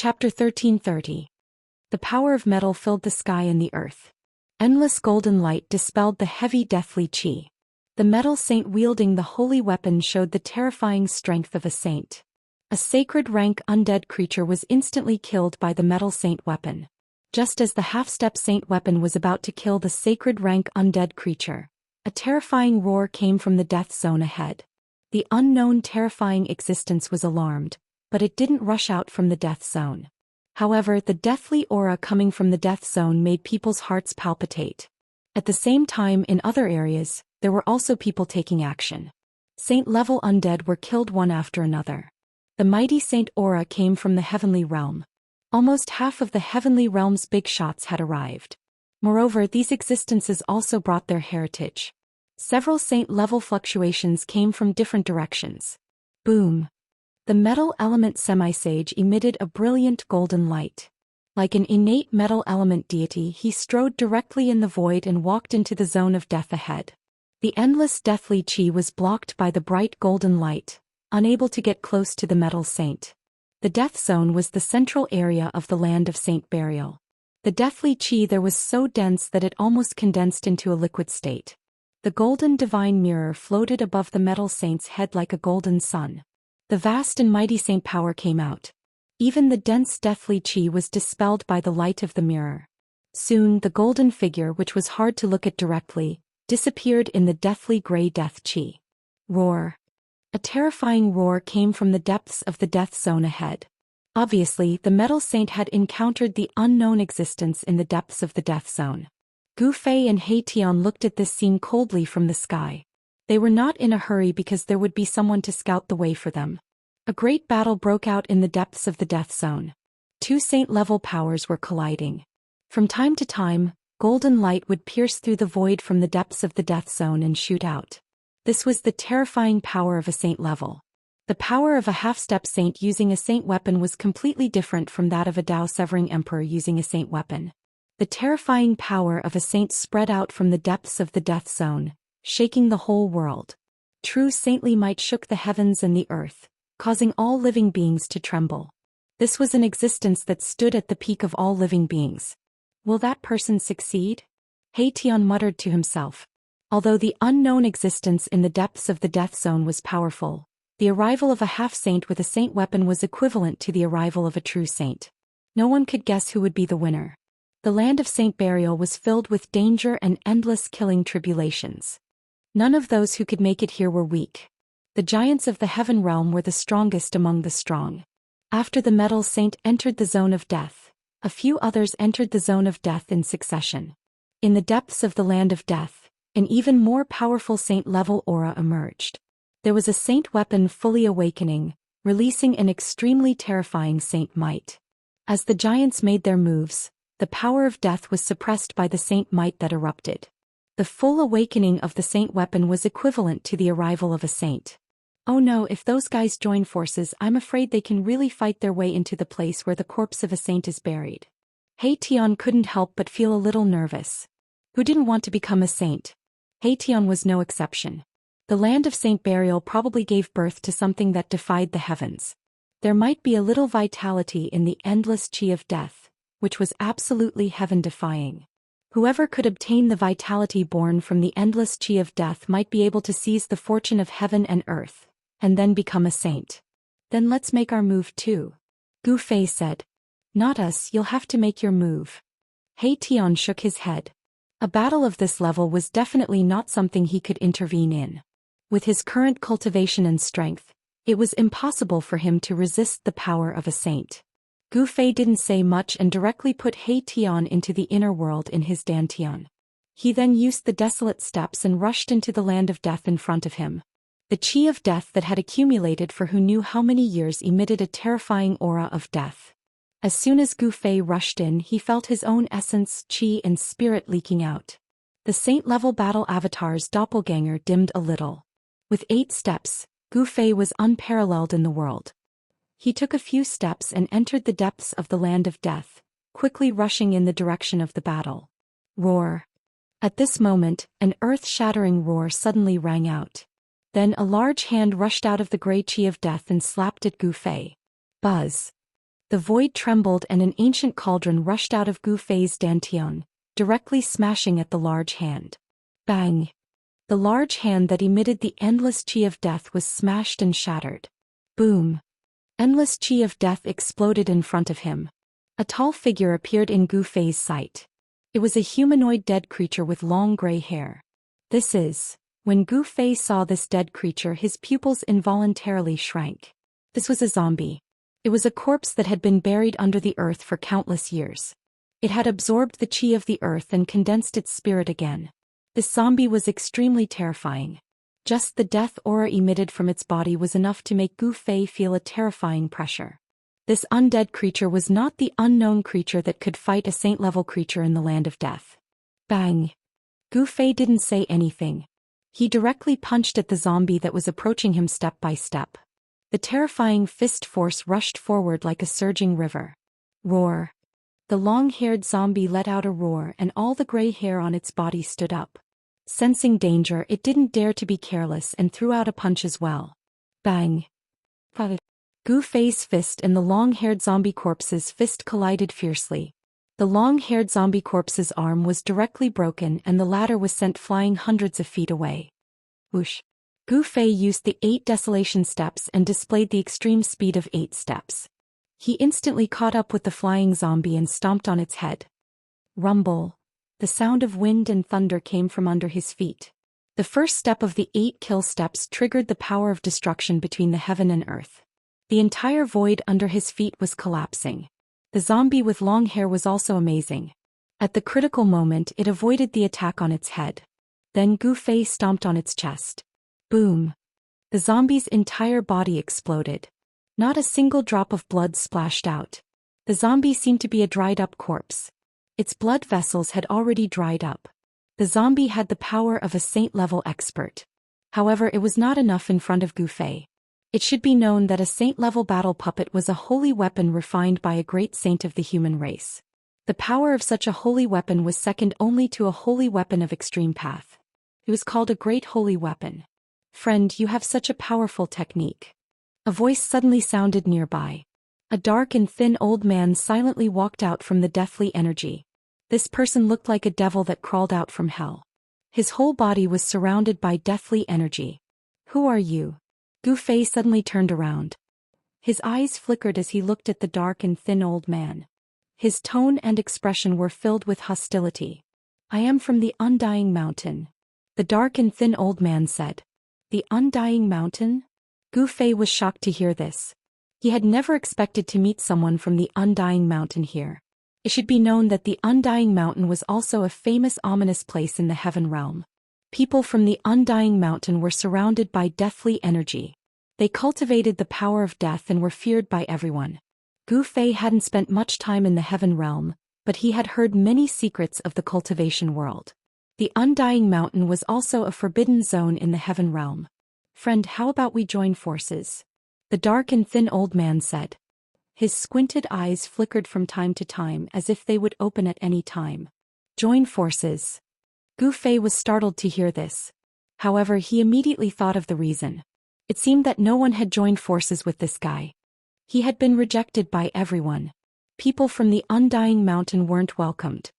Chapter 1330. The power of metal filled the sky and the earth. Endless golden light dispelled the heavy deathly chi. The metal saint wielding the holy weapon showed the terrifying strength of a saint. A sacred rank undead creature was instantly killed by the metal saint weapon. Just as the half-step saint weapon was about to kill the sacred rank undead creature, a terrifying roar came from the death zone ahead. The unknown terrifying existence was alarmed, but it didn't rush out from the death zone. However, the deathly aura coming from the death zone made people's hearts palpitate. At the same time, in other areas, there were also people taking action. Saint-level undead were killed one after another. The mighty saint aura came from the heavenly realm. Almost half of the heavenly realm's big shots had arrived. Moreover, these existences also brought their heritage. Several saint-level fluctuations came from different directions. Boom! The metal element semi-sage emitted a brilliant golden light. Like an innate metal element deity, he strode directly in the void and walked into the zone of death ahead. The endless deathly chi was blocked by the bright golden light, unable to get close to the metal saint. The death zone was the central area of the land of saint burial. The deathly chi there was so dense that it almost condensed into a liquid state. The golden divine mirror floated above the metal saint's head like a golden sun. The vast and mighty saint power came out. Even the dense deathly chi was dispelled by the light of the mirror. Soon the golden figure, which was hard to look at directly, disappeared in the deathly gray death chi. Roar! A terrifying roar came from the depths of the death zone ahead. Obviously, the metal saint had encountered the unknown existence in the depths of the death zone. Gu Fei and He Tian looked at this scene coldly from the sky. They were not in a hurry because there would be someone to scout the way for them. A great battle broke out in the depths of the death zone. Two saint-level powers were colliding. From time to time, golden light would pierce through the void from the depths of the death zone and shoot out. This was the terrifying power of a saint level. The power of a half-step saint using a saint weapon was completely different from that of a Dao-severing emperor using a saint weapon. The terrifying power of a saint spread out from the depths of the death zone, shaking the whole world. True saintly might shook the heavens and the earth, causing all living beings to tremble. This was an existence that stood at the peak of all living beings. Will that person succeed? He Tian muttered to himself. Although the unknown existence in the depths of the death zone was powerful, the arrival of a half-saint with a saint weapon was equivalent to the arrival of a true saint. No one could guess who would be the winner. The land of saint burial was filled with danger and endless killing tribulations. None of those who could make it here were weak. The giants of the heaven realm were the strongest among the strong. After the metal saint entered the zone of death, a few others entered the zone of death in succession. In the depths of the land of death, an even more powerful saint-level aura emerged. There was a saint weapon fully awakening, releasing an extremely terrifying saint might. As the giants made their moves, the power of death was suppressed by the saint might that erupted. The full awakening of the saint weapon was equivalent to the arrival of a saint. Oh no, if those guys join forces, I'm afraid they can really fight their way into the place where the corpse of a saint is buried. He Tian couldn't help but feel a little nervous. Who didn't want to become a saint? He Tian was no exception. The land of saint burial probably gave birth to something that defied the heavens. There might be a little vitality in the endless chi of death, which was absolutely heaven-defying. Whoever could obtain the vitality born from the endless chi of death might be able to seize the fortune of heaven and earth, and then become a saint. Then let's make our move too. Gu Fei said. Not us, you'll have to make your move. He Tian shook his head. A battle of this level was definitely not something he could intervene in. With his current cultivation and strength, it was impossible for him to resist the power of a saint. Gu Fei didn't say much and directly put He Tian into the inner world in his dantian. He then used the desolate steps and rushed into the land of death in front of him. The chi of death that had accumulated for who knew how many years emitted a terrifying aura of death. As soon as Gu Fei rushed in, he felt his own essence, chi and spirit leaking out. The saint-level battle avatar's doppelganger dimmed a little. With 8 steps, Gu Fei was unparalleled in the world. He took a few steps and entered the depths of the land of death, quickly rushing in the direction of the battle. Roar! At this moment, an earth-shattering roar suddenly rang out. Then a large hand rushed out of the grey chi of death and slapped at Gu Fei. Buzz! The void trembled and an ancient cauldron rushed out of Gu Fei's dantian, directly smashing at the large hand. Bang! The large hand that emitted the endless chi of death was smashed and shattered. Boom! Endless chi of death exploded in front of him. A tall figure appeared in Gu Fei's sight. It was a humanoid dead creature with long gray hair. When Gu Fei saw this dead creature, his pupils involuntarily shrank. This was a zombie. It was a corpse that had been buried under the earth for countless years. It had absorbed the chi of the earth and condensed its spirit again. This zombie was extremely terrifying. Just the death aura emitted from its body was enough to make Gu Fei feel a terrifying pressure. This undead creature was not the unknown creature that could fight a saint-level creature in the land of death. Bang! Gu Fei didn't say anything. He directly punched at the zombie that was approaching him step by step. The terrifying fist force rushed forward like a surging river. Roar! The long-haired zombie let out a roar and all the gray hair on its body stood up. Sensing danger, it didn't dare to be careless and threw out a punch as well. Bang! Gu Fei's fist and the long-haired zombie corpse's fist collided fiercely. The long-haired zombie corpse's arm was directly broken and the latter was sent flying hundreds of feet away. Whoosh! Gu Fei used the 8 desolation steps and displayed the extreme speed of 8 steps. He instantly caught up with the flying zombie and stomped on its head. Rumble! The sound of wind and thunder came from under his feet. The first step of the 8 kill steps triggered the power of destruction between the heaven and earth. The entire void under his feet was collapsing. The zombie with long hair was also amazing. At the critical moment, it avoided the attack on its head. Then Gu Fei stomped on its chest. Boom! The zombie's entire body exploded. Not a single drop of blood splashed out. The zombie seemed to be a dried-up corpse. Its blood vessels had already dried up. The zombie had the power of a saint-level expert. However, it was not enough in front of Gu Fei. It should be known that a saint-level battle puppet was a holy weapon refined by a great saint of the human race. The power of such a holy weapon was second only to a holy weapon of extreme path. It was called a great holy weapon. Friend, you have such a powerful technique. A voice suddenly sounded nearby. A dark and thin old man silently walked out from the deathly energy. This person looked like a devil that crawled out from hell. His whole body was surrounded by deathly energy. Who are you? Gu Fei suddenly turned around. His eyes flickered as he looked at the dark and thin old man. His tone and expression were filled with hostility. I am from the Undying Mountain. The dark and thin old man said. The Undying Mountain? Gu Fei was shocked to hear this. He had never expected to meet someone from the Undying Mountain here. It should be known that the Undying Mountain was also a famous ominous place in the heaven realm. People from the Undying Mountain were surrounded by deathly energy. They cultivated the power of death and were feared by everyone. Gu Fei hadn't spent much time in the heaven realm, but he had heard many secrets of the cultivation world. The Undying Mountain was also a forbidden zone in the heaven realm. Friend, how about we join forces? The dark and thin old man said. His squinted eyes flickered from time to time as if they would open at any time. Join forces. Gu Fei was startled to hear this. However, he immediately thought of the reason. It seemed that no one had joined forces with this guy. He had been rejected by everyone. People from the Undying Mountain weren't welcomed.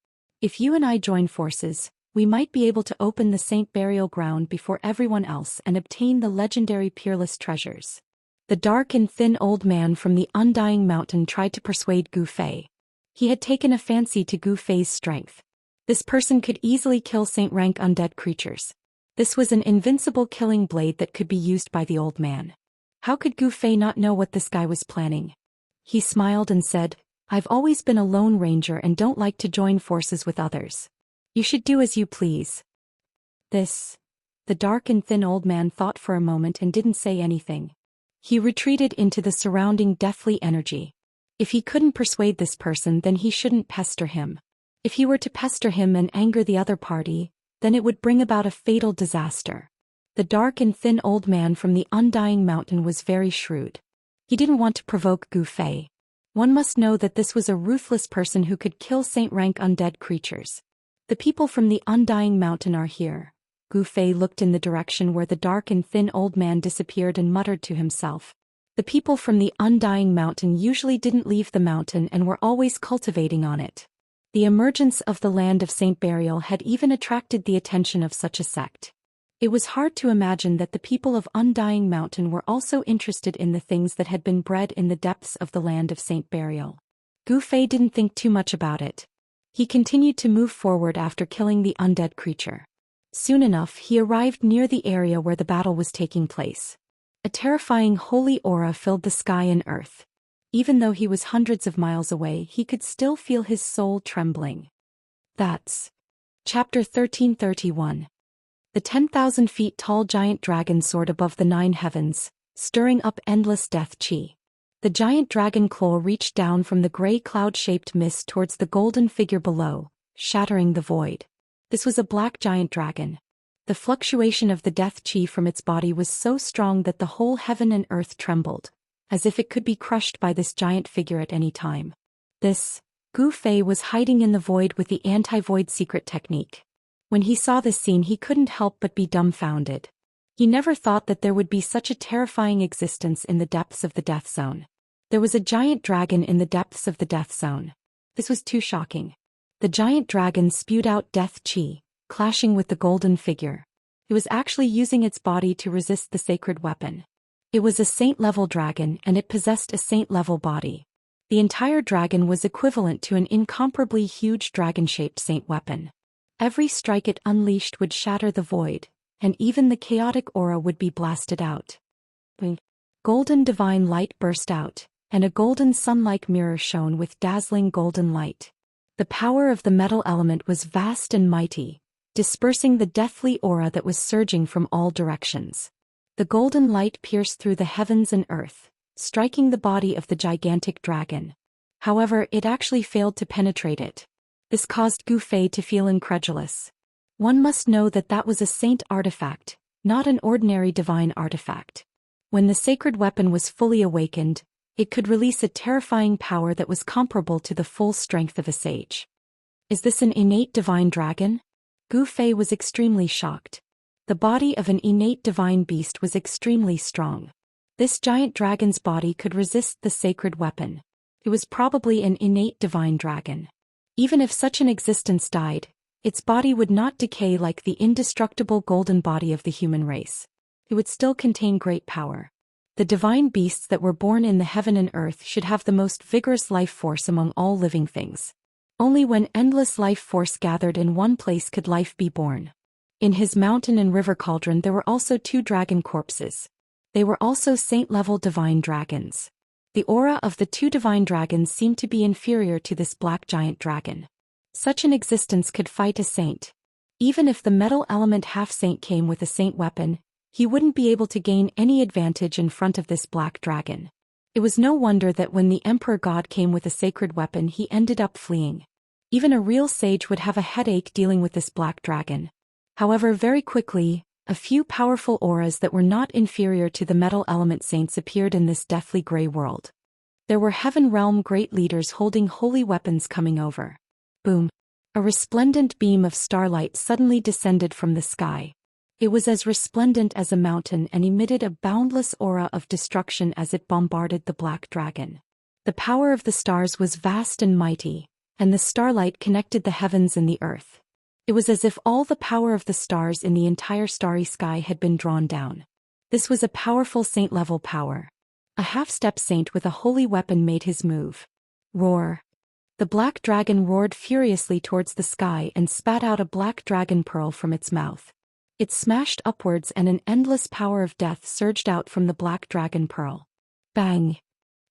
If you and I join forces, we might be able to open the Saint Burial Ground before everyone else and obtain the legendary peerless treasures. The dark and thin old man from the Undying Mountain tried to persuade Gu Fei. He had taken a fancy to Gu Fei's strength. This person could easily kill saint-rank undead creatures. This was an invincible killing blade that could be used by the old man. How could Gu Fei not know what this guy was planning? He smiled and said, I've always been a lone ranger and don't like to join forces with others. You should do as you please. The dark and thin old man thought for a moment and didn't say anything. He retreated into the surrounding deathly energy. If he couldn't persuade this person, then he shouldn't pester him. If he were to pester him and anger the other party, then it would bring about a fatal disaster. The dark and thin old man from the Undying Mountain was very shrewd. He didn't want to provoke Gu Fei. One must know that this was a ruthless person who could kill saint-rank undead creatures. The people from the Undying Mountain are here. Gu Fei looked in the direction where the dark and thin old man disappeared and muttered to himself. The people from the Undying Mountain usually didn't leave the mountain and were always cultivating on it. The emergence of the land of Saint Burial had even attracted the attention of such a sect. It was hard to imagine that the people of Undying Mountain were also interested in the things that had been bred in the depths of the land of Saint Burial. Gu Fei didn't think too much about it. He continued to move forward after killing the undead creature. Soon enough, he arrived near the area where the battle was taking place. A terrifying holy aura filled the sky and earth. Even though he was hundreds of miles away, he could still feel his soul trembling. That's Chapter 1331. The 10,000 feet tall giant dragon soared above the 9 heavens, stirring up endless death chi. The giant dragon claw reached down from the gray cloud-shaped mist towards the golden figure below, shattering the void. This was a black giant dragon. The fluctuation of the death chi from its body was so strong that the whole heaven and earth trembled, as if it could be crushed by this giant figure at any time. Gu Fei was hiding in the void with the anti-void secret technique. When he saw this scene, he couldn't help but be dumbfounded. He never thought that there would be such a terrifying existence in the depths of the death zone. There was a giant dragon in the depths of the death zone. This was too shocking. The giant dragon spewed out death chi, clashing with the golden figure. It was actually using its body to resist the sacred weapon. It was a saint-level dragon and it possessed a saint-level body. The entire dragon was equivalent to an incomparably huge dragon-shaped saint weapon. Every strike it unleashed would shatter the void, and even the chaotic aura would be blasted out. Golden divine light burst out, and a golden sun-like mirror shone with dazzling golden light. The power of the metal element was vast and mighty, dispersing the deathly aura that was surging from all directions. The golden light pierced through the heavens and earth, striking the body of the gigantic dragon. However, it actually failed to penetrate it. This caused Gu Fei to feel incredulous. One must know that that was a saint artifact, not an ordinary divine artifact. When the sacred weapon was fully awakened, it could release a terrifying power that was comparable to the full strength of a sage. Is this an innate divine dragon? Gu Fei was extremely shocked. The body of an innate divine beast was extremely strong. This giant dragon's body could resist the sacred weapon. It was probably an innate divine dragon. Even if such an existence died, its body would not decay like the indestructible golden body of the human race. It would still contain great power. The divine beasts that were born in the heaven and earth should have the most vigorous life force among all living things. Only when endless life force gathered in one place could life be born. In his mountain and river cauldron there were also 2 dragon corpses. They were also saint-level divine dragons. The aura of the 2 divine dragons seemed to be inferior to this black giant dragon. Such an existence could fight a saint. Even if the metal element half-saint came with a saint weapon, he wouldn't be able to gain any advantage in front of this black dragon. It was no wonder that when the Emperor God came with a sacred weapon he ended up fleeing. Even a real sage would have a headache dealing with this black dragon. However, very quickly, a few powerful auras that were not inferior to the metal element saints appeared in this deathly gray world. There were heaven realm great leaders holding holy weapons coming over. Boom! A resplendent beam of starlight suddenly descended from the sky. It was as resplendent as a mountain and emitted a boundless aura of destruction as it bombarded the black dragon. The power of the stars was vast and mighty, and the starlight connected the heavens and the earth. It was as if all the power of the stars in the entire starry sky had been drawn down. This was a powerful saint-level power. A half-step saint with a holy weapon made his move. Roar! The black dragon roared furiously towards the sky and spat out a black dragon pearl from its mouth. It smashed upwards and an endless power of death surged out from the black dragon pearl. Bang!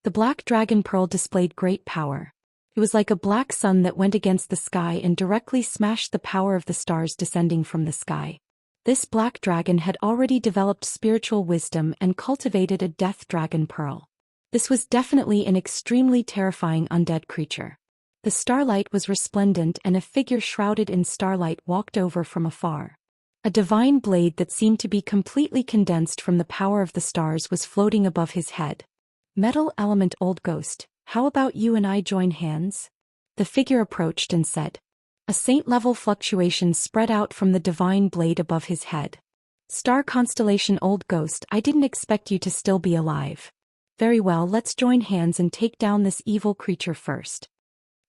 The black dragon pearl displayed great power. It was like a black sun that went against the sky and directly smashed the power of the stars descending from the sky. This black dragon had already developed spiritual wisdom and cultivated a death dragon pearl. This was definitely an extremely terrifying undead creature. The starlight was resplendent and a figure shrouded in starlight walked over from afar. A divine blade that seemed to be completely condensed from the power of the stars was floating above his head. Metal element old ghost, how about you and I join hands? The figure approached and said. A saint-level fluctuation spread out from the divine blade above his head. Star constellation old ghost, I didn't expect you to still be alive. Very well, let's join hands and take down this evil creature first.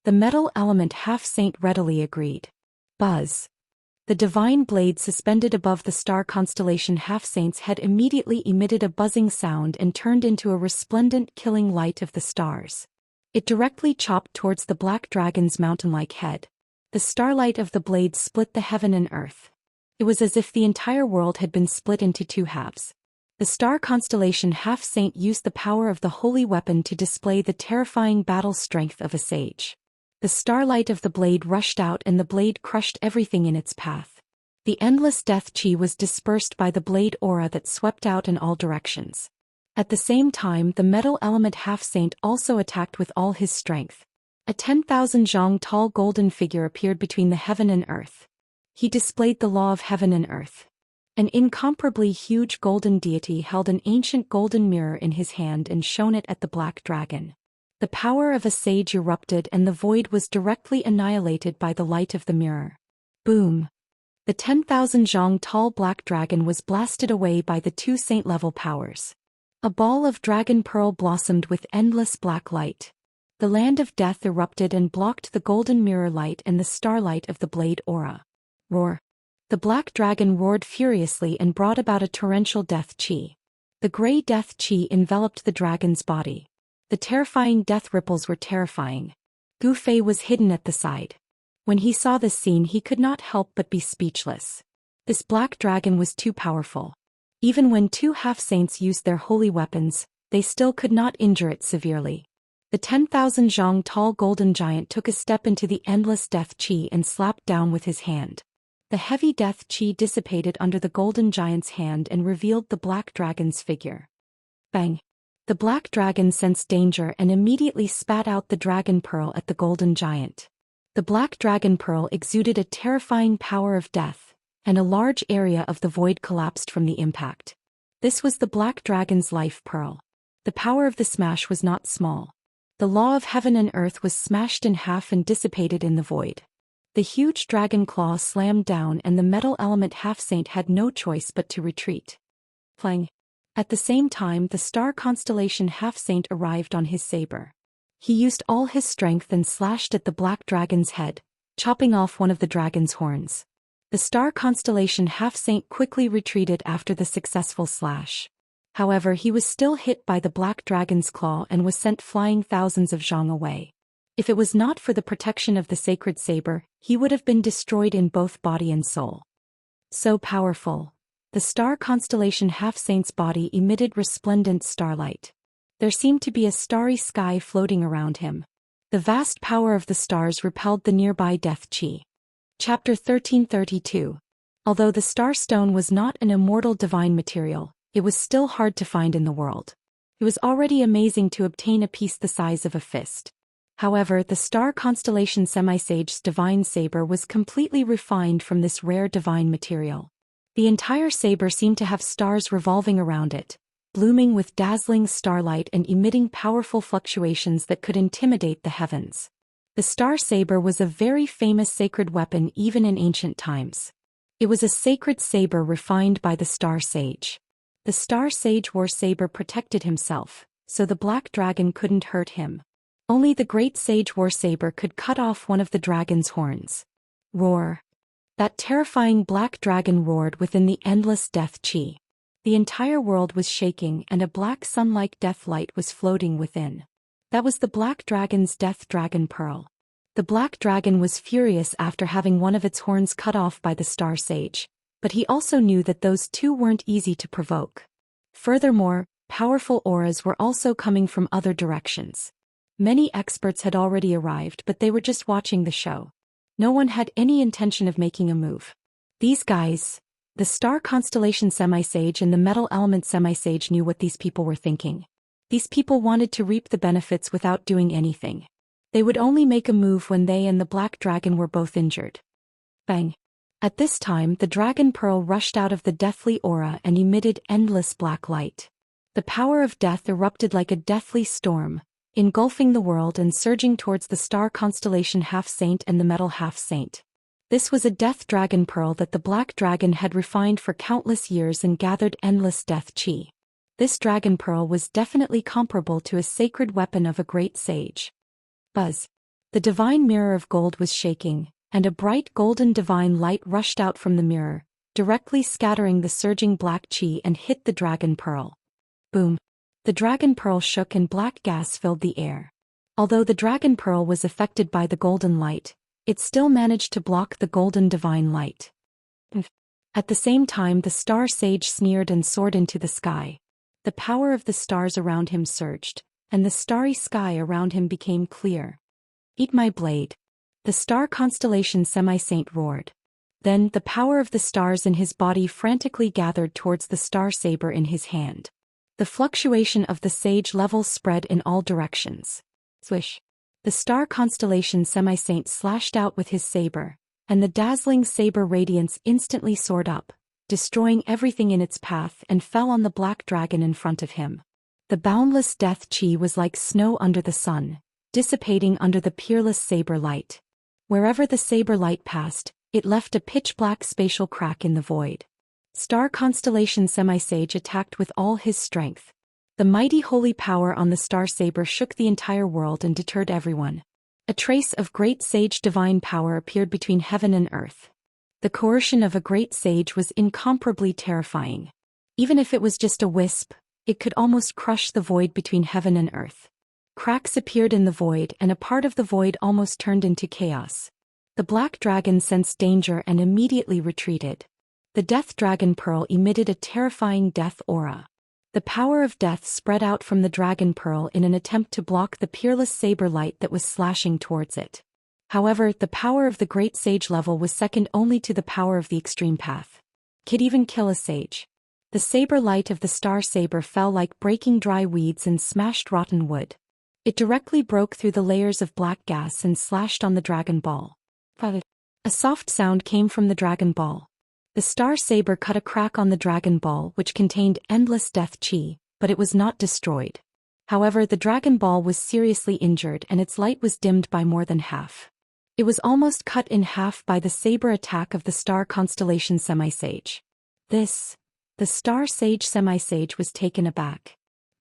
The metal element half-saint readily agreed. Buzz. The divine blade suspended above the star constellation half-saint's head immediately emitted a buzzing sound and turned into a resplendent killing light of the stars. It directly chopped towards the black dragon's mountain-like head. The starlight of the blade split the heaven and earth. It was as if the entire world had been split into two halves. The star constellation half-saint used the power of the holy weapon to display the terrifying battle strength of a sage. The starlight of the blade rushed out and the blade crushed everything in its path. The endless death chi was dispersed by the blade aura that swept out in all directions. At the same time, the metal element half-saint also attacked with all his strength. A 10,000 zhang tall golden figure appeared between the heaven and earth. He displayed the law of heaven and earth. An incomparably huge golden deity held an ancient golden mirror in his hand and shone it at the black dragon. The power of a sage erupted and the void was directly annihilated by the light of the mirror. Boom! The 10,000 zhang tall black dragon was blasted away by the two saint-level powers. A ball of dragon pearl blossomed with endless black light. The land of death erupted and blocked the golden mirror light and the starlight of the blade aura. Roar! The black dragon roared furiously and brought about a torrential death chi. The gray death chi enveloped the dragon's body. The terrifying death ripples were terrifying. Gu Fei was hidden at the side. When he saw this scene he could not help but be speechless. This black dragon was too powerful. Even when two half-saints used their holy weapons, they still could not injure it severely. The 10,000 zhang tall golden giant took a step into the endless death chi and slapped down with his hand. The heavy death chi dissipated under the golden giant's hand and revealed the black dragon's figure. Bang! The black dragon sensed danger and immediately spat out the dragon pearl at the golden giant. The black dragon pearl exuded a terrifying power of death, and a large area of the void collapsed from the impact. This was the black dragon's life pearl. The power of the smash was not small. The law of heaven and earth was smashed in half and dissipated in the void. The huge dragon claw slammed down and the metal element half-saint had no choice but to retreat. Clang! At the same time, the star constellation half-saint arrived on his saber. He used all his strength and slashed at the black dragon's head, chopping off one of the dragon's horns. The star constellation half-saint quickly retreated after the successful slash. However, he was still hit by the black dragon's claw and was sent flying thousands of zhang away. If it was not for the protection of the sacred saber, he would have been destroyed in both body and soul. So powerful. The star constellation half-saint's body emitted resplendent starlight. There seemed to be a starry sky floating around him. The vast power of the stars repelled the nearby death chi. Chapter 1332. Although the star stone was not an immortal divine material, it was still hard to find in the world. It was already amazing to obtain a piece the size of a fist. However, the star constellation semi-sage's divine saber was completely refined from this rare divine material. The entire saber seemed to have stars revolving around it, blooming with dazzling starlight and emitting powerful fluctuations that could intimidate the heavens. The star saber was a very famous sacred weapon even in ancient times. It was a sacred saber refined by the star sage. The star sage war saber protected himself, so the black dragon couldn't hurt him. Only the great sage war saber could cut off one of the dragon's horns. Roar! That terrifying black dragon roared within the endless death chi. The entire world was shaking and a black sun-like death light was floating within. That was the black dragon's death dragon pearl. The black dragon was furious after having one of its horns cut off by the star sage, but he also knew that those two weren't easy to provoke. Furthermore, powerful auras were also coming from other directions. Many experts had already arrived, but they were just watching the show. No one had any intention of making a move. These guys, the star constellation semi-sage and the metal element semi-sage, knew what these people were thinking. These people wanted to reap the benefits without doing anything. They would only make a move when they and the black dragon were both injured. Bang! At this time, the dragon pearl rushed out of the deathly aura and emitted endless black light. The power of death erupted like a deathly storm, engulfing the world and surging towards the star constellation half-saint and the metal half-saint. This was a death dragon pearl that the black dragon had refined for countless years and gathered endless death chi. This dragon pearl was definitely comparable to a sacred weapon of a great sage. Buzz. The divine mirror of gold was shaking, and a bright golden divine light rushed out from the mirror, directly scattering the surging black chi and hit the dragon pearl. Boom. The dragon pearl shook and black gas filled the air. Although the dragon pearl was affected by the golden light, it still managed to block the golden divine light. At the same time, the star sage sneered and soared into the sky. The power of the stars around him surged, and the starry sky around him became clear. Eat my blade. The star constellation semi-saint roared. Then the power of the stars in his body frantically gathered towards the star saber in his hand. The fluctuation of the sage level spread in all directions. Swish. The star constellation semi-saint slashed out with his saber, and the dazzling saber radiance instantly soared up, destroying everything in its path, and fell on the black dragon in front of him. The boundless death chi was like snow under the sun, dissipating under the peerless saber light. Wherever the saber light passed, it left a pitch-black spatial crack in the void. Star constellation semi-sage attacked with all his strength. The mighty holy power on the star saber shook the entire world and deterred everyone. A trace of great sage divine power appeared between heaven and earth. The coercion of a great sage was incomparably terrifying. Even if it was just a wisp, it could almost crush the void between heaven and earth. Cracks appeared in the void, and a part of the void almost turned into chaos. The black dragon sensed danger and immediately retreated. The death dragon pearl emitted a terrifying death aura. The power of death spread out from the dragon pearl in an attempt to block the peerless saber light that was slashing towards it. However, the power of the great sage level was second only to the power of the extreme path. Could even kill a sage. The saber light of the star saber fell like breaking dry weeds and smashed rotten wood. It directly broke through the layers of black gas and slashed on the dragon ball. A soft sound came from the dragon ball. The star saber cut a crack on the dragon ball which contained endless death chi, but it was not destroyed. However, the dragon ball was seriously injured and its light was dimmed by more than half. It was almost cut in half by the saber attack of the star constellation semi-sage. The star sage semi-sage was taken aback.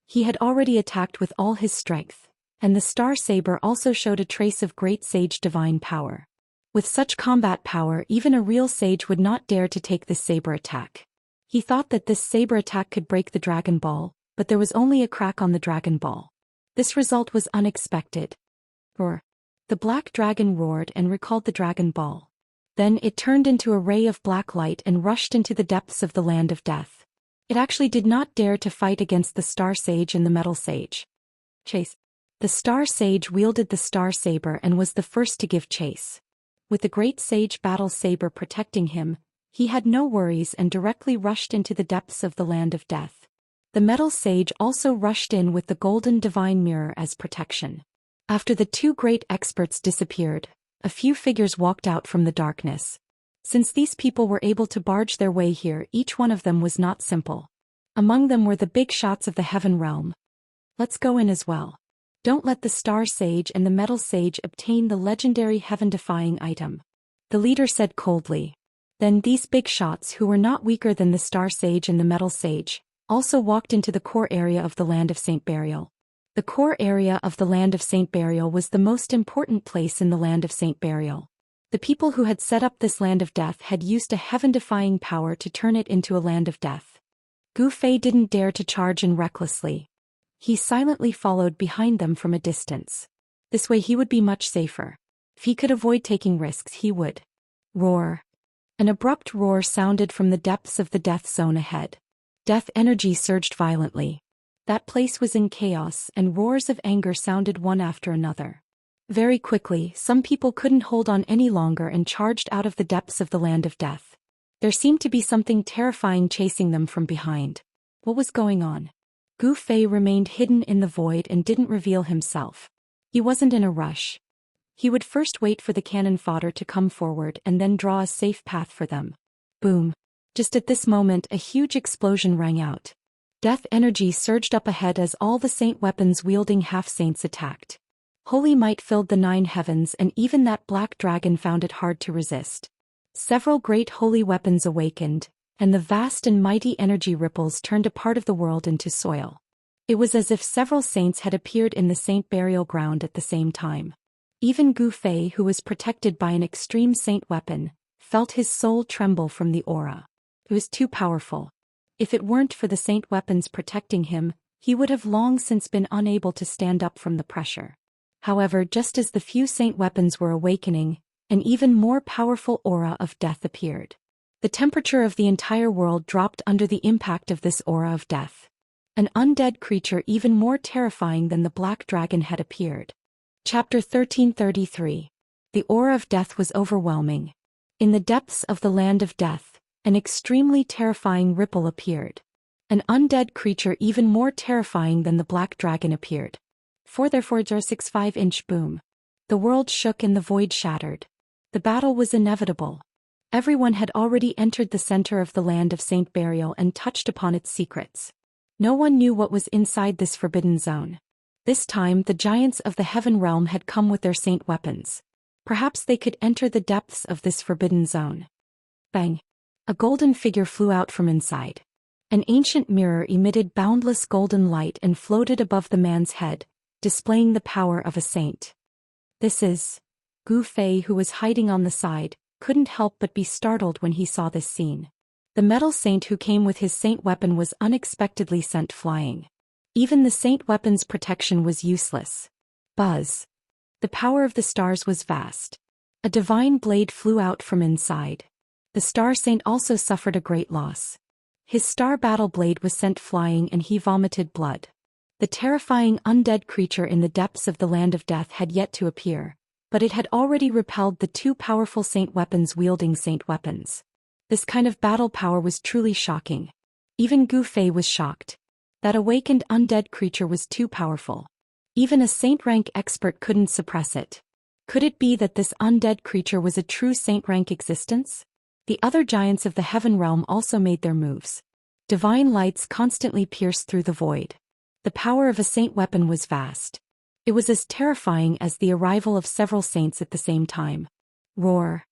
He had already attacked with all his strength, and the star saber also showed a trace of great sage divine power. With such combat power, even a real sage would not dare to take this saber attack. He thought that this saber attack could break the dragon ball, but there was only a crack on the dragon ball. This result was unexpected. Roar. The black dragon roared and recalled the dragon ball. Then it turned into a ray of black light and rushed into the depths of the land of death. It actually did not dare to fight against the star sage and the metal sage. Chase. The star sage wielded the star saber and was the first to give chase. With the great sage battle saber protecting him, he had no worries and directly rushed into the depths of the land of death. The metal sage also rushed in with the golden divine mirror as protection. After the two great experts disappeared, a few figures walked out from the darkness. Since these people were able to barge their way here, each one of them was not simple. Among them were the big shots of the heaven realm. Let's go in as well. Don't let the star sage and the metal sage obtain the legendary heaven-defying item. The leader said coldly. Then these big shots, who were not weaker than the star sage and the metal sage, also walked into the core area of the land of Saint Burial. The core area of the land of Saint Burial was the most important place in the land of Saint Burial. The people who had set up this land of death had used a heaven-defying power to turn it into a land of death. Gu Fei didn't dare to charge in recklessly. He silently followed behind them from a distance. This way he would be much safer. If he could avoid taking risks, he would. Roar. An abrupt roar sounded from the depths of the death zone ahead. Death energy surged violently. That place was in chaos, and roars of anger sounded one after another. Very quickly, some people couldn't hold on any longer and charged out of the depths of the land of death. There seemed to be something terrifying chasing them from behind. What was going on? Gu Fei remained hidden in the void and didn't reveal himself. He wasn't in a rush. He would first wait for the cannon fodder to come forward and then draw a safe path for them. Boom. Just at this moment, a huge explosion rang out. Death energy surged up ahead as all the saint weapons-wielding half-saints attacked. Holy might filled the 9 heavens, and even that black dragon found it hard to resist. Several great holy weapons awakened, and the vast and mighty energy ripples turned a part of the world into soil. It was as if several saints had appeared in the saint burial ground at the same time. Even Gu Fei, who was protected by an extreme saint weapon, felt his soul tremble from the aura. It was too powerful. If it weren't for the saint weapons protecting him, he would have long since been unable to stand up from the pressure. However, just as the few saint weapons were awakening, an even more powerful aura of death appeared. The temperature of the entire world dropped under the impact of this aura of death. An undead creature even more terrifying than the black dragon had appeared. Chapter 1333. The aura of death was overwhelming. In the depths of the land of death, an extremely terrifying ripple appeared. An undead creature even more terrifying than the black dragon appeared. 4.65-inch boom. The world shook and the void shattered. The battle was inevitable. Everyone had already entered the center of the land of Saint Burial and touched upon its secrets. No one knew what was inside this forbidden zone. This time the giants of the heaven realm had come with their saint weapons. Perhaps they could enter the depths of this forbidden zone. Bang! A golden figure flew out from inside. An ancient mirror emitted boundless golden light and floated above the man's head, displaying the power of a saint. This is... Gu Fei, who was hiding on the side, couldn't help but be startled when he saw this scene. The metal saint who came with his saint weapon was unexpectedly sent flying. Even the saint weapon's protection was useless. Buzz. The power of the stars was vast. A divine blade flew out from inside. The star saint also suffered a great loss. His star battle blade was sent flying and he vomited blood. The terrifying undead creature in the depths of the land of death had yet to appear, but it had already repelled the two powerful saint weapons wielding saint weapons. This kind of battle power was truly shocking. Even Gu Fei was shocked. That awakened undead creature was too powerful. Even a saint rank expert couldn't suppress it. Could it be that this undead creature was a true saint rank existence? The other giants of the heaven realm also made their moves. Divine lights constantly pierced through the void. The power of a saint weapon was vast. It was as terrifying as the arrival of several saints at the same time. Roar.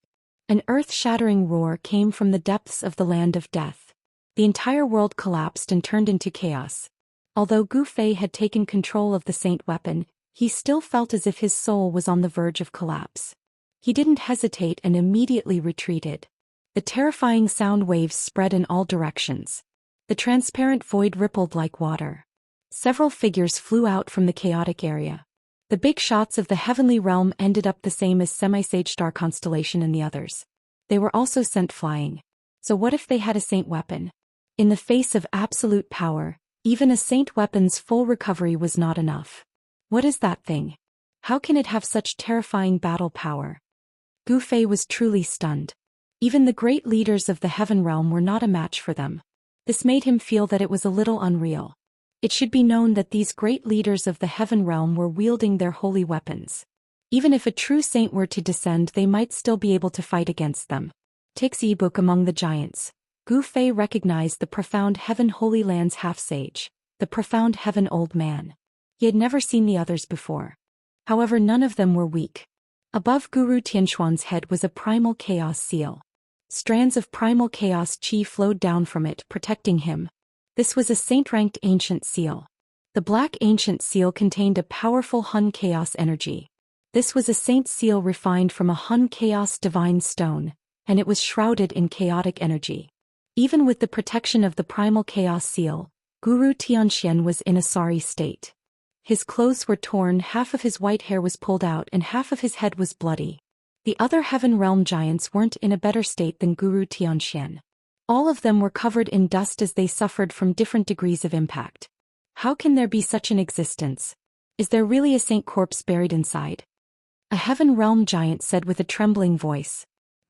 An earth-shattering roar came from the depths of the land of death. The entire world collapsed and turned into chaos. Although Gu Fei had taken control of the saint weapon, he still felt as if his soul was on the verge of collapse. He didn't hesitate and immediately retreated. The terrifying sound waves spread in all directions. The transparent void rippled like water. Several figures flew out from the chaotic area. The big shots of the heavenly realm ended up the same as Semi-Sage Star Constellation and the others. They were also sent flying. So what if they had a saint weapon? In the face of absolute power, even a saint weapon's full recovery was not enough. What is that thing? How can it have such terrifying battle power? Gu Fei was truly stunned. Even the great leaders of the heaven realm were not a match for them. This made him feel that it was a little unreal. It should be known that these great leaders of the heaven realm were wielding their holy weapons. Even if a true saint were to descend, they might still be able to fight against them. Audiobook among the giants. Gu Fei recognized the profound heaven Holy Land's half-sage, the profound heaven old man. He had never seen the others before. However, none of them were weak. Above Guru Tianxuan's head was a primal chaos seal. Strands of primal chaos chi flowed down from it, protecting him. This was a saint-ranked ancient seal. The black ancient seal contained a powerful Hun chaos energy. This was a saint seal refined from a Hun chaos divine stone, and it was shrouded in chaotic energy. Even with the protection of the primal chaos seal, Guru Xian was in a sorry state. His clothes were torn, half of his white hair was pulled out and half of his head was bloody. The other heaven realm giants weren't in a better state than Guru Xian. All of them were covered in dust as they suffered from different degrees of impact. How can there be such an existence? Is there really a saint corpse buried inside? A heaven realm giant said with a trembling voice.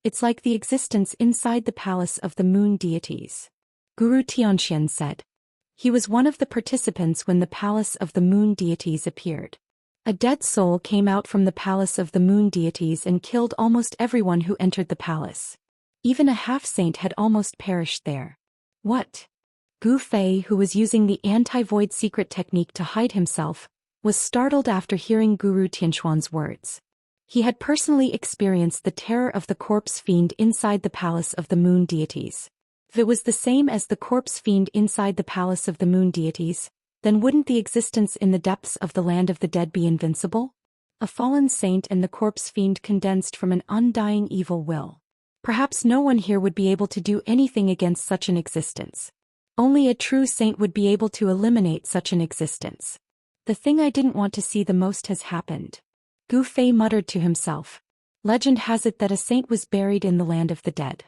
It's like the existence inside the palace of the moon deities. Guru Xian said. He was one of the participants when the palace of the moon deities appeared. A dead soul came out from the palace of the moon deities and killed almost everyone who entered the palace. Even a half-saint had almost perished there. What? Gu Fei, who was using the anti-void secret technique to hide himself, was startled after hearing Guru Tianxuan's words. He had personally experienced the terror of the corpse fiend inside the palace of the moon deities. If it was the same as the corpse fiend inside the palace of the moon deities, then wouldn't the existence in the depths of the land of the dead be invincible? A fallen saint and the corpse fiend condensed from an undying evil will. Perhaps no one here would be able to do anything against such an existence. Only a true saint would be able to eliminate such an existence. The thing I didn't want to see the most has happened. Gu Fei muttered to himself. Legend has it that a saint was buried in the land of the dead.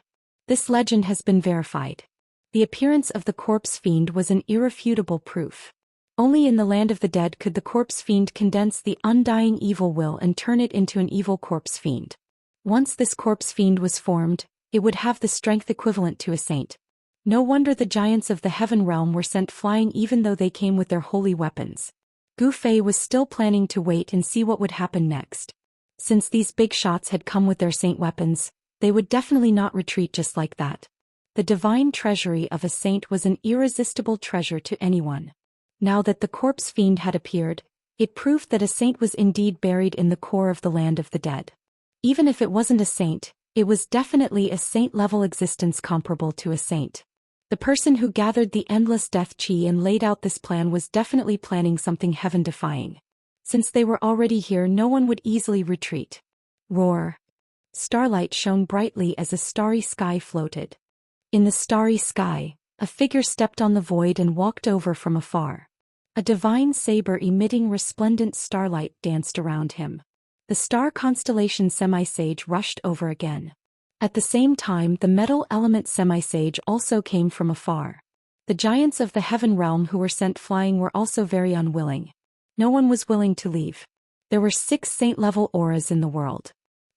This legend has been verified. The appearance of the corpse fiend was an irrefutable proof. Only in the land of the dead could the corpse fiend condense the undying evil will and turn it into an evil corpse fiend. Once this corpse fiend was formed, it would have the strength equivalent to a saint. No wonder the giants of the heaven realm were sent flying even though they came with their holy weapons. Gu Fei was still planning to wait and see what would happen next. Since these big shots had come with their saint weapons, they would definitely not retreat just like that. The divine treasury of a saint was an irresistible treasure to anyone. Now that the corpse fiend had appeared, it proved that a saint was indeed buried in the core of the land of the dead. Even if it wasn't a saint, it was definitely a saint-level existence comparable to a saint. The person who gathered the endless death chi and laid out this plan was definitely planning something heaven-defying. Since they were already here, no one would easily retreat. Roar. Starlight shone brightly as a starry sky floated. In the starry sky, a figure stepped on the void and walked over from afar. A divine saber emitting resplendent starlight danced around him. The star constellation Semi-Sage rushed over again. At the same time, the metal element Semi-Sage also came from afar. The giants of the heaven realm who were sent flying were also very unwilling. No one was willing to leave. There were 6 saint-level auras in the world.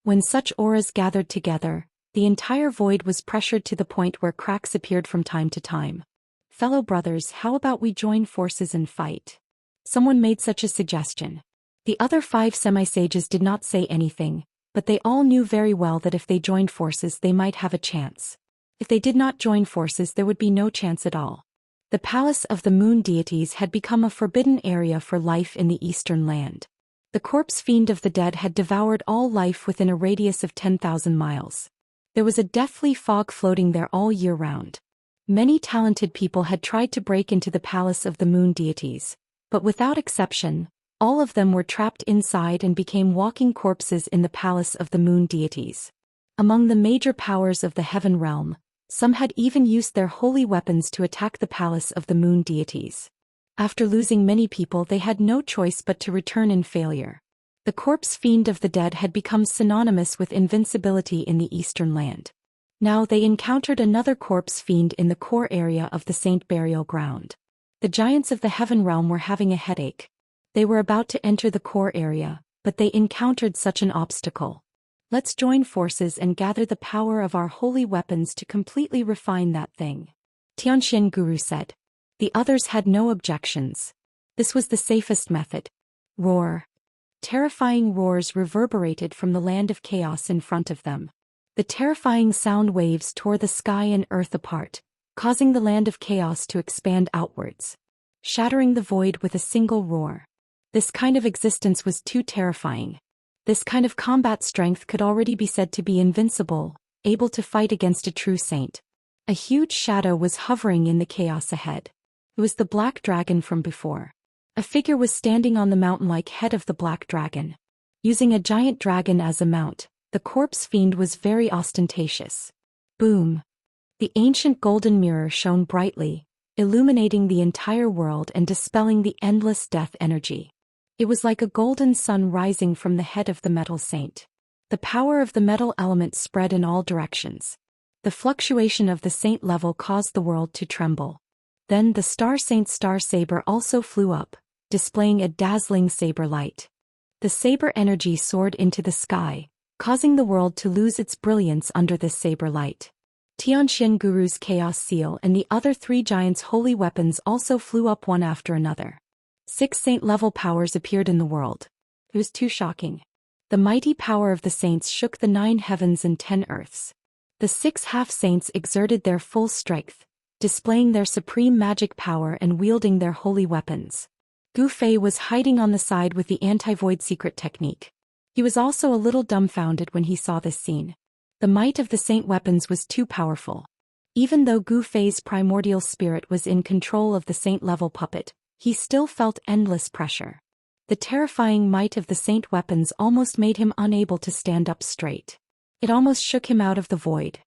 When such auras gathered together, the entire void was pressured to the point where cracks appeared from time to time. Fellow brothers, how about we join forces and fight? Someone made such a suggestion. The other 5 semi-sages did not say anything, but they all knew very well that if they joined forces they might have a chance. If they did not join forces there would be no chance at all. The palace of the moon deities had become a forbidden area for life in the eastern land. The corpse fiend of the dead had devoured all life within a radius of 10,000 miles. There was a deathly fog floating there all year round. Many talented people had tried to break into the palace of the moon deities, but without exception, all of them were trapped inside and became walking corpses in the palace of the moon deities. Among the major powers of the heaven realm, some had even used their holy weapons to attack the palace of the moon deities. After losing many people, they had no choice but to return in failure. The corpse fiend of the dead had become synonymous with invincibility in the eastern land. Now they encountered another corpse fiend in the core area of the saint burial ground. The giants of the heaven realm were having a headache. They were about to enter the core area, but they encountered such an obstacle. Let's join forces and gather the power of our holy weapons to completely refine that thing. Tianxian Guru said. The others had no objections. This was the safest method. Roar. Terrifying roars reverberated from the land of chaos in front of them. The terrifying sound waves tore the sky and earth apart, causing the land of chaos to expand outwards, shattering the void with a single roar. This kind of existence was too terrifying. This kind of combat strength could already be said to be invincible, able to fight against a true saint. A huge shadow was hovering in the chaos ahead. It was the black dragon from before. A figure was standing on the mountain-like head of the black dragon. Using a giant dragon as a mount, the corpse fiend was very ostentatious. Boom! The ancient golden mirror shone brightly, illuminating the entire world and dispelling the endless death energy. It was like a golden sun rising from the head of the metal saint. The power of the metal element spread in all directions. The fluctuation of the saint level caused the world to tremble. Then the star saint's star saber also flew up, displaying a dazzling saber light. The saber energy soared into the sky, causing the world to lose its brilliance under this saber light. Tianxian Guru's chaos seal and the other 3 giants' holy weapons also flew up one after another. 6 saint-level powers appeared in the world. It was too shocking. The mighty power of the saints shook the 9 heavens and 10 earths. The 6 half-saints exerted their full strength, displaying their supreme magic power and wielding their holy weapons. Gu Fei was hiding on the side with the anti-void secret technique. He was also a little dumbfounded when he saw this scene. The might of the saint weapons was too powerful. Even though Gu Fei's primordial spirit was in control of the saint-level puppet, he still felt endless pressure. The terrifying might of the saint weapons almost made him unable to stand up straight. It almost shook him out of the void.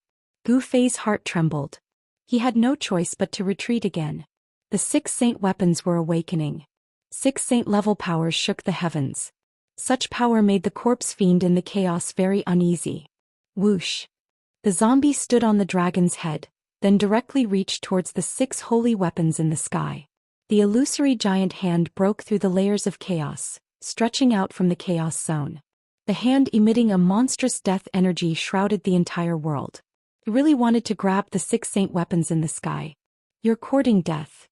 Gu Fei's heart trembled. He had no choice but to retreat again. The 6 saint weapons were awakening. 6 saint-level powers shook the heavens. Such power made the corpse fiend in the chaos very uneasy. Whoosh! The zombie stood on the dragon's head, then directly reached towards the 6 holy weapons in the sky. The illusory giant hand broke through the layers of chaos, stretching out from the chaos zone. The hand emitting a monstrous death energy shrouded the entire world. It really wanted to grab the 6 saint weapons in the sky. You're courting death.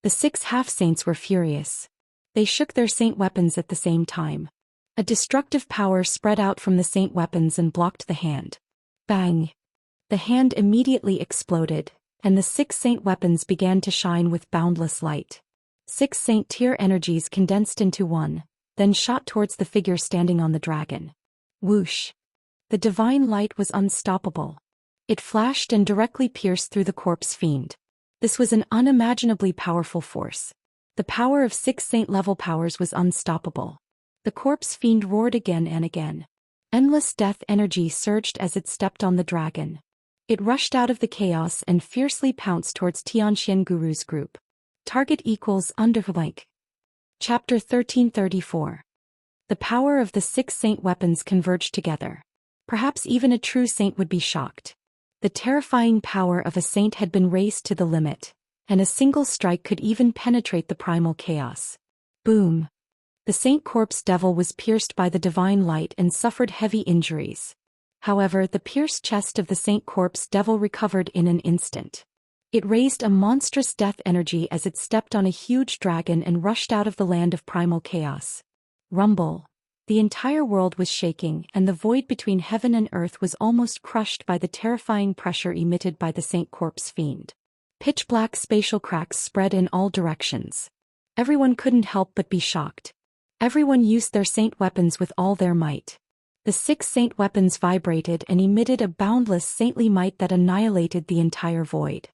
The 6 half-saints were furious. They shook their saint weapons at the same time. A destructive power spread out from the saint weapons and blocked the hand. Bang! The hand immediately exploded, and the 6 saint weapons began to shine with boundless light. 6 saint tier energies condensed into one, then shot towards the figure standing on the dragon. Whoosh! The divine light was unstoppable. It flashed and directly pierced through the corpse fiend. This was an unimaginably powerful force. The power of 6 saint-level powers was unstoppable. The corpse fiend roared again and again. Endless death energy surged as it stepped on the dragon. It rushed out of the chaos and fiercely pounced towards Tianxian Guru's group. Target equals underblank. Chapter 1334. The power of the 6 saint weapons converged together. Perhaps even a true saint would be shocked. The terrifying power of a saint had been raised to the limit, and a single strike could even penetrate the primal chaos. Boom! The saint corpse devil was pierced by the divine light and suffered heavy injuries. However, the pierced chest of the saint corpse devil recovered in an instant. It raised a monstrous death energy as it stepped on a huge dragon and rushed out of the land of primal chaos. Rumble! The entire world was shaking, and the void between heaven and earth was almost crushed by the terrifying pressure emitted by the saint corpse fiend. Pitch-black spatial cracks spread in all directions. Everyone couldn't help but be shocked. Everyone used their saint weapons with all their might. The 6 saint weapons vibrated and emitted a boundless saintly might that annihilated the entire void.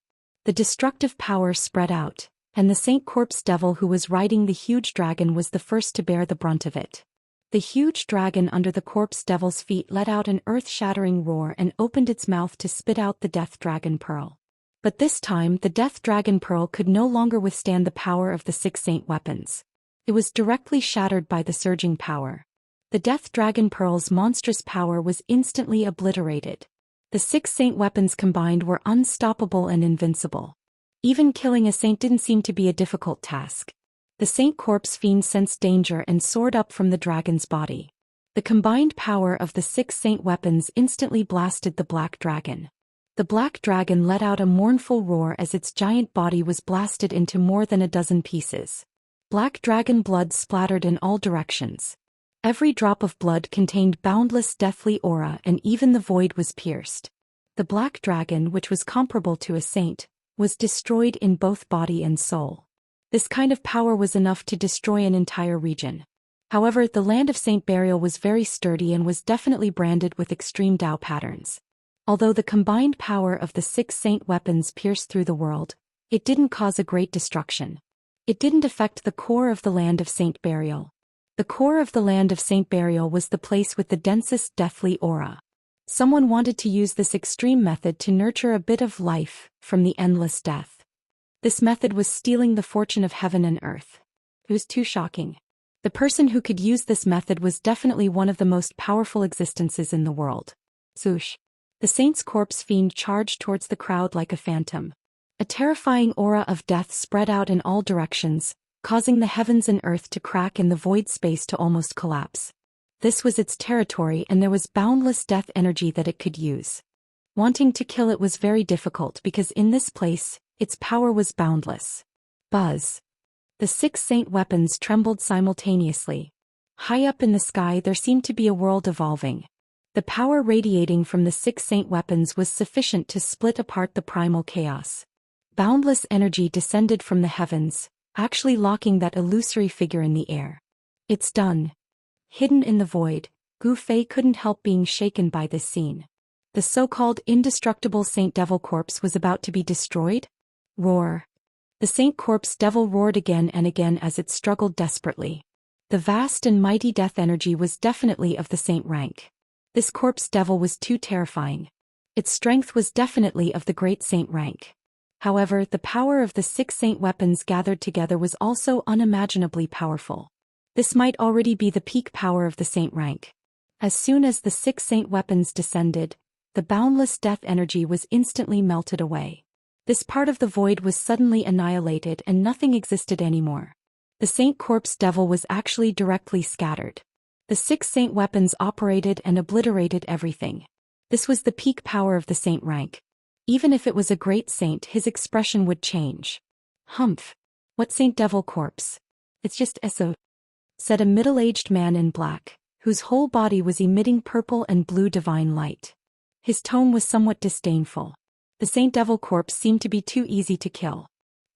The destructive power spread out, and the saint corpse devil who was riding the huge dragon was the first to bear the brunt of it. The huge dragon under the corpse devil's feet let out an earth-shattering roar and opened its mouth to spit out the death dragon pearl. But this time the death dragon pearl could no longer withstand the power of the 6 saint weapons. It was directly shattered by the surging power. The death dragon pearl's monstrous power was instantly obliterated. The 6 saint weapons combined were unstoppable and invincible. Even killing a saint didn't seem to be a difficult task. The saint corpse fiend sensed danger and soared up from the dragon's body. The combined power of the 6 saint weapons instantly blasted the black dragon. The black dragon let out a mournful roar as its giant body was blasted into more than a dozen pieces. Black dragon blood splattered in all directions. Every drop of blood contained boundless deathly aura, and even the void was pierced. The black dragon, which was comparable to a saint, was destroyed in both body and soul. This kind of power was enough to destroy an entire region. However, the land of Saint Burial was very sturdy and was definitely branded with extreme Dao patterns. Although the combined power of the 6 saint weapons pierced through the world, it didn't cause a great destruction. It didn't affect the core of the land of Saint Burial. The core of the land of Saint Burial was the place with the densest deathly aura. Someone wanted to use this extreme method to nurture a bit of life from the endless death. This method was stealing the fortune of heaven and earth. It was too shocking. The person who could use this method was definitely one of the most powerful existences in the world. Swoosh! The saint's corpse fiend charged towards the crowd like a phantom. A terrifying aura of death spread out in all directions, causing the heavens and earth to crack and the void space to almost collapse. This was its territory, and there was boundless death energy that it could use. Wanting to kill it was very difficult because in this place, its power was boundless. Buzz! The 6 saint weapons trembled simultaneously. High up in the sky there seemed to be a world evolving. The power radiating from the 6 saint weapons was sufficient to split apart the primal chaos. Boundless energy descended from the heavens, actually locking that illusory figure in the air. It's done. Hidden in the void, Gu Fei couldn't help being shaken by this scene. The so-called indestructible Saint Devil Corpse was about to be destroyed? Roar. The Saint Corpse Devil roared again and again as it struggled desperately. The vast and mighty death energy was definitely of the saint rank. This Corpse Devil was too terrifying. Its strength was definitely of the great saint rank. However, the power of the 6 saint weapons gathered together was also unimaginably powerful. This might already be the peak power of the saint rank. As soon as the 6 saint weapons descended, the boundless death energy was instantly melted away. This part of the void was suddenly annihilated and nothing existed anymore. The Saint Corpse Devil was actually directly scattered. The 6 saint weapons operated and obliterated everything. This was the peak power of the saint rank. Even if it was a great saint, his expression would change. Humph. What Saint Devil Corpse? It's just eso, said a middle-aged man in black, whose whole body was emitting purple and blue divine light. His tone was somewhat disdainful. The Saint Devil Corpse seemed to be too easy to kill.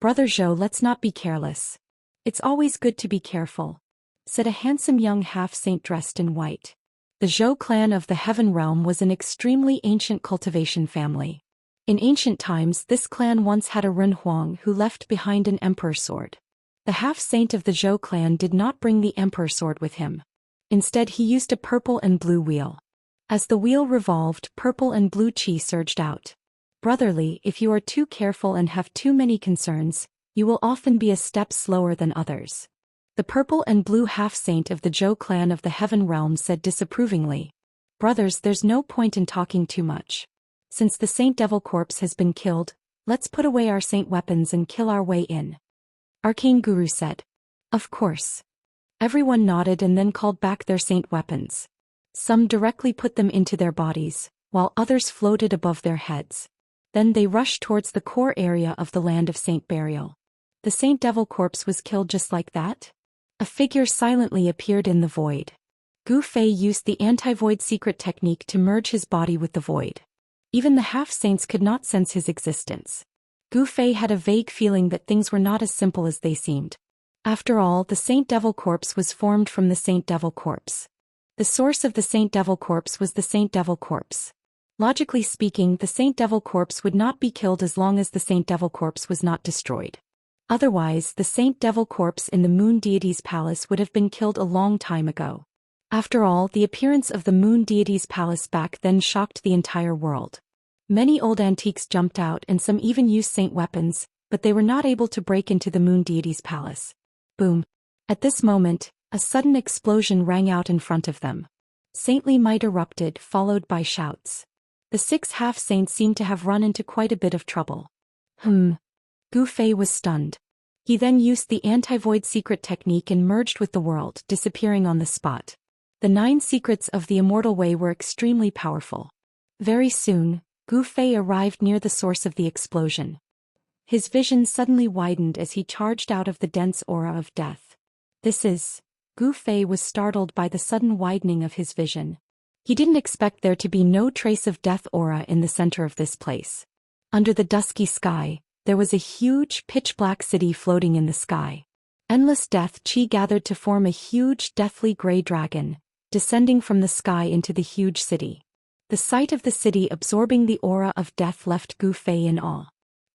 Brother Zhou, let's not be careless. It's always good to be careful, said a handsome young half-saint dressed in white. The Zhou clan of the Heaven Realm was an extremely ancient cultivation family. In ancient times, this clan once had a Ren Huang who left behind an emperor sword. The half-saint of the Zhou clan did not bring the emperor sword with him. Instead, he used a purple and blue wheel. As the wheel revolved, purple and blue qi surged out. Brotherly, if you are too careful and have too many concerns, you will often be a step slower than others. The purple and blue half-saint of the Zhou clan of the Heaven Realm said disapprovingly. Brothers, there's no point in talking too much. Since the Saint Devil Corpse has been killed, let's put away our saint weapons and kill our way in. Arcane Guru said. Of course. Everyone nodded and then called back their saint weapons. Some directly put them into their bodies, while others floated above their heads. Then they rushed towards the core area of the land of Saint Burial. The Saint Devil Corpse was killed just like that? A figure silently appeared in the void. Gu Fei used the anti-void secret technique to merge his body with the void. Even the half-saints could not sense his existence. Gu Fei had a vague feeling that things were not as simple as they seemed. After all, the Saint Devil Corpse was formed from the Saint Devil Corpse. The source of the Saint Devil Corpse was the Saint Devil Corpse. Logically speaking, the Saint Devil Corpse would not be killed as long as the Saint Devil Corpse was not destroyed. Otherwise, the Saint Devil Corpse in the Moon Deity's palace would have been killed a long time ago. After all, the appearance of the Moon Deity's palace back then shocked the entire world. Many old antiques jumped out and some even used saint weapons, but they were not able to break into the Moon Deity's palace. Boom. At this moment, a sudden explosion rang out in front of them. Saintly might erupted, followed by shouts. The 6 half-saints seemed to have run into quite a bit of trouble. Gu Fei was stunned. He then used the anti-void secret technique and merged with the world, disappearing on the spot. The 9 secrets of the Immortal Way were extremely powerful. Very soon, Gu Fei arrived near the source of the explosion. His vision suddenly widened as he charged out of the dense aura of death. Gu Fei was startled by the sudden widening of his vision. He didn't expect there to be no trace of death aura in the center of this place. Under the dusky sky, there was a huge, pitch-black city floating in the sky. Endless death qi gathered to form a huge, deathly gray dragon, descending from the sky into the huge city. The sight of the city absorbing the aura of death left Gu Fei in awe.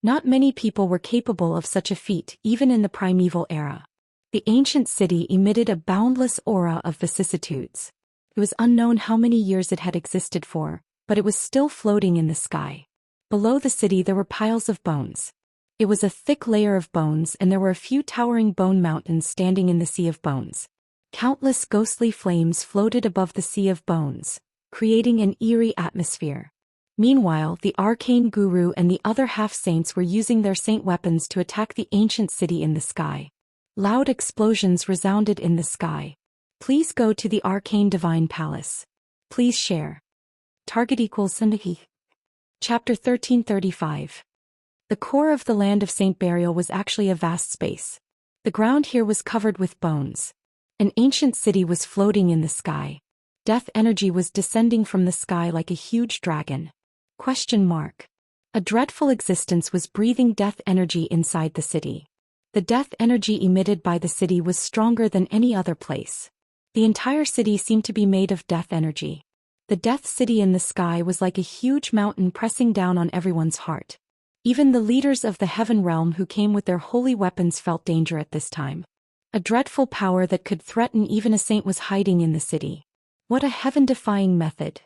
Not many people were capable of such a feat even in the primeval era. The ancient city emitted a boundless aura of vicissitudes. It was unknown how many years it had existed for, but it was still floating in the sky. Below the city there were piles of bones. It was a thick layer of bones and there were a few towering bone mountains standing in the sea of bones. Countless ghostly flames floated above the sea of bones, creating an eerie atmosphere. Meanwhile, the arcane guru and the other half-saints were using their saint weapons to attack the ancient city in the sky. Loud explosions resounded in the sky. Please go to the Arcane Divine Palace. Please share. Target equals Sundahi. Chapter 1335. The core of the land of Saint Burial was actually a vast space. The ground here was covered with bones. An ancient city was floating in the sky. Death energy was descending from the sky like a huge dragon. A dreadful existence was breathing death energy inside the city. The death energy emitted by the city was stronger than any other place. The entire city seemed to be made of death energy. The Death City in the sky was like a huge mountain pressing down on everyone's heart. Even the leaders of the Heaven Realm who came with their holy weapons felt danger at this time. A dreadful power that could threaten even a saint was hiding in the city. What a heaven-defying method!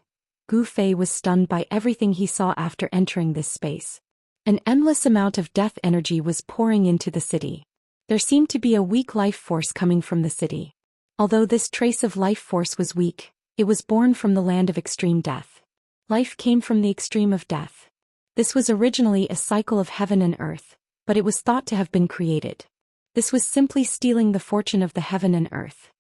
Gu Fei was stunned by everything he saw after entering this space. An endless amount of death energy was pouring into the city. There seemed to be a weak life force coming from the city. Although this trace of life force was weak, it was born from the land of extreme death. Life came from the extreme of death. This was originally a cycle of heaven and earth, but it was thought to have been created. This was simply stealing the fortune of the heaven and earth.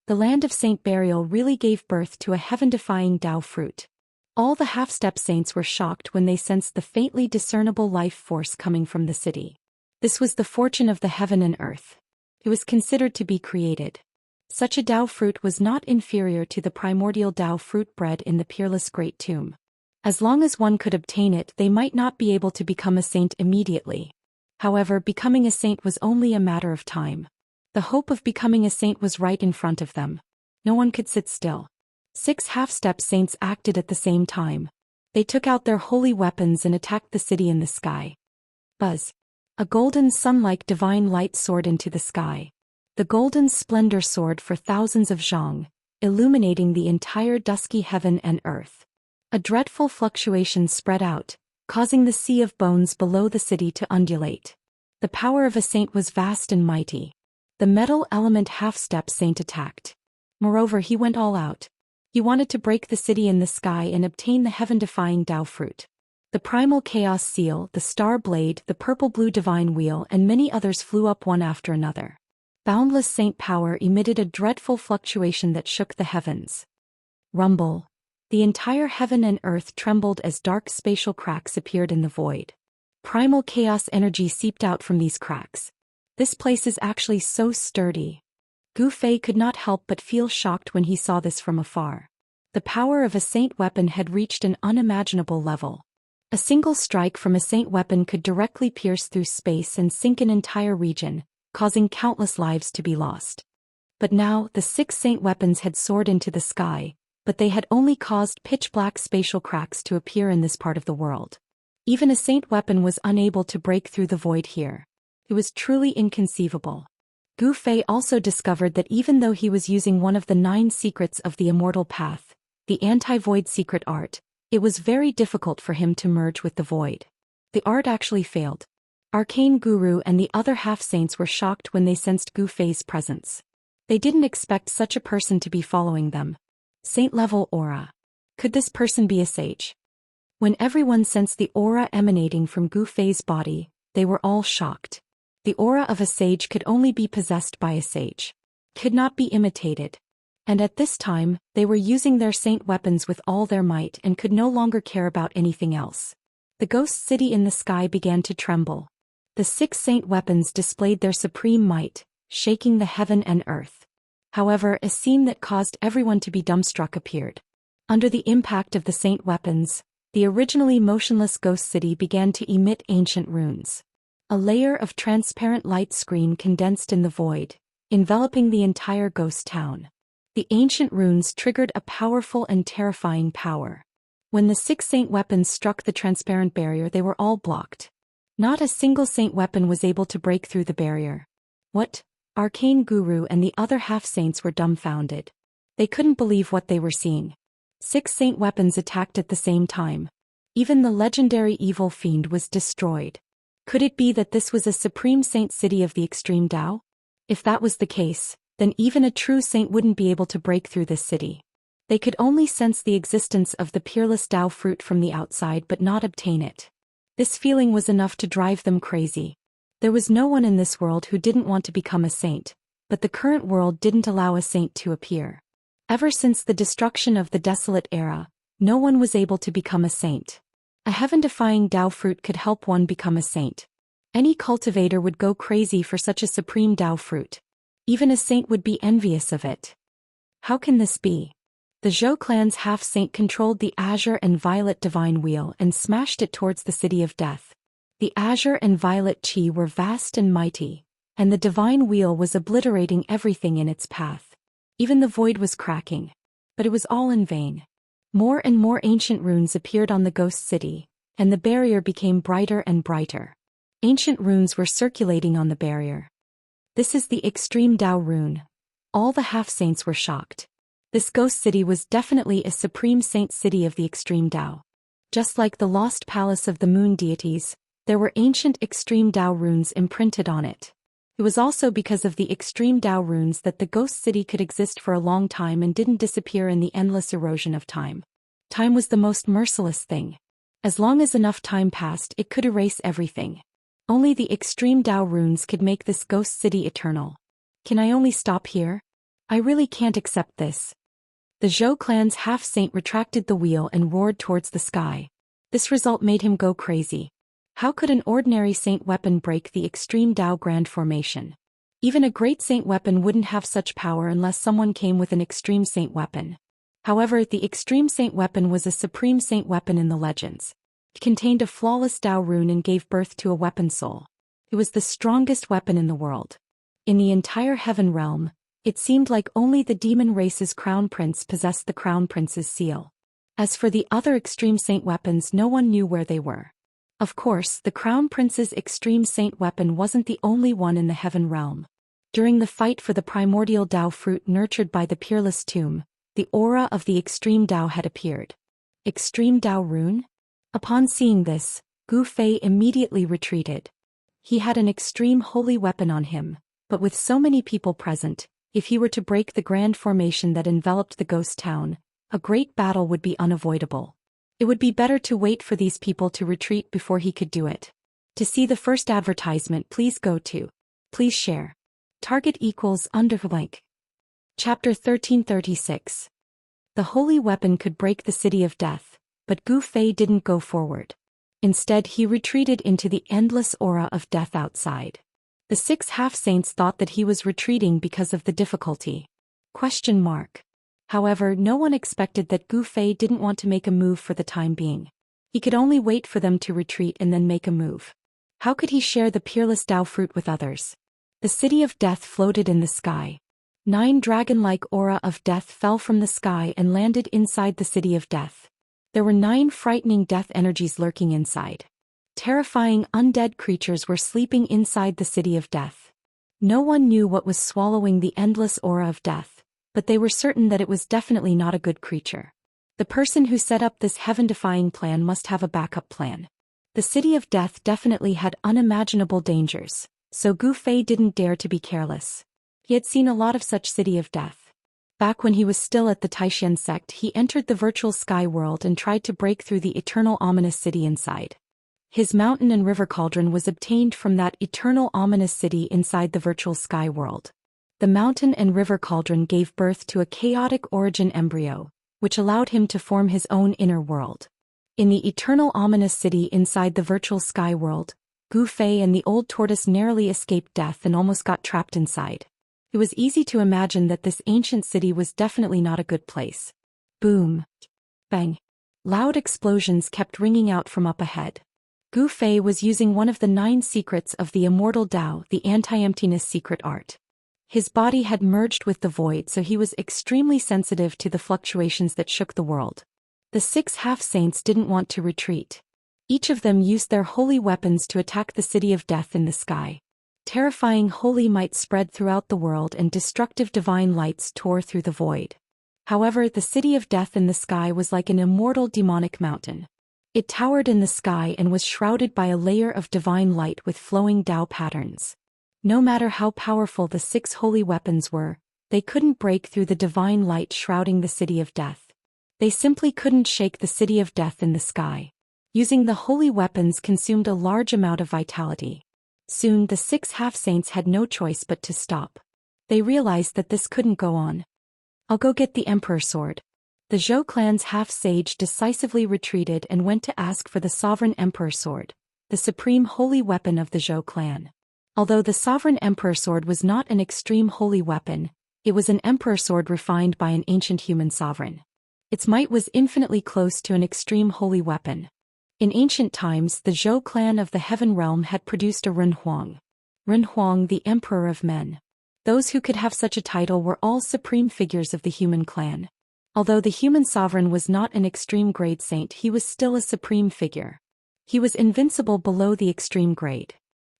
The land of Saint Burial really gave birth to a heaven-defying Tao fruit. All the half-step saints were shocked when they sensed the faintly discernible life force coming from the city. This was the fortune of the heaven and earth. It was considered to be created. Such a Tao fruit was not inferior to the primordial Tao fruit bred in the peerless Great Tomb. As long as one could obtain it, they might not be able to become a saint immediately. However, becoming a saint was only a matter of time. The hope of becoming a saint was right in front of them. No one could sit still. 6 half-step saints acted at the same time. They took out their holy weapons and attacked the city in the sky. Buzz! A golden sun-like divine light soared into the sky. The golden splendor soared for thousands of zhang, illuminating the entire dusky heaven and earth. A dreadful fluctuation spread out, causing the sea of bones below the city to undulate. The power of a saint was vast and mighty. The metal element half-step saint attacked. Moreover, he went all out. He wanted to break the city in the sky and obtain the heaven-defying Tao fruit. The primal chaos seal, the star blade, the purple-blue divine wheel, and many others flew up one after another. Boundless saint power emitted a dreadful fluctuation that shook the heavens. Rumble. The entire heaven and earth trembled as dark spatial cracks appeared in the void. Primal chaos energy seeped out from these cracks. This place is actually so sturdy. Gu Fei could not help but feel shocked when he saw this from afar. The power of a saint weapon had reached an unimaginable level. A single strike from a saint weapon could directly pierce through space and sink an entire region, causing countless lives to be lost. But now, the 6 saint weapons had soared into the sky, but they had only caused pitch-black spatial cracks to appear in this part of the world. Even a saint weapon was unable to break through the void here. It was truly inconceivable. Gu Fei also discovered that even though he was using one of the 9 secrets of the Immortal Path, the anti-void secret art, it was very difficult for him to merge with the void. The art actually failed. Arcane Guru and the other half-saints were shocked when they sensed Gu Fei's presence. They didn't expect such a person to be following them. Saint-level aura. Could this person be a sage? When everyone sensed the aura emanating from Gu Fei's body, they were all shocked. The aura of a sage could only be possessed by a sage. Could not be imitated. And at this time, they were using their saint weapons with all their might and could no longer care about anything else. The ghost city in the sky began to tremble. The 6 saint weapons displayed their supreme might, shaking the heaven and earth. However, a scene that caused everyone to be dumbstruck appeared. Under the impact of the saint weapons, the originally motionless ghost city began to emit ancient runes. A layer of transparent light screen condensed in the void, enveloping the entire ghost town. The ancient runes triggered a powerful and terrifying power. When the 6 saint weapons struck the transparent barrier, they were all blocked. Not a single saint weapon was able to break through the barrier. What? Arcane Guru and the other half-saints were dumbfounded. They couldn't believe what they were seeing. 6 saint weapons attacked at the same time. Even the legendary evil fiend was destroyed. Could it be that this was a supreme saint city of the extreme Tao? If that was the case, then even a true saint wouldn't be able to break through this city. They could only sense the existence of the peerless Tao fruit from the outside but not obtain it. This feeling was enough to drive them crazy. There was no one in this world who didn't want to become a saint, but the current world didn't allow a saint to appear. Ever since the destruction of the desolate era, no one was able to become a saint. A heaven-defying Tao fruit could help one become a saint. Any cultivator would go crazy for such a supreme Tao fruit. Even a saint would be envious of it. How can this be? The Zhou clan's half-saint controlled the azure and violet divine wheel and smashed it towards the city of death. The azure and violet qi were vast and mighty, and the divine wheel was obliterating everything in its path. Even the void was cracking. But it was all in vain. More and more ancient runes appeared on the ghost city, and the barrier became brighter and brighter. Ancient runes were circulating on the barrier. This is the extreme Dao rune. All the half-saints were shocked. This ghost city was definitely a supreme saint city of the extreme Dao. Just like the lost palace of the moon deities, there were ancient extreme Dao runes imprinted on it. It was also because of the extreme Dao runes that the ghost city could exist for a long time and didn't disappear in the endless erosion of time. Time was the most merciless thing. As long as enough time passed, it could erase everything. Only the extreme Dao runes could make this ghost city eternal. Can I only stop here? I really can't accept this. The Zhou clan's half-saint retracted the wheel and roared towards the sky. This result made him go crazy. How could an ordinary saint weapon break the extreme Dao grand formation? Even a great saint weapon wouldn't have such power unless someone came with an extreme saint weapon. However, the extreme saint weapon was a supreme saint weapon in the legends. It contained a flawless Dao rune and gave birth to a weapon soul. It was the strongest weapon in the world. In the entire heaven realm, it seemed like only the demon race's crown prince possessed the crown prince's seal. As for the other extreme saint weapons, no one knew where they were. Of course, the crown prince's extreme saint weapon wasn't the only one in the heaven realm. During the fight for the primordial Dao fruit nurtured by the peerless tomb, the aura of the extreme Dao had appeared. Extreme Dao rune? Upon seeing this, Gu Fei immediately retreated. He had an extreme holy weapon on him, but with so many people present, if he were to break the grand formation that enveloped the ghost town, a great battle would be unavoidable. It would be better to wait for these people to retreat before he could do it. To see the first advertisement, please go to. Please share. Target equals _. Chapter 1336. The holy weapon could break the city of death, but Gu Fei didn't go forward. Instead, he retreated into the endless aura of death outside. The 6 half-saints thought that he was retreating because of the difficulty. However, no one expected that Gu Fei didn't want to make a move for the time being. He could only wait for them to retreat and then make a move. How could he share the peerless Dao fruit with others? The city of death floated in the sky. 9 dragon-like aura of death fell from the sky and landed inside the city of death. There were 9 frightening death energies lurking inside. Terrifying undead creatures were sleeping inside the city of death. No one knew what was swallowing the endless aura of death, but they were certain that it was definitely not a good creature. The person who set up this heaven-defying plan must have a backup plan. The city of death definitely had unimaginable dangers, so Gu Fei didn't dare to be careless. He had seen a lot of such city of death. Back when he was still at the Taishan sect, he entered the virtual sky world and tried to break through the eternal ominous city inside. His mountain and river cauldron was obtained from that eternal ominous city inside the virtual sky world. The mountain and river cauldron gave birth to a chaotic origin embryo, which allowed him to form his own inner world. In the eternal ominous city inside the virtual sky world, Gu Fei and the old tortoise narrowly escaped death and almost got trapped inside. It was easy to imagine that this ancient city was definitely not a good place. Boom! Bang! Loud explosions kept ringing out from up ahead. Gu Fei was using one of the 9 secrets of the Immortal Dao, the anti-emptiness secret art. His body had merged with the void, so he was extremely sensitive to the fluctuations that shook the world. The 6 half-saints didn't want to retreat. Each of them used their holy weapons to attack the city of death in the sky. Terrifying holy might spread throughout the world and destructive divine lights tore through the void. However, the city of death in the sky was like an immortal demonic mountain. It towered in the sky and was shrouded by a layer of divine light with flowing Dao patterns. No matter how powerful the 6 holy weapons were, they couldn't break through the divine light shrouding the city of death. They simply couldn't shake the city of death in the sky. Using the holy weapons consumed a large amount of vitality. Soon the 6 half-saints had no choice but to stop. They realized that this couldn't go on. I'll go get the Emperor sword. The Zhou clan's half-sage decisively retreated and went to ask for the sovereign Emperor sword, the supreme holy weapon of the Zhou clan. Although the sovereign Emperor sword was not an extreme holy weapon, it was an Emperor sword refined by an ancient human sovereign. Its might was infinitely close to an extreme holy weapon. In ancient times, the Zhou clan of the Heaven Realm had produced a Renhuang. Renhuang, the Emperor of Men. Those who could have such a title were all supreme figures of the human clan. Although the human sovereign was not an extreme grade saint, he was still a supreme figure. He was invincible below the extreme grade.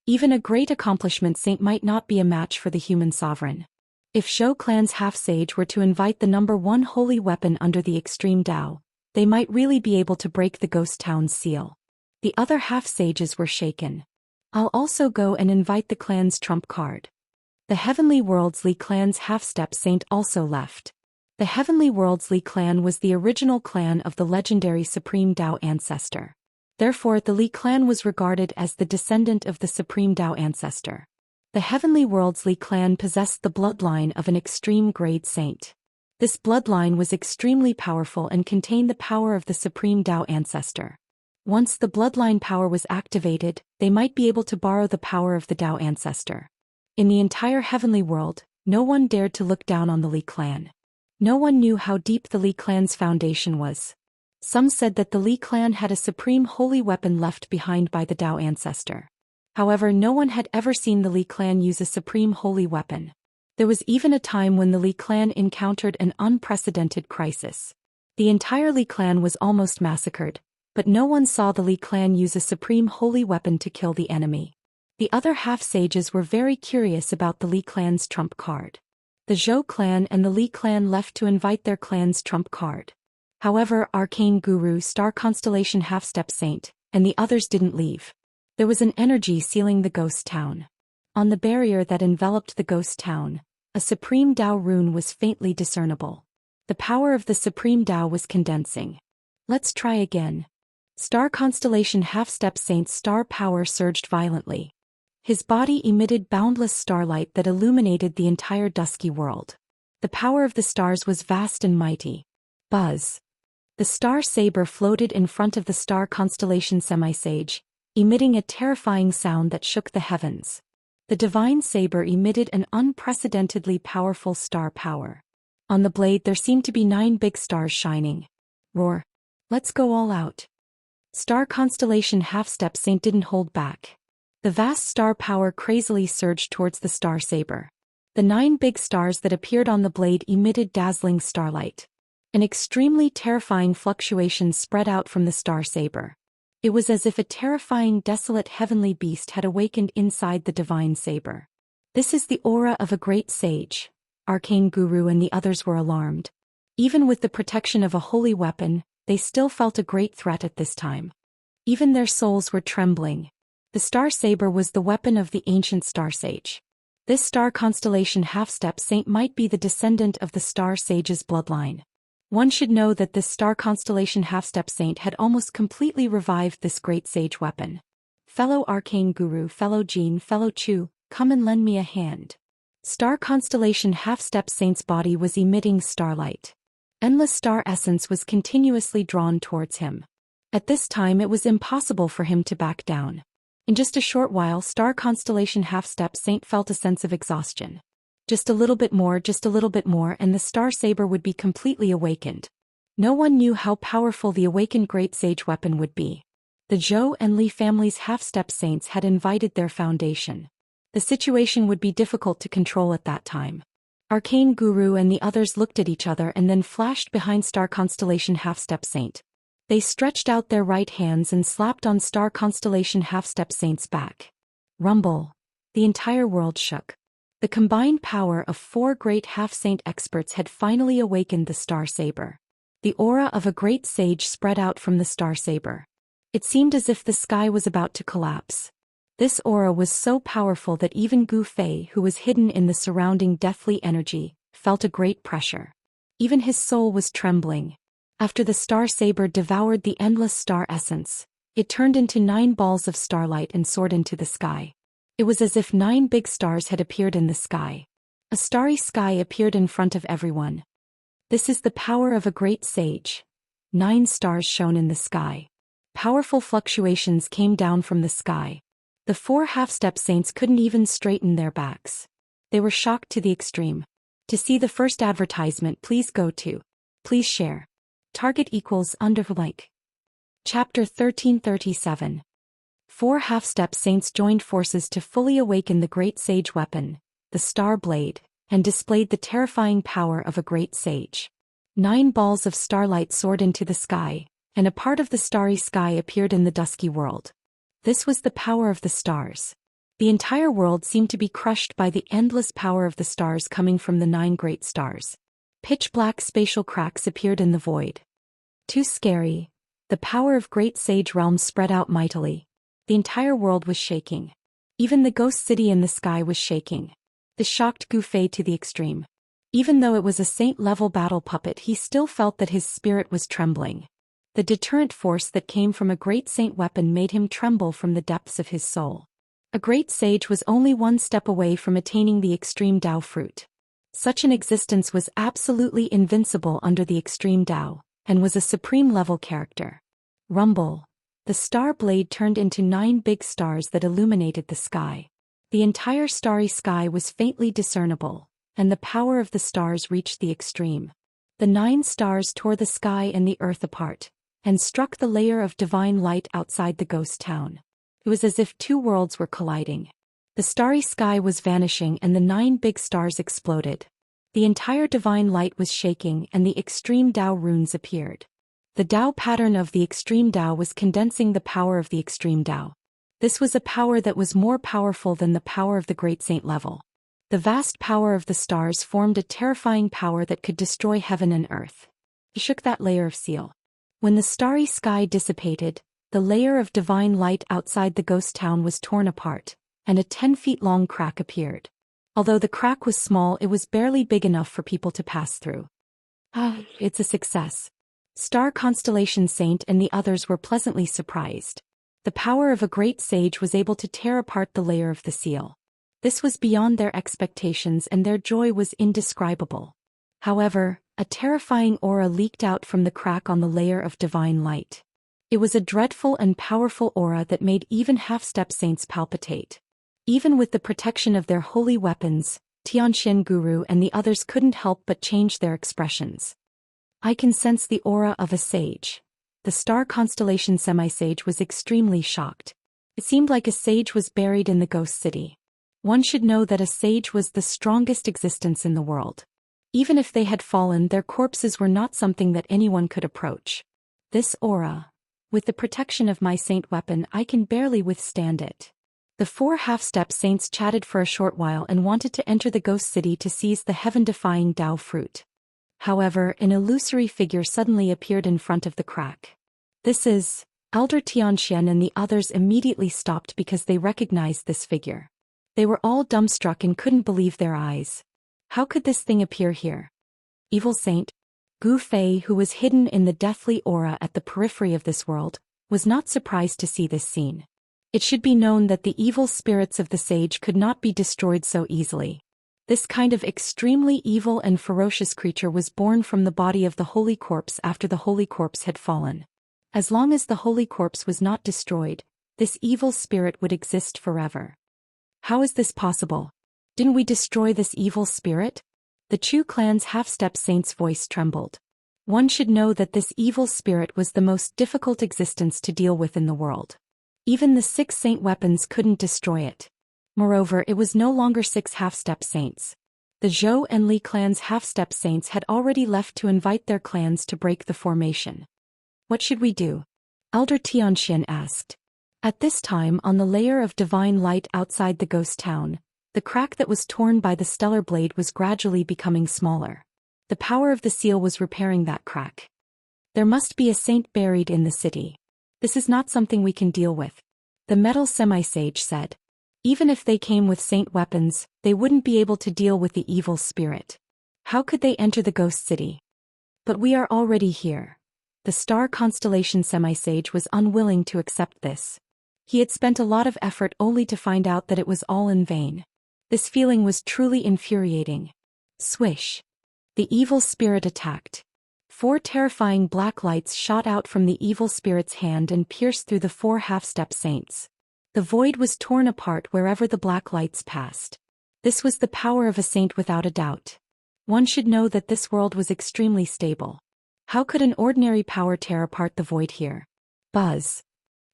Even a great accomplishment saint might not be a match for the human sovereign. If Zhou clan's half-sage were to invite the number one holy weapon under the extreme Dao, they might really be able to break the ghost town's seal. The other half-sages were shaken. I'll also go and invite the clan's trump card. The Heavenly World's Li clan's half-step saint also left. The Heavenly World's Li clan was the original clan of the legendary Supreme Dao ancestor. Therefore, the Li clan was regarded as the descendant of the Supreme Dao ancestor. The Heavenly World's Li clan possessed the bloodline of an extreme grade saint. This bloodline was extremely powerful and contained the power of the Supreme Dao ancestor. Once the bloodline power was activated, they might be able to borrow the power of the Dao ancestor. In the entire Heavenly World, no one dared to look down on the Li clan. No one knew how deep the Li clan's foundation was. Some said that the Li clan had a supreme holy weapon left behind by the Dao ancestor. However, no one had ever seen the Li clan use a supreme holy weapon. There was even a time when the Li clan encountered an unprecedented crisis. The entire Li clan was almost massacred, but no one saw the Li clan use a supreme holy weapon to kill the enemy. The other half-sages were very curious about the Li clan's trump card. The Zhou clan and the Li clan left to invite their clan's trump card. However, Arcane Guru, Star Constellation Half-Step Saint, and the others didn't leave. There was an energy sealing the ghost town. On the barrier that enveloped the ghost town, a supreme Dao rune was faintly discernible. The power of the supreme Dao was condensing. Let's try again. Star Constellation Half-Step Saint's star power surged violently. His body emitted boundless starlight that illuminated the entire dusky world. The power of the stars was vast and mighty. Buzz. The star saber floated in front of the star constellation Semisage, emitting a terrifying sound that shook the heavens. The divine saber emitted an unprecedentedly powerful star power. On the blade there seemed to be 9 big stars shining. Roar. Let's go all out. Star Constellation Half-Step Saint didn't hold back. The vast star power crazily surged towards the star saber. The 9 big stars that appeared on the blade emitted dazzling starlight. An extremely terrifying fluctuation spread out from the star saber. It was as if a terrifying, desolate heavenly beast had awakened inside the divine saber. This is the aura of a great sage. Arcane Guru and the others were alarmed. Even with the protection of a holy weapon, they still felt a great threat at this time. Even their souls were trembling. The star saber was the weapon of the ancient star sage. This star constellation half-step saint might be the descendant of the star sage's bloodline. One should know that this star constellation half-step saint had almost completely revived this great sage weapon. Fellow Arcane Guru, fellow Jean, fellow Chu, come and lend me a hand. Star constellation half-step saint's body was emitting starlight. Endless star essence was continuously drawn towards him. At this time it was impossible for him to back down. In just a short while, Star Constellation Half-Step Saint felt a sense of exhaustion. Just a little bit more, and the Star Saber would be completely awakened. No one knew how powerful the awakened Great Sage weapon would be. The Zhou and Li families' half-step saints had invited their foundation. The situation would be difficult to control at that time. Arcane Guru and the others looked at each other and then flashed behind Star Constellation Half-Step Saint. They stretched out their right hands and slapped on Star Constellation Half-Step Saint's back. Rumble. The entire world shook. The combined power of 4 great half-saint experts had finally awakened the Star Saber. The aura of a great sage spread out from the Star Saber. It seemed as if the sky was about to collapse. This aura was so powerful that even Gu Fei, who was hidden in the surrounding deathly energy, felt a great pressure. Even his soul was trembling. After the Star Saber devoured the endless star essence, it turned into 9 balls of starlight and soared into the sky. It was as if 9 big stars had appeared in the sky. A starry sky appeared in front of everyone. This is the power of a great sage. 9 stars shone in the sky. Powerful fluctuations came down from the sky. The 4 half-step saints couldn't even straighten their backs. They were shocked to the extreme. To see the first advertisement, please go to. Please share. Target equals under like. Chapter 1337. 4 half-step saints joined forces to fully awaken the great sage weapon, the Star Blade, and displayed the terrifying power of a great sage. 9 balls of starlight soared into the sky, and a part of the starry sky appeared in the dusky world. This was the power of the stars. The entire world seemed to be crushed by the endless power of the stars coming from the 9 great stars. Pitch-black spatial cracks appeared in the void. Too scary. The power of great sage realms spread out mightily. The entire world was shaking. Even the ghost city in the sky was shaking. This shocked Gu Fei to the extreme. Even though it was a saint-level battle puppet, he still felt that his spirit was trembling. The deterrent force that came from a great saint weapon made him tremble from the depths of his soul. A great sage was only one step away from attaining the extreme Dao fruit. Such an existence was absolutely invincible under the extreme Dao, and was a supreme-level character. Rumble. The star blade turned into 9 big stars that illuminated the sky. The entire starry sky was faintly discernible, and the power of the stars reached the extreme. The 9 stars tore the sky and the earth apart, and struck the layer of divine light outside the ghost town. It was as if 2 worlds were colliding. The starry sky was vanishing and the 9 big stars exploded. The entire divine light was shaking and the extreme Dao runes appeared. The Dao pattern of the extreme Dao was condensing the power of the extreme Dao. This was a power that was more powerful than the power of the great saint level. The vast power of the stars formed a terrifying power that could destroy heaven and earth. He shook that layer of seal. When the starry sky dissipated, the layer of divine light outside the ghost town was torn apart, and a 10-feet-long crack appeared. Although the crack was small, it was barely big enough for people to pass through. It's a success. Star Constellation Saint and the others were pleasantly surprised. The power of a great sage was able to tear apart the layer of the seal. This was beyond their expectations and their joy was indescribable. However, a terrifying aura leaked out from the crack on the layer of divine light. It was a dreadful and powerful aura that made even half-step saints palpitate. Even with the protection of their holy weapons, Tianxian Guru and the others couldn't help but change their expressions. I can sense the aura of a sage. The star constellation semi-sage was extremely shocked. It seemed like a sage was buried in the ghost city. One should know that a sage was the strongest existence in the world. Even if they had fallen, their corpses were not something that anyone could approach. This aura. With the protection of my saint weapon, I can barely withstand it. The 4 half-step saints chatted for a short while and wanted to enter the ghost city to seize the heaven-defying Dao fruit. However, an illusory figure suddenly appeared in front of the crack. This is... Elder Tianxian and the others immediately stopped because they recognized this figure. They were all dumbstruck and couldn't believe their eyes. How could this thing appear here? Evil Saint? Gu Fei, who was hidden in the deathly aura at the periphery of this world, was not surprised to see this scene. It should be known that the evil spirits of the sage could not be destroyed so easily. This kind of extremely evil and ferocious creature was born from the body of the holy corpse after the holy corpse had fallen. As long as the holy corpse was not destroyed, this evil spirit would exist forever. How is this possible? Didn't we destroy this evil spirit? The Chu clan's half-step saint's voice trembled. One should know that this evil spirit was the most difficult existence to deal with in the world. Even the 6 saint weapons couldn't destroy it. Moreover, it was no longer 6 half-step saints. The Zhou and Li clans' half-step saints had already left to invite their clans to break the formation. What should we do? Elder Tianxian asked. At this time, on the layer of divine light outside the ghost town, the crack that was torn by the stellar blade was gradually becoming smaller. The power of the seal was repairing that crack. There must be a saint buried in the city. This is not something we can deal with. The metal semi-sage said. Even if they came with saint weapons, they wouldn't be able to deal with the evil spirit. How could they enter the ghost city? But we are already here. The star constellation semi-sage was unwilling to accept this. He had spent a lot of effort only to find out that it was all in vain. This feeling was truly infuriating. Swish. The evil spirit attacked. 4 terrifying black lights shot out from the evil spirit's hand and pierced through the 4 half-step saints. The void was torn apart wherever the black lights passed. This was the power of a saint without a doubt. One should know that this world was extremely stable. How could an ordinary power tear apart the void here? Buzz.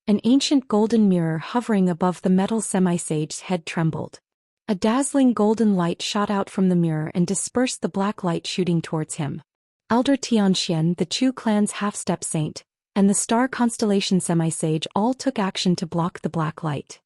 An ancient golden mirror hovering above the metal semi-sage's head trembled. A dazzling golden light shot out from the mirror and dispersed the black light shooting towards him. Elder Xianxia, the Chu clan's half-step saint, and the star constellation semi-sage all took action to block the black light.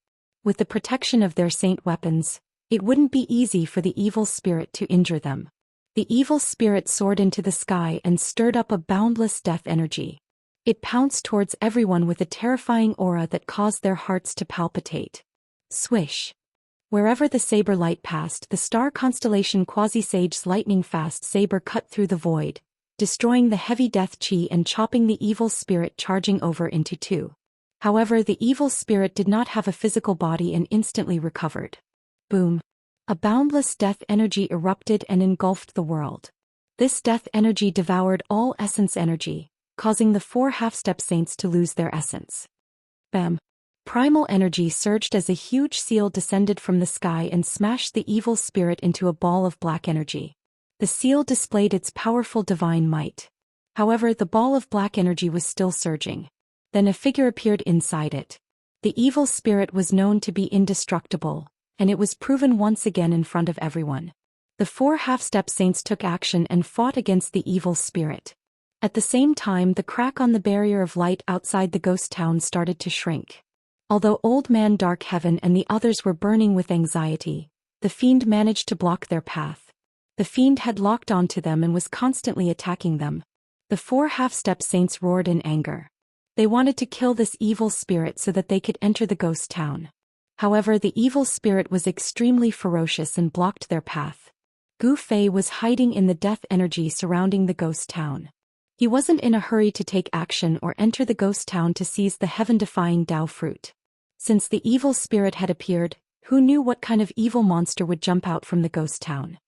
With the protection of their saint weapons, it wouldn't be easy for the evil spirit to injure them. The evil spirit soared into the sky and stirred up a boundless death energy. It pounced towards everyone with a terrifying aura that caused their hearts to palpitate. Swish! Wherever the saber light passed, the star constellation quasi-sage's lightning-fast saber cut through the void, destroying the heavy death chi and chopping the evil spirit charging over into two. However, the evil spirit did not have a physical body and instantly recovered. Boom! A boundless death energy erupted and engulfed the world. This death energy devoured all essence energy, causing the 4 half-step saints to lose their essence. Bam! Primal energy surged as a huge seal descended from the sky and smashed the evil spirit into a ball of black energy. The seal displayed its powerful divine might. However, the ball of black energy was still surging. Then a figure appeared inside it. The evil spirit was known to be indestructible, and it was proven once again in front of everyone. The 4 half-step saints took action and fought against the evil spirit. At the same time, the crack on the barrier of light outside the ghost town started to shrink. Although Old Man Dark Heaven and the others were burning with anxiety, the fiend managed to block their path. The fiend had locked onto them and was constantly attacking them. The 4 half-step saints roared in anger. They wanted to kill this evil spirit so that they could enter the ghost town. However, the evil spirit was extremely ferocious and blocked their path. Gu Fei was hiding in the death energy surrounding the ghost town. He wasn't in a hurry to take action or enter the ghost town to seize the heaven-defying Dao fruit. Since the evil spirit had appeared, who knew what kind of evil monster would jump out from the ghost town?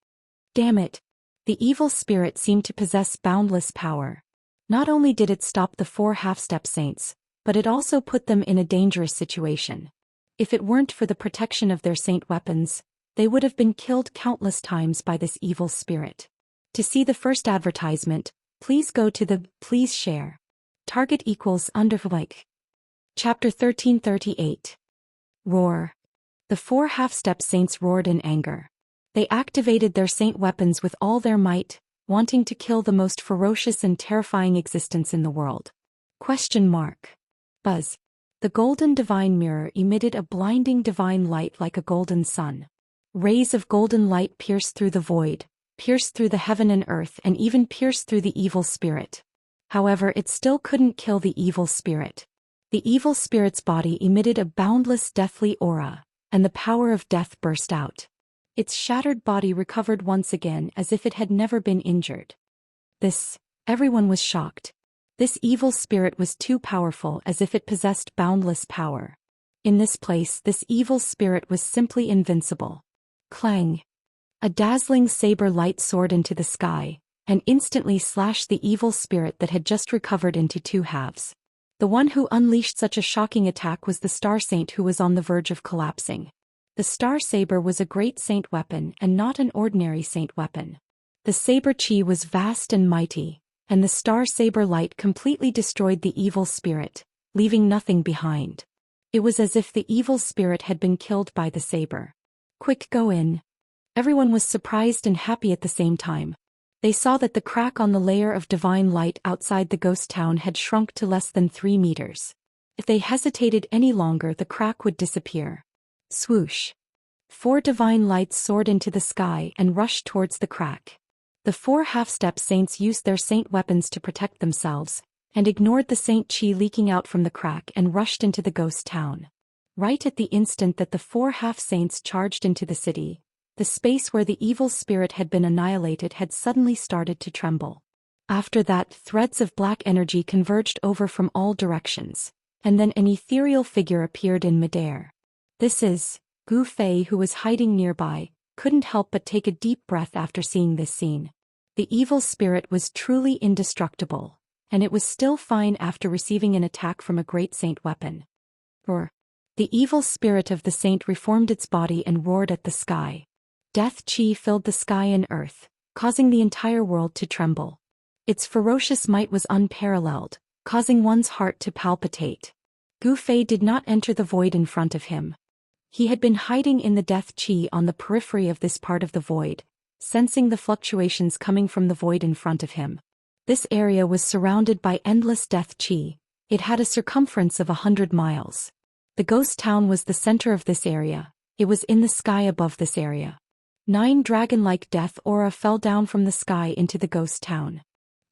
Damn it! The evil spirit seemed to possess boundless power. Not only did it stop the 4 half-step saints, but it also put them in a dangerous situation. If it weren't for the protection of their saint weapons, they would have been killed countless times by this evil spirit. To see the first advertisement, please go to the Please Share. Target equals under like. Chapter 1338. Roar. The 4 half-step saints roared in anger. They activated their saint weapons with all their might, wanting to kill the most ferocious and terrifying existence in the world. Buzz. The golden divine mirror emitted a blinding divine light like a golden sun. Rays of golden light pierced through the void, pierced through the heaven and earth, and even pierced through the evil spirit. However, it still couldn't kill the evil spirit. The evil spirit's body emitted a boundless deathly aura, and the power of death burst out. Its shattered body recovered once again as if it had never been injured. Everyone was shocked. This evil spirit was too powerful, as if it possessed boundless power. In this place, this evil spirit was simply invincible. Clang! A dazzling saber light soared into the sky, and instantly slashed the evil spirit that had just recovered into 2 halves. The one who unleashed such a shocking attack was the Star Saint, who was on the verge of collapsing. The Star Saber was a great saint weapon and not an ordinary saint weapon. The saber chi was vast and mighty, and the Star Saber light completely destroyed the evil spirit, leaving nothing behind. It was as if the evil spirit had been killed by the saber. Quick, go in. Everyone was surprised and happy at the same time. They saw that the crack on the layer of divine light outside the ghost town had shrunk to less than 3 meters. If they hesitated any longer, the crack would disappear. Swoosh! 4 divine lights soared into the sky and rushed towards the crack. The 4 half-step saints used their saint weapons to protect themselves, and ignored the saint chi leaking out from the crack and rushed into the ghost town. Right at the instant that the 4 half-saints charged into the city, the space where the evil spirit had been annihilated had suddenly started to tremble. After that, threads of black energy converged over from all directions, and then an ethereal figure appeared in midair. Gu Fei, who was hiding nearby, couldn't help but take a deep breath after seeing this scene. The evil spirit was truly indestructible, and it was still fine after receiving an attack from a great saint weapon. Roar! The evil spirit of the saint reformed its body and roared at the sky. Death chi filled the sky and earth, causing the entire world to tremble. Its ferocious might was unparalleled, causing one's heart to palpitate. Gu Fei did not enter the void in front of him. He had been hiding in the death chi on the periphery of this part of the void, sensing the fluctuations coming from the void in front of him. This area was surrounded by endless death qi. It had a circumference of 100 miles. The ghost town was the center of this area. It was in the sky above this area. 9 dragon-like death aura fell down from the sky into the ghost town.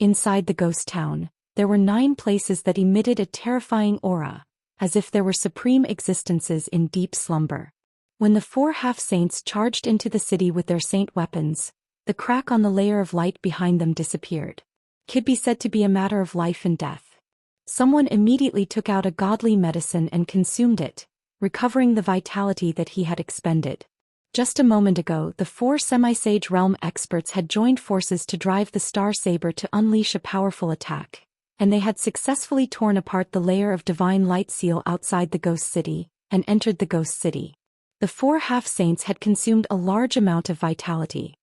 Inside the ghost town, there were 9 places that emitted a terrifying aura, as if there were supreme existences in deep slumber. When the 4 half-saints charged into the city with their saint weapons, the crack on the layer of light behind them disappeared. Could be said to be a matter of life and death. Someone immediately took out a godly medicine and consumed it, recovering the vitality that he had expended. Just a moment ago, the 4 semi-sage realm experts had joined forces to drive the Star Saber to unleash a powerful attack, and they had successfully torn apart the layer of divine light seal outside the ghost city, and entered the ghost city. The 4 half-saints had consumed a large amount of vitality.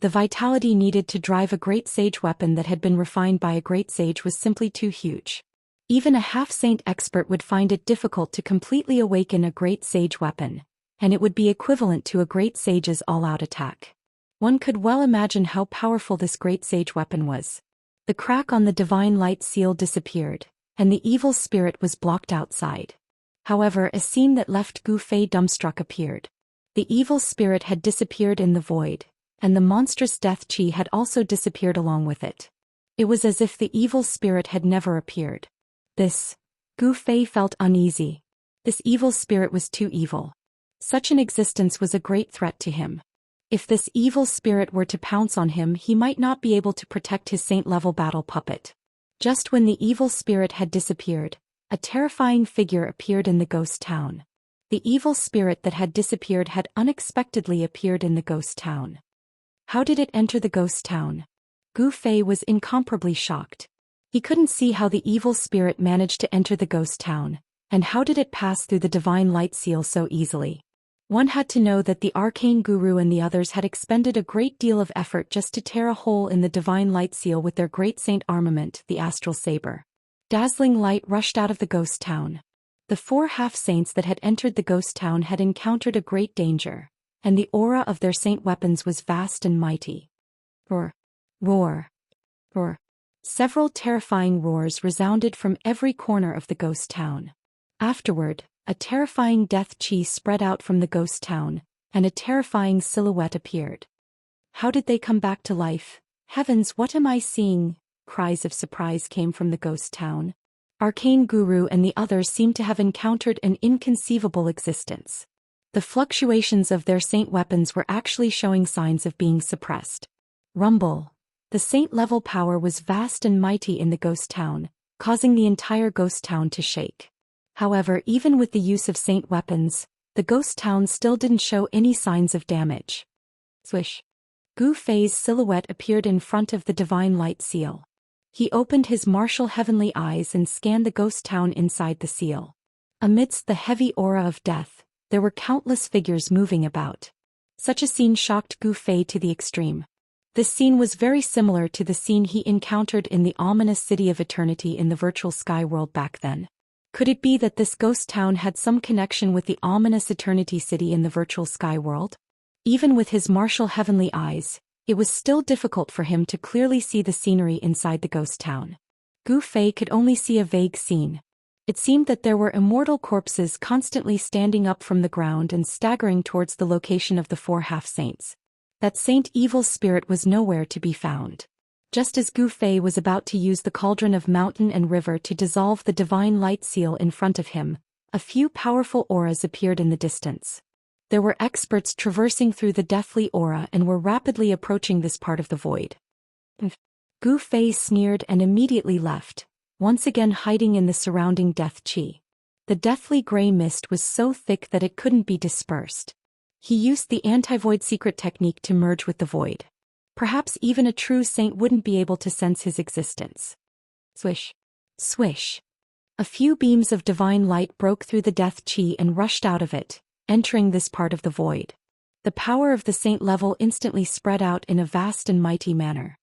The vitality needed to drive a great sage weapon that had been refined by a great sage was simply too huge. Even a half-saint expert would find it difficult to completely awaken a great sage weapon, and it would be equivalent to a great sage's all-out attack. One could well imagine how powerful this great sage weapon was. The crack on the divine light seal disappeared, and the evil spirit was blocked outside. However, a scene that left Gu Fei dumbstruck appeared. The evil spirit had disappeared in the void, and the monstrous death qi had also disappeared along with it. It was as if the evil spirit had never appeared. Gu Fei felt uneasy. This evil spirit was too evil. Such an existence was a great threat to him. If this evil spirit were to pounce on him, he might not be able to protect his saint-level battle puppet. Just when the evil spirit had disappeared, a terrifying figure appeared in the ghost town. The evil spirit that had disappeared had unexpectedly appeared in the ghost town. How did it enter the ghost town? Gu Fei was incomparably shocked. He couldn't see how the evil spirit managed to enter the ghost town, and how did it pass through the divine light seal so easily? One had to know that the arcane guru and the others had expended a great deal of effort just to tear a hole in the divine light seal with their great saint armament, the astral saber. Dazzling light rushed out of the ghost town. The 4 half-saints that had entered the ghost town had encountered a great danger, and the aura of their saint weapons was vast and mighty. Roar. Roar. Roar. Several terrifying roars resounded from every corner of the ghost town. Afterward, a terrifying death qi spread out from the ghost town, and a terrifying silhouette appeared. How did they come back to life? Heavens, what am I seeing? Cries of surprise came from the ghost town. Arcane Guru and the others seemed to have encountered an inconceivable existence. The fluctuations of their saint weapons were actually showing signs of being suppressed. Rumble. The saint-level power was vast and mighty in the ghost town, causing the entire ghost town to shake. However, even with the use of saint weapons, the ghost town still didn't show any signs of damage. Swish. Gu Fei's silhouette appeared in front of the divine light seal. He opened his martial heavenly eyes and scanned the ghost town inside the seal. Amidst the heavy aura of death, there were countless figures moving about. Such a scene shocked Gu Fei to the extreme. This scene was very similar to the scene he encountered in the ominous City of Eternity in the virtual sky world back then. Could it be that this ghost town had some connection with the ominous Eternity City in the virtual sky world? Even with his martial heavenly eyes, it was still difficult for him to clearly see the scenery inside the ghost town. Gu Fei could only see a vague scene. It seemed that there were immortal corpses constantly standing up from the ground and staggering towards the location of the 4 half-saints. That saint evil spirit was nowhere to be found. Just as Gu Fei was about to use the cauldron of mountain and river to dissolve the divine light seal in front of him, a few powerful auras appeared in the distance. There were experts traversing through the deathly aura and were rapidly approaching this part of the void. Gu Fei sneered and immediately left, once again hiding in the surrounding death qi. The deathly gray mist was so thick that it couldn't be dispersed. He used the anti-void secret technique to merge with the void. Perhaps even a true saint wouldn't be able to sense his existence. Swish. Swish. A few beams of divine light broke through the death qi and rushed out of it, entering this part of the void. The power of the saint level instantly spread out in a vast and mighty manner.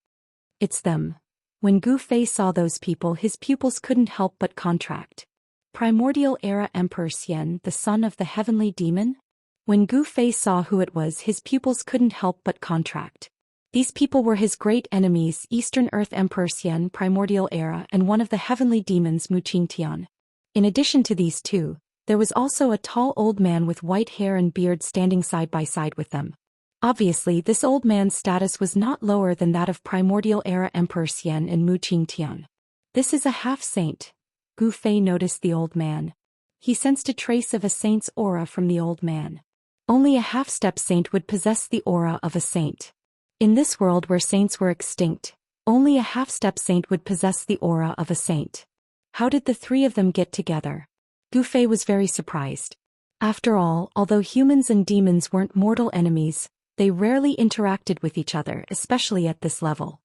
It's them. When Gu Fei saw those people, his pupils couldn't help but contract. Primordial Era Emperor Xian, the son of the heavenly demon? When Gu Fei saw who it was, his pupils couldn't help but contract. These people were his great enemies, Eastern Earth Emperor Xian, Primordial Era, and one of the heavenly demons, Muqingtian. In addition to these two, there was also a tall old man with white hair and beard standing side by side with them. Obviously, this old man's status was not lower than that of Primordial Era Emperor Xian and Muqingtian. This is a half-saint. Gu Fei noticed the old man. He sensed a trace of a saint's aura from the old man. Only a half-step saint would possess the aura of a saint. In this world where saints were extinct, only a half-step saint would possess the aura of a saint. How did the three of them get together? Gu Fei was very surprised. After all, although humans and demons weren't mortal enemies, they rarely interacted with each other, especially at this level.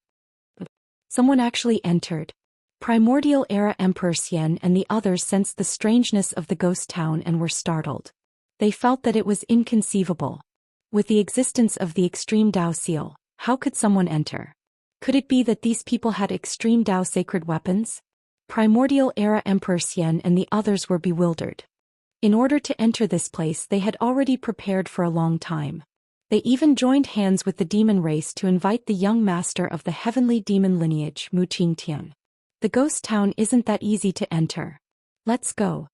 Someone actually entered. Primordial Era Emperor Xian and the others sensed the strangeness of the ghost town and were startled. They felt that it was inconceivable. With the existence of the extreme Dao seal, how could someone enter? Could it be that these people had extreme Dao sacred weapons? Primordial Era Emperor Xian and the others were bewildered. In order to enter this place, they had already prepared for a long time. They even joined hands with the demon race to invite the young master of the heavenly demon lineage, Muqingtian. The ghost town isn't that easy to enter. Let's go.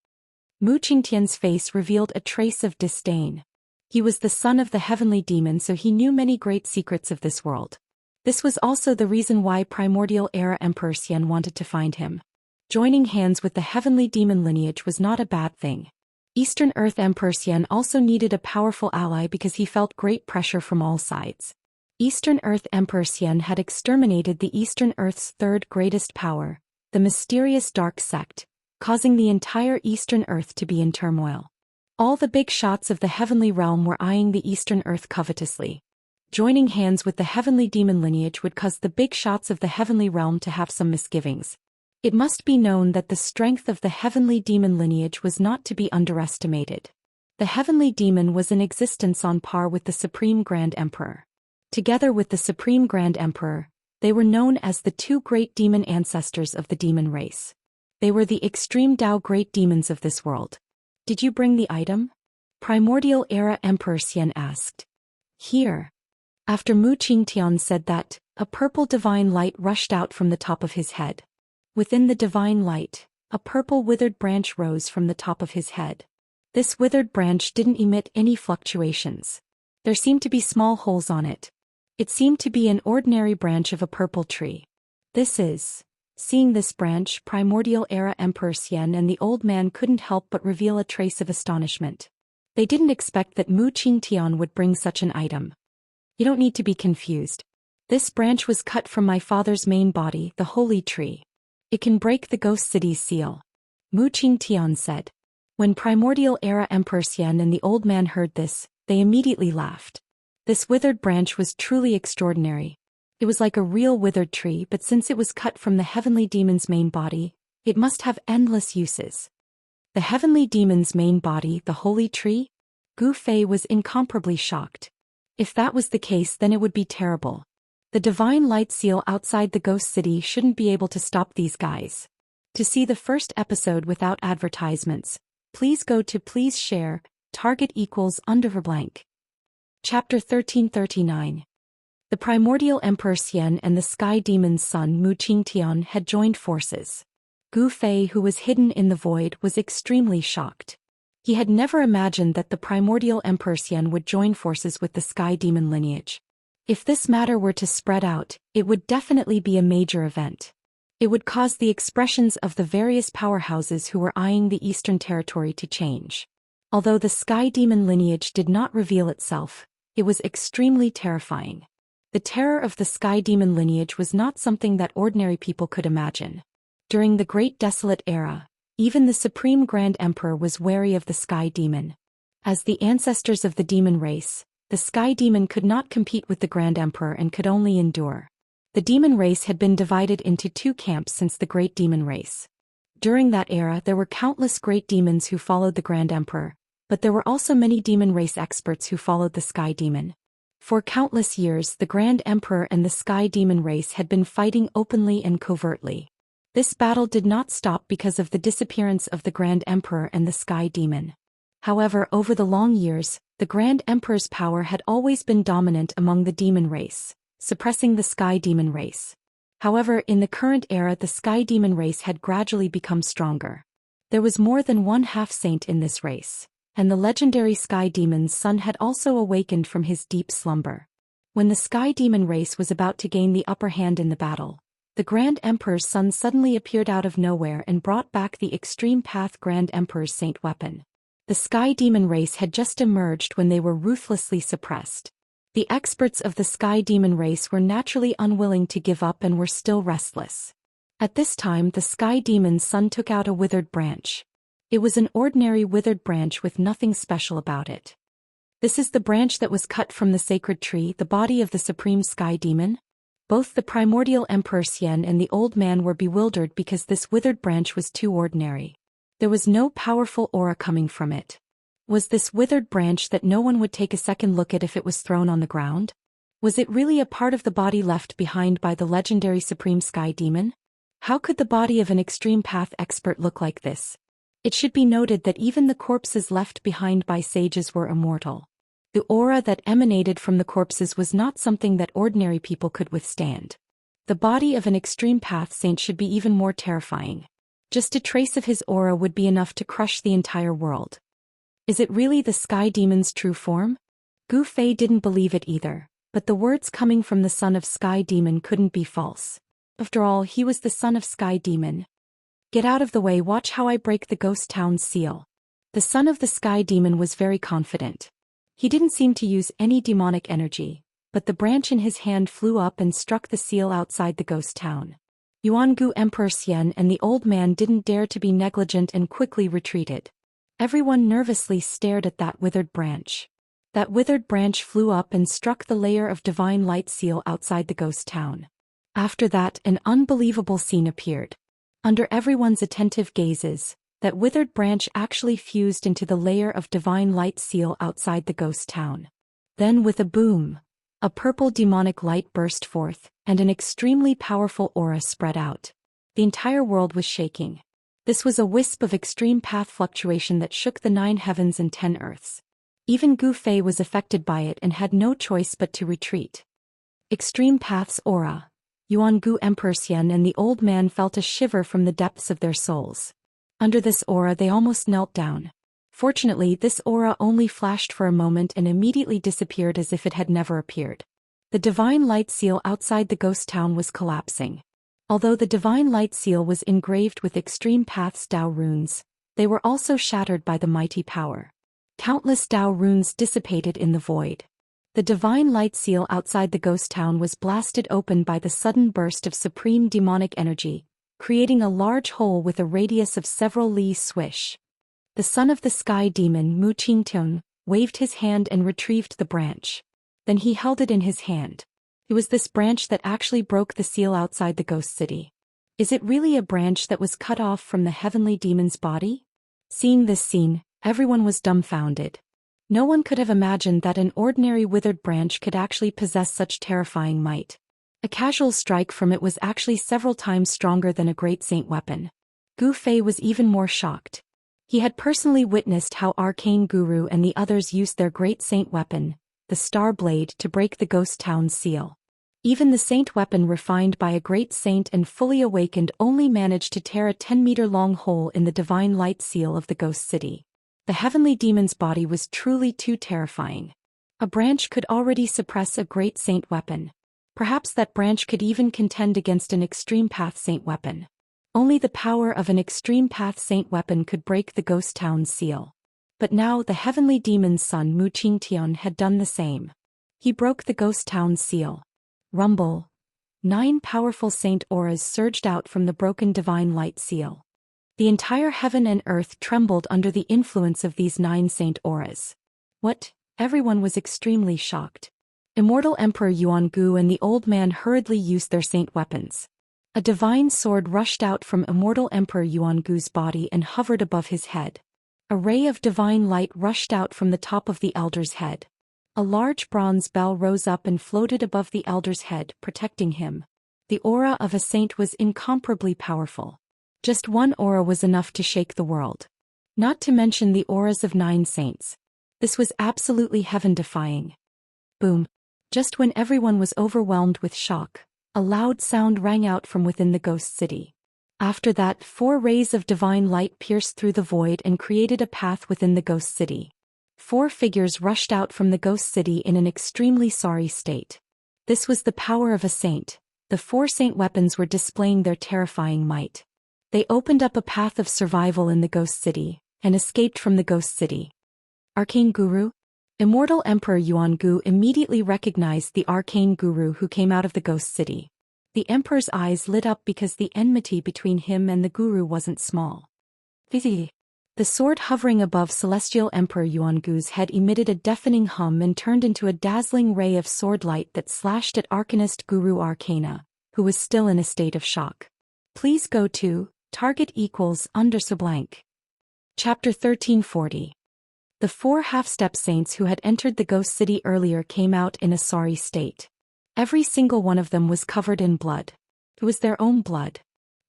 Muqingtian's face revealed a trace of disdain. He was the son of the heavenly demon, so he knew many great secrets of this world. This was also the reason why Primordial Era Emperor Xian wanted to find him. Joining hands with the heavenly demon lineage was not a bad thing. Eastern Earth Emperor Xian also needed a powerful ally because he felt great pressure from all sides. Eastern Earth Emperor Xian had exterminated the Eastern Earth's third greatest power, the mysterious dark sect, causing the entire Eastern Earth to be in turmoil. All the big shots of the heavenly realm were eyeing the Eastern Earth covetously. Joining hands with the heavenly demon lineage would cause the big shots of the heavenly realm to have some misgivings. It must be known that the strength of the heavenly demon lineage was not to be underestimated. The heavenly demon was in existence on par with the Supreme Grand Emperor. Together with the Supreme Grand Emperor, they were known as the two great demon ancestors of the demon race. They were the extreme Dao great demons of this world. Did you bring the item? Primordial Era Emperor Xian asked. Here. After Muqingtian said that, a purple divine light rushed out from the top of his head. Within the divine light, a purple withered branch rose from the top of his head. This withered branch didn't emit any fluctuations. There seemed to be small holes on it. It seemed to be an ordinary branch of a purple tree. Seeing this branch, Primordial Era Emperor Xian and the old man couldn't help but reveal a trace of astonishment. They didn't expect that Muqingtian would bring such an item. You don't need to be confused. This branch was cut from my father's main body, the holy tree. It can break the ghost city's seal. Muqingtian said. When Primordial Era Emperor Xian and the old man heard this, they immediately laughed. This withered branch was truly extraordinary. It was like a real withered tree, but since it was cut from the heavenly demon's main body, it must have endless uses. The heavenly demon's main body, the holy tree? Gu Fei was incomparably shocked. If that was the case, then it would be terrible. The divine light seal outside the ghost city shouldn't be able to stop these guys. To see the first episode without advertisements, please go to please share, target equals _blank. Chapter 1339. The Primordial Emperor Xian and the Sky Demon's son Muqingtian had joined forces. Gu Fei, who was hidden in the void, was extremely shocked. He had never imagined that the Primordial Emperor Xian would join forces with the Sky Demon lineage. If this matter were to spread out, it would definitely be a major event. It would cause the expressions of the various powerhouses who were eyeing the Eastern Territory to change. Although the Sky Demon lineage did not reveal itself, it was extremely terrifying. The terror of the Sky Demon lineage was not something that ordinary people could imagine. During the Great Desolate Era, even the Supreme Grand Emperor was wary of the Sky Demon. As the ancestors of the demon race, the Sky Demon could not compete with the Grand Emperor and could only endure. The demon race had been divided into two camps since the Great Demon Race. During that era there were countless great demons who followed the Grand Emperor, but there were also many demon race experts who followed the Sky Demon. For countless years the Grand Emperor and the Sky Demon race had been fighting openly and covertly. This battle did not stop because of the disappearance of the Grand Emperor and the Sky Demon. However, over the long years, the Grand Emperor's power had always been dominant among the demon race. suppressing the Sky Demon race. However, in the current era the Sky Demon race had gradually become stronger. There was more than one half-saint in this race, and the legendary Sky Demon's son had also awakened from his deep slumber. When the Sky Demon race was about to gain the upper hand in the battle, the Grand Emperor's son suddenly appeared out of nowhere and brought back the Extreme Path Grand Emperor's Saint weapon. The Sky Demon race had just emerged when they were ruthlessly suppressed. The experts of the Sky Demon race were naturally unwilling to give up and were still restless. At this time the Sky Demon's son took out a withered branch. It was an ordinary withered branch with nothing special about it. This is the branch that was cut from the sacred tree, the body of the supreme Sky Demon? Both the primordial Emperor Xian and the old man were bewildered because this withered branch was too ordinary. There was no powerful aura coming from it. Was this withered branch that no one would take a second look at if it was thrown on the ground? Was it really a part of the body left behind by the legendary Supreme Sky Demon? How could the body of an extreme path expert look like this? It should be noted that even the corpses left behind by sages were immortal. The aura that emanated from the corpses was not something that ordinary people could withstand. The body of an extreme path saint should be even more terrifying. Just a trace of his aura would be enough to crush the entire world. Is it really the Sky Demon's true form? Gu Fei didn't believe it either, but the words coming from the son of Sky Demon couldn't be false. After all, he was the son of Sky Demon. Get out of the way, watch how I break the ghost town's seal. The son of the Sky Demon was very confident. He didn't seem to use any demonic energy, but the branch in his hand flew up and struck the seal outside the ghost town. Yuangu Emperor Xian and the old man didn't dare to be negligent and quickly retreated. Everyone nervously stared at that withered branch. That withered branch flew up and struck the layer of divine light seal outside the ghost town. After that, an unbelievable scene appeared. Under everyone's attentive gazes, that withered branch actually fused into the layer of divine light seal outside the ghost town. Then with a boom, a purple demonic light burst forth, and an extremely powerful aura spread out. The entire world was shaking. This was a wisp of extreme path fluctuation that shook the 9 heavens and 10 earths. Even Gu Fei was affected by it and had no choice but to retreat. Extreme Path's aura. Yuangu Emperor Xian and the old man felt a shiver from the depths of their souls. Under this aura they almost knelt down. Fortunately, this aura only flashed for a moment and immediately disappeared as if it had never appeared. The divine light seal outside the ghost town was collapsing. Although the divine light seal was engraved with Extreme Path's Dao runes, they were also shattered by the mighty power. Countless Dao runes dissipated in the void. The divine light seal outside the ghost town was blasted open by the sudden burst of supreme demonic energy, creating a large hole with a radius of several li swish. The son of the Sky Demon, Mu Qingtong, waved his hand and retrieved the branch. Then he held it in his hand. It was this branch that actually broke the seal outside the ghost city. Is it really a branch that was cut off from the heavenly demon's body? Seeing this scene, everyone was dumbfounded. No one could have imagined that an ordinary withered branch could actually possess such terrifying might. A casual strike from it was actually several times stronger than a great saint weapon. Gu Fei was even more shocked. He had personally witnessed how Arcane Guru and the others used their great saint weapon, the Star Blade, to break the ghost town's seal. Even the saint weapon refined by a great saint and fully awakened only managed to tear a 10-meter-long hole in the divine light seal of the ghost city. The heavenly demon's body was truly too terrifying. A branch could already suppress a great saint weapon. Perhaps that branch could even contend against an extreme path saint weapon. Only the power of an extreme path saint weapon could break the ghost town's seal. But now the heavenly demon's son Mu Qingtian had done the same. He broke the ghost town's seal. Rumble. 9 powerful saint auras surged out from the broken divine light seal. The entire heaven and earth trembled under the influence of these 9 saint auras. What? Everyone was extremely shocked. Immortal Emperor Yuangu and the old man hurriedly used their saint weapons. A divine sword rushed out from Immortal Emperor Yuangu's body and hovered above his head. A ray of divine light rushed out from the top of the elder's head. A large bronze bell rose up and floated above the elder's head, protecting him. The aura of a saint was incomparably powerful. Just one aura was enough to shake the world. Not to mention the auras of 9 saints. This was absolutely heaven-defying. Boom. Just when everyone was overwhelmed with shock, a loud sound rang out from within the ghost city. After that, 4 rays of divine light pierced through the void and created a path within the ghost city. 4 figures rushed out from the ghost city in an extremely sorry state. This was the power of a saint. The 4 saint weapons were displaying their terrifying might. They opened up a path of survival in the ghost city, and escaped from the ghost city. Arcane Guru? Immortal Emperor Yuan Gu immediately recognized the arcane guru who came out of the ghost city. The emperor's eyes lit up because the enmity between him and the guru wasn't small. The sword hovering above Celestial Emperor Yuan Gu's head emitted a deafening hum and turned into a dazzling ray of sword light that slashed at Arcanist Guru Arcana, who was still in a state of shock. Please go to target =blank. Chapter 1340. The 4 half-step saints who had entered the ghost city earlier came out in a sorry state. Every single one of them was covered in blood. It was their own blood.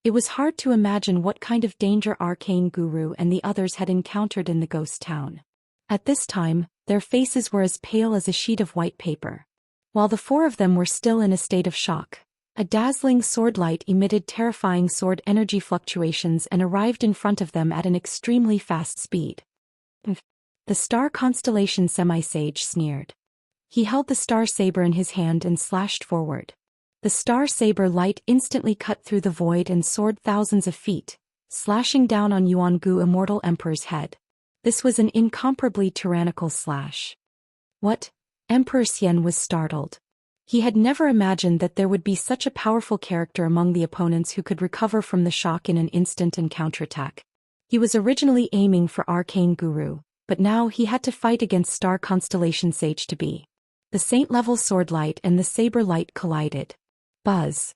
It was hard to imagine what kind of danger Arcane Guru and the others had encountered in the ghost town. At this time, their faces were as pale as a sheet of white paper. While the 4 of them were still in a state of shock, a dazzling sword light emitted terrifying sword energy fluctuations and arrived in front of them at an extremely fast speed. The star constellation semi-sage sneered. He held the star saber in his hand and slashed forward. The star saber light instantly cut through the void and soared thousands of feet, slashing down on Yuan Gu Immortal Emperor's head. This was an incomparably tyrannical slash. What? Emperor Xian was startled. He had never imagined that there would be such a powerful character among the opponents who could recover from the shock in an instant and counterattack. He was originally aiming for Arcane Guru, but now he had to fight against Star Constellation Sage to be. The saint-level sword light and the saber light collided. Buzz.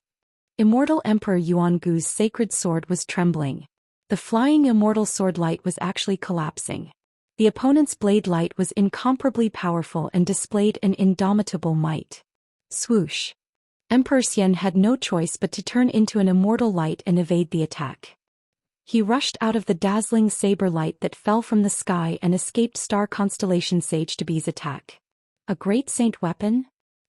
Immortal Emperor Yuan Gu's sacred sword was trembling. The flying immortal sword light was actually collapsing. The opponent's blade light was incomparably powerful and displayed an indomitable might. Swoosh. Emperor Xian had no choice but to turn into an immortal light and evade the attack. He rushed out of the dazzling saber light that fell from the sky and escaped Star Constellation Sage to Be's attack. A great saint weapon?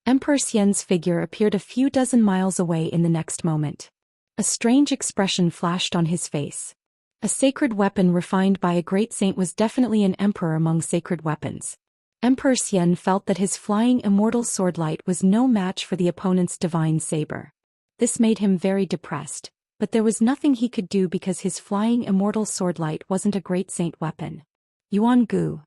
Emperor Xian's figure appeared a few dozen miles away in the next moment. A strange expression flashed on his face. A sacred weapon refined by a great saint was definitely an emperor among sacred weapons. Emperor Xian felt that his flying immortal sword light was no match for the opponent's divine saber. This made him very depressed. But there was nothing he could do because his flying immortal sword light wasn't a great saint weapon. Yuan Gu.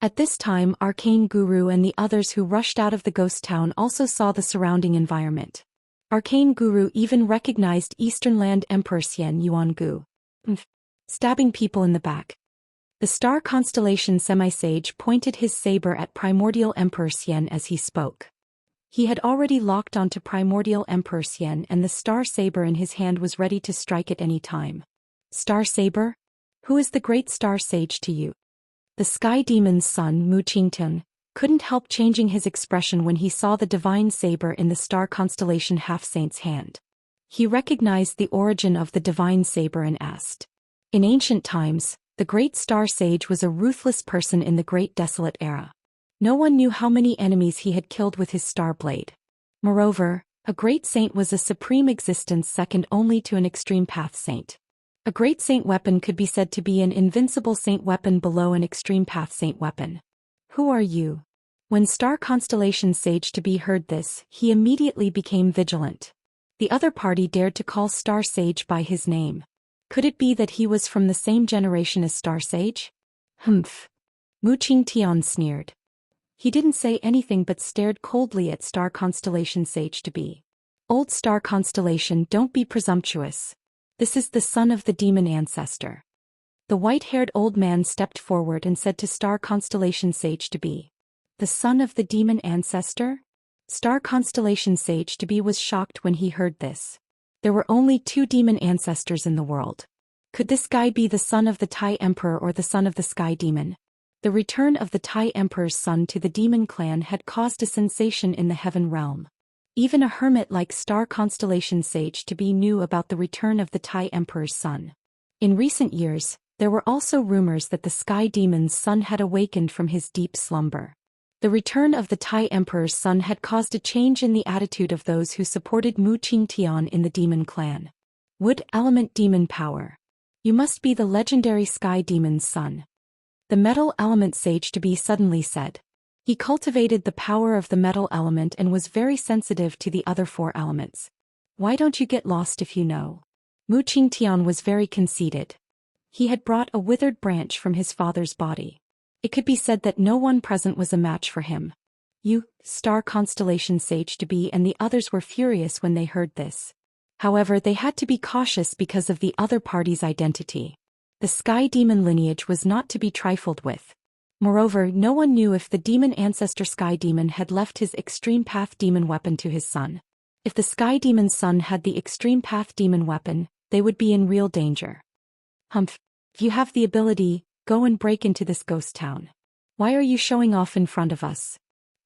At this time, Arcane Guru and the others who rushed out of the ghost town also saw the surrounding environment. Arcane Guru even recognized Eastern Land Emperor Xian Yuan Gu. Stabbing people in the back. The star constellation semi-sage pointed his saber at Primordial Emperor Xian as he spoke. He had already locked onto Primordial Emperor Xian and the star saber in his hand was ready to strike at any time. Star saber? Who is the great star sage to you? The sky demon's son, Mu Qingtun, couldn't help changing his expression when he saw the divine saber in the star constellation half-saint's hand. He recognized the origin of the divine saber and asked. In ancient times, the great star sage was a ruthless person in the Great Desolate Era. No one knew how many enemies he had killed with his star blade. Moreover, a great saint was a supreme existence second only to an extreme path saint. A great saint weapon could be said to be an invincible saint weapon below an extreme path saint weapon. Who are you? When Star Constellation Sage to be heard this, he immediately became vigilant. The other party dared to call Star Sage by his name. Could it be that he was from the same generation as Star Sage? Humph. Mu Qingtian sneered. He didn't say anything but stared coldly at Star Constellation Sage to be. Old Star Constellation, don't be presumptuous. This is the son of the demon ancestor. The white-haired old man stepped forward and said to Star Constellation Sage to be. The son of the demon ancestor? Star Constellation Sage to be was shocked when he heard this. There were only 2 demon ancestors in the world. Could this guy be the son of the Tai Emperor or the son of the Sky Demon? The return of the Tai Emperor's son to the demon clan had caused a sensation in the heaven realm. Even a hermit like Star Constellation Sage to be knew about the return of the Tai Emperor's son. In recent years, there were also rumors that the Sky Demon's son had awakened from his deep slumber. The return of the Tai Emperor's son had caused a change in the attitude of those who supported Mu Qingtian in the demon clan. Wood element demon power. You must be the legendary sky demon's son. The metal element sage-to-be suddenly said. He cultivated the power of the metal element and was very sensitive to the other 4 elements. Why don't you get lost if you know? Mu Qingtian was very conceited. He had brought a withered branch from his father's body. It could be said that no one present was a match for him. You, star constellation sage-to-be, and the others were furious when they heard this. However, they had to be cautious because of the other party's identity. The sky demon lineage was not to be trifled with. Moreover, no one knew if the demon ancestor sky demon had left his extreme path demon weapon to his son. If the sky demon's son had the extreme path demon weapon, they would be in real danger. Humph. If you have the ability, go and break into this ghost town. Why are you showing off in front of us?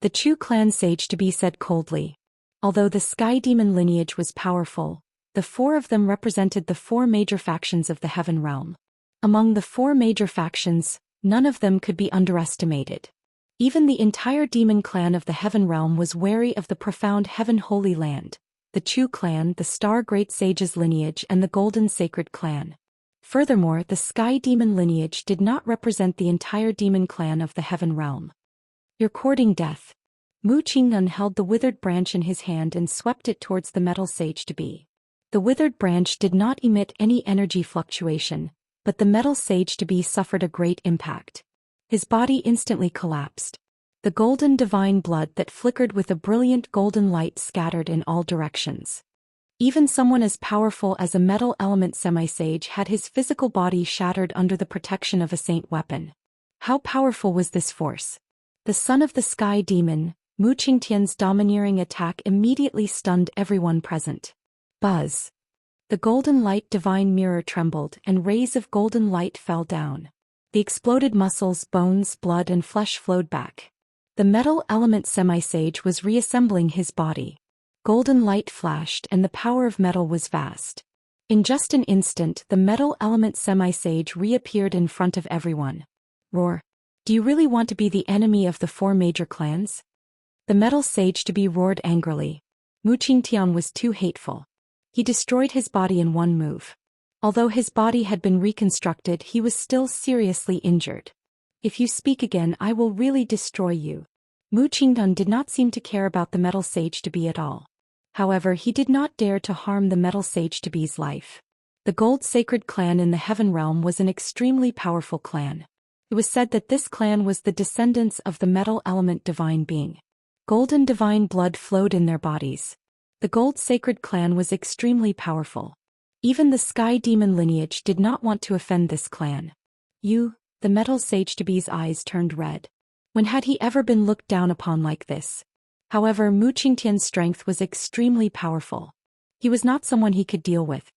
The Chu clan sage-to-be said coldly. Although the sky demon lineage was powerful, the 4 of them represented the 4 major factions of the Heaven Realm. Among the 4 major factions, none of them could be underestimated. Even the entire demon clan of the Heaven Realm was wary of the profound Heaven Holy Land, the Chu clan, the Star Great Sage's lineage, and the Golden Sacred clan. Furthermore, the sky demon lineage did not represent the entire demon clan of the Heaven Realm. You're courting death. Mu Qingnan held the withered branch in his hand and swept it towards the metal sage-to-be. The withered branch did not emit any energy fluctuation, but the metal sage-to-be suffered a great impact. His body instantly collapsed. The golden divine blood that flickered with a brilliant golden light scattered in all directions. Even someone as powerful as a metal element semi-sage had his physical body shattered under the protection of a saint weapon. How powerful was this force? The son of the sky demon, Mu Qingtian's domineering attack immediately stunned everyone present. Buzz. The golden light divine mirror trembled and rays of golden light fell down. The exploded muscles, bones, blood and flesh flowed back. The metal element semi-sage was reassembling his body. Golden light flashed and the power of metal was vast. In just an instant, the metal element semi-sage reappeared in front of everyone. Roar. Do you really want to be the enemy of the 4 major clans? The metal sage-to-be roared angrily. Mu Qingtian was too hateful. He destroyed his body in one move. Although his body had been reconstructed, he was still seriously injured. If you speak again, I will really destroy you. Mu Qingdan did not seem to care about the metal sage-to-be at all. However, he did not dare to harm the metal sage-to-be's life. The Gold Sacred clan in the Heaven Realm was an extremely powerful clan. It was said that this clan was the descendants of the metal element divine being. Golden divine blood flowed in their bodies. The Gold Sacred clan was extremely powerful. Even the sky demon lineage did not want to offend this clan. You, the metal sage-to-be's eyes turned red. When had he ever been looked down upon like this? However, Mu Qingtian's strength was extremely powerful. He was not someone he could deal with.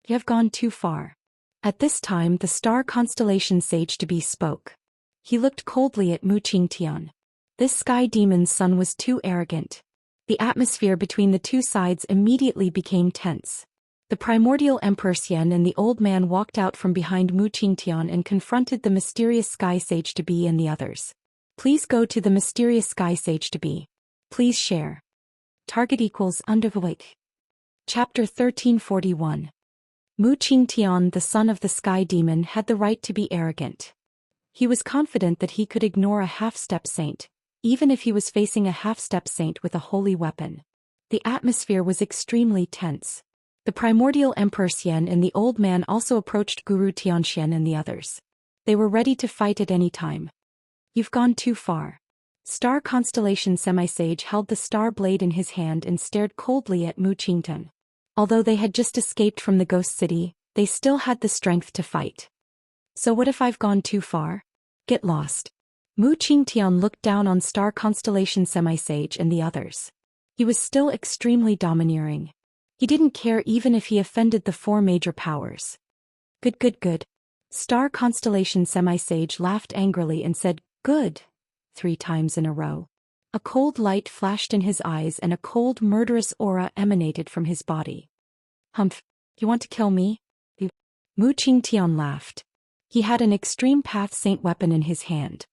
You have gone too far. At this time, the star constellation sage-to-be spoke. He looked coldly at Mu Qingtian. This sky demon's son was too arrogant. The atmosphere between the 2 sides immediately became tense. The primordial Emperor Xian and the old man walked out from behind Mu Qingtian and confronted the mysterious sky sage-to-be and the others. Please go to the mysterious sky sage-to-be. Please share. Target equals underweight. Chapter 1341. Mu Qingtian, the son of the sky demon, had the right to be arrogant. He was confident that he could ignore a half-step saint, even if he was facing a half-step saint with a holy weapon. The atmosphere was extremely tense. The primordial Emperor Xian and the old man also approached Guru Tianxian and the others. They were ready to fight at any time. You've gone too far. Star Constellation Semi-Sage held the star blade in his hand and stared coldly at Mu Qingtian. Although they had just escaped from the ghost city, they still had the strength to fight. So what if I've gone too far? Get lost. Mu Qingtian looked down on Star Constellation Semi-Sage and the others. He was still extremely domineering. He didn't care even if he offended the 4 major powers. Good. Star Constellation Semi-Sage laughed angrily and said, good, 3 times in a row. A cold light flashed in his eyes and a cold murderous aura emanated from his body. Humph, you want to kill me? Mu Qingtian laughed. He had an extreme path saint weapon in his hand.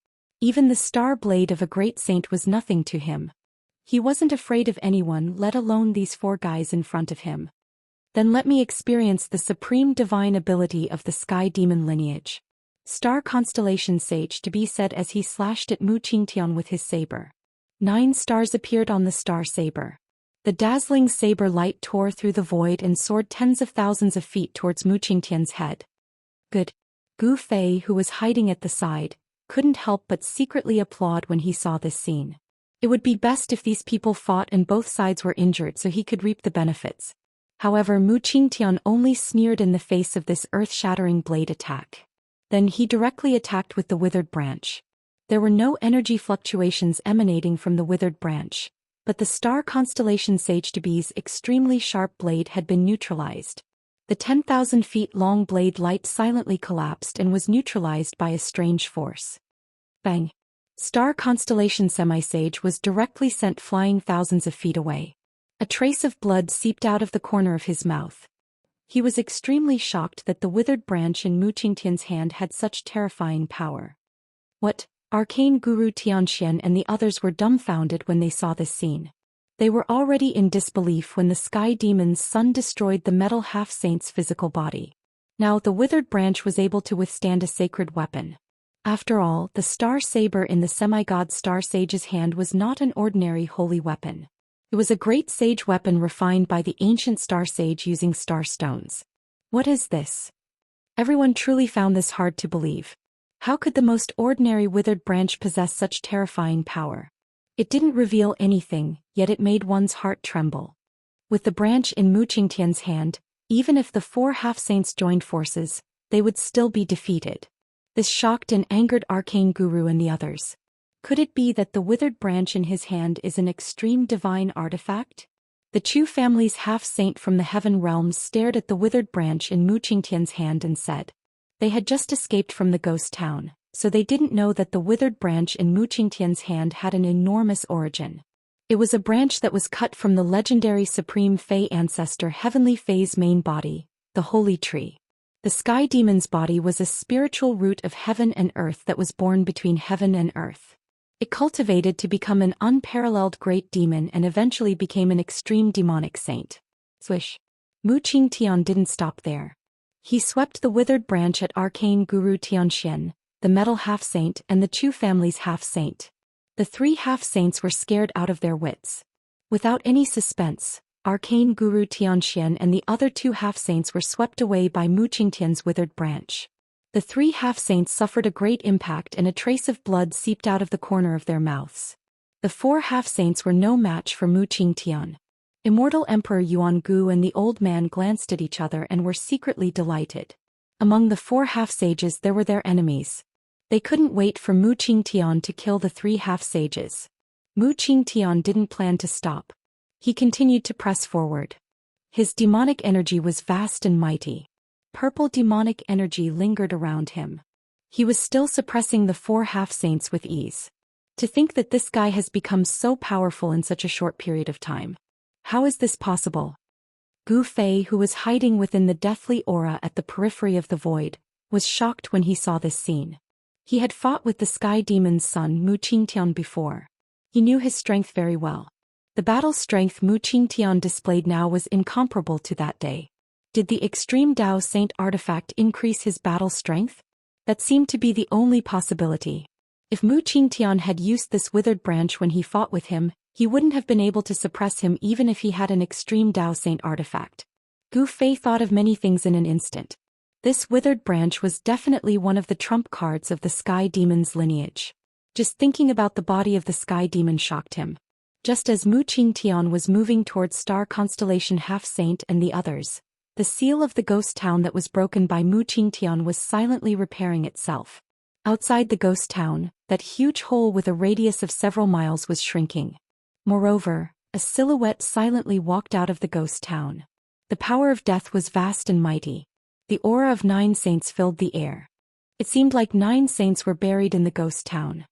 Even the star blade of a great saint was nothing to him. He wasn't afraid of anyone, let alone these 4 guys in front of him. Then let me experience the supreme divine ability of the sky demon lineage. Star constellation sage to be said as he slashed at Mu Qingtian with his saber. 9 stars appeared on the star saber. The dazzling saber light tore through the void and soared tens of thousands of feet towards Mu Qingtian's head. Good. Gu Fei, who was hiding at the side, couldn't help but secretly applaud when he saw this scene. It would be best if these people fought and both sides were injured so he could reap the benefits. However, Mu Qingtian only sneered in the face of this earth-shattering blade attack. Then he directly attacked with the withered branch. There were no energy fluctuations emanating from the withered branch, but the star constellation Sage to Be's extremely sharp blade had been neutralized. The 10,000 feet long blade light silently collapsed and was neutralized by a strange force. Bang! Star constellation semi-sage was directly sent flying thousands of feet away. A trace of blood seeped out of the corner of his mouth. He was extremely shocked that the withered branch in Mu Qingtian's hand had such terrifying power. What? Arcane Guru Xianxia and the others were dumbfounded when they saw this scene. They were already in disbelief when the sky demon's son destroyed the metal half-saint's physical body. Now the withered branch was able to withstand a sacred weapon. After all, the star saber in the semi-god star sage's hand was not an ordinary holy weapon. It was a great sage weapon refined by the ancient star sage using star stones. What is this? Everyone truly found this hard to believe. How could the most ordinary withered branch possess such terrifying power? It didn't reveal anything, yet it made one's heart tremble. With the branch in Mu Qingtian's hand, even if the 4 half-saints joined forces, they would still be defeated. This shocked and angered Arcane Guru and the others. Could it be that the withered branch in his hand is an extreme divine artifact? The Chu family's half-saint from the heaven realms stared at the withered branch in Mu Qingtian's hand and said. They had just escaped from the ghost town, so they didn't know that the withered branch in Mu Qingtian's hand had an enormous origin. It was a branch that was cut from the legendary Supreme Fei ancestor Heavenly Fei's main body, the Holy Tree. The sky demon's body was a spiritual root of heaven and earth that was born between heaven and earth. It cultivated to become an unparalleled great demon and eventually became an extreme demonic saint. Swish. Mu Qingtian didn't stop there. He swept the withered branch at Arcane Guru Xian, the metal half-saint and the Chu family's half-saint. The 3 half-saints were scared out of their wits. Without any suspense, Arcane Guru Xian and the other 2 half-saints were swept away by Mu Qingtian's withered branch. The 3 half-saints suffered a great impact and a trace of blood seeped out of the corner of their mouths. The 4 half-saints were no match for Mu Qingtian. Immortal Emperor Yuan Gu and the old man glanced at each other and were secretly delighted. Among the 4 half-sages there were their enemies. They couldn't wait for Mu Qingtian to kill the 3 half-sages. Mu Qingtian didn't plan to stop. He continued to press forward. His demonic energy was vast and mighty. Purple demonic energy lingered around him. He was still suppressing the 4 half-saints with ease. To think that this guy has become so powerful in such a short period of time. How is this possible? Gu Fei, who was hiding within the deathly aura at the periphery of the void, was shocked when he saw this scene. He had fought with the sky demon's son Mu Qingtian before. He knew his strength very well. The battle strength Mu Qingtian displayed now was incomparable to that day. Did the extreme Dao Saint artifact increase his battle strength? That seemed to be the only possibility. If Mu Qingtian had used this withered branch when he fought with him, he wouldn't have been able to suppress him even if he had an extreme Dao Saint artifact. Gu Fei thought of many things in an instant. This withered branch was definitely one of the trump cards of the sky demon's lineage. Just thinking about the body of the sky demon shocked him. Just as Mu Qingtian was moving towards star constellation half-saint and the others, the seal of the ghost town that was broken by Mu Qingtian was silently repairing itself. Outside the ghost town, that huge hole with a radius of several miles was shrinking. Moreover, a silhouette silently walked out of the ghost town. The power of death was vast and mighty. The aura of 9 saints filled the air. It seemed like 9 saints were buried in the ghost town.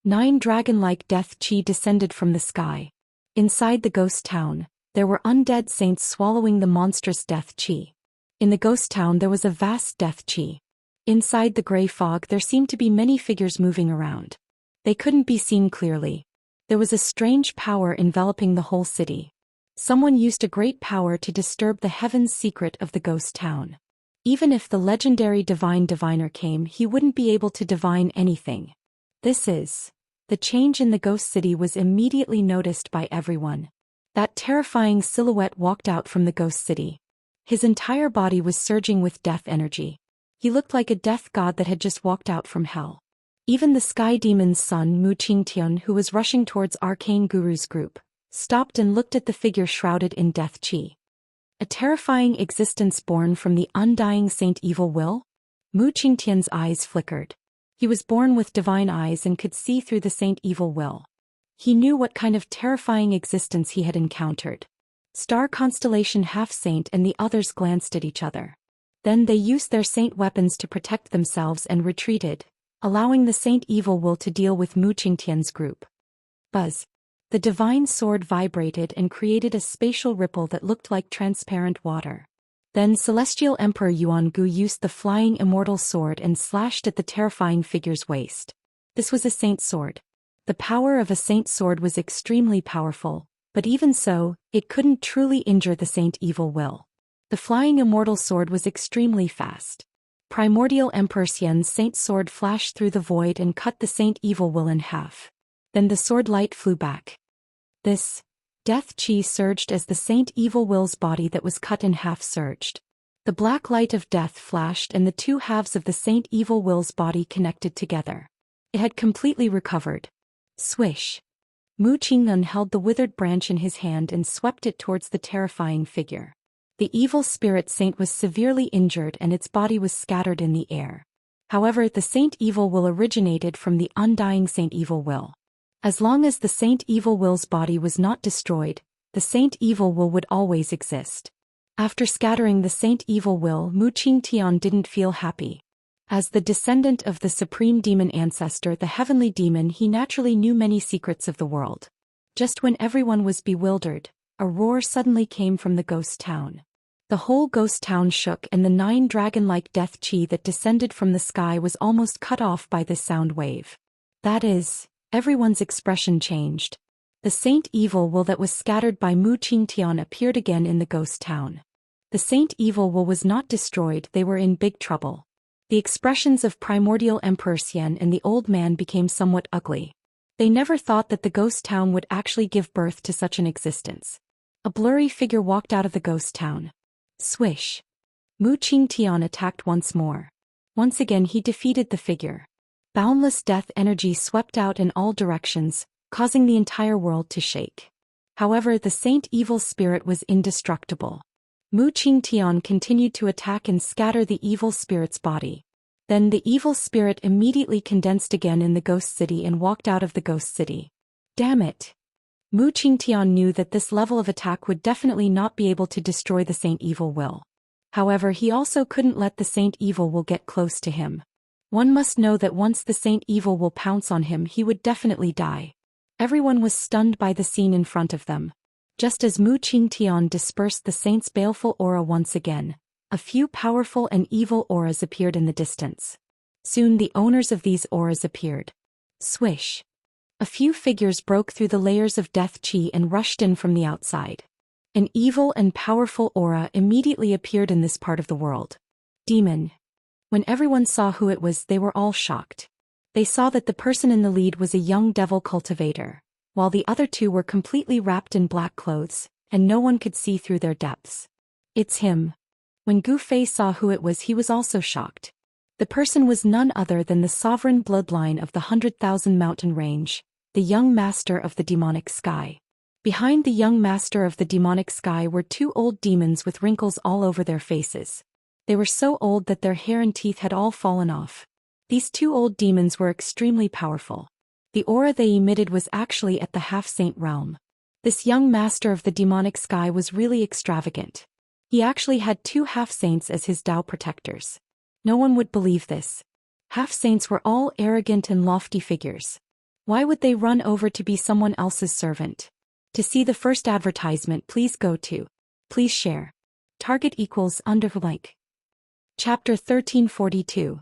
9 dragon-like death chi descended from the sky. Inside the ghost town, there were undead saints swallowing the monstrous death chi. In the ghost town there was a vast death chi. Inside the gray fog there seemed to be many figures moving around. They couldn't be seen clearly. There was a strange power enveloping the whole city. Someone used a great power to disturb the heaven's secret of the ghost town. Even if the legendary diviner came, he wouldn't be able to divine anything. The change in the ghost city was immediately noticed by everyone. That terrifying silhouette walked out from the ghost city. His entire body was surging with death energy. He looked like a death god that had just walked out from hell. Even the sky demon's son Mu Qingtian, who was rushing towards Arcane Guru's group, stopped and looked at the figure shrouded in death chi. A terrifying existence born from the undying Saint Evil Will? Mu Qingtian's eyes flickered. He was born with divine eyes and could see through the Saint Evil Will. He knew what kind of terrifying existence he had encountered. Star Constellation Half-Saint and the others glanced at each other. Then they used their saint weapons to protect themselves and retreated, allowing the Saint Evil Will to deal with Mu Qingtian's group. Buzz. The divine sword vibrated and created a spatial ripple that looked like transparent water. Then Celestial Emperor Yuan Gu used the flying immortal sword and slashed at the terrifying figure's waist. This was a saint sword. The power of a saint sword was extremely powerful, but even so, it couldn't truly injure the Saint Evil Will. The flying immortal sword was extremely fast. Primordial Emperor Xian's saint sword flashed through the void and cut the Saint Evil Will in half. Then the sword light flew back. This death chi surged as the Saint Evil Will's body that was cut in half surged. The black light of death flashed and the two halves of the Saint Evil Will's body connected together. It had completely recovered. Swish. Mu Qingnan held the withered branch in his hand and swept it towards the terrifying figure. The evil spirit saint was severely injured and its body was scattered in the air. However, the Saint Evil Will originated from the undying Saint Evil Will. As long as the Saint Evil Will's body was not destroyed, the Saint Evil Will would always exist. After scattering the Saint Evil Will, Mu Qingtian didn't feel happy. As the descendant of the supreme demon ancestor, the heavenly demon, he naturally knew many secrets of the world. Just when everyone was bewildered, a roar suddenly came from the ghost town. The whole ghost town shook and the 9 dragon-like death chi that descended from the sky was almost cut off by this sound wave. That is, everyone's expression changed. The Saint Evil Will that was scattered by Mu Qingtian appeared again in the ghost town. The Saint Evil Will was not destroyed, they were in big trouble. The expressions of Primordial Emperor Xian and the old man became somewhat ugly. They never thought that the ghost town would actually give birth to such an existence. A blurry figure walked out of the ghost town. Swish. Mu Qingtian attacked once more. Once again he defeated the figure. Boundless death energy swept out in all directions, causing the entire world to shake. However, the Saint Evil Spirit was indestructible. Mu Qingtian continued to attack and scatter the evil spirit's body. Then the evil spirit immediately condensed again in the ghost city and walked out of the ghost city. Damn it! Mu Qingtian knew that this level of attack would definitely not be able to destroy the Saint Evil Will. However, he also couldn't let the Saint Evil Will get close to him. One must know that once the Saint Evil Will pounce on him, he would definitely die. Everyone was stunned by the scene in front of them. Just as Mu Qingtian dispersed the saint's baleful aura once again, a few powerful and evil auras appeared in the distance. Soon the owners of these auras appeared. Swish. A few figures broke through the layers of death chi and rushed in from the outside. An evil and powerful aura immediately appeared in this part of the world. Demon. When everyone saw who it was, they were all shocked. They saw that the person in the lead was a young devil cultivator, while the other two were completely wrapped in black clothes, and no one could see through their depths. It's him. When Gu Fei saw who it was, he was also shocked. The person was none other than the sovereign bloodline of the 100,000 mountain range, the young master of the demonic sky. Behind the young master of the demonic sky were 2 old demons with wrinkles all over their faces. They were so old that their hair and teeth had all fallen off. These 2 old demons were extremely powerful. The aura they emitted was actually at the half-saint realm. This young master of the demonic sky was really extravagant. He actually had 2 half-saints as his Tao protectors. No one would believe this. Half-saints were all arrogant and lofty figures. Why would they run over to be someone else's servant? To see the first advertisement, please go to. Please share. Target = under like. Chapter 1342.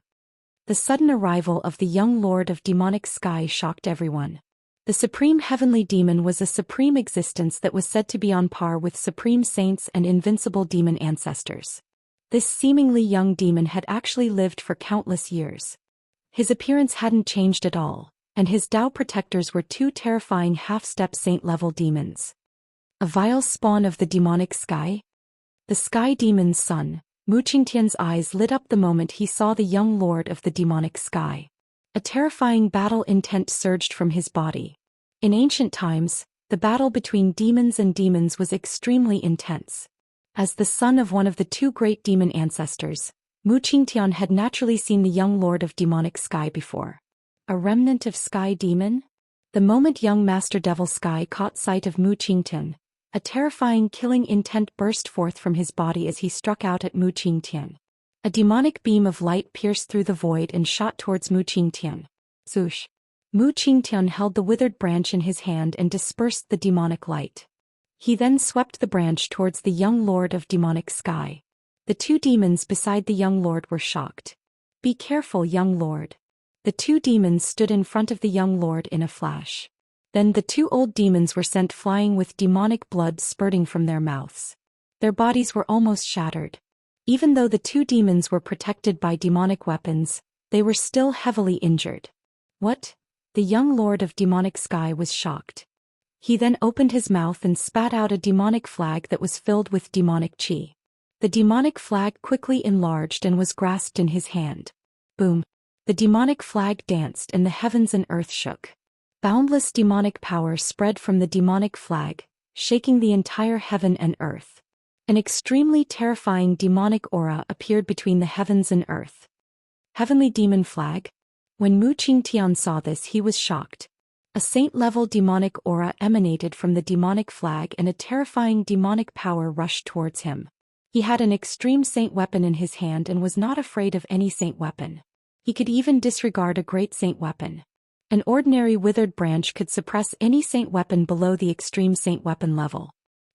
The sudden arrival of the young lord of demonic sky shocked everyone. The supreme heavenly demon was a supreme existence that was said to be on par with supreme saints and invincible demon ancestors. This seemingly young demon had actually lived for countless years. His appearance hadn't changed at all, and his Dao protectors were two terrifying half-step saint-level demons. A vile spawn of the demonic sky? The sky demon's son, Mu Qingtian's eyes lit up the moment he saw the young lord of the demonic sky. A terrifying battle intent surged from his body. In ancient times, the battle between demons and demons was extremely intense. As the son of one of the two great demon ancestors, Mu Qingtian had naturally seen the young lord of demonic sky before. A remnant of sky demon? The moment young Master Devil Sky caught sight of Mu Qingtian, a terrifying killing intent burst forth from his body as he struck out at Mu Qingtian. A demonic beam of light pierced through the void and shot towards Mu Qingtian. Swoosh! Mu Qingtian held the withered branch in his hand and dispersed the demonic light. He then swept the branch towards the young lord of demonic sky. The two demons beside the young lord were shocked. "Be careful, young lord." The two demons stood in front of the young lord in a flash. Then the two old demons were sent flying with demonic blood spurting from their mouths. Their bodies were almost shattered. Even though the two demons were protected by demonic weapons, they were still heavily injured. What? The young lord of demonic sky was shocked. He then opened his mouth and spat out a demonic flag that was filled with demonic chi. The demonic flag quickly enlarged and was grasped in his hand. Boom! The demonic flag danced and the heavens and earth shook. Boundless demonic power spread from the demonic flag, shaking the entire heaven and earth. An extremely terrifying demonic aura appeared between the heavens and earth. Heavenly demon flag? When Mu Qingtian saw this, he was shocked. A saint-level demonic aura emanated from the demonic flag and a terrifying demonic power rushed towards him. He had an extreme saint weapon in his hand and was not afraid of any saint weapon. He could even disregard a great saint weapon. An ordinary withered branch could suppress any saint weapon below the extreme saint weapon level.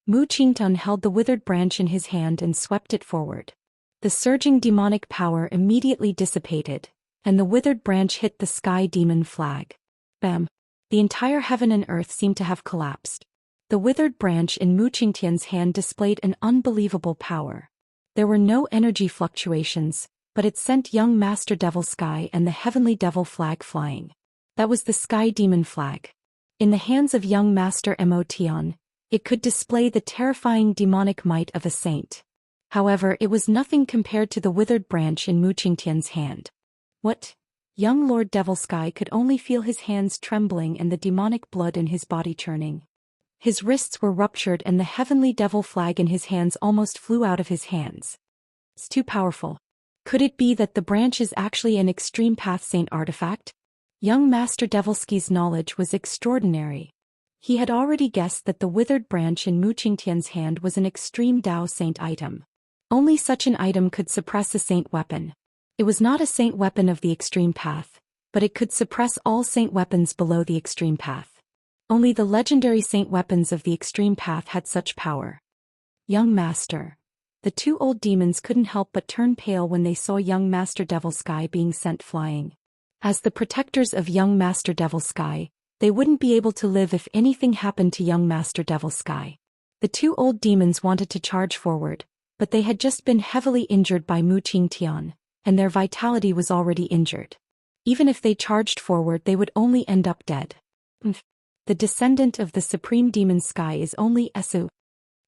Mu Qingtian held the withered branch in his hand and swept it forward. The surging demonic power immediately dissipated, and the withered branch hit the sky demon flag. Bam! The entire heaven and earth seemed to have collapsed. The withered branch in Mu Qingtian's hand displayed an unbelievable power. There were no energy fluctuations, but it sent young Master Devil Sky and the heavenly devil flag flying. That was the sky demon flag. In the hands of young Master Mo Tian, it could display the terrifying demonic might of a saint. However, it was nothing compared to the withered branch in Mu Qingtian's hand. What? Young Lord Devil Sky could only feel his hands trembling and the demonic blood in his body churning. His wrists were ruptured and the heavenly devil flag in his hands almost flew out of his hands. It's too powerful. Could it be that the branch is actually an extreme path saint artifact? Young Master Devil-Sky's knowledge was extraordinary. He had already guessed that the withered branch in Mu Qingtian's hand was an extreme Dao saint item. Only such an item could suppress a saint weapon. It was not a saint weapon of the extreme path, but it could suppress all saint weapons below the extreme path. Only the legendary saint weapons of the extreme path had such power. Young Master. The two old demons couldn't help but turn pale when they saw young Master Devil Sky being sent flying. As the protectors of young Master Devil Sky, they wouldn't be able to live if anything happened to young Master Devil Sky. The two old demons wanted to charge forward, but they had just been heavily injured by Mu Qingtian, and their vitality was already injured. Even if they charged forward, they would only end up dead. The descendant of the supreme demon Sky is only Esu.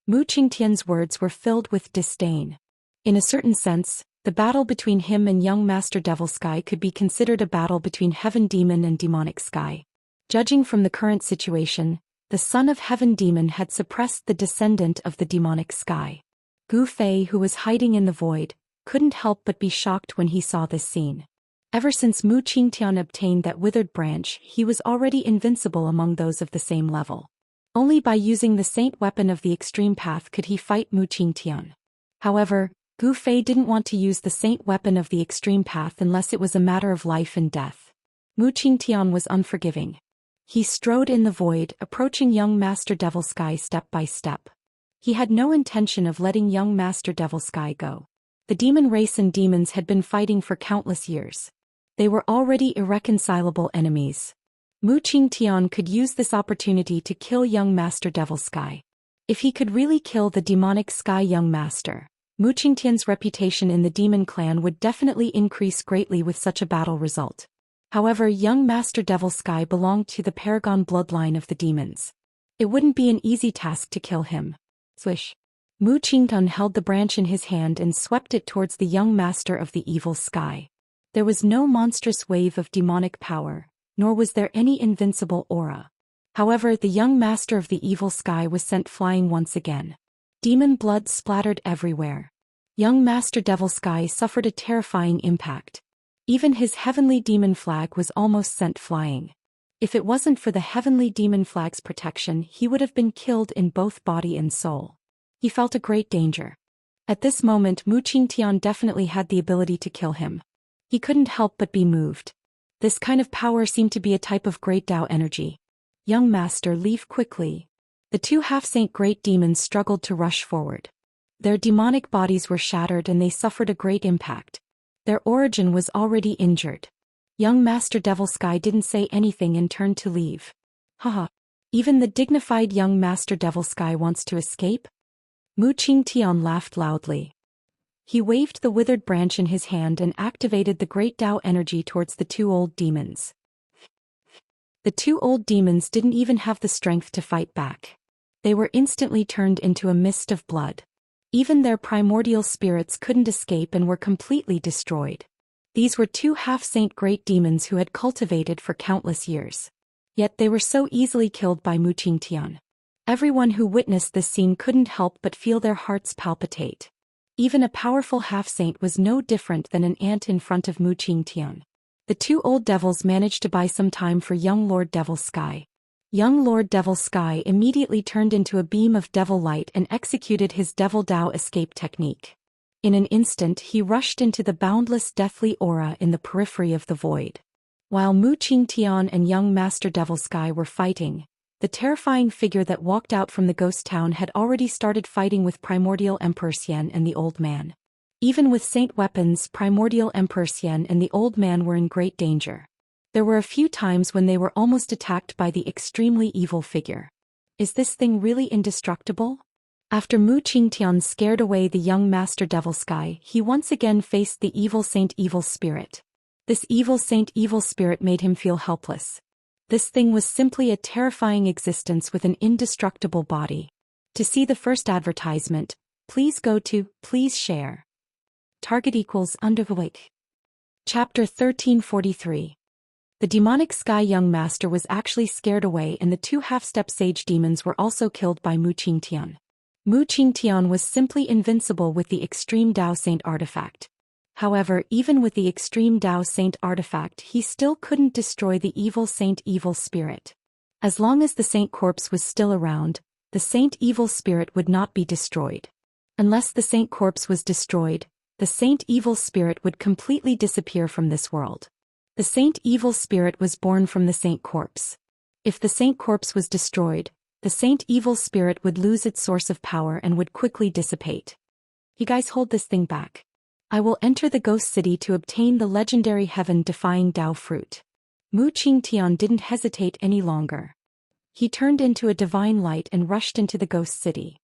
Mu Qingtian's words were filled with disdain. In a certain sense, the battle between him and young Master Devil Sky could be considered a battle between Heaven Demon and Demonic Sky. Judging from the current situation, the son of Heaven Demon had suppressed the descendant of the Demonic Sky. Gu Fei, who was hiding in the void, couldn't help but be shocked when he saw this scene. Ever since Mu Qingtian obtained that withered branch, he was already invincible among those of the same level. Only by using the saint weapon of the extreme path could he fight Mu Qingtian. However, Gu Fei didn't want to use the saint weapon of the extreme path unless it was a matter of life and death. Mu Qingtian was unforgiving. He strode in the void, approaching young Master Devil Sky step by step. He had no intention of letting young Master Devil Sky go. The demon race and demons had been fighting for countless years. They were already irreconcilable enemies. Mu Qingtian could use this opportunity to kill young Master Devil Sky. If he could really kill the demonic Sky Young Master, Mu Qingtian's reputation in the demon clan would definitely increase greatly with such a battle result. However, young Master Devil Sky belonged to the Paragon bloodline of the demons. It wouldn't be an easy task to kill him. Swish. Mu Qingtian held the branch in his hand and swept it towards the young master of the evil sky. There was no monstrous wave of demonic power, nor was there any invincible aura. However, the young master of the evil sky was sent flying once again. Demon blood splattered everywhere. Young Master Devil Sky suffered a terrifying impact. Even his heavenly demon flag was almost sent flying. If it wasn't for the heavenly demon flag's protection, he would have been killed in both body and soul. He felt a great danger. At this moment, Mu Qingtian definitely had the ability to kill him. He couldn't help but be moved. This kind of power seemed to be a type of great Tao energy. Young Master, leave quickly. The two half-saint great demons struggled to rush forward. Their demonic bodies were shattered and they suffered a great impact. Their origin was already injured. Young Master Devil Sky didn't say anything and turned to leave. Haha. Even the dignified young Master Devil Sky wants to escape? Mu Qingtian laughed loudly. He waved the withered branch in his hand and activated the great Tao energy towards the two old demons. The two old demons didn't even have the strength to fight back. They were instantly turned into a mist of blood. Even their primordial spirits couldn't escape and were completely destroyed. These were two half-saint great demons who had cultivated for countless years. Yet they were so easily killed by Mu Qingtian. Everyone who witnessed this scene couldn't help but feel their hearts palpitate. Even a powerful half-saint was no different than an ant in front of Mu Qingtian. The two old devils managed to buy some time for young Lord Devil Sky. Young Lord Devil Sky immediately turned into a beam of devil light and executed his Devil Dao escape technique. In an instant he rushed into the boundless deathly aura in the periphery of the void. While Mu Qingtian and young Master Devil Sky were fighting, the terrifying figure that walked out from the ghost town had already started fighting with Primordial Emperor Xian and the old man. Even with saint weapons, Primordial Emperor Xian and the old man were in great danger. There were a few times when they were almost attacked by the extremely evil figure. Is this thing really indestructible? After Mu Qingtian scared away the young Master Devil Sky, he once again faced the evil saint evil spirit. This evil saint evil spirit made him feel helpless. This thing was simply a terrifying existence with an indestructible body. To see the first advertisement, please go to, please share. Target equals underweight. Chapter 1343. The demonic Sky Young Master was actually scared away and the two half-step sage demons were also killed by Mu Qingtian. Mu Qingtian was simply invincible with the Extreme Dao Saint artifact. However, even with the Extreme Dao Saint artifact, he still couldn't destroy the evil saint evil spirit. As long as the saint corpse was still around, the saint evil spirit would not be destroyed. Unless the saint corpse was destroyed, the saint evil spirit would completely disappear from this world. The saint evil spirit was born from the saint corpse. If the saint corpse was destroyed, the saint evil spirit would lose its source of power and would quickly dissipate. You guys hold this thing back. I will enter the ghost city to obtain the legendary heaven-defying Dao fruit. Mu Qingtian didn't hesitate any longer. He turned into a divine light and rushed into the ghost city.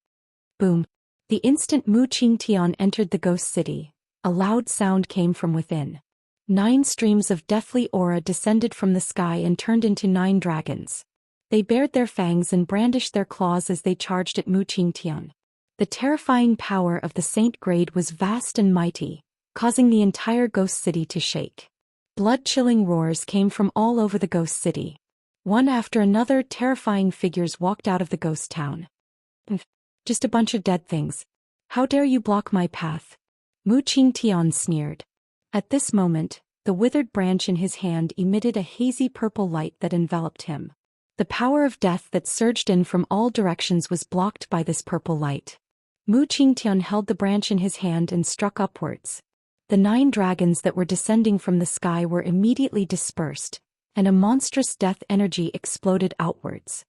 Boom. The instant Mu Qingtian entered the ghost city, a loud sound came from within. 9 streams of deathly aura descended from the sky and turned into 9 dragons. They bared their fangs and brandished their claws as they charged at Mu Qingtian. The terrifying power of the saint grade was vast and mighty, causing the entire ghost city to shake. Blood-chilling roars came from all over the ghost city. One after another, terrifying figures walked out of the ghost town. Just a bunch of dead things. How dare you block my path? Mu Qingtian sneered. At this moment, the withered branch in his hand emitted a hazy purple light that enveloped him. The power of death that surged in from all directions was blocked by this purple light. Mu Qingtian held the branch in his hand and struck upwards. The 9 dragons that were descending from the sky were immediately dispersed, and a monstrous death energy exploded outwards.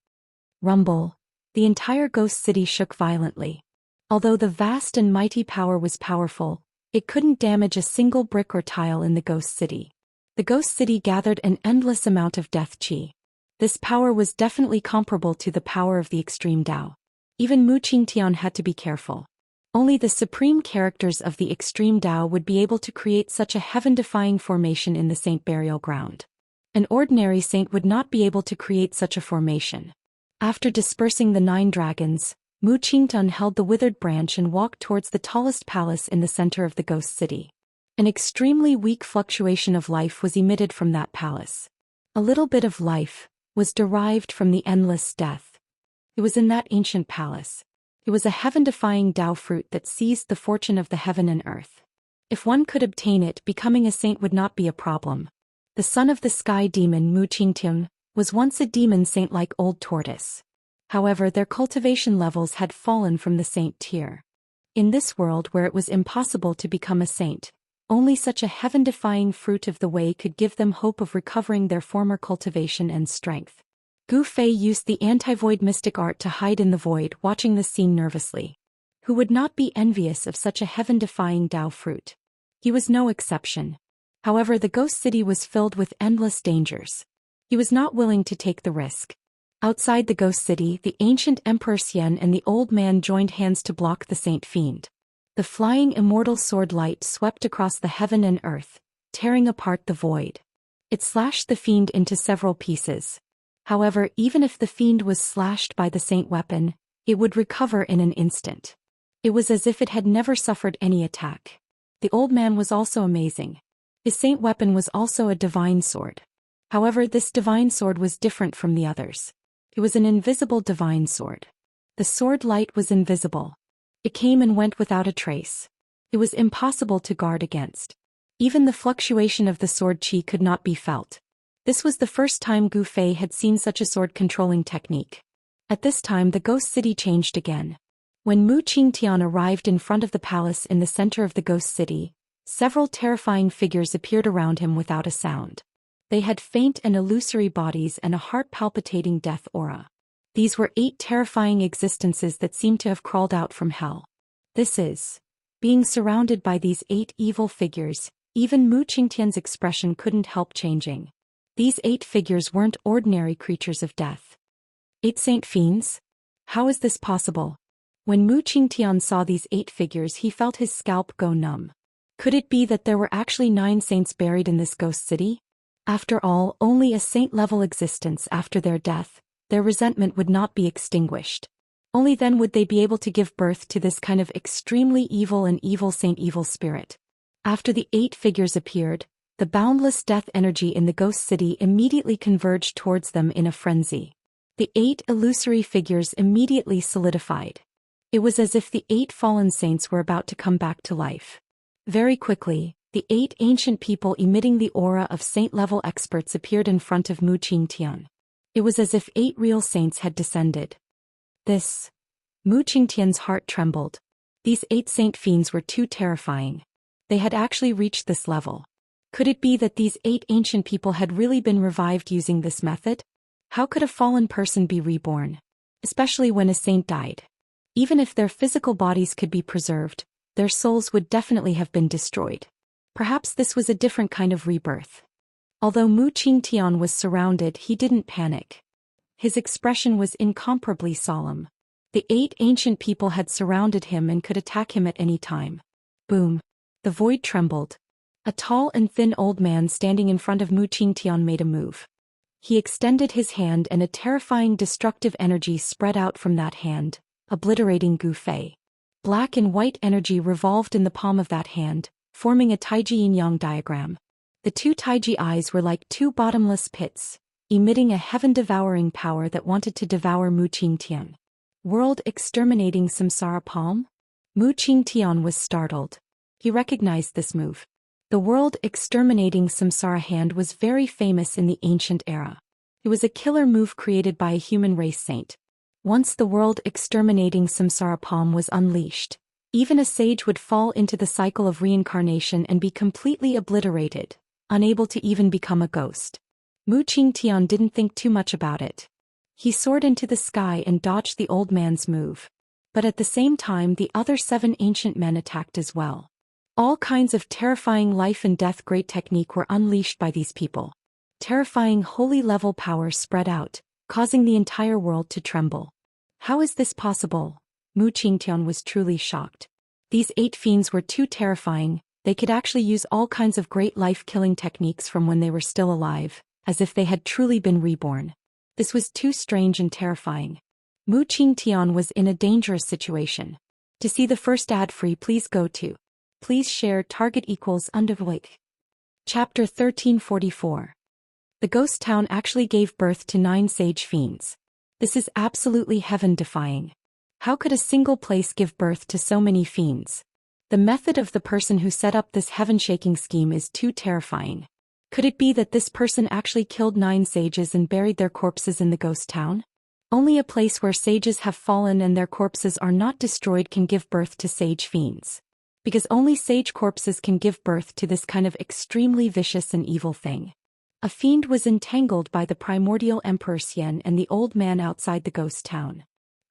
Rumble. The entire ghost city shook violently. Although the vast and mighty power was powerful, it couldn't damage a single brick or tile in the ghost city. The ghost city gathered an endless amount of death qi. This power was definitely comparable to the power of the extreme Tao. Even Mu Qingtian had to be careful. Only the supreme characters of the extreme Tao would be able to create such a heaven-defying formation in the saint burial ground. An ordinary saint would not be able to create such a formation. After dispersing the 9 dragons, Mu Qingtian held the withered branch and walked towards the tallest palace in the center of the ghost city. An extremely weak fluctuation of life was emitted from that palace. A little bit of life was derived from the endless death. It was in that ancient palace. It was a heaven-defying Tao fruit that seized the fortune of the heaven and earth. If one could obtain it, becoming a saint would not be a problem. The son of the sky demon Mu Qingtian was once a demon saint like Old Tortoise. However, their cultivation levels had fallen from the saint tier. In this world where it was impossible to become a saint, only such a heaven-defying fruit of the way could give them hope of recovering their former cultivation and strength. Gu Fei used the anti-void mystic art to hide in the void, watching the scene nervously. Who would not be envious of such a heaven-defying Tao fruit? He was no exception. However, the ghost city was filled with endless dangers. He was not willing to take the risk. Outside the ghost city, the ancient Emperor Xian and the old man joined hands to block the saint fiend. The flying immortal sword light swept across the heaven and earth, tearing apart the void. It slashed the fiend into several pieces. However, even if the fiend was slashed by the saint weapon, it would recover in an instant. It was as if it had never suffered any attack. The old man was also amazing. His saint weapon was also a divine sword. However, this divine sword was different from the others. It was an invisible divine sword. The sword light was invisible. It came and went without a trace. It was impossible to guard against. Even the fluctuation of the sword qi could not be felt. This was the first time Gu Fei had seen such a sword-controlling technique. At this time the ghost city changed again. When Mu Qingtian arrived in front of the palace in the center of the ghost city, several terrifying figures appeared around him without a sound. They had faint and illusory bodies and a heart-palpitating death aura. These were 8 terrifying existences that seemed to have crawled out from hell. This is, being surrounded by these 8 evil figures, even Mu Qingtian's expression couldn't help changing. These 8 figures weren't ordinary creatures of death. 8 saint fiends? How is this possible? When Mu Qingtian saw these 8 figures, he felt his scalp go numb. Could it be that there were actually 9 saints buried in this ghost city? After all, only a saint-level existence after their death, their resentment would not be extinguished. Only then would they be able to give birth to this kind of extremely evil and evil saint evil spirit. After the 8 figures appeared, the boundless death energy in the ghost city immediately converged towards them in a frenzy. The 8 illusory figures immediately solidified. It was as if the 8 fallen saints were about to come back to life. Very quickly, the 8 ancient people emitting the aura of saint-level experts appeared in front of Mu Qingtian. It was as if 8 real saints had descended. Mu Qingtian's heart trembled. These 8 saint fiends were too terrifying. They had actually reached this level. Could it be that these 8 ancient people had really been revived using this method? How could a fallen person be reborn? Especially when a saint died. Even if their physical bodies could be preserved, their souls would definitely have been destroyed. Perhaps this was a different kind of rebirth. Although Mu Qingtian was surrounded, he didn't panic. His expression was incomparably solemn. The 8 ancient people had surrounded him and could attack him at any time. Boom! The void trembled. A tall and thin old man standing in front of Mu Qingtian made a move. He extended his hand and a terrifying destructive energy spread out from that hand, obliterating Gu Fei. Black and white energy revolved in the palm of that hand, forming a Taiji yin-yang diagram. The 2 Taiji eyes were like 2 bottomless pits, emitting a heaven-devouring power that wanted to devour Mu Qingtian. World exterminating samsara palm? Mu Qingtian was startled. He recognized this move. The world exterminating samsara hand was very famous in the ancient era. It was a killer move created by a human race saint. Once the world exterminating samsara palm was unleashed, even a sage would fall into the cycle of reincarnation and be completely obliterated, unable to even become a ghost. Mu Qingtian didn't think too much about it. He soared into the sky and dodged the old man's move. But at the same time the other 7 ancient men attacked as well. All kinds of terrifying life and death great technique were unleashed by these people. Terrifying holy level power spread out, causing the entire world to tremble. How is this possible? Mu Qingtian was truly shocked. These 8 fiends were too terrifying. They could actually use all kinds of great life-killing techniques from when they were still alive, as if they had truly been reborn. This was too strange and terrifying. Mu Qingtian was in a dangerous situation. To see the first ad free, please go to. Please share target equals undervoice. Chapter 1344. The ghost town actually gave birth to 9 sage fiends. This is absolutely heaven-defying. How could a single place give birth to so many fiends? The method of the person who set up this heaven-shaking scheme is too terrifying. Could it be that this person actually killed 9 sages and buried their corpses in the ghost town? Only a place where sages have fallen and their corpses are not destroyed can give birth to sage fiends. Because only sage corpses can give birth to this kind of extremely vicious and evil thing. A fiend was entangled by the primordial Emperor Xian and the old man outside the ghost town.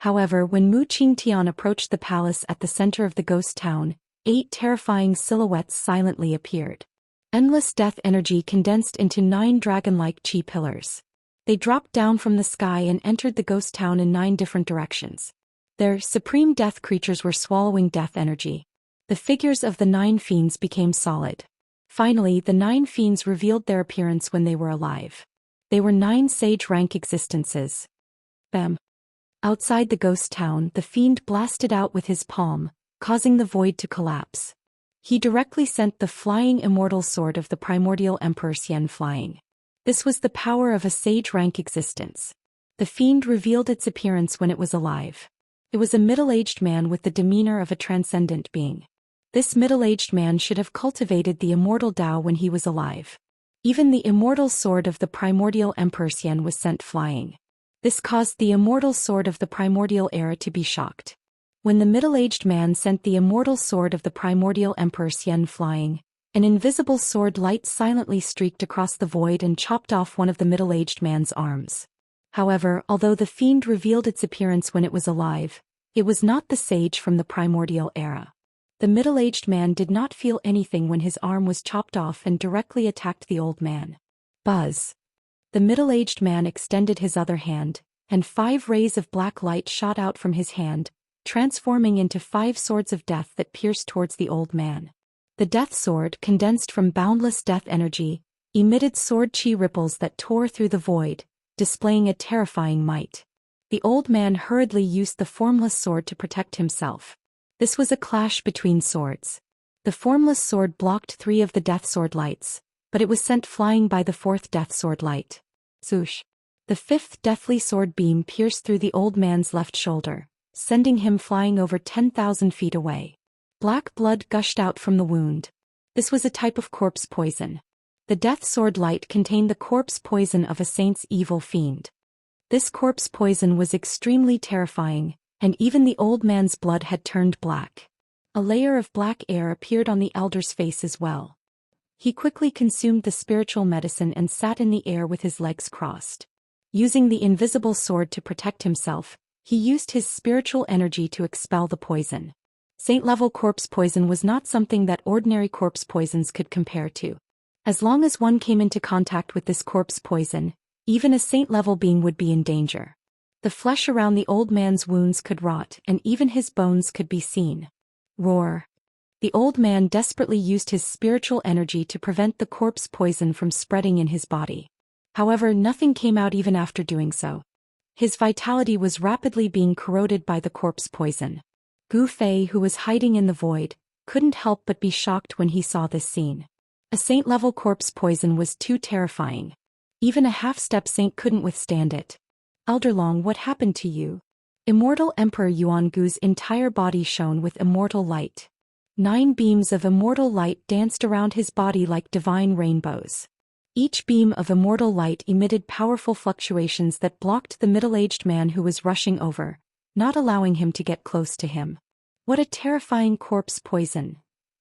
However, when Mu Qingtian approached the palace at the center of the ghost town, 8 terrifying silhouettes silently appeared. Endless death energy condensed into 9 dragon-like chi pillars. They dropped down from the sky and entered the ghost town in 9 different directions. Their supreme death creatures were swallowing death energy. The figures of the 9 fiends became solid. Finally, the 9 fiends revealed their appearance when they were alive. They were 9 sage rank existences. Bam. Outside the ghost town, the fiend blasted out with his palm, causing the void to collapse. He directly sent the flying immortal sword of the primordial Emperor Xian flying. This was the power of a sage rank existence. The fiend revealed its appearance when it was alive. It was a middle-aged man with the demeanor of a transcendent being. This middle-aged man should have cultivated the immortal Dao when he was alive. Even the immortal sword of the primordial Emperor Xian was sent flying. This caused the immortal sword of the primordial era to be shocked. When the middle-aged man sent the immortal sword of the primordial Emperor Xian flying, an invisible sword light silently streaked across the void and chopped off one of the middle-aged man's arms. However, although the fiend revealed its appearance when it was alive, it was not the sage from the primordial era. The middle-aged man did not feel anything when his arm was chopped off and directly attacked the old man. Buzz. The middle-aged man extended his other hand, and 5 rays of black light shot out from his hand, transforming into 5 swords of death that pierced towards the old man. The death sword, condensed from boundless death energy, emitted sword chi ripples that tore through the void, displaying a terrifying might. The old man hurriedly used the formless sword to protect himself. This was a clash between swords. The formless sword blocked 3 of the death sword lights, but it was sent flying by the 4th death sword light. Zhoosh. The 5th deathly sword beam pierced through the old man's left shoulder, sending him flying over 10,000 feet away. Black blood gushed out from the wound. This was a type of corpse poison. The death sword light contained the corpse poison of a saint's evil fiend. This corpse poison was extremely terrifying, and even the old man's blood had turned black. A layer of black air appeared on the elder's face as well. He quickly consumed the spiritual medicine and sat in the air with his legs crossed. Using the invisible sword to protect himself, he used his spiritual energy to expel the poison. Saint-level corpse poison was not something that ordinary corpse poisons could compare to. As long as one came into contact with this corpse poison, even a saint-level being would be in danger. The flesh around the old man's wounds could rot and even his bones could be seen. Roar. The old man desperately used his spiritual energy to prevent the corpse poison from spreading in his body. However, nothing came out even after doing so. His vitality was rapidly being corroded by the corpse poison. Gu Fei, who was hiding in the void, couldn't help but be shocked when he saw this scene. A saint-level corpse poison was too terrifying. Even a half-step saint couldn't withstand it. Elderlong, what happened to you? Immortal Emperor Yuan Gu's entire body shone with immortal light. 9 beams of immortal light danced around his body like divine rainbows. Each beam of immortal light emitted powerful fluctuations that blocked the middle-aged man who was rushing over, not allowing him to get close to him. What a terrifying corpse poison!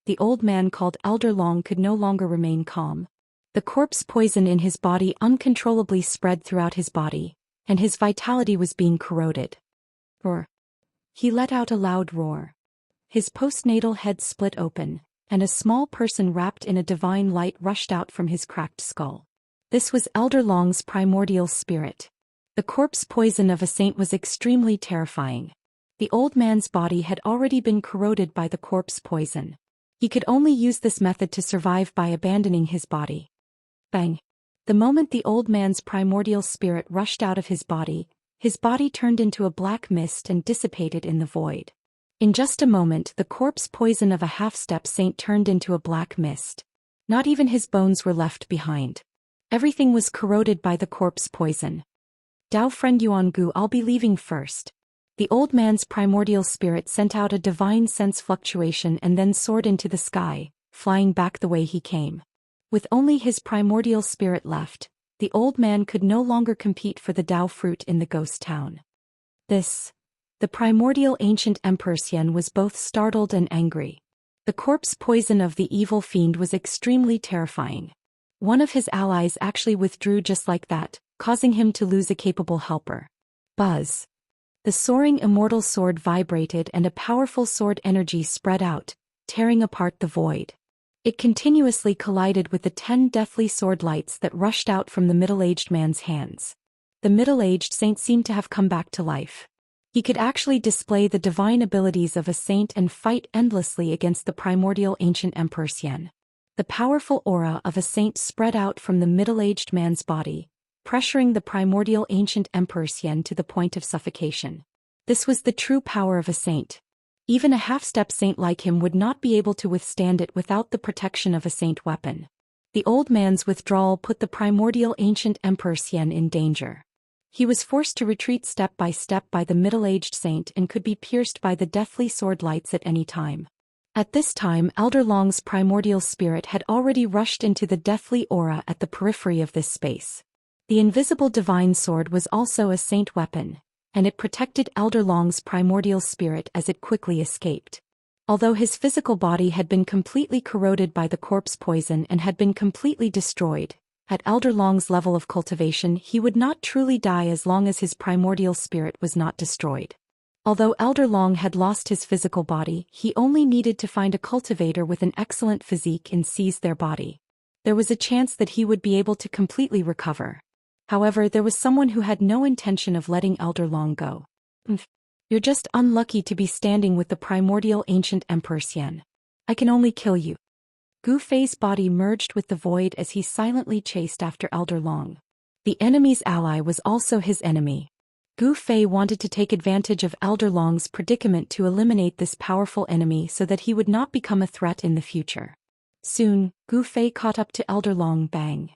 The old man called Elder Long could no longer remain calm. The corpse poison in his body uncontrollably spread throughout his body, and his vitality was being corroded. Roar. He let out a loud roar. His postnatal head split open, and a small person wrapped in a divine light rushed out from his cracked skull. This was Elder Long's primordial spirit. The corpse poison of a saint was extremely terrifying. The old man's body had already been corroded by the corpse poison. He could only use this method to survive by abandoning his body. Bang! The moment the old man's primordial spirit rushed out of his body turned into a black mist and dissipated in the void. In just a moment, the corpse poison of a half-step saint turned into a black mist. Not even his bones were left behind. Everything was corroded by the corpse poison. Dao friend Yuangu, I'll be leaving first. The old man's primordial spirit sent out a divine sense fluctuation and then soared into the sky, flying back the way he came. With only his primordial spirit left, the old man could no longer compete for the Dao fruit in the ghost town. The primordial ancient Emperor Xian was both startled and angry. The corpse poison of the evil fiend was extremely terrifying. One of his allies actually withdrew just like that, causing him to lose a capable helper. Buzz. The soaring immortal sword vibrated and a powerful sword energy spread out, tearing apart the void. It continuously collided with the 10 deathly sword lights that rushed out from the middle-aged man's hands. The middle-aged saint seemed to have come back to life. He could actually display the divine abilities of a saint and fight endlessly against the primordial ancient Emperor Xian. The powerful aura of a saint spread out from the middle-aged man's body, pressuring the primordial ancient Emperor Xian to the point of suffocation. This was the true power of a saint. Even a half-step saint like him would not be able to withstand it without the protection of a saint weapon. The old man's withdrawal put the primordial ancient Emperor Xian in danger. He was forced to retreat step by step by the middle-aged saint and could be pierced by the deathly sword lights at any time. At this time, Elder Long's primordial spirit had already rushed into the deathly aura at the periphery of this space. The invisible divine sword was also a saint weapon, and it protected Elder Long's primordial spirit as it quickly escaped. Although his physical body had been completely corroded by the corpse poison and had been completely destroyed, at Elder Long's level of cultivation he would not truly die as long as his primordial spirit was not destroyed. Although Elder Long had lost his physical body, he only needed to find a cultivator with an excellent physique and seize their body. There was a chance that he would be able to completely recover. However, there was someone who had no intention of letting Elder Long go. You're just unlucky to be standing with the primordial ancient Emperor Xian. I can only kill you. Gu Fei's body merged with the void as he silently chased after Elder Long. The enemy's ally was also his enemy. Gu Fei wanted to take advantage of Elder Long's predicament to eliminate this powerful enemy so that he would not become a threat in the future. Soon, Gu Fei caught up to Elder Long. Bang!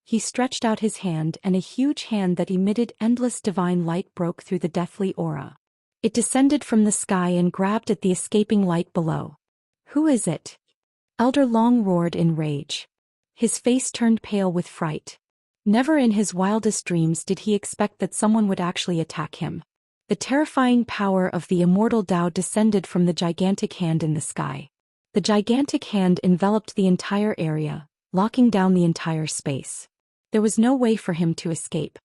He stretched out his hand and a huge hand that emitted endless divine light broke through the deathly aura. It descended from the sky and grabbed at the escaping light below. Who is it? Elder Long roared in rage. His face turned pale with fright. Never in his wildest dreams did he expect that someone would actually attack him. The terrifying power of the immortal Dao descended from the gigantic hand in the sky. The gigantic hand enveloped the entire area, locking down the entire space. There was no way for him to escape.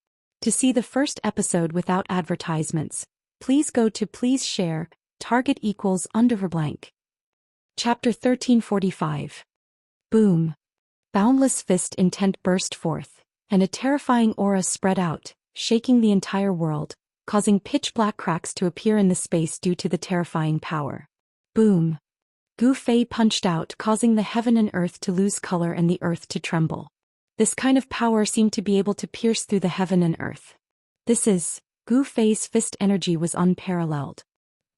To see the first episode without advertisements, please go to please share, target equals _blank. Chapter 1345. Boom. Boundless fist intent burst forth, and a terrifying aura spread out, shaking the entire world, causing pitch-black cracks to appear in the space due to the terrifying power. Boom. Gu Fei punched out, causing the heaven and earth to lose color and the earth to tremble. This kind of power seemed to be able to pierce through the heaven and earth. Gu Fei's fist energy was unparalleled.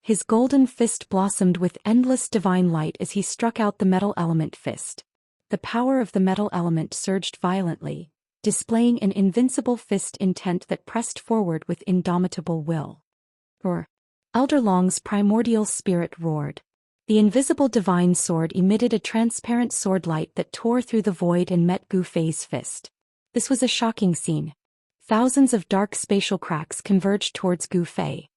His golden fist blossomed with endless divine light as he struck out the metal element fist. The power of the metal element surged violently, displaying an invincible fist intent that pressed forward with indomitable will. Roar. Elder Long's primordial spirit roared. The invisible divine sword emitted a transparent sword light that tore through the void and met Gu Fei's fist. This was a shocking scene. Thousands of dark spatial cracks converged towards Gu Fei.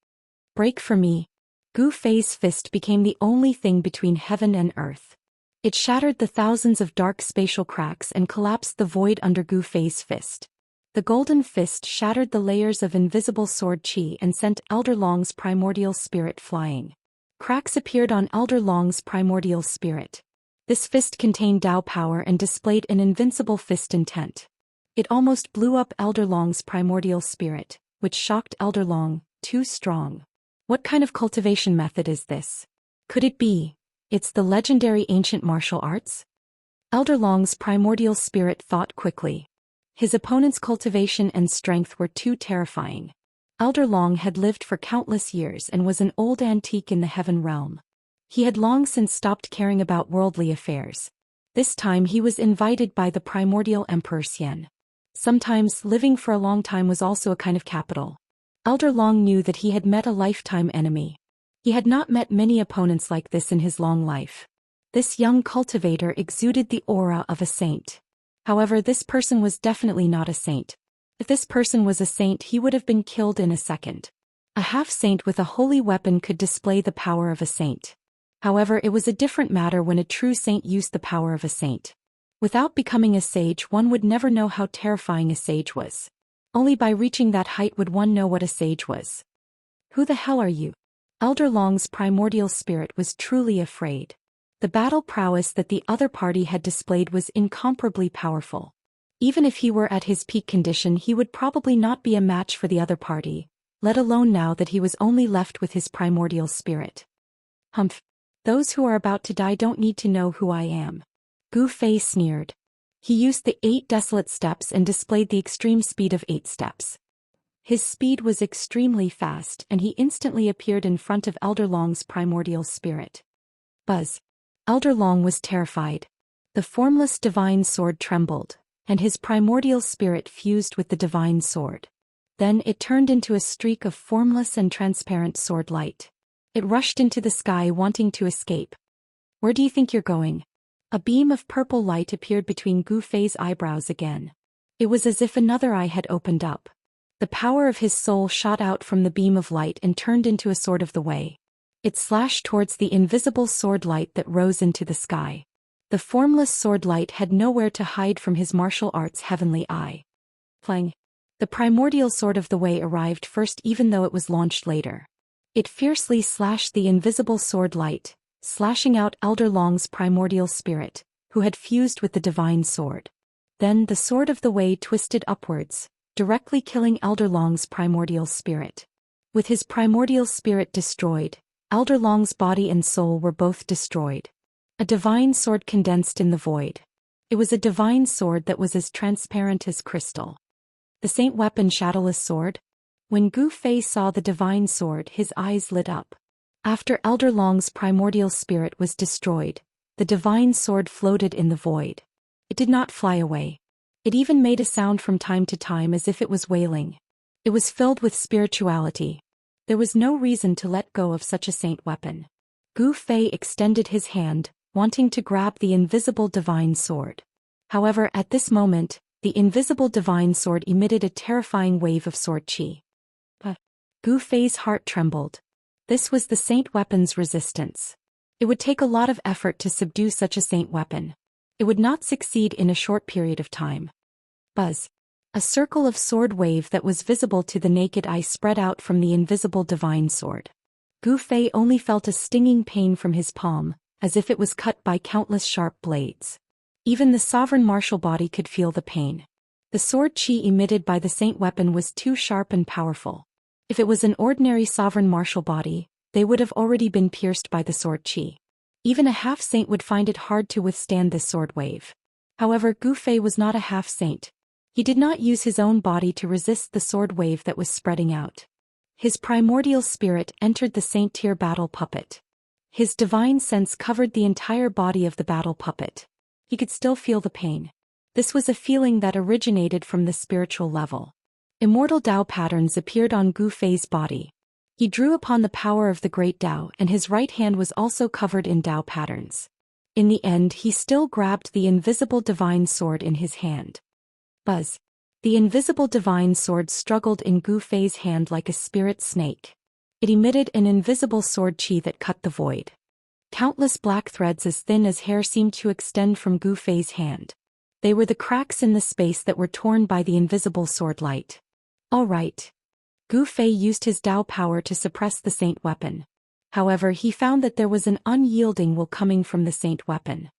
Break for me. Gu Fei's fist became the only thing between heaven and earth. It shattered the thousands of dark spatial cracks and collapsed the void under Gu Fei's fist. The golden fist shattered the layers of invisible sword chi and sent Elder Long's primordial spirit flying. Cracks appeared on Elder Long's primordial spirit. This fist contained Dao power and displayed an invincible fist intent. It almost blew up Elder Long's primordial spirit, which shocked Elder Long, too strong. What kind of cultivation method is this? Could it be? It's the legendary ancient martial arts? Elder Long's primordial spirit thought quickly. His opponent's cultivation and strength were too terrifying. Elder Long had lived for countless years and was an old antique in the heaven realm. He had long since stopped caring about worldly affairs. This time he was invited by the primordial Emperor Xian. Sometimes living for a long time was also a kind of capital. Elder Long knew that he had met a lifetime enemy. He had not met many opponents like this in his long life. This young cultivator exuded the aura of a saint. However, this person was definitely not a saint. If this person was a saint, he would have been killed in a second. A half-saint with a holy weapon could display the power of a saint. However, it was a different matter when a true saint used the power of a saint. Without becoming a sage, one would never know how terrifying a sage was. Only by reaching that height would one know what a sage was. Who the hell are you? Elder Long's primordial spirit was truly afraid. The battle prowess that the other party had displayed was incomparably powerful. Even if he were at his peak condition, he would probably not be a match for the other party, let alone now that he was only left with his primordial spirit. Humph. Those who are about to die don't need to know who I am. Gu Fei sneered. He used the 8 desolate steps and displayed the extreme speed of 8 steps. His speed was extremely fast and he instantly appeared in front of Elder Long's primordial spirit. Buzz. Elder Long was terrified. The formless divine sword trembled, and his primordial spirit fused with the divine sword. Then it turned into a streak of formless and transparent sword light. It rushed into the sky wanting to escape. Where do you think you're going? A beam of purple light appeared between Gu Fei's eyebrows again. It was as if another eye had opened up. The power of his soul shot out from the beam of light and turned into a sword of the way. It slashed towards the invisible sword light that rose into the sky. The formless sword light had nowhere to hide from his martial arts heavenly eye. Clang. The primordial sword of the way arrived first even though it was launched later. It fiercely slashed the invisible sword light, slashing out Elder Long's primordial spirit, who had fused with the divine sword. Then the sword of the way twisted upwards, directly killing Elder Long's primordial spirit. With his primordial spirit destroyed, Elder Long's body and soul were both destroyed. A divine sword condensed in the void. It was a divine sword that was as transparent as crystal. The saint weapon shadowless sword? When Gu Fei saw the divine sword, his eyes lit up. After Elder Long's primordial spirit was destroyed, the divine sword floated in the void. It did not fly away. It even made a sound from time to time as if it was wailing. It was filled with spirituality. There was no reason to let go of such a saint weapon. Gu Fei extended his hand, wanting to grab the invisible divine sword. However, at this moment, the invisible divine sword emitted a terrifying wave of sword qi. Gu Fei's heart trembled. This was the saint weapon's resistance. It would take a lot of effort to subdue such a saint weapon. It would not succeed in a short period of time. Buzz. A circle of sword wave that was visible to the naked eye spread out from the invisible divine sword. Gu Fei only felt a stinging pain from his palm, as if it was cut by countless sharp blades. Even the sovereign martial body could feel the pain. The sword qi emitted by the saint weapon was too sharp and powerful. If it was an ordinary sovereign martial body, they would have already been pierced by the sword qi. Even a half-saint would find it hard to withstand this sword wave. However, Gu Fei was not a half-saint. He did not use his own body to resist the sword wave that was spreading out. His primordial spirit entered the saint-tier battle puppet. His divine sense covered the entire body of the battle puppet. He could still feel the pain. This was a feeling that originated from the spiritual level. Immortal Dao patterns appeared on Gu Fei's body. He drew upon the power of the great Dao and his right hand was also covered in Dao patterns. In the end, he still grabbed the invisible divine sword in his hand. Buzz. The invisible divine sword struggled in Gu Fei's hand like a spirit snake. It emitted an invisible sword qi that cut the void. Countless black threads as thin as hair seemed to extend from Gu Fei's hand. They were the cracks in the space that were torn by the invisible sword light. All right. Gu Fei used his Dao power to suppress the saint weapon. However, he found that there was an unyielding will coming from the saint weapon.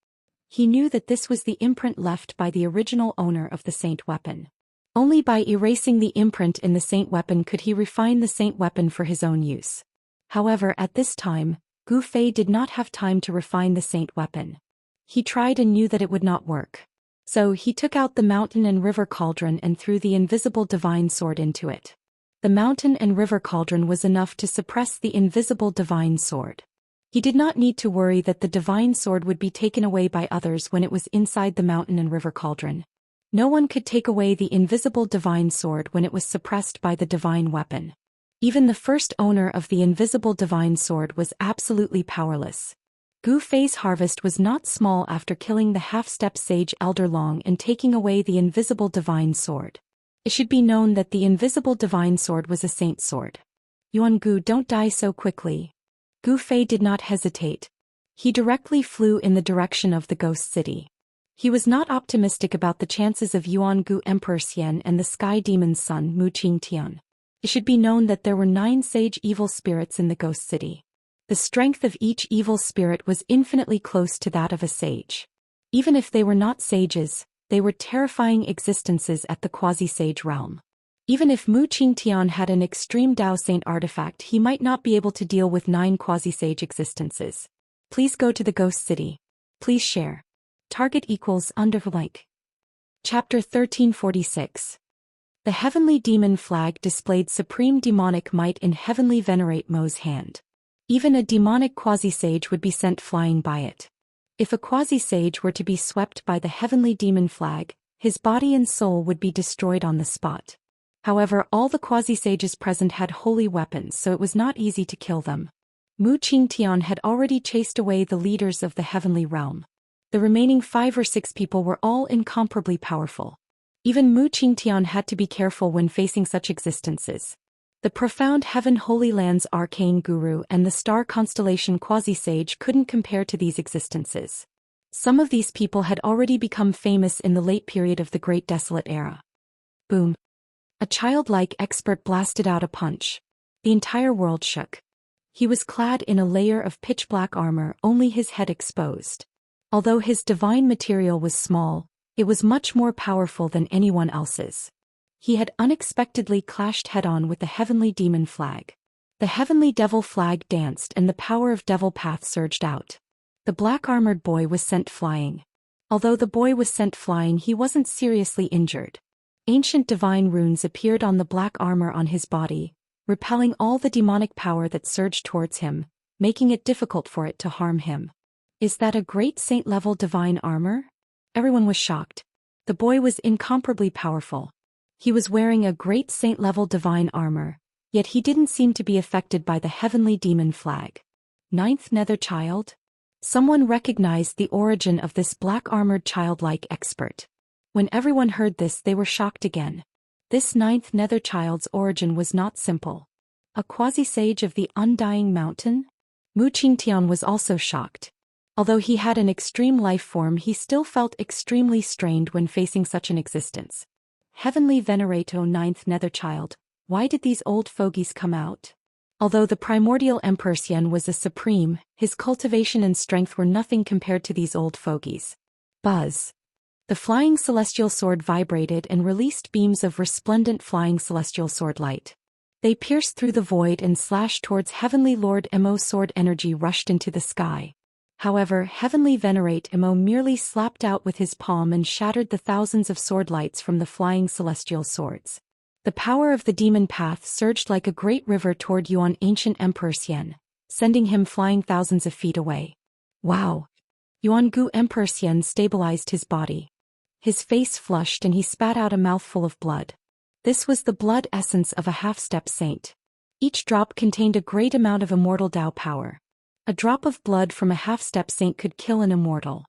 He knew that this was the imprint left by the original owner of the saint weapon. Only by erasing the imprint in the saint weapon could he refine the saint weapon for his own use. However, at this time, Gu Fei did not have time to refine the saint weapon. He tried and knew that it would not work. So he took out the mountain and river cauldron and threw the invisible divine sword into it. The mountain and river cauldron was enough to suppress the invisible divine sword. He did not need to worry that the divine sword would be taken away by others when it was inside the mountain and river cauldron. No one could take away the invisible divine sword when it was suppressed by the divine weapon. Even the first owner of the invisible divine sword was absolutely powerless. Gu Fei's harvest was not small after killing the half-step sage Elder Long and taking away the invisible divine sword. It should be known that the invisible divine sword was a saint sword. Yuan Gu, don't die so quickly. Gu Fei did not hesitate. He directly flew in the direction of the ghost city. He was not optimistic about the chances of Yuan Gu Emperor Xian and the sky demon's son Mu Qingtian. It should be known that there were 9 sage evil spirits in the ghost city. The strength of each evil spirit was infinitely close to that of a sage. Even if they were not sages, they were terrifying existences at the quasi-sage realm. Even if Mu Qingtian had an extreme Dao Saint artifact, he might not be able to deal with 9 quasi-sage existences. Please go to the ghost city. Please share. Target equals under like. Chapter 1346. The heavenly demon flag displayed supreme demonic might in heavenly venerate Mo's hand. Even a demonic quasi-sage would be sent flying by it. If a quasi-sage were to be swept by the heavenly demon flag, his body and soul would be destroyed on the spot. However, all the quasi-sages present had holy weapons, so it was not easy to kill them. Mu Qingtian had already chased away the leaders of the heavenly realm. The remaining 5 or 6 people were all incomparably powerful. Even Mu Qingtian had to be careful when facing such existences. The profound Heaven Holy Land's arcane guru and the star constellation quasi-sage couldn't compare to these existences. Some of these people had already become famous in the late period of the Great Desolate Era. Boom. A childlike expert blasted out a punch. The entire world shook. He was clad in a layer of pitch-black armor, only his head exposed. Although his divine material was small, it was much more powerful than anyone else's. He had unexpectedly clashed head-on with the heavenly demon flag. The heavenly devil flag danced and the power of devil path surged out. The black-armored boy was sent flying. Although the boy was sent flying, he wasn't seriously injured. Ancient divine runes appeared on the black armor on his body, repelling all the demonic power that surged towards him, making it difficult for it to harm him. Is that a great saint-level divine armor? Everyone was shocked. The boy was incomparably powerful. He was wearing a great saint-level divine armor, yet he didn't seem to be affected by the heavenly demon flag. 9th Nether Child? Someone recognized the origin of this black-armored childlike expert. When everyone heard this, they were shocked again. This 9th Nether Child's origin was not simple. A quasi-sage of the Undying Mountain? Mu Qingtian was also shocked. Although he had an extreme life form, he still felt extremely strained when facing such an existence. Heavenly Venerato 9th Nether Child, why did these old fogies come out? Although the primordial Emperor Xian was a supreme, his cultivation and strength were nothing compared to these old fogies. Buzz. The flying celestial sword vibrated and released beams of resplendent flying celestial sword light. They pierced through the void and slashed towards Heavenly Lord Emo. Sword energy rushed into the sky. However, Heavenly Venerate Emo merely slapped out with his palm and shattered the thousands of sword lights from the flying celestial swords. The power of the demon path surged like a great river toward Yuan ancient Emperor Xian, sending him flying thousands of feet away. Wow! Yuan Gu Emperor Xian stabilized his body. His face flushed and he spat out a mouthful of blood. This was the blood essence of a half-step saint. Each drop contained a great amount of immortal Dao power. A drop of blood from a half-step saint could kill an immortal.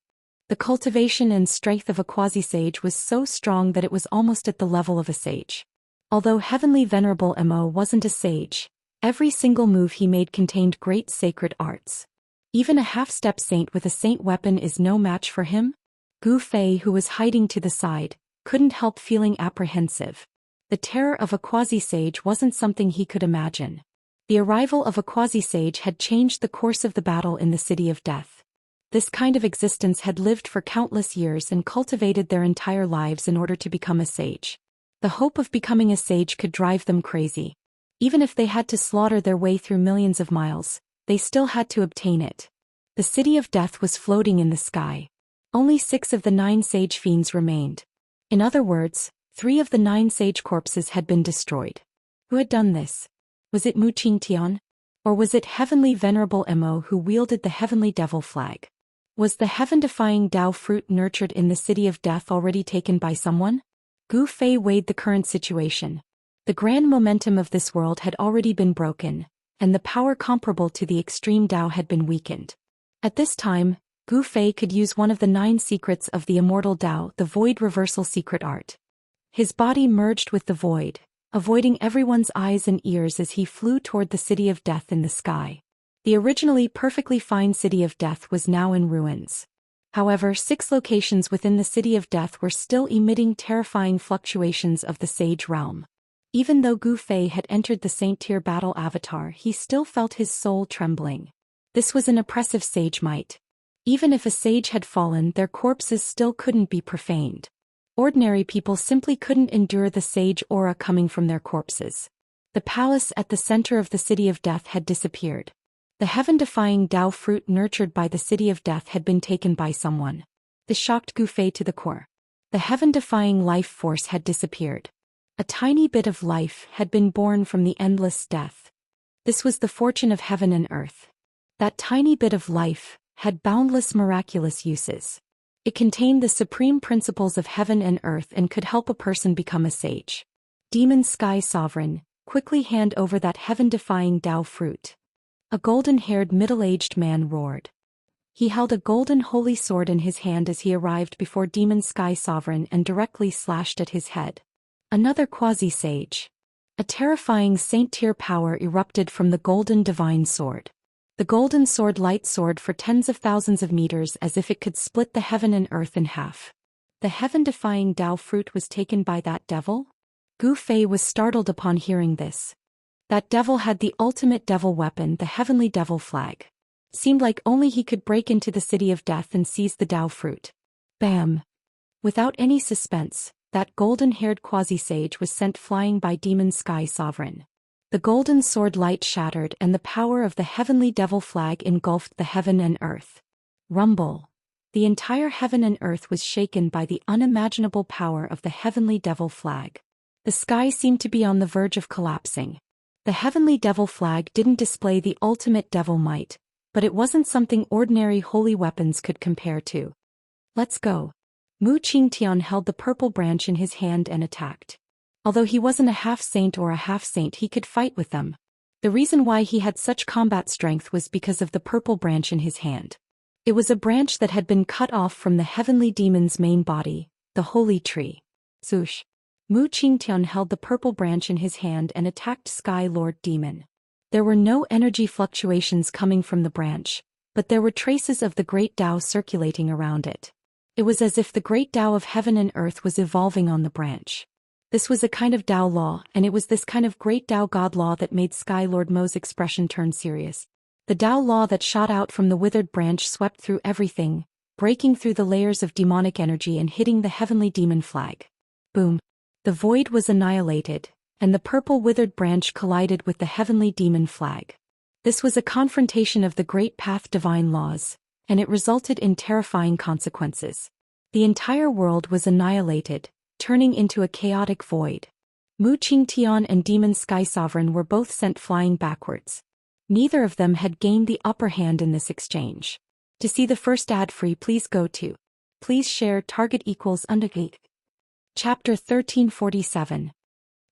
The cultivation and strength of a quasi-sage was so strong that it was almost at the level of a sage. Although Heavenly Venerable Emo wasn't a sage, every single move he made contained great sacred arts. Even a half-step saint with a saint weapon is no match for him? Gu Fei, who was hiding to the side, couldn't help feeling apprehensive. The terror of a quasi-sage wasn't something he could imagine. The arrival of a quasi-sage had changed the course of the battle in the City of Death. This kind of existence had lived for countless years and cultivated their entire lives in order to become a sage. The hope of becoming a sage could drive them crazy. Even if they had to slaughter their way through millions of miles, they still had to obtain it. The city of death was floating in the sky. Only 6 of the 9 sage fiends remained. In other words, 3 of the 9 sage corpses had been destroyed. Who had done this? Was it Mu Qingtian? Or was it Heavenly Venerable Mo who wielded the Heavenly Devil flag? Was the heaven-defying Dao fruit nurtured in the city of death already taken by someone? Gu Fei weighed the current situation. The grand momentum of this world had already been broken, and the power comparable to the extreme Dao had been weakened. At this time, Gu Fei could use one of the 9 secrets of the Immortal Dao, the Void Reversal Secret Art. His body merged with the void, avoiding everyone's eyes and ears as he flew toward the city of death in the sky. The originally perfectly fine city of death was now in ruins. However, 6 locations within the city of death were still emitting terrifying fluctuations of the sage realm. Even though Gu Fei had entered the Saint-Tier battle avatar, he still felt his soul trembling. This was an oppressive sage might. Even if a sage had fallen, their corpses still couldn't be profaned. Ordinary people simply couldn't endure the sage aura coming from their corpses. The palace at the center of the city of death had disappeared. The heaven-defying Dao fruit nurtured by the city of death had been taken by someone. This shocked Gu Fei to the core. The heaven-defying life force had disappeared. A tiny bit of life had been born from the endless death. This was the fortune of heaven and earth. That tiny bit of life had boundless miraculous uses. It contained the supreme principles of heaven and earth and could help a person become a sage. Demon Sky Sovereign, quickly hand over that heaven-defying Dao fruit. A golden-haired middle-aged man roared. He held a golden holy sword in his hand as he arrived before Demon Sky Sovereign and directly slashed at his head. Another quasi-sage. A terrifying saint-tier power erupted from the golden divine sword. The golden sword light soared for tens of thousands of meters as if it could split the heaven and earth in half. The heaven-defying Dao fruit was taken by that devil? Gu Fei was startled upon hearing this. That devil had the ultimate devil weapon, the heavenly devil flag. Seemed like only he could break into the city of death and seize the Dao fruit. Bam! Without any suspense, that golden-haired quasi-sage was sent flying by Demon Sky Sovereign. The golden sword light shattered and the power of the heavenly devil flag engulfed the heaven and earth. Rumble! The entire heaven and earth was shaken by the unimaginable power of the heavenly devil flag. The sky seemed to be on the verge of collapsing. The heavenly devil flag didn't display the ultimate devil might, but it wasn't something ordinary holy weapons could compare to. Let's go. Mu Qingtian held the purple branch in his hand and attacked. Although he wasn't a half-saint or a half-saint, he could fight with them. The reason why he had such combat strength was because of the purple branch in his hand. It was a branch that had been cut off from the heavenly demon's main body, the holy tree. Swoosh! Mu Qingtian held the purple branch in his hand and attacked Sky Lord Demon. There were no energy fluctuations coming from the branch, but there were traces of the great Dao circulating around it. It was as if the great Dao of heaven and earth was evolving on the branch. This was a kind of Dao law, and it was this kind of great Dao God law that made Sky Lord Mo's expression turn serious. The Dao law that shot out from the withered branch swept through everything, breaking through the layers of demonic energy and hitting the heavenly demon flag. Boom! The void was annihilated, and the purple withered branch collided with the heavenly demon flag. This was a confrontation of the great path divine laws, and it resulted in terrifying consequences. The entire world was annihilated, turning into a chaotic void. Mu Qingtian and Demon Sky Sovereign were both sent flying backwards. Neither of them had gained the upper hand in this exchange. To see the first ad-free, please go to. Please share target equals undergate. Chapter 1347.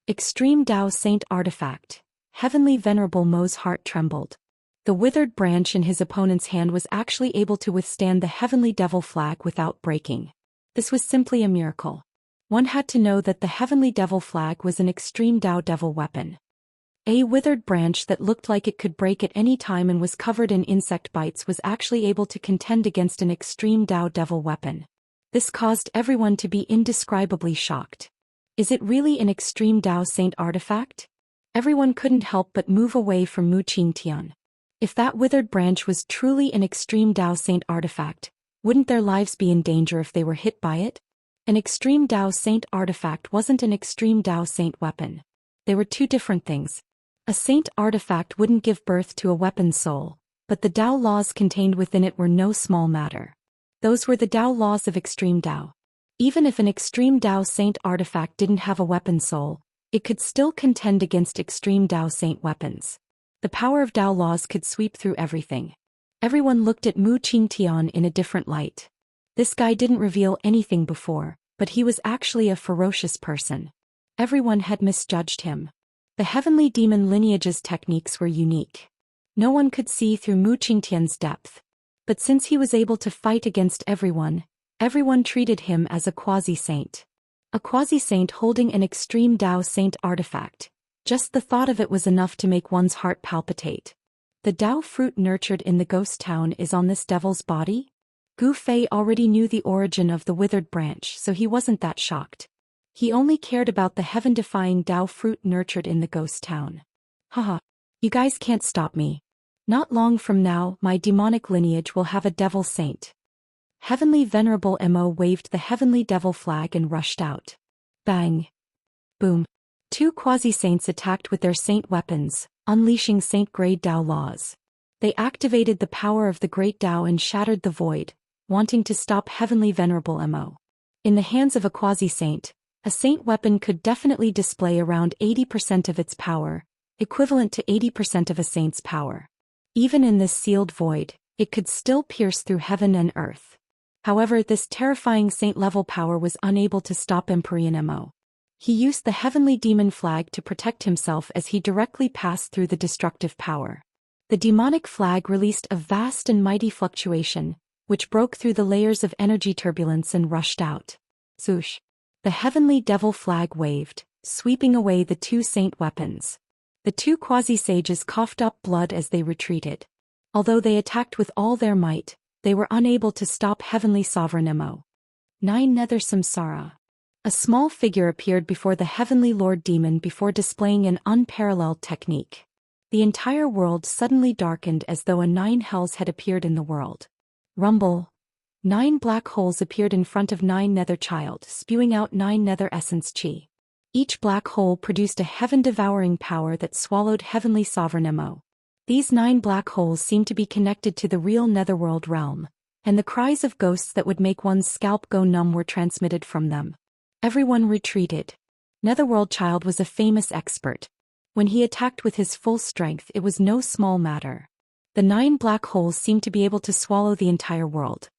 Extreme Dao Saint Artifact. Heavenly Venerable Mo's heart trembled. The withered branch in his opponent's hand was actually able to withstand the heavenly devil flag without breaking. This was simply a miracle. One had to know that the heavenly devil flag was an extreme Dao devil weapon. A withered branch that looked like it could break at any time and was covered in insect bites was actually able to contend against an extreme Dao devil weapon. This caused everyone to be indescribably shocked. Is it really an extreme Dao Saint artifact? Everyone couldn't help but move away from Mu Qingtian. If that withered branch was truly an extreme Dao Saint artifact, wouldn't their lives be in danger if they were hit by it? An extreme Dao Saint artifact wasn't an extreme Dao Saint weapon. They were two different things. A saint artifact wouldn't give birth to a weapon soul, but the Dao laws contained within it were no small matter. Those were the Dao laws of extreme Dao. Even if an extreme Dao Saint artifact didn't have a weapon soul, it could still contend against extreme Dao Saint weapons. The power of Dao laws could sweep through everything. Everyone looked at Mu Qingtian in a different light. This guy didn't reveal anything before, but he was actually a ferocious person. Everyone had misjudged him. The heavenly demon lineage's techniques were unique. No one could see through Mu Qingtian's depth. But since he was able to fight against everyone treated him as a quasi-saint. A quasi-saint holding an extreme Dao Saint artifact. Just the thought of it was enough to make one's heart palpitate. The Dao fruit nurtured in the ghost town is on this devil's body? Gu Fei already knew the origin of the withered branch, so he wasn't that shocked. He only cared about the heaven-defying Dao fruit nurtured in the ghost town. Haha. You guys can't stop me. Not long from now, my demonic lineage will have a devil saint. Heavenly Venerable Mo waved the heavenly devil flag and rushed out. Bang. Boom. Two quasi-saints attacked with their saint weapons, unleashing saint-grade Dao laws. They activated the power of the great Dao and shattered the void, wanting to stop heavenly Venerable Mo. In the hands of a quasi-saint, a saint weapon could definitely display around 80% of its power, equivalent to 80% of a saint's power. Even in this sealed void, it could still pierce through heaven and earth. However, this terrifying saint-level power was unable to stop Emperor Mo. He used the heavenly demon flag to protect himself as he directly passed through the destructive power. The demonic flag released a vast and mighty fluctuation, which broke through the layers of energy turbulence and rushed out. Swoosh. The heavenly devil flag waved, sweeping away the two saint weapons. The two quasi-sages coughed up blood as they retreated. Although they attacked with all their might, they were unable to stop Heavenly Sovereign Mo. 9 Nether Samsara. A small figure appeared before the Heavenly Lord Demon before displaying an unparalleled technique. The entire world suddenly darkened as though a 9 hells had appeared in the world. Rumble. 9 black holes appeared in front of 9 Nether Child, spewing out 9 Nether Essence Chi. Each black hole produced a heaven-devouring power that swallowed Heavenly Sovereign Mo. These 9 black holes seemed to be connected to the real Netherworld realm, and the cries of ghosts that would make one's scalp go numb were transmitted from them. Everyone retreated. Netherworld Child was a famous expert. When he attacked with his full strength, it was no small matter. The 9 black holes seemed to be able to swallow the entire world.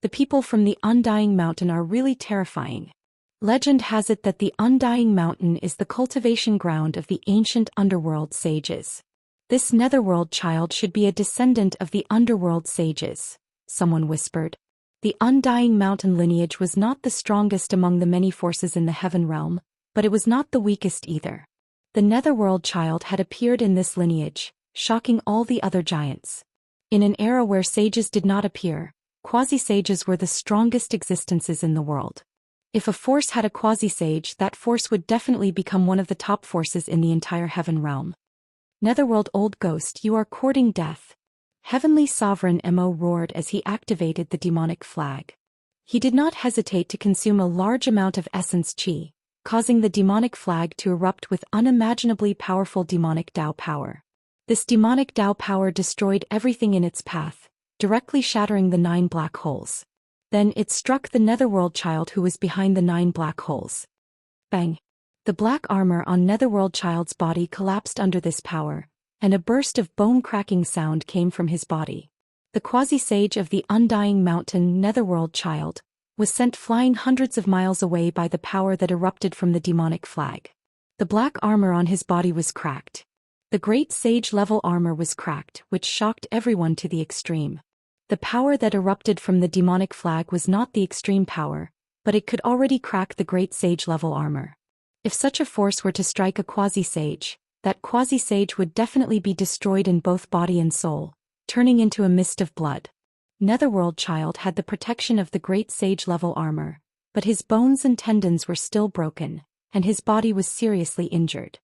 The people from the Undying Mountain are really terrifying. Legend has it that the Undying Mountain is the cultivation ground of the ancient underworld sages. This Netherworld Child should be a descendant of the underworld sages, someone whispered. The Undying Mountain lineage was not the strongest among the many forces in the heaven realm, but it was not the weakest either. The Netherworld Child had appeared in this lineage, shocking all the other giants. In an era where sages did not appear, quasi-sages were the strongest existences in the world. If a force had a quasi-sage, that force would definitely become one of the top forces in the entire heaven realm. Netherworld Old Ghost, you are courting death. Heavenly Sovereign Mo roared as he activated the demonic flag. He did not hesitate to consume a large amount of essence chi, causing the demonic flag to erupt with unimaginably powerful demonic Dao power. This demonic Dao power destroyed everything in its path, directly shattering the 9 black holes. Then it struck the Netherworld Child who was behind the 9 black holes. Bang! The black armor on Netherworld Child's body collapsed under this power, and a burst of bone-cracking sound came from his body. The quasi-sage of the Undying Mountain, Netherworld Child, was sent flying hundreds of miles away by the power that erupted from the demonic flag. The black armor on his body was cracked. The great sage-level armor was cracked, which shocked everyone to the extreme. The power that erupted from the demonic flag was not the extreme power, but it could already crack the great sage-level armor. If such a force were to strike a quasi-sage, that quasi-sage would definitely be destroyed in both body and soul, turning into a mist of blood. Netherworld Child had the protection of the great sage-level armor, but his bones and tendons were still broken, and his body was seriously injured.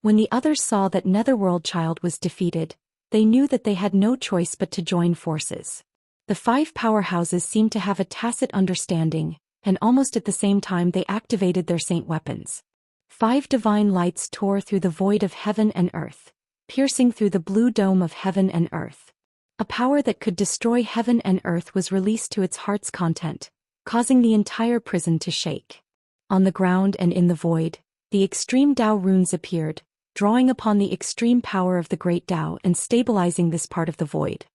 When the others saw that Netherworld Child was defeated, They knew that they had no choice but to join forces. The 5 powerhouses seemed to have a tacit understanding, and almost at the same time they activated their saint weapons. 5 divine lights tore through the void of heaven and earth, piercing through the blue dome of heaven and earth. A power that could destroy heaven and earth was released to its heart's content, causing the entire prison to shake. On the ground and in the void, the extreme Tao runes appeared, drawing upon the extreme power of the great Tao and stabilizing this part of the void.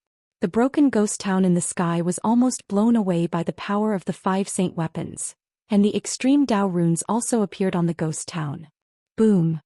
The broken ghost town in the sky was almost blown away by the power of the 5 saint weapons, and the extreme Tao runes also appeared on the ghost town. Boom!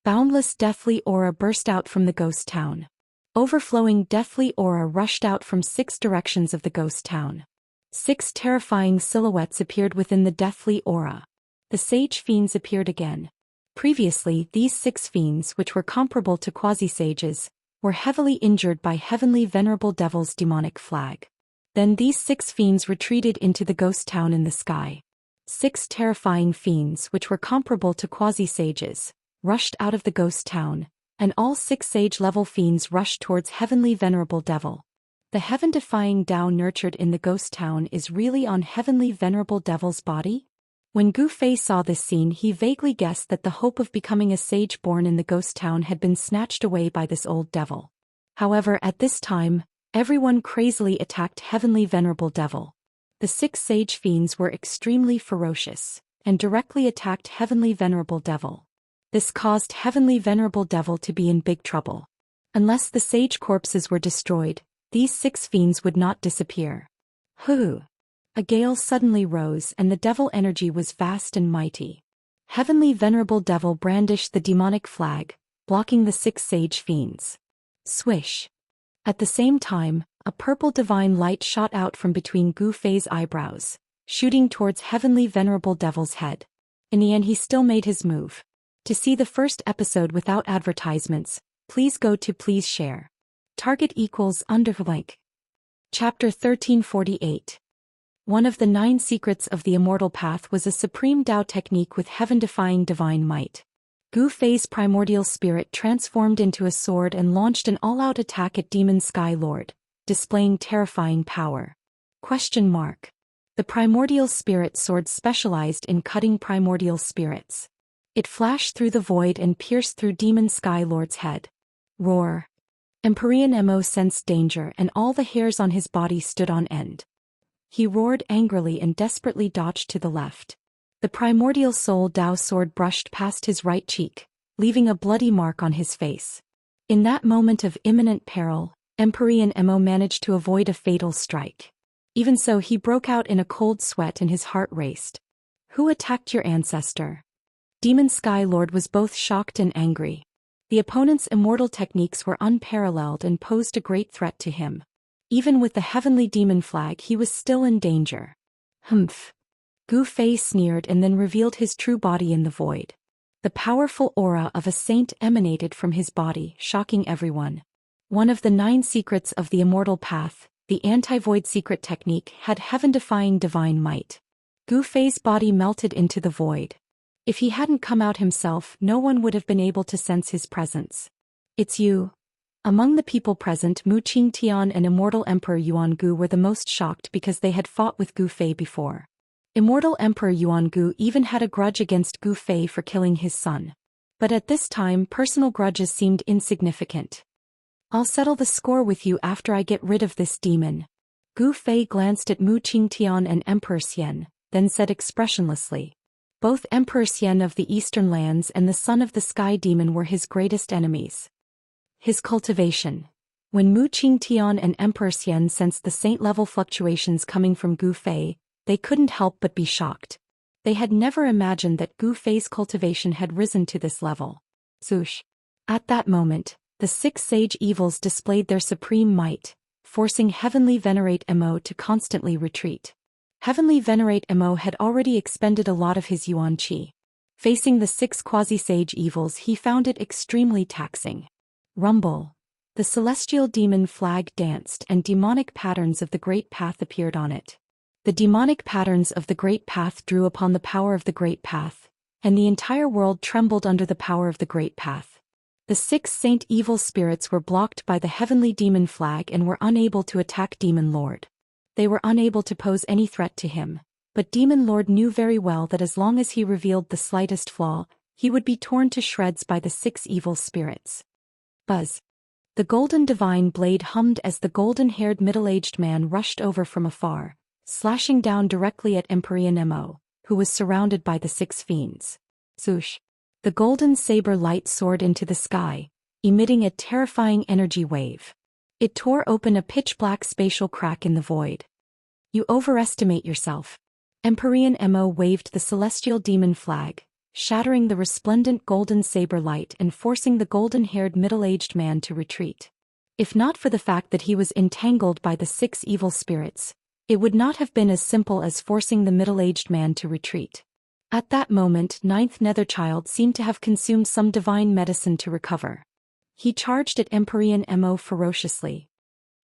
Boundless deathly aura burst out from the ghost town. Overflowing deathly aura rushed out from 6 directions of the ghost town. 6 terrifying silhouettes appeared within the deathly aura. The sage fiends appeared again. Previously, these 6 fiends, which were comparable to quasi-sages, were heavily injured by Heavenly Venerable Devil's demonic flag. Then these 6 fiends retreated into the ghost town in the sky. 6 terrifying fiends, which were comparable to quasi-sages, rushed out of the ghost town, and all 6 sage-level fiends rushed towards Heavenly Venerable Devil. The heaven-defying Tao nurtured in the ghost town is really on Heavenly Venerable Devil's body? When Gu Fei saw this scene, he vaguely guessed that the hope of becoming a sage born in the ghost town had been snatched away by this old devil. However, at this time, everyone crazily attacked Heavenly Venerable Devil. The 6 sage fiends were extremely ferocious, and directly attacked Heavenly Venerable Devil. This caused Heavenly Venerable Devil to be in big trouble. Unless the sage corpses were destroyed, these 6 fiends would not disappear. Hoo! A gale suddenly rose and the devil energy was vast and mighty. Heavenly Venerable Devil brandished the demonic flag, blocking the 6 sage fiends. Swish! At the same time, a purple divine light shot out from between Gu Fei's eyebrows, shooting towards Heavenly Venerable Devil's head. In the end, he still made his move. To see the first episode without advertisements, please go to Please Share. Target equals _. Chapter 1348. One of the 9 secrets of the Immortal Path was a supreme Tao technique with heaven-defying divine might. Gu Fei's primordial spirit transformed into a sword and launched an all-out attack at Demon Sky Lord, displaying terrifying power. The primordial spirit sword specialized in cutting primordial spirits. It flashed through the void and pierced through Demon Sky Lord's head. Roar! Empyrean Mo sensed danger and all the hairs on his body stood on end. He roared angrily and desperately dodged to the left. The primordial soul Tao sword brushed past his right cheek, leaving a bloody mark on his face. In that moment of imminent peril, Empyrean Mo managed to avoid a fatal strike. Even so, he broke out in a cold sweat and his heart raced. Who attacked your ancestor? Demon Sky Lord was both shocked and angry. The opponent's immortal techniques were unparalleled and posed a great threat to him. Even with the heavenly demon flag, he was still in danger. Humph! Gu Fei sneered and then revealed his true body in the void. The powerful aura of a saint emanated from his body, shocking everyone. One of the 9 secrets of the Immortal Path, the anti-void secret technique, had heaven-defying divine might. Gu Fei's body melted into the void. If he hadn't come out himself, no one would have been able to sense his presence. It's you. Among the people present, Mu Qingtian and Immortal Emperor Yuan Gu were the most shocked because they had fought with Gu Fei before. Immortal Emperor Yuan Gu even had a grudge against Gu Fei for killing his son. But at this time, personal grudges seemed insignificant. I'll settle the score with you after I get rid of this demon. Gu Fei glanced at Mu Qingtian and Emperor Xian, then said expressionlessly. Both Emperor Xian of the Eastern Lands and the son of the Sky Demon were his greatest enemies. His cultivation. When Mu Qingtian and Emperor Xian sensed the saint-level fluctuations coming from Gu Fei, they couldn't help but be shocked. They had never imagined that Gu Fei's cultivation had risen to this level. Zhoosh! At that moment, the 6 sage evils displayed their supreme might, forcing Heavenly Venerate Mo to constantly retreat. Heavenly Venerate Mo had already expended a lot of his yuan qi. Facing the 6 quasi-sage evils, he found it extremely taxing. Rumble! The celestial demon flag danced and demonic patterns of the Great Path appeared on it. The demonic patterns of the Great Path drew upon the power of the Great Path, and the entire world trembled under the power of the Great Path. The 6 saint evil spirits were blocked by the heavenly demon flag and were unable to attack Demon Lord. They were unable to pose any threat to him, but Demon Lord knew very well that as long as he revealed the slightest flaw, he would be torn to shreds by the 6 evil spirits. Buzz. The golden divine blade hummed as the golden-haired middle-aged man rushed over from afar, slashing down directly at Empyrean Mo, who was surrounded by the 6 fiends. Swoosh. The golden saber light soared into the sky, emitting a terrifying energy wave. It tore open a pitch-black spatial crack in the void. You overestimate yourself. Empyrean Mo waved the celestial demon flag, shattering the resplendent golden saber light and forcing the golden-haired middle-aged man to retreat. If not for the fact that he was entangled by the 6 evil spirits, it would not have been as simple as forcing the middle-aged man to retreat. At that moment, 9th Netherchild seemed to have consumed some divine medicine to recover. He charged at Empyrean Mo ferociously.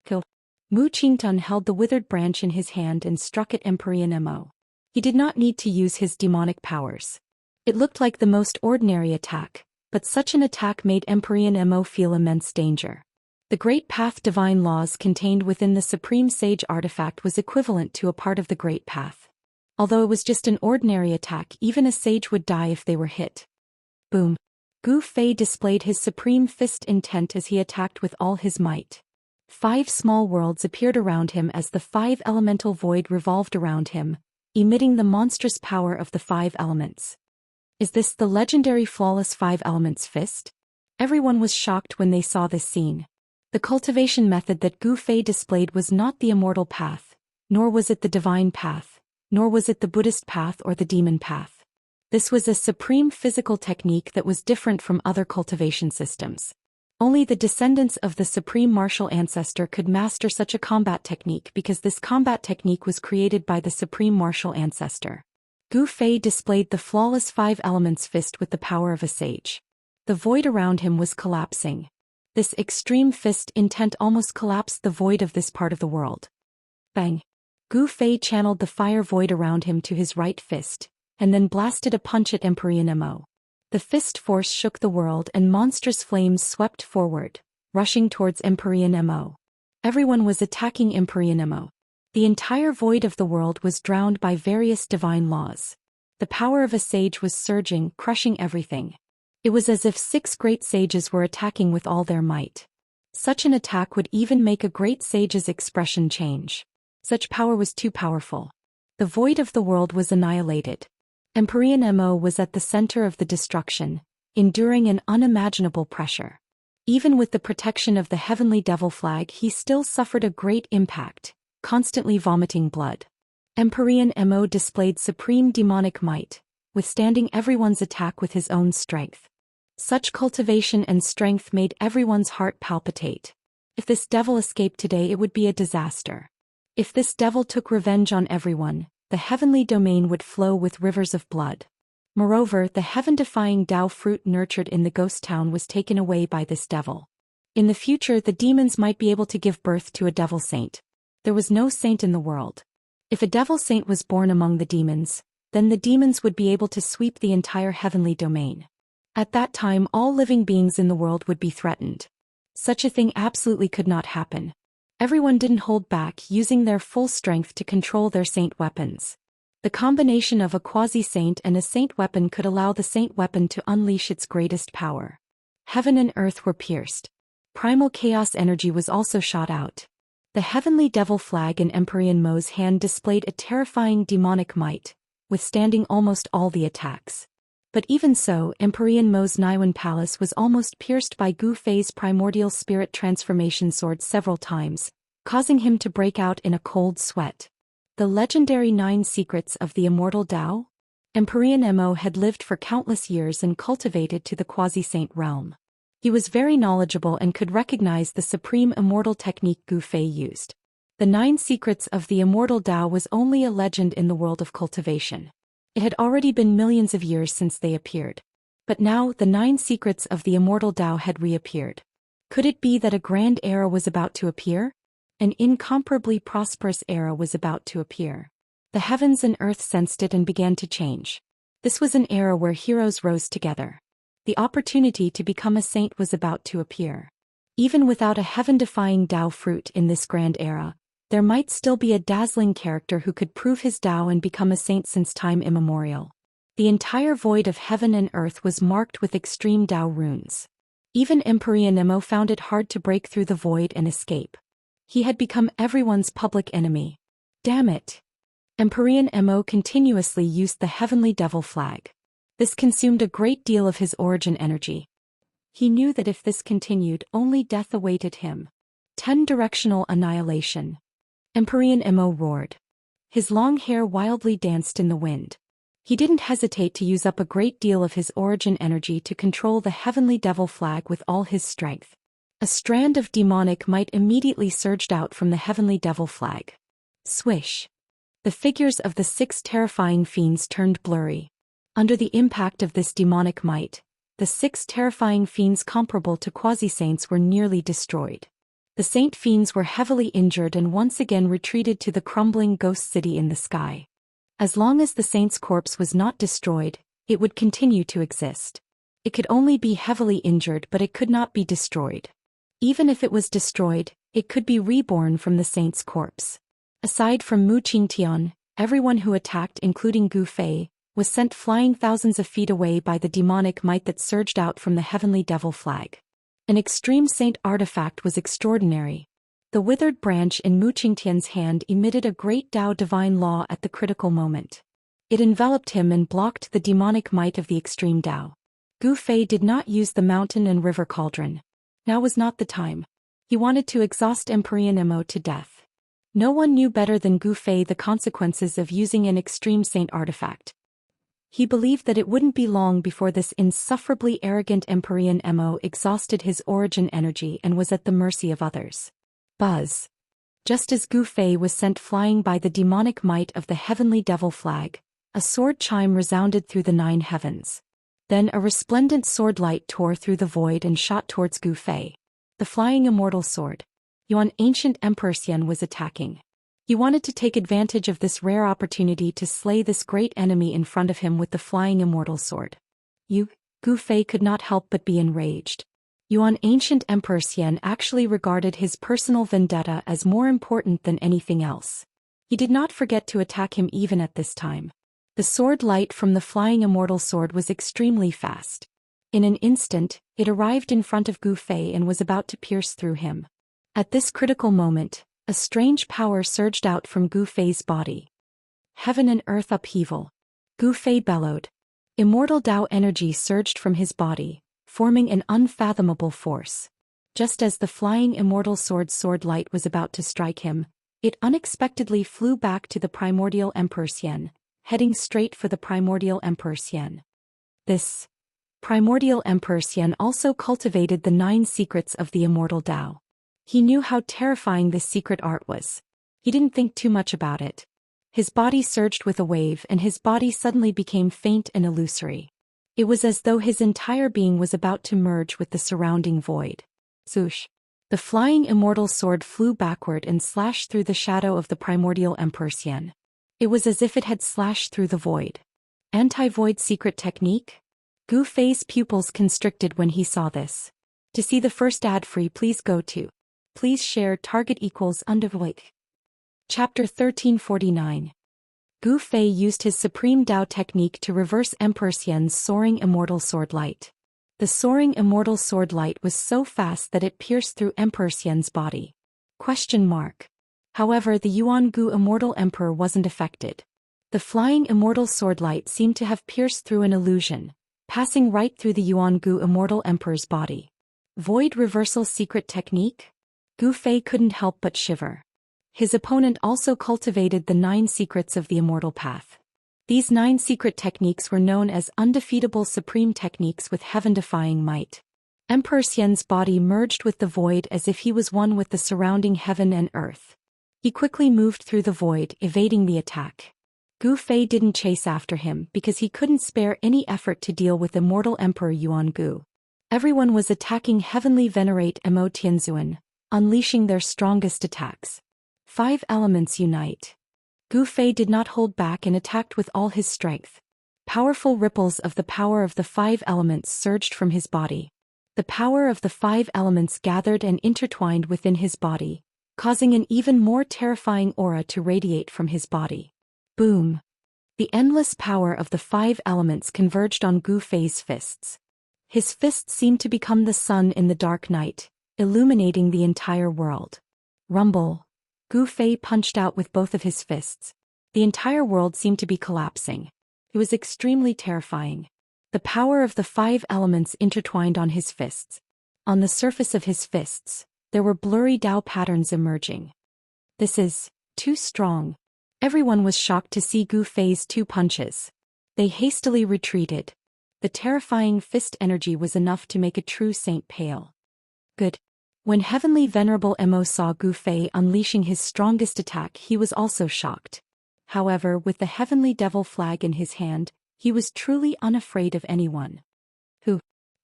Kill. Mu Qingtun held the withered branch in his hand and struck at Empyrean Mo. He did not need to use his demonic powers. It looked like the most ordinary attack, but such an attack made Empyrean Mo feel immense danger. The Great Path divine laws contained within the Supreme Sage artifact was equivalent to a part of the Great Path. Although it was just an ordinary attack, even a sage would die if they were hit. Boom. Gu Fei displayed his supreme fist intent as he attacked with all his might. 5 small worlds appeared around him as the 5 elemental void revolved around him, emitting the monstrous power of the 5 elements. Is this the legendary flawless 5 elements fist? Everyone was shocked when they saw this scene. The cultivation method that Gu Fei displayed was not the immortal path, nor was it the divine path, nor was it the Buddhist path or the demon path. This was a supreme physical technique that was different from other cultivation systems. Only the descendants of the supreme martial ancestor could master such a combat technique because this combat technique was created by the supreme martial ancestor. Gu Fei displayed the flawless 5 elements fist with the power of a sage. The void around him was collapsing. This extreme fist intent almost collapsed the void of this part of the world. Bang! Gu Fei channeled the fire void around him to his right fist, and then blasted a punch at Empyrean Mo. The fist force shook the world and monstrous flames swept forward, rushing towards Empyrean Mo. Everyone was attacking Empyrean Mo. The entire void of the world was drowned by various divine laws. The power of a sage was surging, crushing everything. It was as if 6 great sages were attacking with all their might. Such an attack would even make a great sage's expression change. Such power was too powerful. The void of the world was annihilated. Empyrean Mo was at the center of the destruction, enduring an unimaginable pressure. Even with the protection of the heavenly devil flag, he still suffered a great impact, constantly vomiting blood. Empyrean Mo displayed supreme demonic might, withstanding everyone's attack with his own strength. Such cultivation and strength made everyone's heart palpitate. If this devil escaped today, it would be a disaster. If this devil took revenge on everyone, the heavenly domain would flow with rivers of blood. Moreover, the heaven-defying Dao fruit nurtured in the ghost town was taken away by this devil. In the future, the demons might be able to give birth to a devil saint. There was no saint in the world. If a devil saint was born among the demons, then the demons would be able to sweep the entire heavenly domain. At that time, all living beings in the world would be threatened. Such a thing absolutely could not happen. Everyone didn't hold back, using their full strength to control their saint weapons. The combination of a quasi-saint and a saint weapon could allow the saint weapon to unleash its greatest power. Heaven and earth were pierced. Primal chaos energy was also shot out. The heavenly devil flag in Empyrean Mo's hand displayed a terrifying demonic might, withstanding almost all the attacks. But even so, Empyrean Mo's Niwen Palace was almost pierced by Gu Fei's primordial spirit transformation sword several times, causing him to break out in a cold sweat. The legendary 9 secrets of the Immortal Dao? Empyrean Mo had lived for countless years and cultivated to the quasi-saint realm. He was very knowledgeable and could recognize the supreme immortal technique Gu Fei used. The 9 secrets of the Immortal Dao was only a legend in the world of cultivation. It had already been millions of years since they appeared. But now, the 9 secrets of the Immortal Dao had reappeared. Could it be that a grand era was about to appear? An incomparably prosperous era was about to appear. The heavens and earth sensed it and began to change. This was an era where heroes rose together. The opportunity to become a saint was about to appear. Even without a heaven-defying Dao fruit in this grand era, there might still be a dazzling character who could prove his Dao and become a saint since time immemorial. The entire void of heaven and earth was marked with extreme Dao runes. Even Emperor Nemo found it hard to break through the void and escape. He had become everyone's public enemy. Damn it! Emperor Nemo continuously used the heavenly devil flag. This consumed a great deal of his origin energy. He knew that if this continued, only death awaited him. 10-directional annihilation. Emperor Nemo roared. His long hair wildly danced in the wind. He didn't hesitate to use up a great deal of his origin energy to control the heavenly devil flag with all his strength. A strand of demonic might immediately surged out from the heavenly devil flag. Swish. The figures of the 6 terrifying fiends turned blurry. Under the impact of this demonic might, the 6 terrifying fiends comparable to quasi-saints were nearly destroyed. The saint fiends were heavily injured and once again retreated to the crumbling ghost city in the sky. As long as the saint's corpse was not destroyed, it would continue to exist. It could only be heavily injured, but it could not be destroyed. Even if it was destroyed, it could be reborn from the saint's corpse. Aside from Mu Qingtian, everyone who attacked, including Gu Fei, was sent flying thousands of feet away by the demonic might that surged out from the heavenly devil flag. An extreme saint artifact was extraordinary. The withered branch in Mu Qingtian's hand emitted a great Dao divine law at the critical moment. It enveloped him and blocked the demonic might of the extreme Dao. Gu Fei did not use the mountain and river cauldron. Now was not the time. He wanted to exhaust Emperor Nemo to death. No one knew better than Gu Fei the consequences of using an extreme saint artifact. He believed that it wouldn't be long before this insufferably arrogant Emperor Nemo exhausted his origin energy and was at the mercy of others. Buzz. Just as Gu Fei was sent flying by the demonic might of the heavenly devil flag, a sword chime resounded through the 9 heavens. Then a resplendent sword light tore through the void and shot towards Gu Fei. The flying immortal sword. Yuan ancient Emperor Xian was attacking. He wanted to take advantage of this rare opportunity to slay this great enemy in front of him with the flying immortal sword. Gu Fei could not help but be enraged. Yuan ancient Emperor Xian actually regarded his personal vendetta as more important than anything else. He did not forget to attack him even at this time. The sword light from the flying immortal sword was extremely fast. In an instant, it arrived in front of Gu Fei and was about to pierce through him. At this critical moment, a strange power surged out from Gu Fei's body. Heaven and earth upheaval. Gu Fei bellowed. Immortal Dao energy surged from his body, forming an unfathomable force. Just as the flying immortal sword light was about to strike him, it unexpectedly flew back to the primordial Emperor Xian, heading straight for the primordial Emperor Xian. This primordial Emperor Xian also cultivated the 9 secrets of the immortal Dao. He knew how terrifying this secret art was. He didn't think too much about it. His body surged with a wave and his body suddenly became faint and illusory. It was as though his entire being was about to merge with the surrounding void. Swoosh. The flying immortal sword flew backward and slashed through the shadow of the primordial Emperor Xian. It was as if it had slashed through the void. Anti-void secret technique? Gu Fei's pupils constricted when he saw this. To see the first ad-free, please go to. Please share target equals undervoid. Chapter 1349. Gu Fei used his supreme Dao technique to reverse Emperor Xian's soaring immortal sword light. The soaring immortal sword light was so fast that it pierced through Emperor Xian's body. However, the Yuan Gu immortal emperor wasn't affected. The flying immortal sword light seemed to have pierced through an illusion, passing right through the Yuan Gu immortal emperor's body. Void reversal secret technique? Gu Fei couldn't help but shiver. His opponent also cultivated the 9 secrets of the immortal path. These 9 secret techniques were known as undefeatable supreme techniques with heaven-defying might. Emperor Xian's body merged with the void as if he was one with the surrounding heaven and earth. He quickly moved through the void, evading the attack. Gu Fei didn't chase after him because he couldn't spare any effort to deal with immortal Emperor Yuan Gu. Everyone was attacking heavenly venerate Emo Tianzuan, unleashing their strongest attacks. 5 elements unite. Gu Fei did not hold back and attacked with all his strength. Powerful ripples of the power of the 5 elements surged from his body. The power of the 5 elements gathered and intertwined within his body, causing an even more terrifying aura to radiate from his body. Boom! The endless power of the 5 elements converged on Gu Fei's fists. His fists seemed to become the sun in the dark night, illuminating the entire world. Rumble! Gu Fei punched out with both of his fists. The entire world seemed to be collapsing. It was extremely terrifying. The power of the 5 elements intertwined on his fists. On the surface of his fists, there were blurry Dao patterns emerging. This is too strong. Everyone was shocked to see Gu Fei's 2 punches. They hastily retreated. The terrifying fist energy was enough to make a true saint pale. Good. When Heavenly Venerable Mo saw Gu Fei unleashing his strongest attack, he was also shocked. However, with the Heavenly Devil flag in his hand, he was truly unafraid of anyone.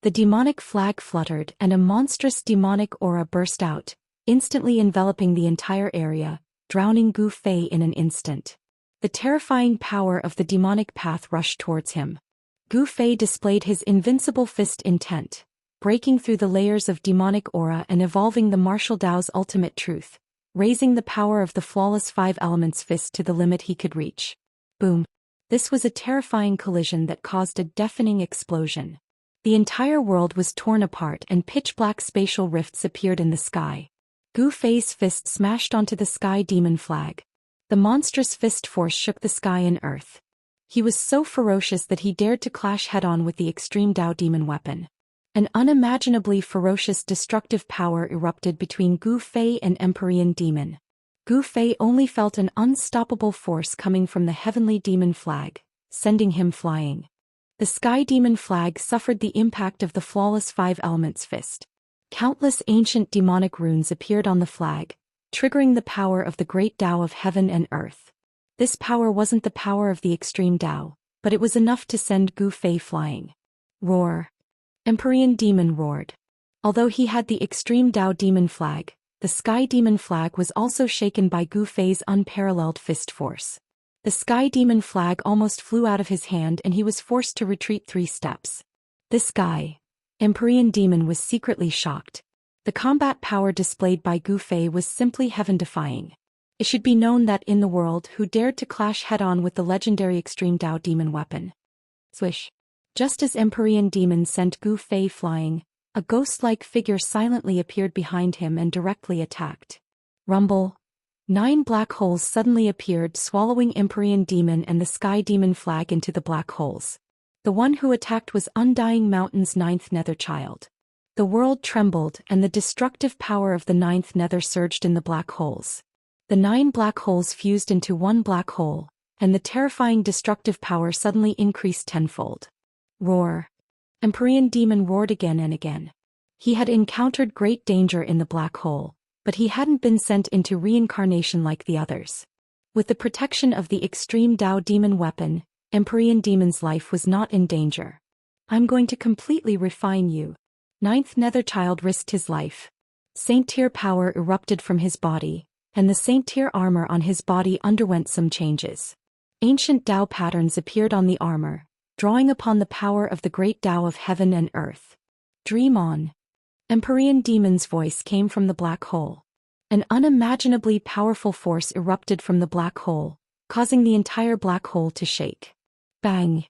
The demonic flag fluttered and a monstrous demonic aura burst out, instantly enveloping the entire area, drowning Gu Fei in an instant. The terrifying power of the demonic path rushed towards him. Gu Fei displayed his invincible fist intent, breaking through the layers of demonic aura and evolving the martial Dao's ultimate truth, raising the power of the flawless 5 elements fist to the limit he could reach. Boom! This was a terrifying collision that caused a deafening explosion. The entire world was torn apart and pitch-black spatial rifts appeared in the sky. Gu Fei's fist smashed onto the sky demon flag. The monstrous fist force shook the sky and earth. He was so ferocious that he dared to clash head-on with the extreme Dao demon weapon. An unimaginably ferocious destructive power erupted between Gu Fei and Empyrean Demon. Gu Fei only felt an unstoppable force coming from the heavenly demon flag, sending him flying. The sky demon flag suffered the impact of the flawless 5 elements fist. Countless ancient demonic runes appeared on the flag, triggering the power of the great Dao of heaven and earth. This power wasn't the power of the extreme Dao, but it was enough to send Gu Fei flying. Roar! Empyrean Demon roared. Although he had the extreme Dao demon flag, the sky demon flag was also shaken by Gu Fei's unparalleled fist force. The sky demon flag almost flew out of his hand and he was forced to retreat 3 steps. This guy, Empyrean Demon, was secretly shocked. The combat power displayed by Gu Fei was simply heaven-defying. It should be known that in the world who dared to clash head-on with the legendary extreme Dao demon weapon. Swish. Just as Empyrean Demon sent Gu Fei flying, a ghost-like figure silently appeared behind him and directly attacked. Rumble! 9 black holes suddenly appeared, swallowing Empyrean Demon and the Sky Demon flag into the black holes. The one who attacked was Undying Mountain's 9th Nether Child. The world trembled and the destructive power of the 9th Nether surged in the black holes. The 9 black holes fused into 1 black hole, and the terrifying destructive power suddenly increased tenfold. Roar! Empyrean Demon roared again and again. He had encountered great danger in the black hole, but he hadn't been sent into reincarnation like the others. With the protection of the extreme Dao demon weapon, Empyrean Demon's life was not in danger. I'm going to completely refine you. 9th Nether Child risked his life. Saint Tier power erupted from his body, and the Saint Tier armor on his body underwent some changes. Ancient Dao patterns appeared on the armor, drawing upon the power of the great Dao of heaven and earth. Dream on. Empyrean Demon's voice came from the black hole. An unimaginably powerful force erupted from the black hole, causing the entire black hole to shake. Bang!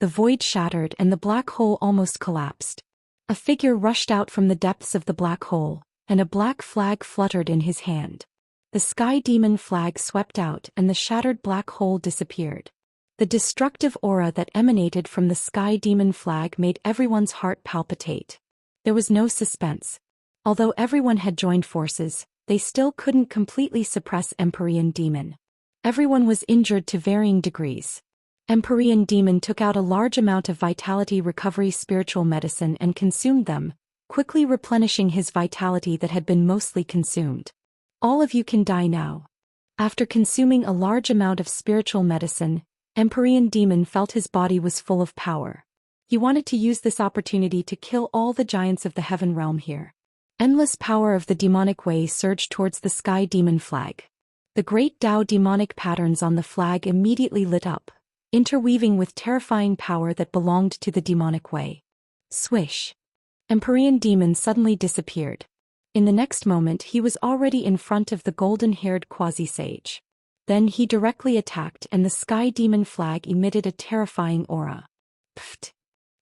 The void shattered and the black hole almost collapsed. A figure rushed out from the depths of the black hole, and a black flag fluttered in his hand. The Sky Demon flag swept out and the shattered black hole disappeared. The destructive aura that emanated from the Sky Demon flag made everyone's heart palpitate. There was no suspense. Although everyone had joined forces, they still couldn't completely suppress Empyrean Demon. Everyone was injured to varying degrees. Empyrean Demon took out a large amount of vitality recovery spiritual medicine and consumed them, quickly replenishing his vitality that had been mostly consumed. All of you can die now. After consuming a large amount of spiritual medicine, Empyrean Demon felt his body was full of power. He wanted to use this opportunity to kill all the giants of the heaven realm here. Endless power of the demonic way surged towards the Sky Demon flag. The great Dao demonic patterns on the flag immediately lit up, interweaving with terrifying power that belonged to the demonic way. Swish! Empyrean demon suddenly disappeared. In the next moment he was already in front of the golden-haired quasi-sage. Then he directly attacked and the sky demon flag emitted a terrifying aura. Pfft!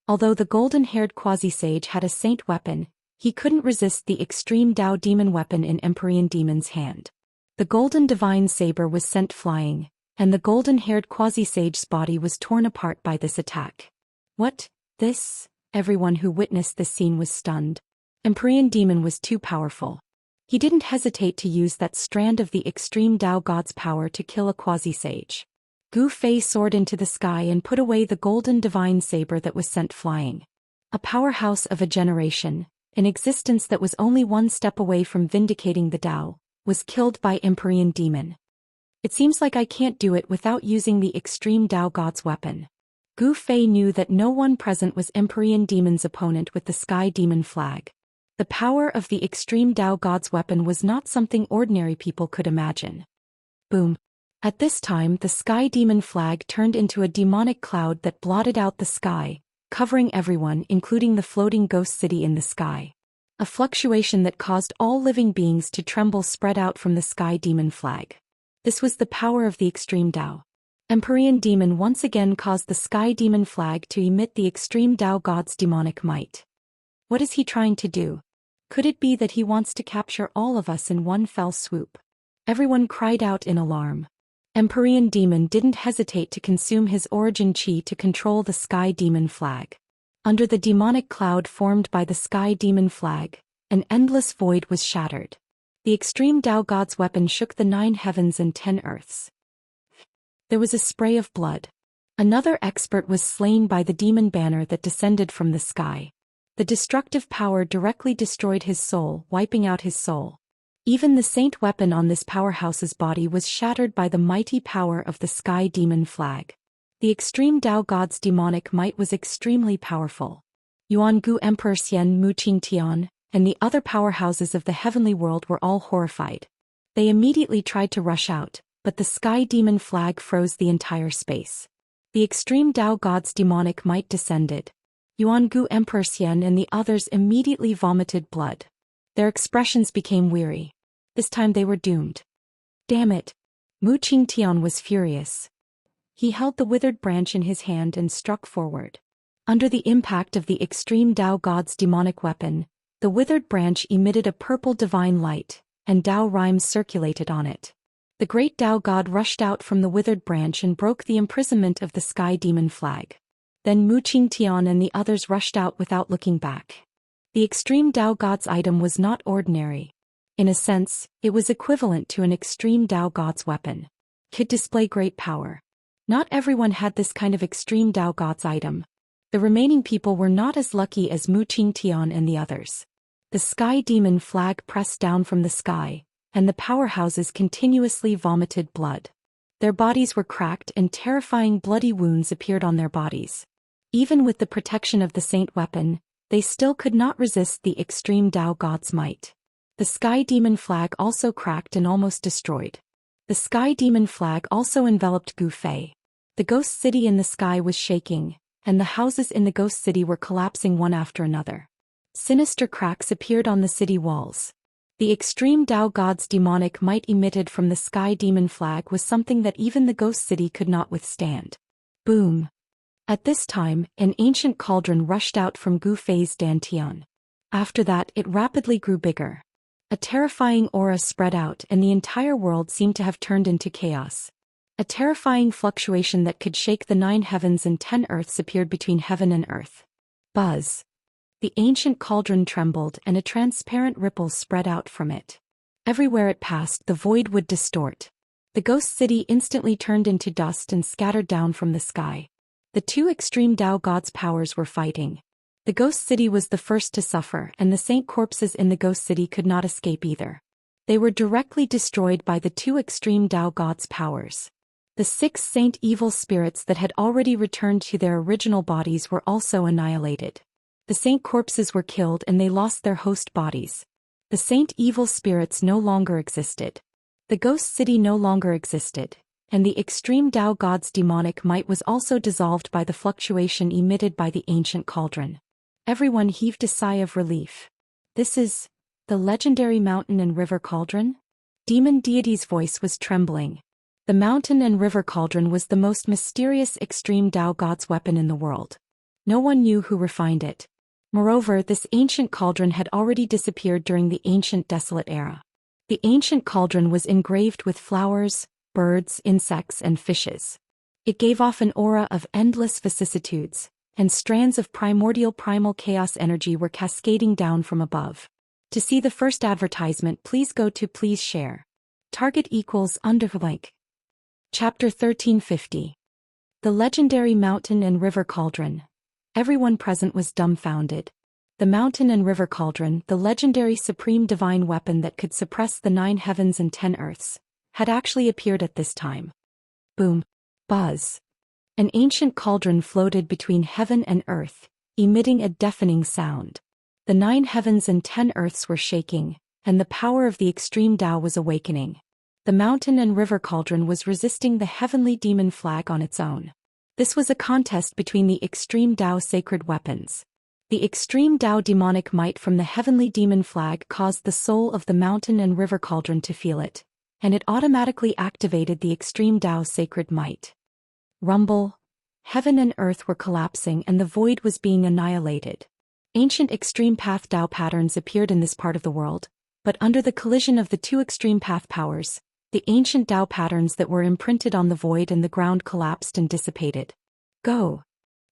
Although the golden-haired quasi-sage had a saint weapon, he couldn't resist the extreme Dao demon weapon in Empyrean demon's hand. The golden divine saber was sent flying, and the golden-haired quasi-sage's body was torn apart by this attack. What? This? Everyone who witnessed this scene was stunned. Empyrean demon was too powerful. He didn't hesitate to use that strand of the extreme Dao god's power to kill a quasi-sage. Gu Fei soared into the sky and put away the golden divine saber that was sent flying. A powerhouse of a generation, an existence that was only one step away from vindicating the Dao, was killed by Empyrean demon. It seems like I can't do it without using the extreme Dao god's weapon. Gu Fei knew that no one present was Empyrean demon's opponent with the sky demon flag. The power of the extreme Dao god's weapon was not something ordinary people could imagine. Boom. At this time the sky demon flag turned into a demonic cloud that blotted out the sky, covering everyone including the floating ghost city in the sky. A fluctuation that caused all living beings to tremble spread out from the sky demon flag. This was the power of the extreme Dao. Empyrean demon once again caused the sky demon flag to emit the extreme Dao god's demonic might. What is he trying to do? Could it be that he wants to capture all of us in one fell swoop? Everyone cried out in alarm. Empyrean demon didn't hesitate to consume his origin chi to control the sky demon flag. Under the demonic cloud formed by the sky demon flag, an endless void was shattered. The extreme Dao god's weapon shook the 9 heavens and 10 earths. There was a spray of blood. Another expert was slain by the demon banner that descended from the sky. The destructive power directly destroyed his soul, wiping out his soul. Even the saint weapon on this powerhouse's body was shattered by the mighty power of the sky demon flag. The extreme Dao god's demonic might was extremely powerful. Yuan Gu Emperor Xian Mu Qing Tian, and the other powerhouses of the heavenly world were all horrified. They immediately tried to rush out, but the sky demon flag froze the entire space. The extreme Dao god's demonic might descended. Yuan Gu Emperor Xian and the others immediately vomited blood. Their expressions became weary. This time they were doomed. Damn it! Mu Qing Tian was furious. He held the withered branch in his hand and struck forward. Under the impact of the extreme Dao god's demonic weapon, the withered branch emitted a purple divine light, and Dao rhymes circulated on it. The great Dao god rushed out from the withered branch and broke the imprisonment of the sky demon flag. Then Mu Qing Tian and the others rushed out without looking back. The extreme Dao god's item was not ordinary. In a sense, it was equivalent to an extreme Dao god's weapon. Could display great power. Not everyone had this kind of extreme Dao god's item. The remaining people were not as lucky as Mu Qing Tian and the others. The sky demon flag pressed down from the sky, and the powerhouses continuously vomited blood. Their bodies were cracked and terrifying bloody wounds appeared on their bodies. Even with the protection of the saint weapon, they still could not resist the extreme Dao god's might. The sky demon flag also cracked and almost destroyed. The sky demon flag also enveloped Gu Fei. The ghost city in the sky was shaking, and the houses in the ghost city were collapsing one after another. Sinister cracks appeared on the city walls. The extreme Dao god's demonic might emitted from the sky demon flag was something that even the ghost city could not withstand. Boom! At this time, an ancient cauldron rushed out from Gu Fei's dantian. After that it rapidly grew bigger. A terrifying aura spread out and the entire world seemed to have turned into chaos. A terrifying fluctuation that could shake the 9 heavens and 10 earths appeared between heaven and earth. Buzz! The ancient cauldron trembled and a transparent ripple spread out from it. Everywhere it passed the void would distort. The ghost city instantly turned into dust and scattered down from the sky. The 2 extreme Dao gods' powers were fighting. The ghost city was the first to suffer and the saint corpses in the ghost city could not escape either. They were directly destroyed by the 2 extreme Dao gods' powers. The 6 saint evil spirits that had already returned to their original bodies were also annihilated. The saint corpses were killed and they lost their host bodies. The saint evil spirits no longer existed. The ghost city no longer existed. and the extreme Tao god's demonic might was also dissolved by the fluctuation emitted by the ancient cauldron. Everyone heaved a sigh of relief. This is the legendary mountain and river cauldron? Demon deity's voice was trembling. The mountain and river cauldron was the most mysterious extreme Tao god's weapon in the world. No one knew who refined it. Moreover, this ancient cauldron had already disappeared during the ancient desolate era. The ancient cauldron was engraved with flowers, birds, insects, and fishes. It gave off an aura of endless vicissitudes, and strands of primordial primal chaos energy were cascading down from above. To see the first advertisement, please go to please share. Target equals _. Chapter 1350. The legendary mountain and river cauldron. Everyone present was dumbfounded. The mountain and river cauldron, the legendary supreme divine weapon that could suppress the 9 heavens and 10 earths, had actually appeared at this time. Boom. Buzz. An ancient cauldron floated between heaven and earth, emitting a deafening sound. The 9 heavens and 10 earths were shaking, and the power of the extreme Tao was awakening. The mountain and river cauldron was resisting the heavenly demon flag on its own. This was a contest between the extreme Tao sacred weapons. The extreme Tao demonic might from the heavenly demon flag caused the soul of the mountain and river cauldron to feel it, and it automatically activated the extreme Tao sacred might. Rumble. Heaven and earth were collapsing and the void was being annihilated. Ancient extreme path Tao patterns appeared in this part of the world, but under the collision of the two extreme path powers, the ancient Tao patterns that were imprinted on the void and the ground collapsed and dissipated. Go!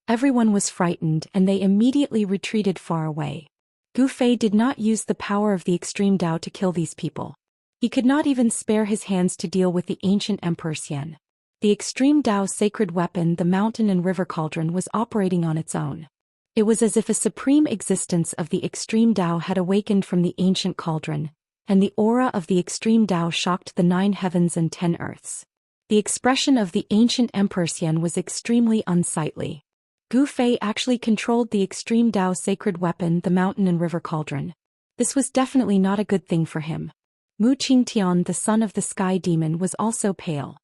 Everyone was frightened and they immediately retreated far away. Gu Fei did not use the power of the extreme Tao to kill these people. He could not even spare his hands to deal with the ancient Emperor Xian. The extreme Tao sacred weapon, the mountain and river cauldron, was operating on its own. It was as if a supreme existence of the extreme Tao had awakened from the ancient cauldron, and the aura of the extreme Tao shocked the 9 heavens and 10 earths. The expression of the ancient Emperor Xian was extremely unsightly. Gu Fei actually controlled the extreme Tao sacred weapon, the mountain and river cauldron. This was definitely not a good thing for him. Mu Qingtian, the son of the sky demon, was also pale.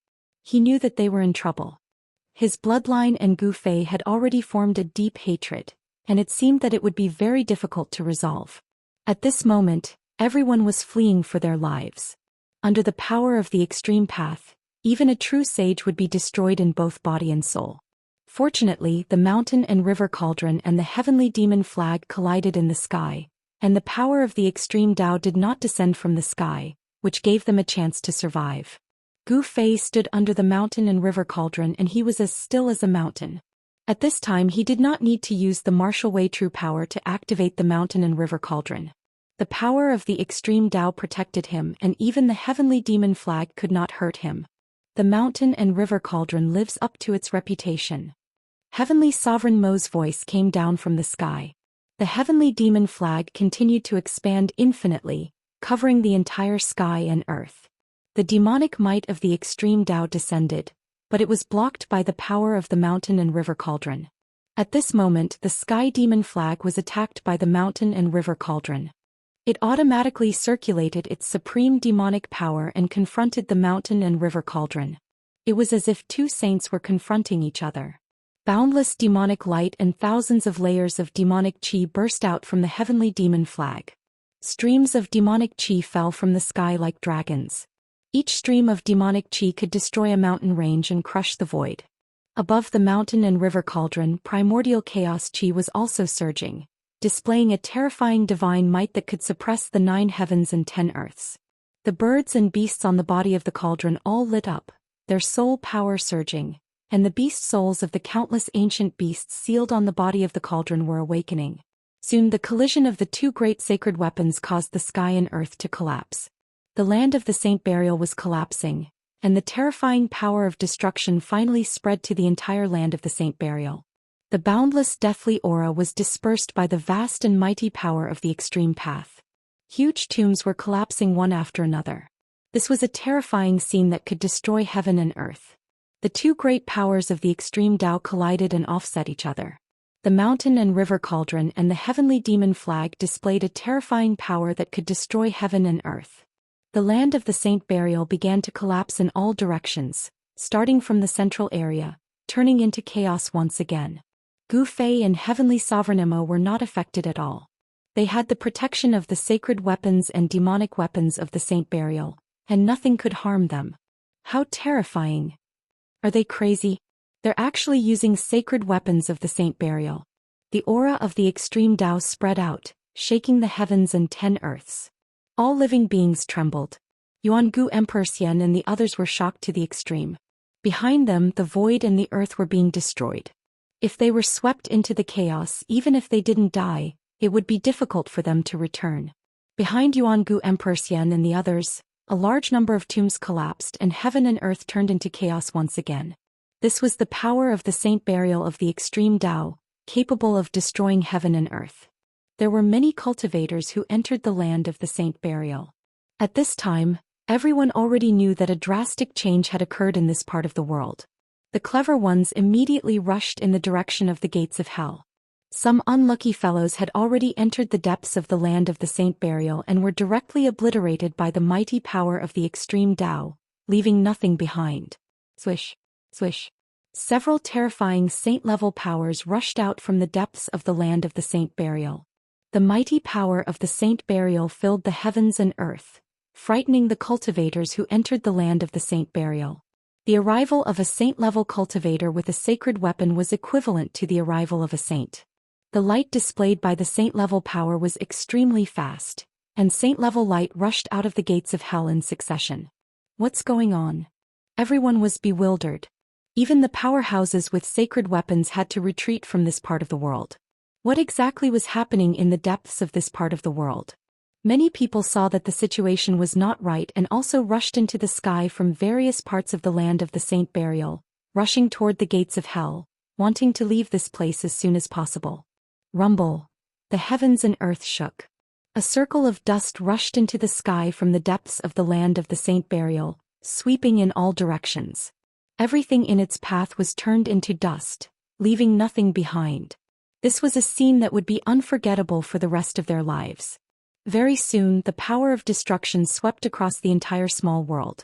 He knew that they were in trouble. His bloodline and Gu Fei had already formed a deep hatred, and it seemed that it would be very difficult to resolve. At this moment, everyone was fleeing for their lives. Under the power of the extreme path, even a true sage would be destroyed in both body and soul. Fortunately, the mountain and river cauldron and the heavenly demon flag collided in the sky, and the power of the extreme Tao did not descend from the sky, which gave them a chance to survive. Gu Fei stood under the mountain and river cauldron and he was as still as a mountain. At this time he did not need to use the martial way true power to activate the mountain and river cauldron. The power of the extreme Tao protected him and even the heavenly demon flag could not hurt him. The mountain and river cauldron lives up to its reputation. Heavenly Sovereign Mo's voice came down from the sky. The heavenly demon flag continued to expand infinitely, covering the entire sky and earth. The demonic might of the extreme Tao descended, but it was blocked by the power of the mountain and river cauldron. At this moment, the sky demon flag was attacked by the mountain and river cauldron. It automatically circulated its supreme demonic power and confronted the mountain and river cauldron. It was as if two saints were confronting each other. Boundless demonic light and thousands of layers of demonic chi burst out from the heavenly demon flag. Streams of demonic chi fell from the sky like dragons. Each stream of demonic chi could destroy a mountain range and crush the void. Above the mountain and river cauldron, primordial chaos chi was also surging, displaying a terrifying divine might that could suppress the 9 heavens and 10 earths. The birds and beasts on the body of the cauldron all lit up, their soul power surging, and the beast souls of the countless ancient beasts sealed on the body of the cauldron were awakening. Soon the collision of the two great sacred weapons caused the sky and earth to collapse. The land of the saint burial was collapsing, and the terrifying power of destruction finally spread to the entire land of the saint burial. The boundless deathly aura was dispersed by the vast and mighty power of the extreme path. Huge tombs were collapsing one after another. This was a terrifying scene that could destroy heaven and earth. The two great powers of the extreme Tao collided and offset each other. The mountain and river cauldron and the heavenly demon flag displayed a terrifying power that could destroy heaven and earth. The land of the saint burial began to collapse in all directions, starting from the central area, turning into chaos once again. Gu Fei and Heavenly Sovereign Emo were not affected at all. They had the protection of the sacred weapons and demonic weapons of the Saint Burial, and nothing could harm them. How terrifying! Are they crazy? They're actually using sacred weapons of the Saint Burial. The aura of the extreme Tao spread out, shaking the heavens and 10 earths. All living beings trembled. Yuangu Emperor Xian and the others were shocked to the extreme. Behind them, the void and the earth were being destroyed. If they were swept into the chaos, even if they didn't die, it would be difficult for them to return. Behind Yuangu Emperor Xian and the others, a large number of tombs collapsed and heaven and earth turned into chaos once again. This was the power of the Saint Burial of the extreme Tao, capable of destroying heaven and earth. There were many cultivators who entered the land of the Saint Burial. At this time, everyone already knew that a drastic change had occurred in this part of the world. The clever ones immediately rushed in the direction of the gates of hell. Some unlucky fellows had already entered the depths of the land of the Saint Burial and were directly obliterated by the mighty power of the extreme Tao, leaving nothing behind. Swish, swish. Several terrifying saint-level powers rushed out from the depths of the land of the Saint Burial. The mighty power of the Saint Burial filled the heavens and earth, frightening the cultivators who entered the land of the Saint Burial. The arrival of a saint-level cultivator with a sacred weapon was equivalent to the arrival of a saint. The light displayed by the saint-level power was extremely fast, and saint-level light rushed out of the gates of hell in succession. What's going on? Everyone was bewildered. Even the powerhouses with sacred weapons had to retreat from this part of the world. What exactly was happening in the depths of this part of the world? Many people saw that the situation was not right and also rushed into the sky from various parts of the land of the Saint Burial, rushing toward the gates of hell, wanting to leave this place as soon as possible. Rumble. The heavens and earth shook. A circle of dust rushed into the sky from the depths of the land of the Saint Burial, sweeping in all directions. Everything in its path was turned into dust, leaving nothing behind. This was a scene that would be unforgettable for the rest of their lives. Very soon, the power of destruction swept across the entire small world.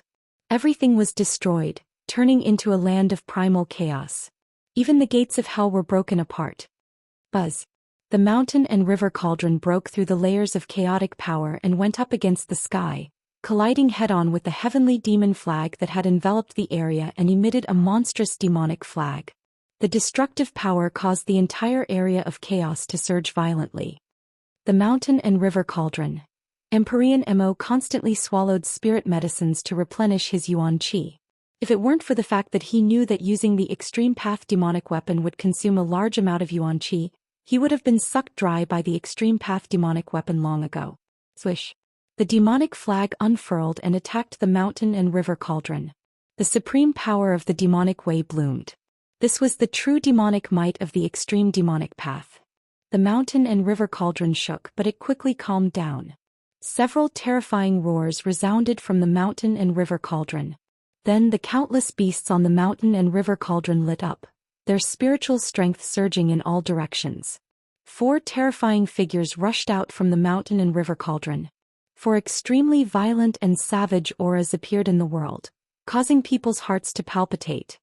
Everything was destroyed, turning into a land of primal chaos. Even the gates of hell were broken apart. Buzz. The mountain and river cauldron broke through the layers of chaotic power and went up against the sky, colliding head-on with the heavenly demon flag that had enveloped the area and emitted a monstrous demonic flag. The destructive power caused the entire area of chaos to surge violently. The mountain and river cauldron. Empyrean Emo constantly swallowed spirit medicines to replenish his yuan qi. If it weren't for the fact that he knew that using the extreme path demonic weapon would consume a large amount of yuan qi, he would have been sucked dry by the extreme path demonic weapon long ago. Swish. The demonic flag unfurled and attacked the mountain and river cauldron. The supreme power of the demonic way bloomed. This was the true demonic might of the extreme demonic path. The mountain and river cauldron shook, but it quickly calmed down. Several terrifying roars resounded from the mountain and river cauldron. Then the countless beasts on the mountain and river cauldron lit up, their spiritual strength surging in all directions. 4 terrifying figures rushed out from the mountain and river cauldron. 4 extremely violent and savage auras appeared in the world, causing people's hearts to palpitate.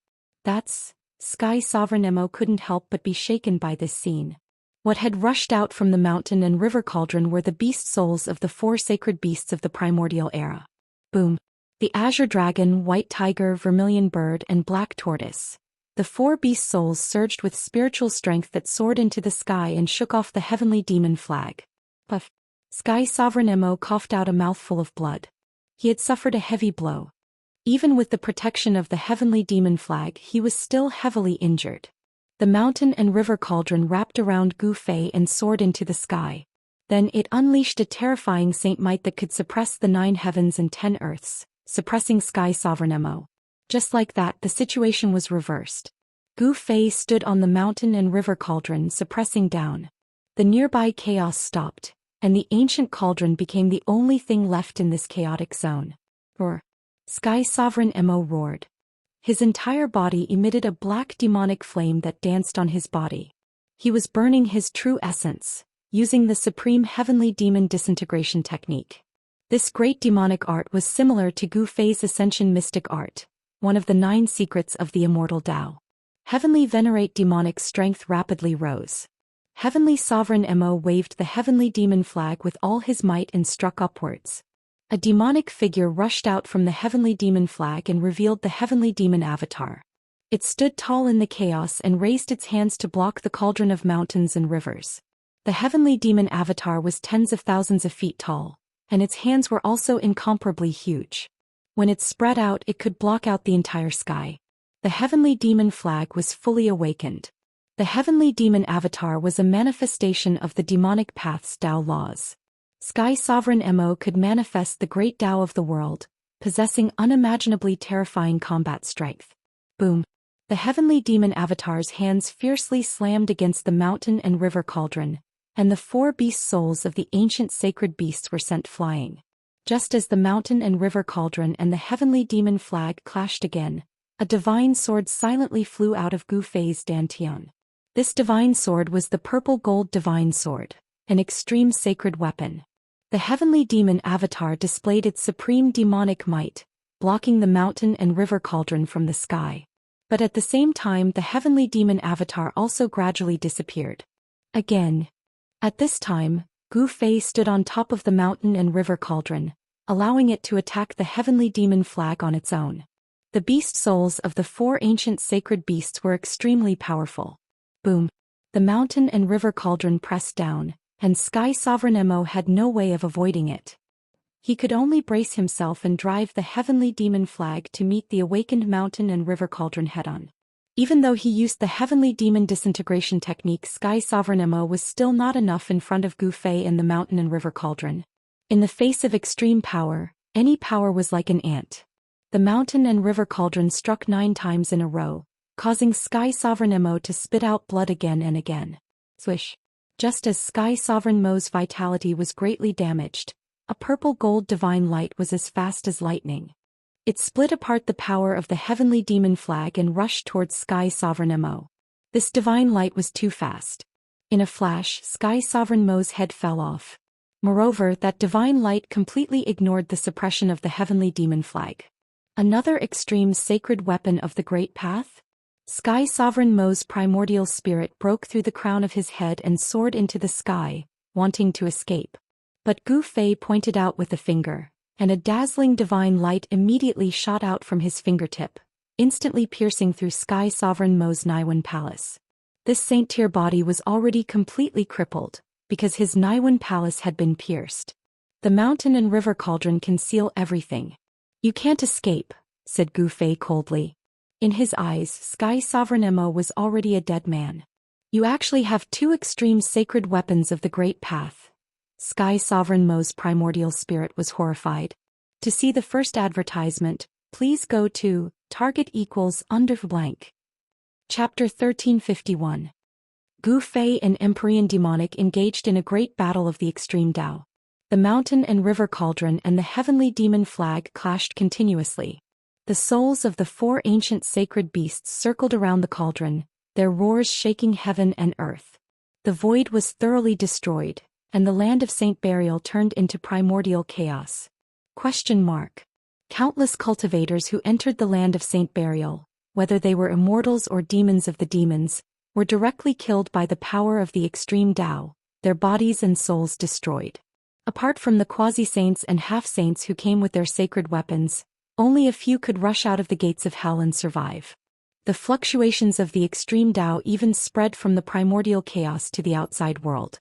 That's... Sky Sovereign Emo couldn't help but be shaken by this scene. What had rushed out from the mountain and river cauldron were the beast souls of the 4 sacred beasts of the primordial era. Boom. The azure dragon, white tiger, vermilion bird, and black tortoise. The 4 beast souls surged with spiritual strength that soared into the sky and shook off the heavenly demon flag. Puff. Sky Sovereign Emo coughed out a mouthful of blood. He had suffered a heavy blow. Even with the protection of the heavenly demon flag, he was still heavily injured. The mountain and river cauldron wrapped around Gu Fei and soared into the sky. Then it unleashed a terrifying saint might that could suppress the 9 heavens and 10 earths, suppressing Sky Sovereign Emo. Just like that, the situation was reversed. Gu Fei stood on the mountain and river cauldron, suppressing down. The nearby chaos stopped, and the ancient cauldron became the only thing left in this chaotic zone. Roar. Sky Sovereign Emo roared. His entire body emitted a black demonic flame that danced on his body. He was burning his true essence, using the supreme heavenly demon disintegration technique. This great demonic art was similar to Gu Fei's ascension mystic art, one of the 9 secrets of the Immortal Tao. Heavenly Venerate demonic strength rapidly rose. Heavenly Sovereign Mo waved the heavenly demon flag with all his might and struck upwards. A demonic figure rushed out from the heavenly demon flag and revealed the heavenly demon avatar. It stood tall in the chaos and raised its hands to block the cauldron of mountains and rivers. The heavenly demon avatar was tens of thousands of feet tall, and its hands were also incomparably huge. When it spread out, it could block out the entire sky. The heavenly demon flag was fully awakened. The heavenly demon avatar was a manifestation of the demonic path's Tao laws. Sky Sovereign Mo could manifest the great Tao of the world, possessing unimaginably terrifying combat strength. Boom! The heavenly demon avatar's hands fiercely slammed against the mountain and river cauldron, and the 4 beast souls of the ancient sacred beasts were sent flying. Just as the mountain and river cauldron and the heavenly demon flag clashed again, a divine sword silently flew out of Gu Fei's dantian. This divine sword was the purple gold divine sword, an extreme sacred weapon. The heavenly demon avatar displayed its supreme demonic might, blocking the mountain and river cauldron from the sky. But at the same time, the heavenly demon avatar also gradually disappeared. Again. At this time, Gu Fei stood on top of the mountain and river cauldron, allowing it to attack the heavenly demon flag on its own. The beast souls of the 4 ancient sacred beasts were extremely powerful. Boom! The mountain and river cauldron pressed down, and Sky Sovereign Mo had no way of avoiding it. He could only brace himself and drive the heavenly demon flag to meet the awakened mountain and river cauldron head-on. Even though he used the heavenly demon disintegration technique, Sky Sovereign Mo was still not enough in front of Gu Fei and the mountain and river cauldron. In the face of extreme power, any power was like an ant. The mountain and river cauldron struck 9 times in a row, causing Sky Sovereign Mo to spit out blood again and again. Swish! Just as Sky Sovereign Mo's vitality was greatly damaged, a purple gold divine light was as fast as lightning. It split apart the power of the heavenly demon flag and rushed towards Sky Sovereign Mo. This divine light was too fast. In a flash, Sky Sovereign Mo's head fell off. Moreover, that divine light completely ignored the suppression of the heavenly demon flag. Another extreme sacred weapon of the Great Path? Sky Sovereign Mo's primordial spirit broke through the crown of his head and soared into the sky, wanting to escape. But Gu Fei pointed out with a finger, and a dazzling divine light immediately shot out from his fingertip, instantly piercing through Sky Sovereign Mo's Naiwen Palace. This saint-tier body was already completely crippled, because his Naiwen Palace had been pierced. The mountain and river cauldron conceal everything. You can't escape, said Gu Fei coldly. In his eyes, Sky Sovereign Mo was already a dead man. You actually have 2 extreme sacred weapons of the Great Path. Sky Sovereign Mo's primordial spirit was horrified. To see the first advertisement, please go to target equals under blank. Chapter 1351. Gu Fei and Empyrean Demonic engaged in a great battle of the extreme Tao. The mountain and river cauldron and the heavenly demon flag clashed continuously. The souls of the 4 ancient sacred beasts circled around the cauldron, their roars shaking heaven and earth. The void was thoroughly destroyed, and the land of Saint Burial turned into primordial chaos. Countless cultivators who entered the land of Saint Burial, whether they were immortals or demons of the demons, were directly killed by the power of the extreme Tao, their bodies and souls destroyed. Apart from the quasi-saints and half-saints who came with their sacred weapons, only a few could rush out of the gates of hell and survive. The fluctuations of the extreme Tao even spread from the primordial chaos to the outside world.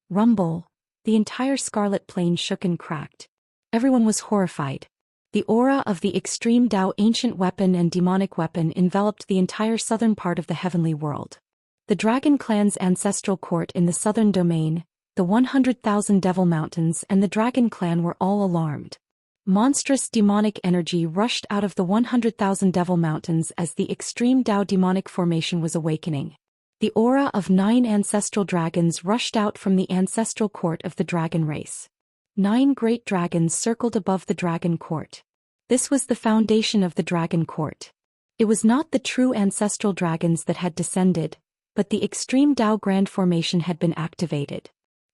Rumble! The entire Scarlet Plain shook and cracked. Everyone was horrified. The aura of the extreme Tao ancient weapon and demonic weapon enveloped the entire southern part of the heavenly world. The Dragon Clan's ancestral court in the southern domain, the 100,000 Devil Mountains and the Dragon Clan were all alarmed. Monstrous demonic energy rushed out of the 100,000 Devil Mountains as the extreme Tao demonic formation was awakening. The aura of 9 ancestral dragons rushed out from the ancestral court of the dragon race. 9 great dragons circled above the dragon court. This was the foundation of the dragon court. It was not the true ancestral dragons that had descended, but the extreme Tao grand formation had been activated.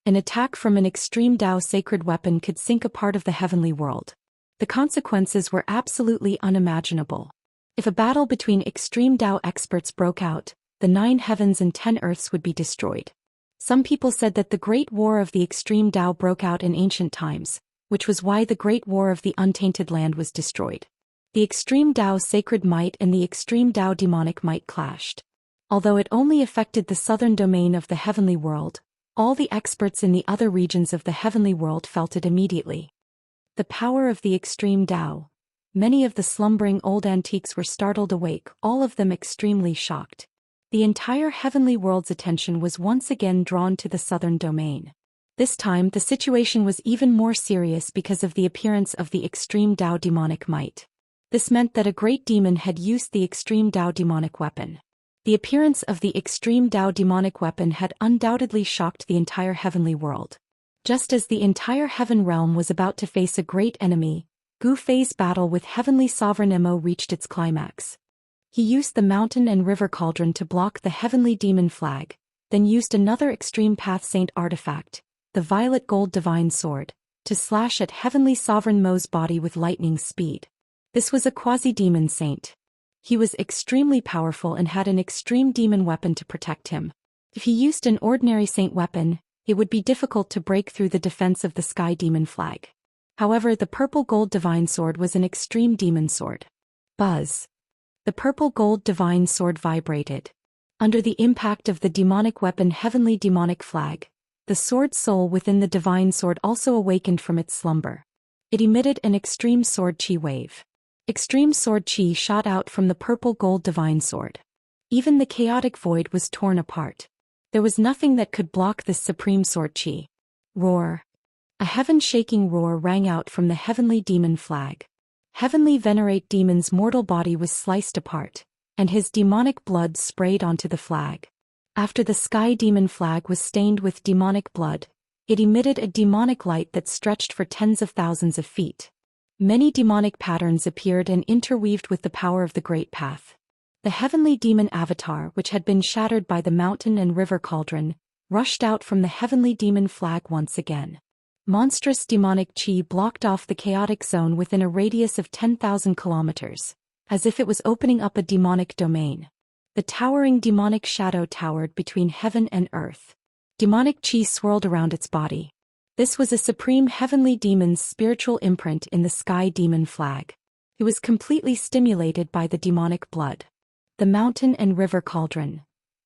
An attack from an extreme Tao sacred weapon could sink a part of the heavenly world. The consequences were absolutely unimaginable. If a battle between extreme Dao experts broke out, the 9 heavens and 10 earths would be destroyed. Some people said that the Great War of the Extreme Dao broke out in ancient times, which was why the Great War of the Untainted Land was destroyed. The Extreme Dao sacred might and the Extreme Dao demonic might clashed. Although it only affected the southern domain of the heavenly world, all the experts in the other regions of the heavenly world felt it immediately. The power of the Extreme Dao. Many of the slumbering old antiques were startled awake, all of them extremely shocked. The entire heavenly world's attention was once again drawn to the southern domain. This time the situation was even more serious because of the appearance of the Extreme Dao demonic might. This meant that a great demon had used the Extreme Dao demonic weapon. The appearance of the Extreme Dao demonic weapon had undoubtedly shocked the entire heavenly world. Just as the entire heaven realm was about to face a great enemy, Gu Fei's battle with Heavenly Sovereign Emo reached its climax. He used the mountain and river cauldron to block the heavenly demon flag, then used another extreme path saint artifact, the violet gold divine sword, to slash at Heavenly Sovereign Mo's body with lightning speed. This was a quasi-demon saint. He was extremely powerful and had an extreme demon weapon to protect him. If he used an ordinary saint weapon, it would be difficult to break through the defense of the sky demon flag. However, the purple gold divine sword was an extreme demon sword. Buzz. The purple gold divine sword vibrated. Under the impact of the demonic weapon Heavenly Demonic Flag, the sword soul within the divine sword also awakened from its slumber. It emitted an extreme sword chi wave. Extreme sword chi shot out from the purple gold divine sword. Even the chaotic void was torn apart. There was nothing that could block this supreme sword chi. Roar. A heaven-shaking roar rang out from the heavenly demon flag. Heavenly Venerate Demon's mortal body was sliced apart, and his demonic blood sprayed onto the flag. After the sky demon flag was stained with demonic blood, it emitted a demonic light that stretched for tens of thousands of feet. Many demonic patterns appeared and interweaved with the power of the Great Path. The heavenly demon avatar, which had been shattered by the mountain and river cauldron, rushed out from the heavenly demon flag once again. Monstrous demonic chi blocked off the chaotic zone within a radius of 10,000 kilometers, as if it was opening up a demonic domain. The towering demonic shadow towered between heaven and earth. Demonic chi swirled around its body. This was a supreme heavenly demon's spiritual imprint in the sky demon flag. It was completely stimulated by the demonic blood. The mountain and river cauldron.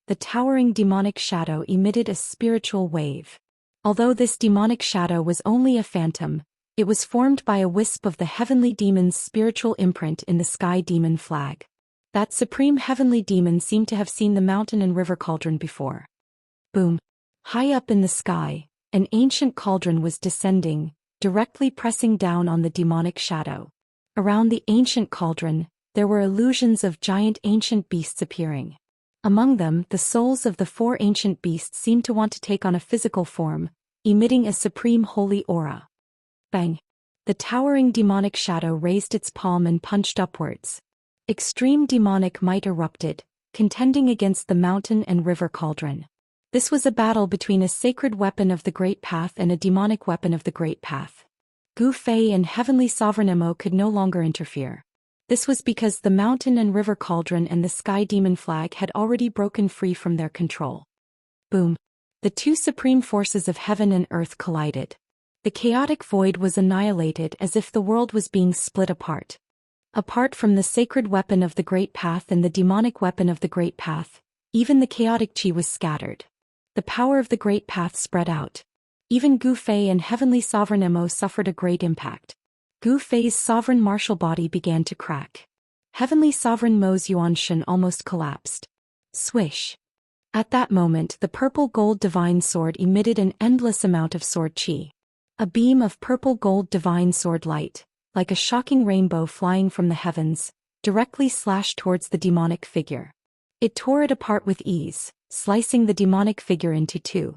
The towering demonic shadow emitted a spiritual wave. Although this demonic shadow was only a phantom, it was formed by a wisp of the heavenly demon's spiritual imprint in the sky demon flag. That supreme heavenly demon seemed to have seen the mountain and river cauldron before. Boom. High up in the sky, an ancient cauldron was descending, directly pressing down on the demonic shadow. Around the ancient cauldron, there were illusions of giant ancient beasts appearing. Among them, the souls of the 4 ancient beasts seemed to want to take on a physical form, emitting a supreme holy aura. Bang! The towering demonic shadow raised its palm and punched upwards. Extreme demonic might erupted, contending against the mountain and river cauldron. This was a battle between a sacred weapon of the Great Path and a demonic weapon of the Great Path. Gu Fei and Heavenly Sovereign Emo could no longer interfere. This was because the mountain and river cauldron and the sky demon flag had already broken free from their control. Boom! The 2 supreme forces of heaven and earth collided. The chaotic void was annihilated as if the world was being split apart. Apart from the sacred weapon of the Great Path and the demonic weapon of the Great Path, even the chaotic chi was scattered. The power of the Great Path spread out. Even Gu Fei and Heavenly Sovereign Emo suffered a great impact. Gu Fei's sovereign martial body began to crack. Heavenly Sovereign Mo's Yuanshan almost collapsed. Swish! At that moment the purple gold divine sword emitted an endless amount of sword chi. A beam of purple gold divine sword light, like a shocking rainbow flying from the heavens, directly slashed towards the demonic figure. It tore it apart with ease, slicing the demonic figure into 2.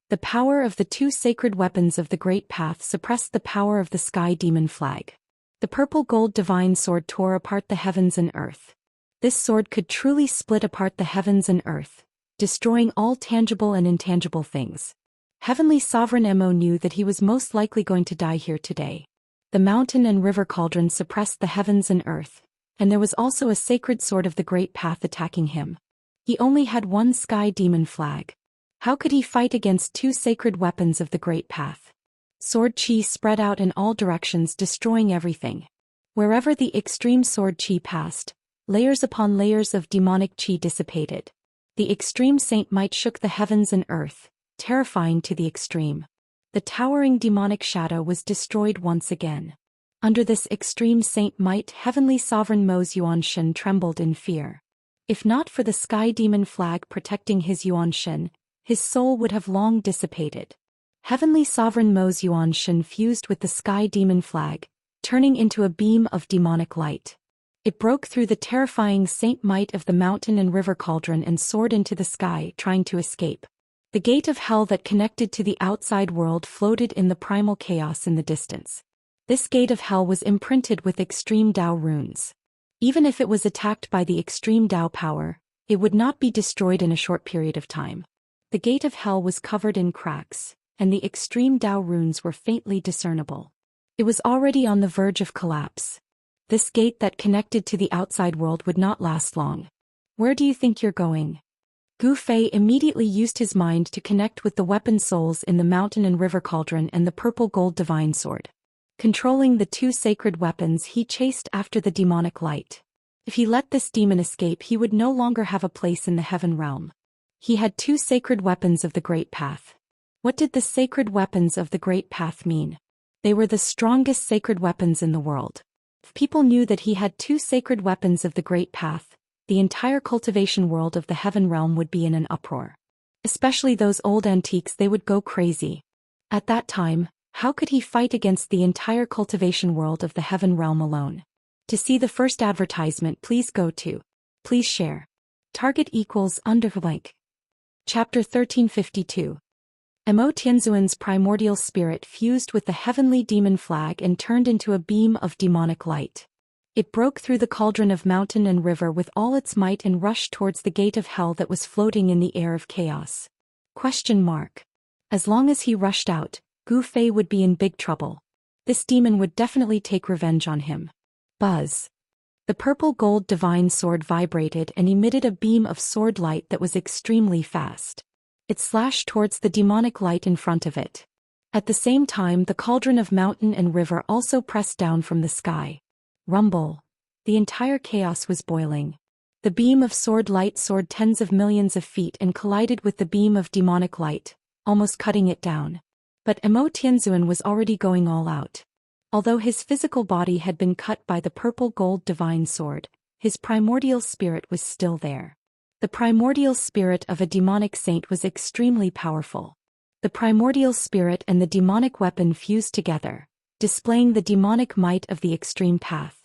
The power of the 2 sacred weapons of the Great Path suppressed the power of the sky demon flag. The purple gold divine sword tore apart the heavens and earth. This sword could truly split apart the heavens and earth, destroying all tangible and intangible things. Heavenly Sovereign Emo knew that he was most likely going to die here today. The mountain and river cauldron suppressed the heavens and earth, And there was also a sacred sword of the Great Path attacking him. He only had one sky demon flag. How could he fight against two sacred weapons of the Great Path? Sword chi spread out in all directions, destroying everything. Wherever the extreme sword chi passed, layers upon layers of demonic chi dissipated. The extreme saint might shook the heavens and earth, terrifying to the extreme. The towering demonic shadow was destroyed once again. Under this extreme saint might, heavenly sovereign Mo Xianxia trembled in fear. If not for the sky demon flag protecting his Xianxia, his soul would have long dissipated. Heavenly sovereign Mo Xianxia fused with the sky demon flag, turning into a beam of demonic light. It broke through the terrifying saint might of the mountain and river cauldron and soared into the sky, trying to escape. The gate of hell that connected to the outside world floated in the primal chaos in the distance. This gate of hell was imprinted with extreme Tao runes. Even if it was attacked by the extreme Tao power, it would not be destroyed in a short period of time. The gate of hell was covered in cracks, and the extreme Tao runes were faintly discernible. It was already on the verge of collapse. This gate that connected to the outside world would not last long. Where do you think you're going? Gu Fei immediately used his mind to connect with the weapon souls in the mountain and river cauldron and the purple gold divine sword. Controlling the two sacred weapons, he chased after the demonic light. If he let this demon escape, he would no longer have a place in the heaven realm. He had two sacred weapons of the Great Path. What did the sacred weapons of the Great Path mean? They were the strongest sacred weapons in the world. If people knew that he had two sacred weapons of the Great Path, the entire cultivation world of the heaven realm would be in an uproar. Especially those old antiques, they would go crazy. At that time, how could he fight against the entire cultivation world of the heaven realm alone? To see the first advertisement, please go to. Please share. Target equals _blank. Chapter 1352. Mo Tianzuan's primordial spirit fused with the heavenly demon flag and turned into a beam of demonic light. It broke through the cauldron of mountain and river with all its might and rushed towards the gate of hell that was floating in the air of chaos. As long as he rushed out, Gu Fei would be in big trouble. This demon would definitely take revenge on him. Buzz. The purple gold divine sword vibrated and emitted a beam of sword light that was extremely fast. It slashed towards the demonic light in front of it. At the same time, the cauldron of mountain and river also pressed down from the sky. Rumble. The entire chaos was boiling. The beam of sword light soared tens of millions of feet and collided with the beam of demonic light, almost cutting it down. But Mo Tianzuan was already going all out. Although his physical body had been cut by the purple gold divine sword, his primordial spirit was still there. The primordial spirit of a demonic saint was extremely powerful. The primordial spirit and the demonic weapon fused together, displaying the demonic might of the extreme path.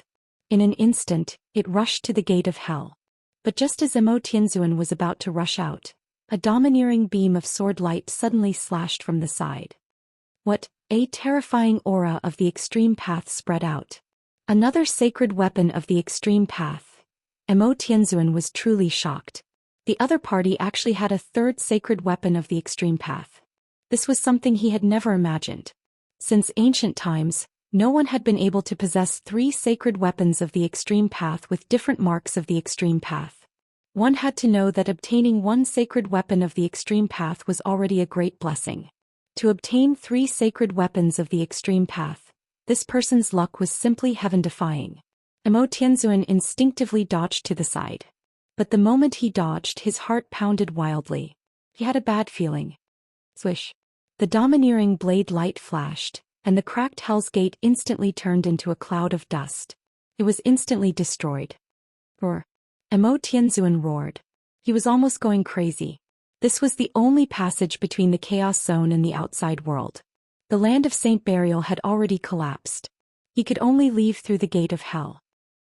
In an instant, it rushed to the gate of hell. But just as Mo Tianzuan was about to rush out, a domineering beam of sword light suddenly slashed from the side. What? A terrifying aura of the extreme path spread out. Another sacred weapon of the extreme path. Mo Tianzuan was truly shocked. The other party actually had a third sacred weapon of the extreme path. This was something he had never imagined. Since ancient times, no one had been able to possess three sacred weapons of the extreme path with different marks of the extreme path. One had to know that obtaining one sacred weapon of the extreme path was already a great blessing. To obtain three sacred weapons of the extreme path, this person's luck was simply heaven-defying. Mo Tianzuan instinctively dodged to the side. But the moment he dodged, his heart pounded wildly. He had a bad feeling. Swish. The domineering blade light flashed, and the cracked Hell's Gate instantly turned into a cloud of dust. It was instantly destroyed. Roar. Mo Tianzuan roared. He was almost going crazy. This was the only passage between the Chaos Zone and the outside world. The land of Saint Burial had already collapsed. He could only leave through the gate of hell.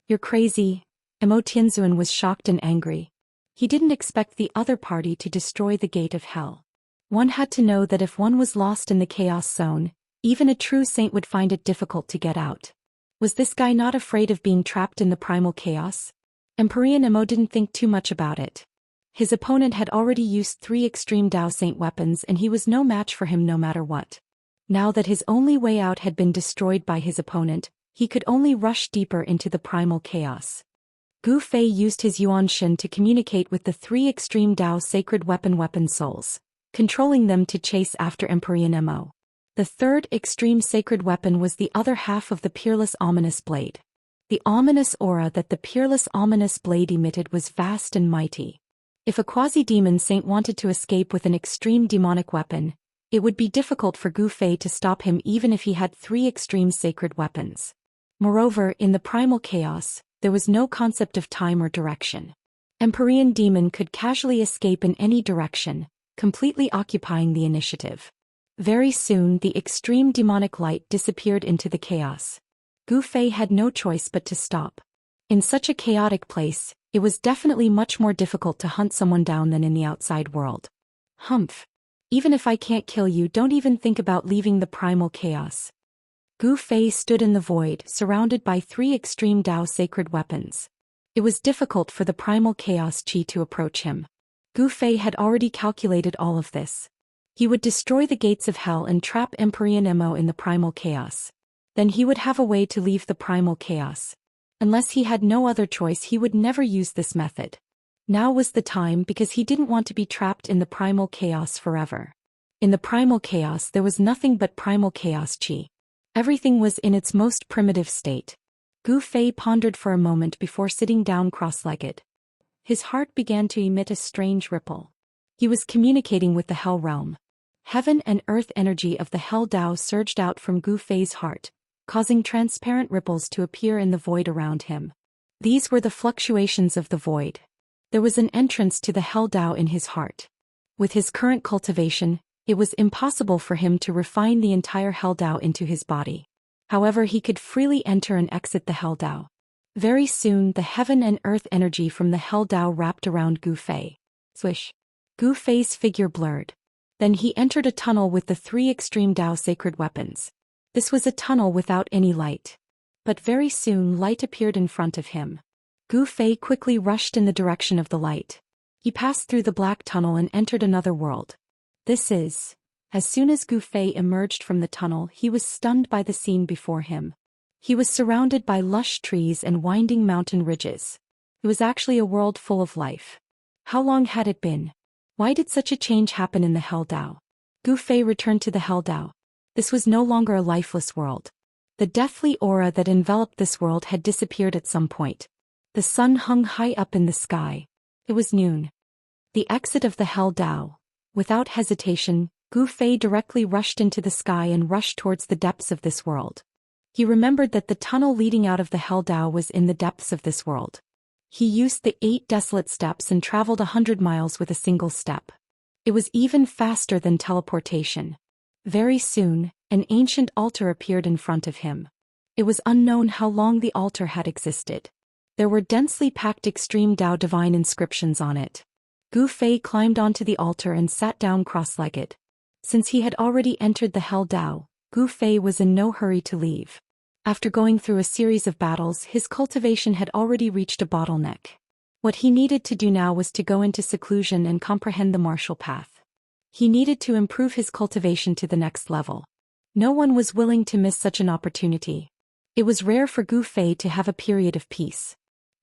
You're crazy. Mo Tianzuan was shocked and angry. He didn't expect the other party to destroy the gate of hell. One had to know that if one was lost in the Chaos Zone, even a true saint would find it difficult to get out. Was this guy not afraid of being trapped in the primal chaos? Empyrean Mo didn't think too much about it. His opponent had already used 3 extreme Dao Saint weapons and he was no match for him no matter what. Now that his only way out had been destroyed by his opponent, he could only rush deeper into the primal chaos. Gu Fei used his Yuanshan to communicate with the three extreme Dao sacred weapon souls, controlling them to chase after Empyrean Mo. The third extreme sacred weapon was the other half of the peerless ominous blade. The ominous aura that the peerless ominous blade emitted was vast and mighty. If a quasi-demon saint wanted to escape with an extreme demonic weapon, it would be difficult for Gu Fei to stop him even if he had three extreme sacred weapons. Moreover, in the primal chaos, there was no concept of time or direction. Empyrean demon could casually escape in any direction, completely occupying the initiative. Very soon the extreme demonic light disappeared into the chaos. Gu Fei had no choice but to stop. In such a chaotic place, it was definitely much more difficult to hunt someone down than in the outside world. Humph. Even if I can't kill you, don't even think about leaving the primal chaos. Gu Fei stood in the void, surrounded by three extreme Dao sacred weapons. It was difficult for the primal chaos chi to approach him. Gu Fei had already calculated all of this. He would destroy the gates of hell and trap Empyrean Mo in the primal chaos. Then he would have a way to leave the primal chaos. Unless he had no other choice, he would never use this method. Now was the time because he didn't want to be trapped in the primal chaos forever. In the primal chaos there was nothing but primal chaos chi. Everything was in its most primitive state. Gu Fei pondered for a moment before sitting down cross-legged. His heart began to emit a strange ripple. He was communicating with the Hell realm. Heaven and earth energy of the Hell Dao surged out from Gu Fei's heart, causing transparent ripples to appear in the void around him. These were the fluctuations of the void. There was an entrance to the Hell Dao in his heart. With his current cultivation, it was impossible for him to refine the entire Hell Dao into his body. However, he could freely enter and exit the Hell Dao. Very soon the heaven and earth energy from the Hell Dao wrapped around Gu Fei. Swish. Gu Fei's figure blurred. Then he entered a tunnel with the three extreme Dao sacred weapons. This was a tunnel without any light. But very soon light appeared in front of him. Gu Fei quickly rushed in the direction of the light. He passed through the black tunnel and entered another world. As soon as Gu Fei emerged from the tunnel, he was stunned by the scene before him. He was surrounded by lush trees and winding mountain ridges. It was actually a world full of life. How long had it been? Why did such a change happen in the Hell Dao? Gu Fei returned to the Hell Dao. This was no longer a lifeless world. The deathly aura that enveloped this world had disappeared at some point. The sun hung high up in the sky. It was noon. The exit of the Hell Dao. Without hesitation, Gu Fei directly rushed into the sky and rushed towards the depths of this world. He remembered that the tunnel leading out of the Hell Dao was in the depths of this world. He used the 8 desolate steps and traveled 100 miles with a single step. It was even faster than teleportation. Very soon, an ancient altar appeared in front of him. It was unknown how long the altar had existed. There were densely packed extreme Dao divine inscriptions on it. Gu Fei climbed onto the altar and sat down cross-legged. Since he had already entered the Hell Dao, Gu Fei was in no hurry to leave. After going through a series of battles, his cultivation had already reached a bottleneck. What he needed to do now was to go into seclusion and comprehend the martial path. He needed to improve his cultivation to the next level. No one was willing to miss such an opportunity. It was rare for Gu Fei to have a period of peace.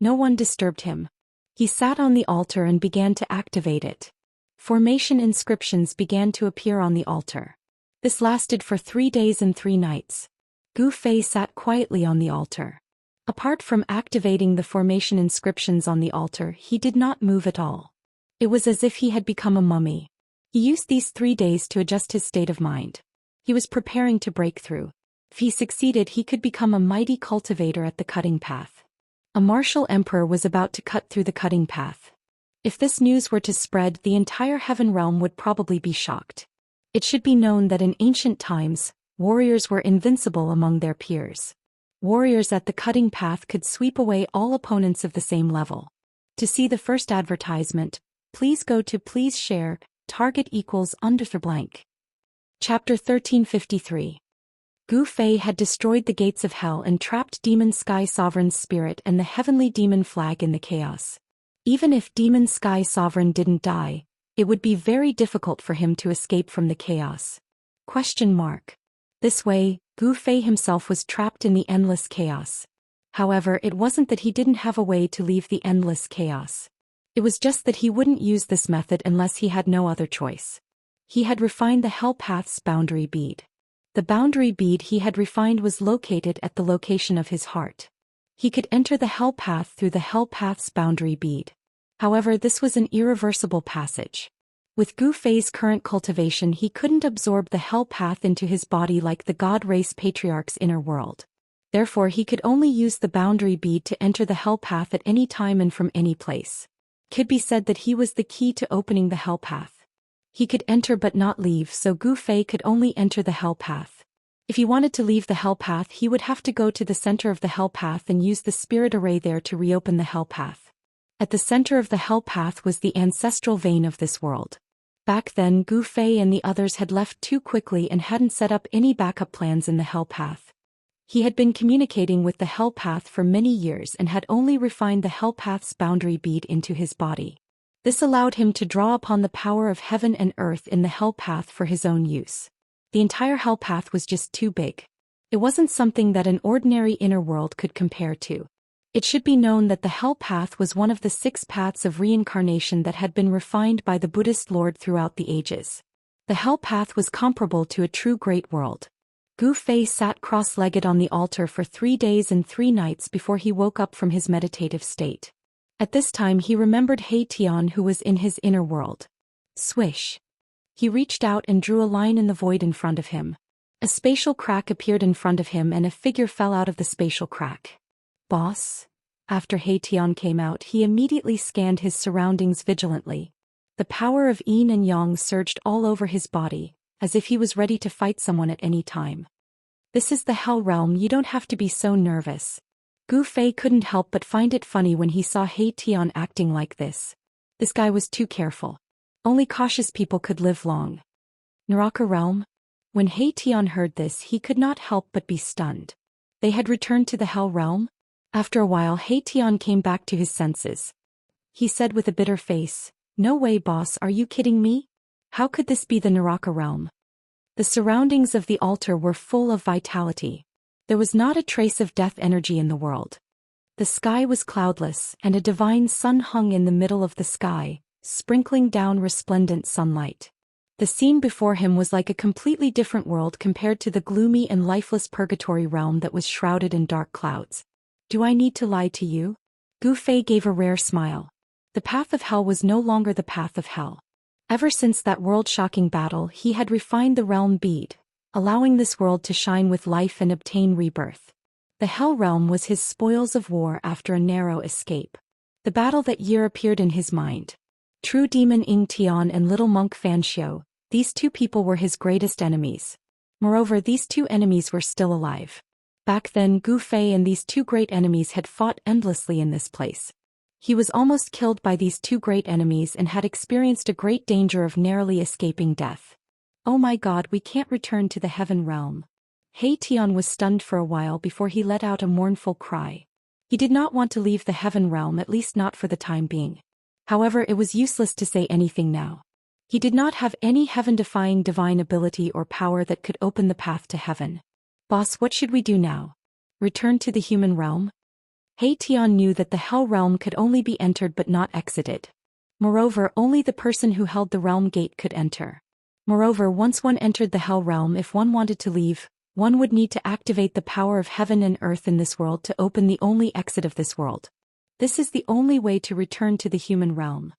No one disturbed him. He sat on the altar and began to activate it. Formation inscriptions began to appear on the altar. This lasted for 3 days and 3 nights. Gu Fei sat quietly on the altar. Apart from activating the formation inscriptions on the altar, he did not move at all. It was as if he had become a mummy. He used these 3 days to adjust his state of mind. He was preparing to break through. If he succeeded, he could become a mighty cultivator at the cutting path. A martial emperor was about to cut through the cutting path. If this news were to spread, the entire heaven realm would probably be shocked. It should be known that in ancient times, warriors were invincible among their peers. Warriors at the cutting path could sweep away all opponents of the same level. To see the first advertisement, please go to please share, target equals _ blank. Chapter 1353. Gu Fei had destroyed the gates of hell and trapped Demon Sky Sovereign's spirit and the heavenly demon flag in the chaos. Even if Demon Sky Sovereign didn't die, it would be very difficult for him to escape from the chaos. This way, Gu Fei himself was trapped in the endless chaos. However, it wasn't that he didn't have a way to leave the endless chaos. It was just that he wouldn't use this method unless he had no other choice. He had refined the Hell Path's boundary bead. The boundary bead he had refined was located at the location of his heart. He could enter the Hell Path through the Hell Path's boundary bead. However, this was an irreversible passage. With Gu Fei's current cultivation, he couldn't absorb the Hell Path into his body like the God Race Patriarch's inner world. Therefore, he could only use the boundary bead to enter the Hell Path at any time and from any place. Could be said that he was the key to opening the Hell Path. He could enter but not leave, so Gu Fei could only enter the Hell Path. If he wanted to leave the Hell Path, he would have to go to the center of the Hell Path and use the spirit array there to reopen the Hell Path. At the center of the Hell Path was the ancestral vein of this world. Back then, Gu Fei and the others had left too quickly and hadn't set up any backup plans in the Hell Path. He had been communicating with the Hell Path for many years and had only refined the Hell Path's boundary bead into his body. This allowed him to draw upon the power of heaven and earth in the Hell Path for his own use. The entire Hell Path was just too big. It wasn't something that an ordinary inner world could compare to. It should be known that the Hell Path was one of the 6 paths of reincarnation that had been refined by the Buddhist Lord throughout the ages. The Hell Path was comparable to a true great world. Gu Fei sat cross-legged on the altar for 3 days and 3 nights before he woke up from his meditative state. At this time he remembered He Tian, who was in his inner world. Swish. He reached out and drew a line in the void in front of him. A spatial crack appeared in front of him and a figure fell out of the spatial crack. Boss? After He Tian came out, he immediately scanned his surroundings vigilantly. The power of yin and yang surged all over his body, as if he was ready to fight someone at any time. This is the Hell Realm, you don't have to be so nervous. Gu Fei couldn't help but find it funny when he saw He Tian acting like this. This guy was too careful. Only cautious people could live long. Naraka Realm? When He Tian heard this, he could not help but be stunned. They had returned to the Hell Realm? After a while, He Tian came back to his senses. He said with a bitter face, "No way, boss, are you kidding me? How could this be the Naraka Realm?" The surroundings of the altar were full of vitality. There was not a trace of death energy in the world. The sky was cloudless, and a divine sun hung in the middle of the sky, sprinkling down resplendent sunlight. The scene before him was like a completely different world compared to the gloomy and lifeless purgatory realm that was shrouded in dark clouds. Do I need to lie to you? Gu Fei gave a rare smile. The path of hell was no longer the path of hell. Ever since that world-shocking battle, he had refined the realm bead, allowing this world to shine with life and obtain rebirth. The Hell Realm was his spoils of war after a narrow escape. The battle that year appeared in his mind. True Demon Ying Tian and Little Monk Fan Xiu, these 2 people were his greatest enemies. Moreover, these 2 enemies were still alive. Back then, Gu Fei and these 2 great enemies had fought endlessly in this place. He was almost killed by these 2 great enemies and had experienced a great danger of narrowly escaping death. Oh my God, we can't return to the Heaven Realm. He Tian was stunned for a while before he let out a mournful cry. He did not want to leave the Heaven Realm, at least not for the time being. However, it was useless to say anything now. He did not have any heaven-defying divine ability or power that could open the path to heaven. Boss, what should we do now? Return to the human realm? He Tian knew that the Hell Realm could only be entered but not exited. Moreover, only the person who held the realm gate could enter. Moreover, once one entered the Hell Realm, if one wanted to leave, one would need to activate the power of heaven and earth in this world to open the only exit of this world. This is the only way to return to the human realm.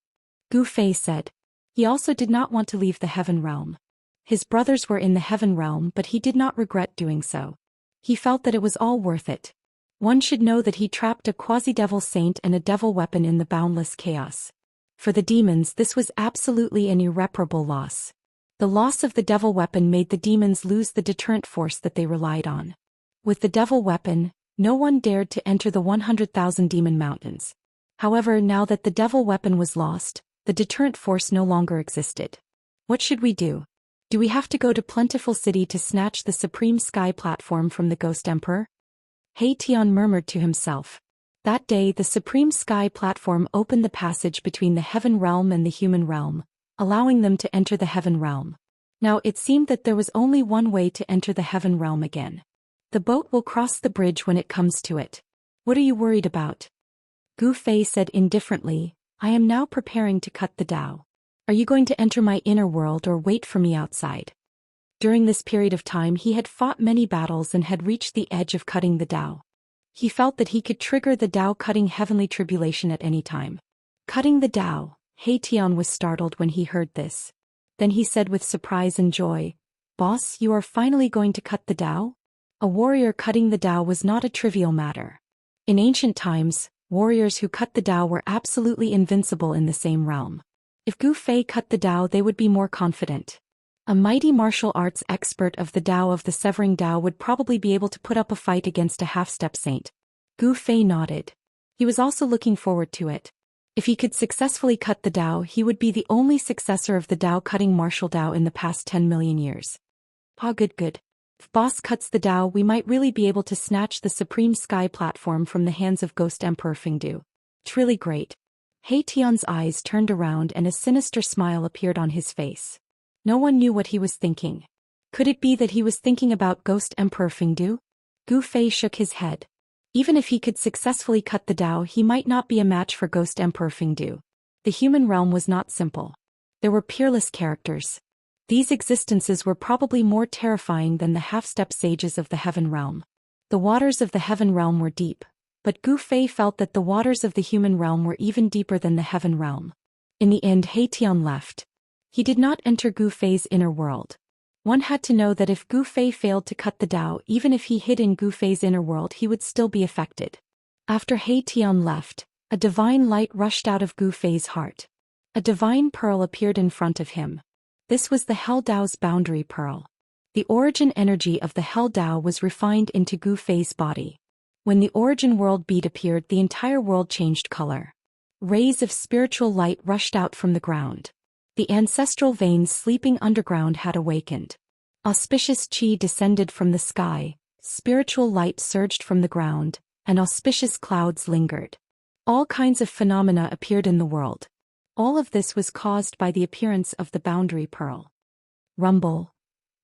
Gu Fei said. He also did not want to leave the Heaven Realm. His brothers were in the Heaven Realm, but he did not regret doing so. He felt that it was all worth it. One should know that he trapped a quasi-devil saint and a devil weapon in the boundless chaos. For the demons, this was absolutely an irreparable loss. The loss of the devil weapon made the demons lose the deterrent force that they relied on. With the devil weapon, no one dared to enter the 100,000 demon mountains. However, now that the devil weapon was lost, the deterrent force no longer existed. What should we do? Do we have to go to Plentiful City to snatch the Supreme Sky Platform from the Ghost Emperor? He Tian murmured to himself. That day, the Supreme Sky Platform opened the passage between the Heaven Realm and the human realm, allowing them to enter the Heaven Realm. Now it seemed that there was only one way to enter the Heaven Realm again. The boat will cross the bridge when it comes to it. What are you worried about? Gu Fei said indifferently, I am now preparing to cut the Tao. Are you going to enter my inner world or wait for me outside? During this period of time he had fought many battles and had reached the edge of cutting the Tao. He felt that he could trigger the Tao-cutting heavenly tribulation at any time. Cutting the Tao, He Tian was startled when he heard this. Then he said with surprise and joy, Boss, you are finally going to cut the Tao? A warrior cutting the Tao was not a trivial matter. In ancient times, warriors who cut the Tao were absolutely invincible in the same realm. If Gu Fei cut the Tao, they would be more confident. A mighty martial arts expert of the Tao of the Severing Tao would probably be able to put up a fight against a half-step saint. Gu Fei nodded. He was also looking forward to it. If he could successfully cut the Tao, he would be the only successor of the Tao-cutting martial Tao in the past 10 million years. Good. If Boss cuts the Tao, we might really be able to snatch the Supreme Sky platform from the hands of Ghost Emperor Fengdu. It's really great. He Tian's eyes turned around and a sinister smile appeared on his face. No one knew what he was thinking. Could it be that he was thinking about Ghost Emperor Fengdu? Gu Fei shook his head. Even if he could successfully cut the Tao, he might not be a match for Ghost Emperor Fengdu. The human realm was not simple. There were peerless characters. These existences were probably more terrifying than the half-step sages of the heaven realm. The waters of the heaven realm were deep, but Gu Fei felt that the waters of the human realm were even deeper than the heaven realm. In the end, He Tian left. He did not enter Gu Fei's inner world. One had to know that if Gu Fei failed to cut the Tao, even if he hid in Gu Fei's inner world, he would still be affected. After He Tian left, a divine light rushed out of Gu Fei's heart. A divine pearl appeared in front of him. This was the Hell Tao's boundary pearl. The origin energy of the Hell Tao was refined into Gu Fei's body. When the origin world bead appeared, the entire world changed color. Rays of spiritual light rushed out from the ground. The ancestral veins sleeping underground had awakened. Auspicious qi descended from the sky, spiritual light surged from the ground, and auspicious clouds lingered. All kinds of phenomena appeared in the world. All of this was caused by the appearance of the boundary pearl. Rumble.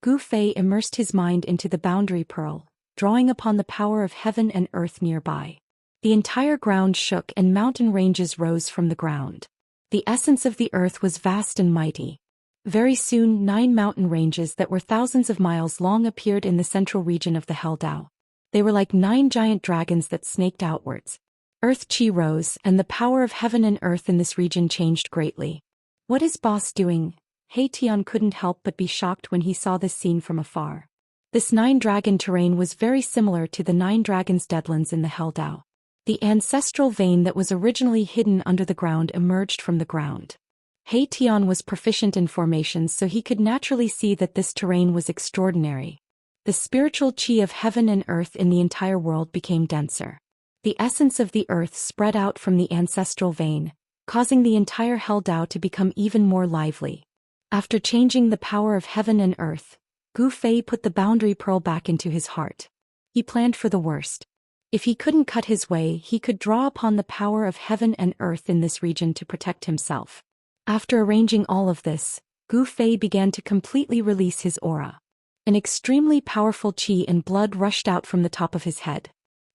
Gu Fei immersed his mind into the boundary pearl, drawing upon the power of heaven and earth nearby. The entire ground shook and mountain ranges rose from the ground. The essence of the earth was vast and mighty. Very soon 9 mountain ranges that were thousands of miles long appeared in the central region of the Hell Tao. They were like 9 giant dragons that snaked outwards. Earth chi rose, and the power of heaven and earth in this region changed greatly. What is Boss doing? He Tian couldn't help but be shocked when he saw this scene from afar. This 9-dragon terrain was very similar to the 9 dragons' deadlands in the Hell Tao. The ancestral vein that was originally hidden under the ground emerged from the ground. He Tian was proficient in formations, so he could naturally see that this terrain was extraordinary. The spiritual qi of heaven and earth in the entire world became denser. The essence of the earth spread out from the ancestral vein, causing the entire Hell Tao to become even more lively. After changing the power of heaven and earth, Gu Fei put the boundary pearl back into his heart. He planned for the worst. If he couldn't cut his way, he could draw upon the power of heaven and earth in this region to protect himself. After arranging all of this, Gu Fei began to completely release his aura. An extremely powerful qi and blood rushed out from the top of his head.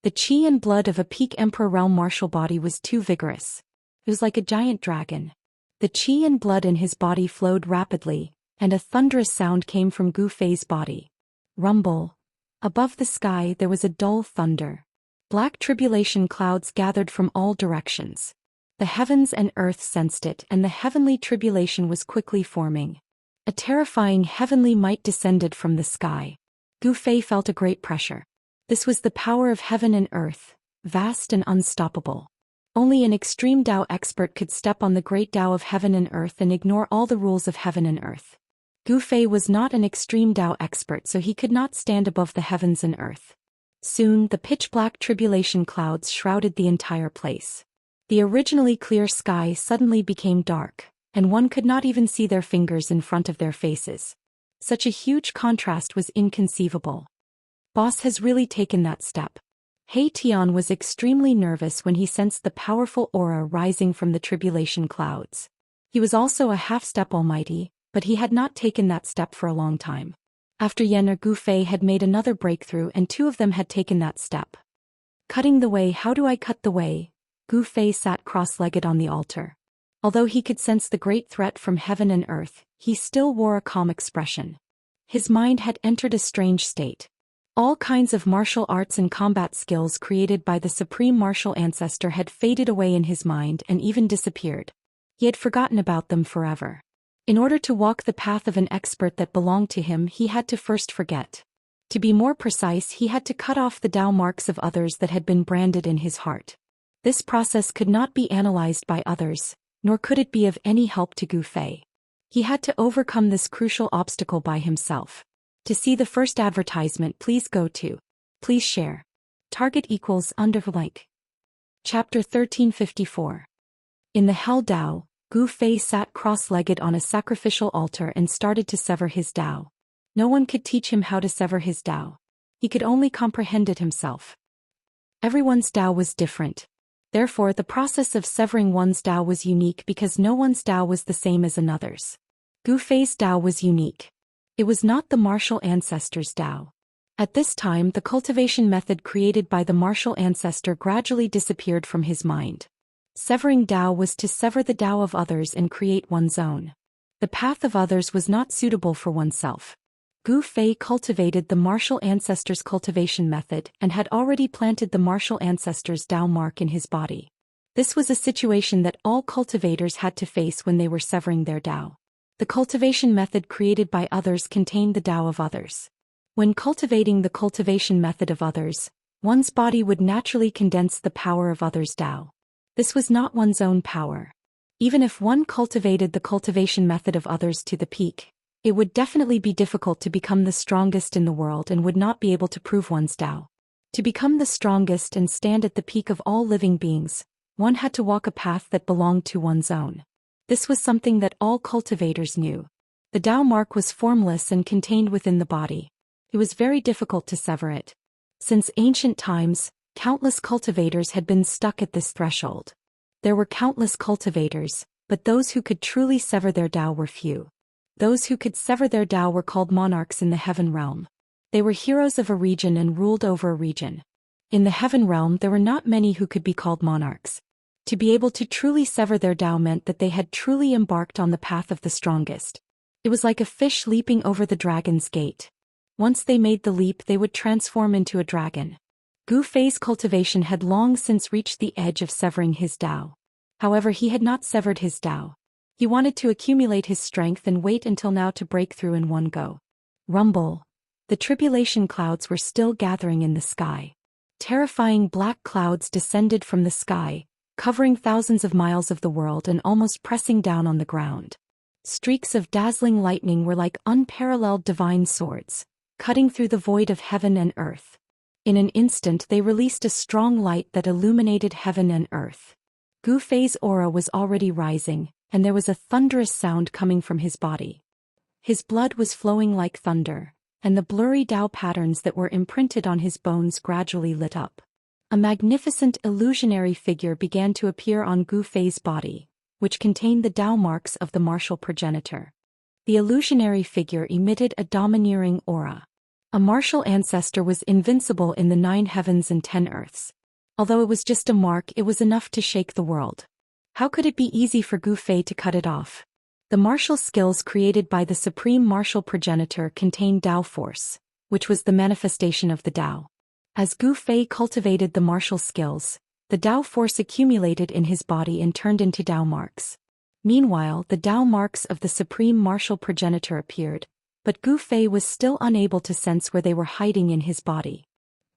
The qi and blood of a peak emperor realm martial body was too vigorous. It was like a giant dragon. The qi and blood in his body flowed rapidly, and a thunderous sound came from Gu Fei's body. Rumble. Above the sky there was a dull thunder. Black tribulation clouds gathered from all directions. The heavens and earth sensed it, and the heavenly tribulation was quickly forming. A terrifying heavenly might descended from the sky. Gu Fei felt a great pressure. This was the power of heaven and earth, vast and unstoppable. Only an extreme Tao expert could step on the great Tao of heaven and earth and ignore all the rules of heaven and earth. Gu Fei was not an extreme Tao expert, so he could not stand above the heavens and earth. Soon the pitch-black tribulation clouds shrouded the entire place. The originally clear sky suddenly became dark, and one could not even see their fingers in front of their faces. Such a huge contrast was inconceivable. Boss has really taken that step. He Tian was extremely nervous when he sensed the powerful aura rising from the tribulation clouds. He was also a half-step almighty, but he had not taken that step for a long time. After Yen or Gu Fei had made another breakthrough and 2 of them had taken that step. Cutting the way, how do I cut the way? Gu Fei sat cross-legged on the altar. Although he could sense the great threat from heaven and earth, he still wore a calm expression. His mind had entered a strange state. All kinds of martial arts and combat skills created by the supreme martial ancestor had faded away in his mind and even disappeared. He had forgotten about them forever. In order to walk the path of an expert that belonged to him, he had to first forget. To be more precise, he had to cut off the Tao marks of others that had been branded in his heart. This process could not be analyzed by others, nor could it be of any help to Gu Fei. He had to overcome this crucial obstacle by himself. To see the first advertisement, please go to. Please share. Target equals _like. Chapter 1354. In the Hell Dao, Gu Fei sat cross-legged on a sacrificial altar and started to sever his Dao. No one could teach him how to sever his Dao. He could only comprehend it himself. Everyone's Dao was different. Therefore, the process of severing one's Dao was unique because no one's Dao was the same as another's. Gu Fei's Dao was unique. It was not the martial ancestor's Dao. At this time, the cultivation method created by the martial ancestor gradually disappeared from his mind. Severing Dao was to sever the Dao of others and create one's own. The path of others was not suitable for oneself. Gu Fei cultivated the martial ancestor's cultivation method and had already planted the martial ancestor's Dao mark in his body. This was a situation that all cultivators had to face when they were severing their Dao. The cultivation method created by others contained the Dao of others. When cultivating the cultivation method of others, one's body would naturally condense the power of others' Dao. This was not one's own power. Even if one cultivated the cultivation method of others to the peak, it would definitely be difficult to become the strongest in the world and would not be able to prove one's Dao. To become the strongest and stand at the peak of all living beings, one had to walk a path that belonged to one's own. This was something that all cultivators knew. The Dao mark was formless and contained within the body. It was very difficult to sever it. Since ancient times, countless cultivators had been stuck at this threshold. There were countless cultivators, but those who could truly sever their Dao were few. Those who could sever their Dao were called monarchs in the heaven realm. They were heroes of a region and ruled over a region. In the heaven realm there were not many who could be called monarchs. To be able to truly sever their Dao meant that they had truly embarked on the path of the strongest. It was like a fish leaping over the dragon's gate. Once they made the leap, they would transform into a dragon. Gu Fei's cultivation had long since reached the edge of severing his Dao. However, he had not severed his Dao. He wanted to accumulate his strength and wait until now to break through in one go. Rumble. The tribulation clouds were still gathering in the sky. Terrifying black clouds descended from the sky, covering thousands of miles of the world and almost pressing down on the ground. Streaks of dazzling lightning were like unparalleled divine swords, cutting through the void of heaven and earth. In an instant they released a strong light that illuminated heaven and earth. Gu Fei's aura was already rising, and there was a thunderous sound coming from his body. His blood was flowing like thunder, and the blurry Dao patterns that were imprinted on his bones gradually lit up. A magnificent illusionary figure began to appear on Gu Fei's body, which contained the Dao marks of the martial progenitor. The illusionary figure emitted a domineering aura. A martial ancestor was invincible in the 9 heavens and 10 earths. Although it was just a mark, it was enough to shake the world. How could it be easy for Gu Fei to cut it off? The martial skills created by the supreme martial progenitor contained Dao force, which was the manifestation of the Dao. As Gu Fei cultivated the martial skills, the Dao force accumulated in his body and turned into Dao marks. Meanwhile, the Dao marks of the supreme martial progenitor appeared, but Gu Fei was still unable to sense where they were hiding in his body.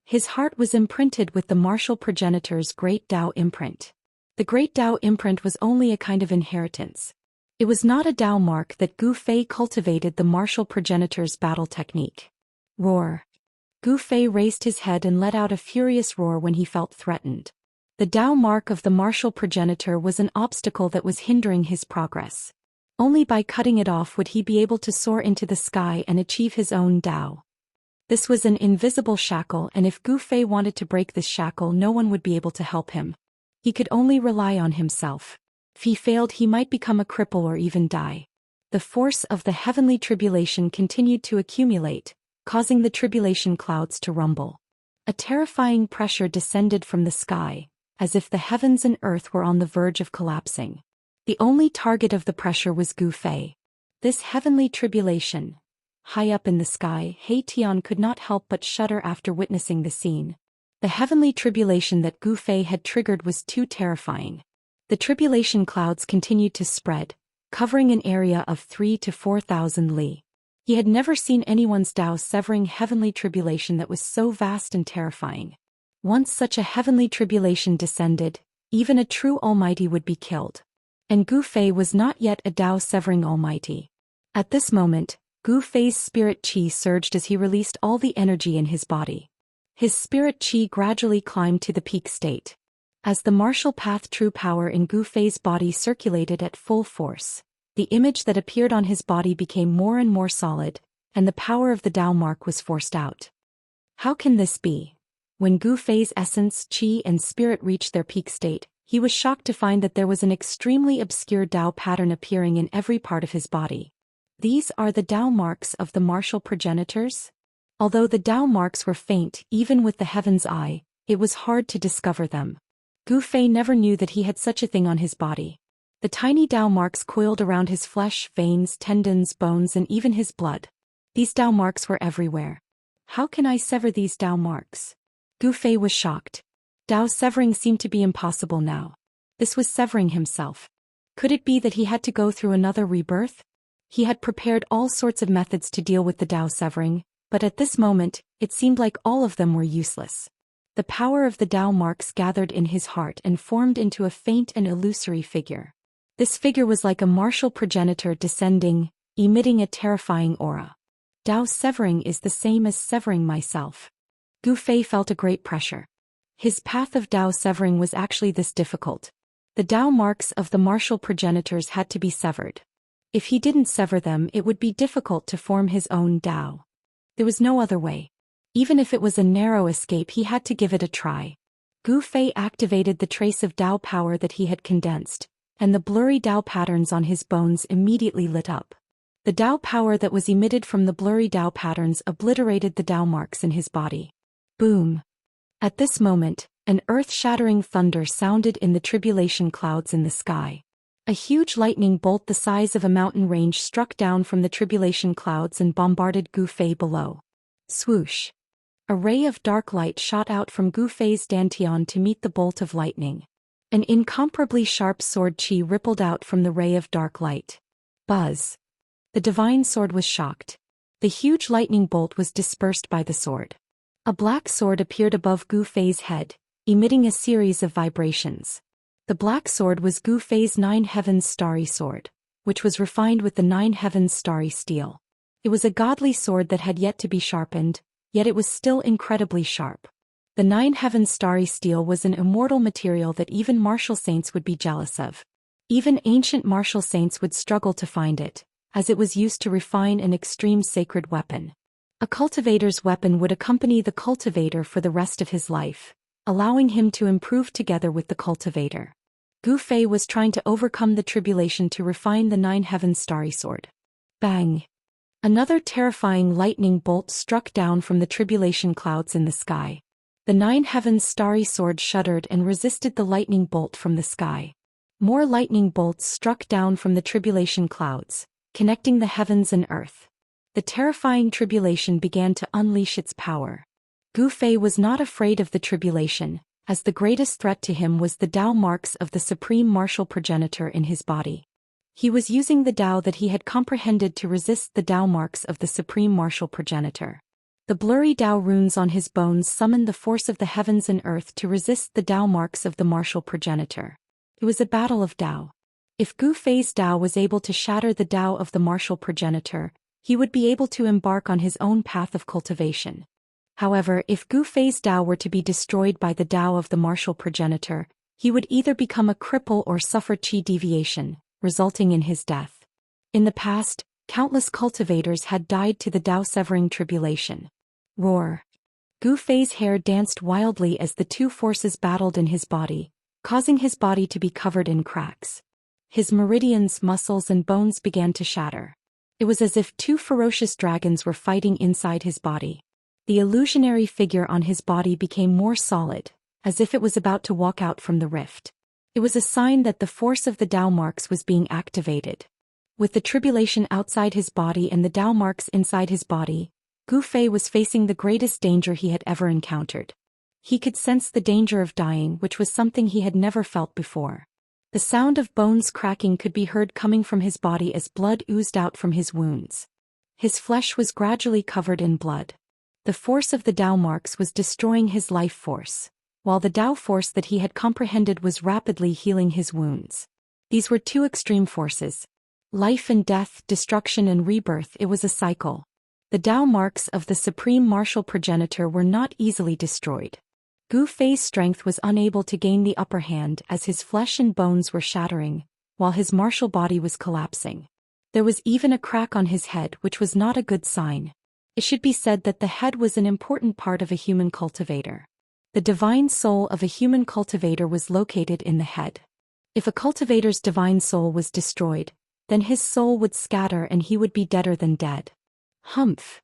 His heart was imprinted with the martial progenitor's great Dao imprint. The great Dao imprint was only a kind of inheritance. It was not a Dao mark that Gu Fei cultivated the martial progenitor's battle technique. Roar. Gu Fei raised his head and let out a furious roar when he felt threatened. The Dao mark of the martial progenitor was an obstacle that was hindering his progress. Only by cutting it off would he be able to soar into the sky and achieve his own Dao. This was an invisible shackle, and if Gu Fei wanted to break this shackle, no one would be able to help him. He could only rely on himself. If he failed, he might become a cripple or even die. The force of the heavenly tribulation continued to accumulate, causing the tribulation clouds to rumble. A terrifying pressure descended from the sky, as if the heavens and earth were on the verge of collapsing. The only target of the pressure was Gu Fei. This heavenly tribulation. High up in the sky, He Tian could not help but shudder after witnessing the scene. The heavenly tribulation that Gu Fei had triggered was too terrifying. The tribulation clouds continued to spread, covering an area of 3,000 to 4,000 li. He had never seen anyone's Dao severing heavenly tribulation that was so vast and terrifying. Once such a heavenly tribulation descended, even a true Almighty would be killed. And Gu Fei was not yet a Dao severing Almighty. At this moment, Gu Fei's spirit qi surged as he released all the energy in his body. His spirit qi gradually climbed to the peak state. As the martial path true power in Gu Fei's body circulated at full force, the image that appeared on his body became more and more solid, and the power of the Dao mark was forced out. How can this be? When Gu Fei's essence, qi and spirit reached their peak state, he was shocked to find that there was an extremely obscure Dao pattern appearing in every part of his body. These are the Dao marks of the martial progenitors? Although the Dao marks were faint even with the heaven's eye, it was hard to discover them. Gu Fei never knew that he had such a thing on his body. The tiny Dao marks coiled around his flesh, veins, tendons, bones, and even his blood. These Dao marks were everywhere. How can I sever these Dao marks? Gu Fei was shocked. Dao severing seemed to be impossible now. This was severing himself. Could it be that he had to go through another rebirth? He had prepared all sorts of methods to deal with the Dao severing, but at this moment, it seemed like all of them were useless. The power of the Dao marks gathered in his heart and formed into a faint and illusory figure. This figure was like a martial progenitor descending, emitting a terrifying aura. Dao severing is the same as severing myself. Gu Fei felt a great pressure. His path of Dao severing was actually this difficult. The Dao marks of the martial progenitors had to be severed. If he didn't sever them, it would be difficult to form his own Dao. There was no other way. Even if it was a narrow escape, he had to give it a try. Gu Fei activated the trace of Dao power that he had condensed, and the blurry Dao patterns on his bones immediately lit up. The Dao power that was emitted from the blurry Dao patterns obliterated the Dao marks in his body. Boom! At this moment, an earth-shattering thunder sounded in the tribulation clouds in the sky. A huge lightning bolt the size of a mountain range struck down from the tribulation clouds and bombarded Gu Fei below. Swoosh! A ray of dark light shot out from Gu Fei's dantian to meet the bolt of lightning. An incomparably sharp sword qi rippled out from the ray of dark light. Buzz! The divine sword was shocked. The huge lightning bolt was dispersed by the sword. A black sword appeared above Gu Fei's head, emitting a series of vibrations. The black sword was Gu Fei's 9 heavens starry sword, which was refined with the 9 heavens starry steel. It was a godly sword that had yet to be sharpened, yet it was still incredibly sharp. The 9 heavens starry steel was an immortal material that even martial saints would be jealous of. Even ancient martial saints would struggle to find it, as it was used to refine an extreme sacred weapon. A cultivator's weapon would accompany the cultivator for the rest of his life, allowing him to improve together with the cultivator. Gu Fei was trying to overcome the tribulation to refine the 9 heavens starry sword. Bang! Another terrifying lightning bolt struck down from the tribulation clouds in the sky. The 9 heavens starry sword shuddered and resisted the lightning bolt from the sky. More lightning bolts struck down from the tribulation clouds, connecting the heavens and earth. The terrifying tribulation began to unleash its power. Gu Fei was not afraid of the tribulation, as the greatest threat to him was the Dao marks of the supreme martial progenitor in his body. He was using the Dao that he had comprehended to resist the Dao marks of the supreme martial progenitor. The blurry Dao runes on his bones summoned the force of the heavens and earth to resist the Dao marks of the martial progenitor. It was a battle of Dao. If Gu Fei's Dao was able to shatter the Dao of the martial progenitor, he would be able to embark on his own path of cultivation. However, if Gu Fei's Dao were to be destroyed by the Dao of the martial progenitor, he would either become a cripple or suffer qi deviation, resulting in his death. In the past, countless cultivators had died to the Dao-severing tribulation. Roar! Gu Fei's hair danced wildly as the two forces battled in his body, causing his body to be covered in cracks. His meridians, muscles, and bones began to shatter. It was as if two ferocious dragons were fighting inside his body. The illusionary figure on his body became more solid, as if it was about to walk out from the rift. It was a sign that the force of the Dao marks was being activated. With the tribulation outside his body and the Dao marks inside his body, Gu Fei was facing the greatest danger he had ever encountered. He could sense the danger of dying, which was something he had never felt before. The sound of bones cracking could be heard coming from his body as blood oozed out from his wounds. His flesh was gradually covered in blood. The force of the Dao marks was destroying his life force, while the Dao force that he had comprehended was rapidly healing his wounds. These were two extreme forces. Life and death, destruction and rebirth. It was a cycle. The Dao marks of the supreme martial progenitor were not easily destroyed. Gu Fei's strength was unable to gain the upper hand as his flesh and bones were shattering, while his martial body was collapsing. There was even a crack on his head, which was not a good sign. It should be said that the head was an important part of a human cultivator. The divine soul of a human cultivator was located in the head. If a cultivator's divine soul was destroyed, then his soul would scatter and he would be deader than dead. Humph!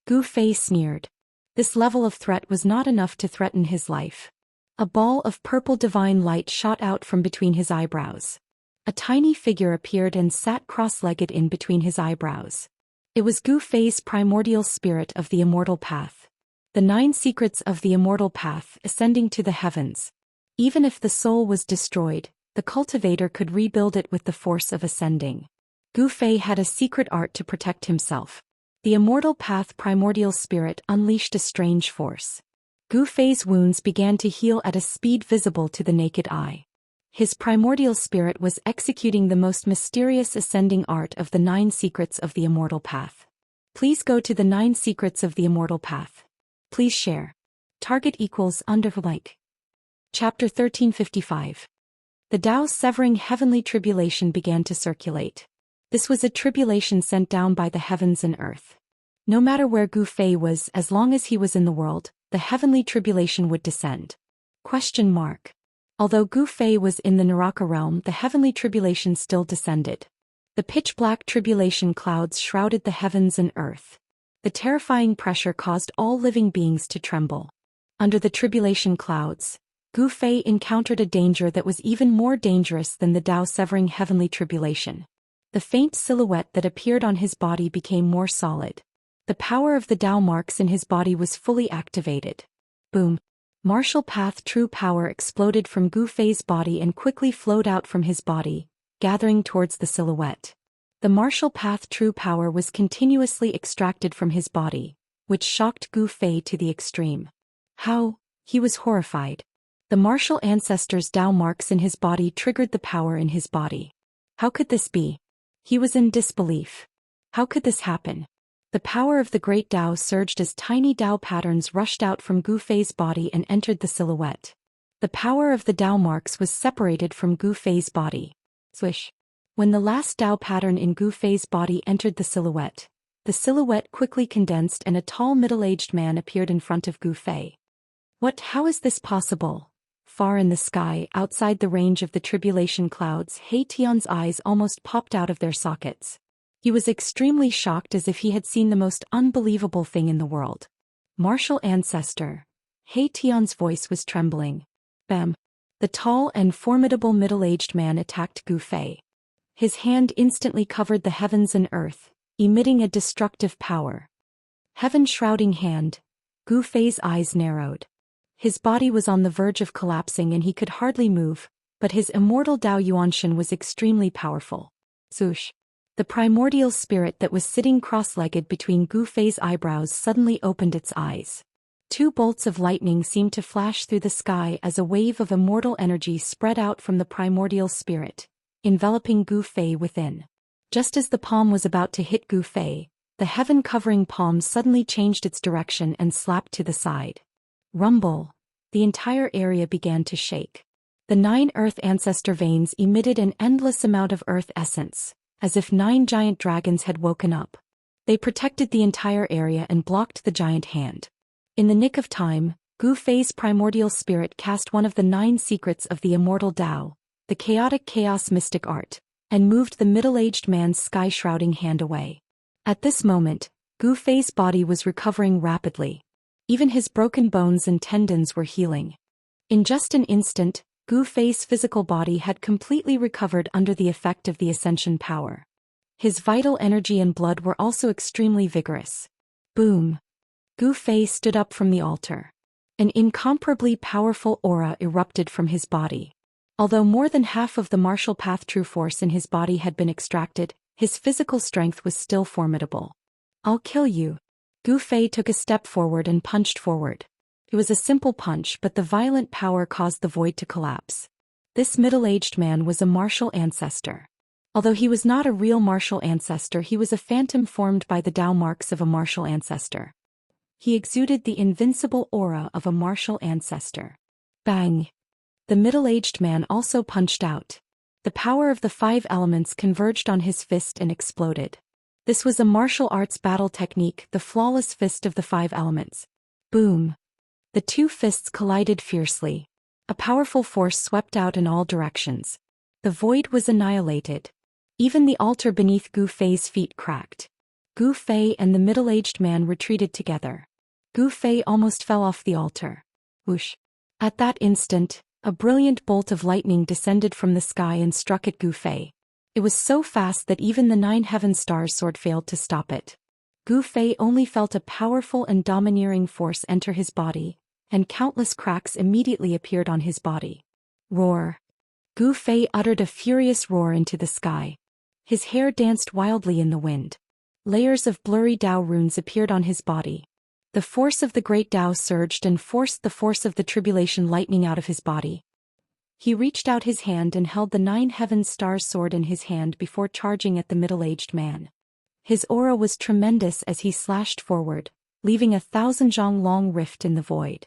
Gu Fei sneered. This level of threat was not enough to threaten his life. A ball of purple divine light shot out from between his eyebrows. A tiny figure appeared and sat cross-legged in between his eyebrows. It was Gu Fei's primordial spirit of the Immortal Path. The 9 secrets of the Immortal Path ascending to the heavens. Even if the soul was destroyed, the cultivator could rebuild it with the force of ascending. Gu Fei had a secret art to protect himself. The Immortal Path primordial spirit unleashed a strange force. Gu Fei's wounds began to heal at a speed visible to the naked eye. His primordial spirit was executing the most mysterious ascending art of the 9 secrets of the Immortal Path. Please go to the 9 secrets of the Immortal Path. Please share. Target equals under like. Chapter 1355. The Tao's severing heavenly tribulation began to circulate. This was a tribulation sent down by the heavens and earth. No matter where Gu Fei was, as long as he was in the world, the heavenly tribulation would descend. Although Gu Fei was in the Naraka realm, the heavenly tribulation still descended. The pitch-black tribulation clouds shrouded the heavens and earth. The terrifying pressure caused all living beings to tremble. Under the tribulation clouds, Gu Fei encountered a danger that was even more dangerous than the Tao severing heavenly tribulation. The faint silhouette that appeared on his body became more solid. The power of the Tao marks in his body was fully activated. Boom! Martial Path true power exploded from Gu Fei's body and quickly flowed out from his body, gathering towards the silhouette. The Martial Path true power was continuously extracted from his body, which shocked Gu Fei to the extreme. How? He was horrified. The martial ancestor's Tao marks in his body triggered the power in his body. How could this be? He was in disbelief. How could this happen? The power of the great Tao surged as tiny Tao patterns rushed out from Gu Fei's body and entered the silhouette. The power of the Tao marks was separated from Gu Fei's body. Swish. When the last Tao pattern in Gu Fei's body entered the silhouette quickly condensed and a tall middle-aged man appeared in front of Gu Fei. What? How is this possible? Far in the sky, outside the range of the tribulation clouds, He Tian's eyes almost popped out of their sockets. He was extremely shocked, as if he had seen the most unbelievable thing in the world. Martial ancestor. He Tian's voice was trembling. Bam! The tall and formidable middle-aged man attacked Gu Fei. His hand instantly covered the heavens and earth, emitting a destructive power. Heaven-shrouding hand. Gu Fei's eyes narrowed. His body was on the verge of collapsing and he could hardly move, but his immortal Dao Yuanshan was extremely powerful. Swoosh! The primordial spirit that was sitting cross-legged between Gu Fei's eyebrows suddenly opened its eyes. 2 bolts of lightning seemed to flash through the sky as a wave of immortal energy spread out from the primordial spirit, enveloping Gu Fei within. Just as the palm was about to hit Gu Fei, the heaven-covering palm suddenly changed its direction and slapped to the side. Rumble! The entire area began to shake. The 9 earth ancestor veins emitted an endless amount of earth essence, as if 9 giant dragons had woken up. They protected the entire area and blocked the giant hand. In the nick of time, Gu Fei's primordial spirit cast one of the 9 secrets of the Immortal Tao, the chaotic chaos mystic art, and moved the middle-aged man's sky-shrouding hand away. At this moment, Gu Fei's body was recovering rapidly. Even his broken bones and tendons were healing. In just an instant, Gu Fei's physical body had completely recovered under the effect of the ascension power. His vital energy and blood were also extremely vigorous. Boom! Gu Fei stood up from the altar. An incomparably powerful aura erupted from his body. Although more than half of the martial path true force in his body had been extracted, his physical strength was still formidable. "I'll kill you." Gu Fei took a step forward and punched forward. It was a simple punch, but the violent power caused the void to collapse. This middle-aged man was a martial ancestor. Although he was not a real martial ancestor, he was a phantom formed by the Dao marks of a martial ancestor. He exuded the invincible aura of a martial ancestor. Bang! The middle-aged man also punched out. The power of the 5 elements converged on his fist and exploded. This was a martial arts battle technique, the flawless fist of the 5 elements. Boom! The 2 fists collided fiercely. A powerful force swept out in all directions. The void was annihilated. Even the altar beneath Gu Fei's feet cracked. Gu Fei and the middle-aged man retreated together. Gu Fei almost fell off the altar. Whoosh! At that instant, a brilliant bolt of lightning descended from the sky and struck at Gu Fei. It was so fast that even the 9 heaven stars sword failed to stop it. Gu Fei only felt a powerful and domineering force enter his body, and countless cracks immediately appeared on his body. Roar! Gu Fei uttered a furious roar into the sky. His hair danced wildly in the wind. Layers of blurry Dao runes appeared on his body. The force of the great Dao surged and forced the force of the tribulation lightning out of his body. He reached out his hand and held the 9 heaven stars sword in his hand before charging at the middle-aged man. His aura was tremendous as he slashed forward, leaving 1,000 zhang long rift in the void.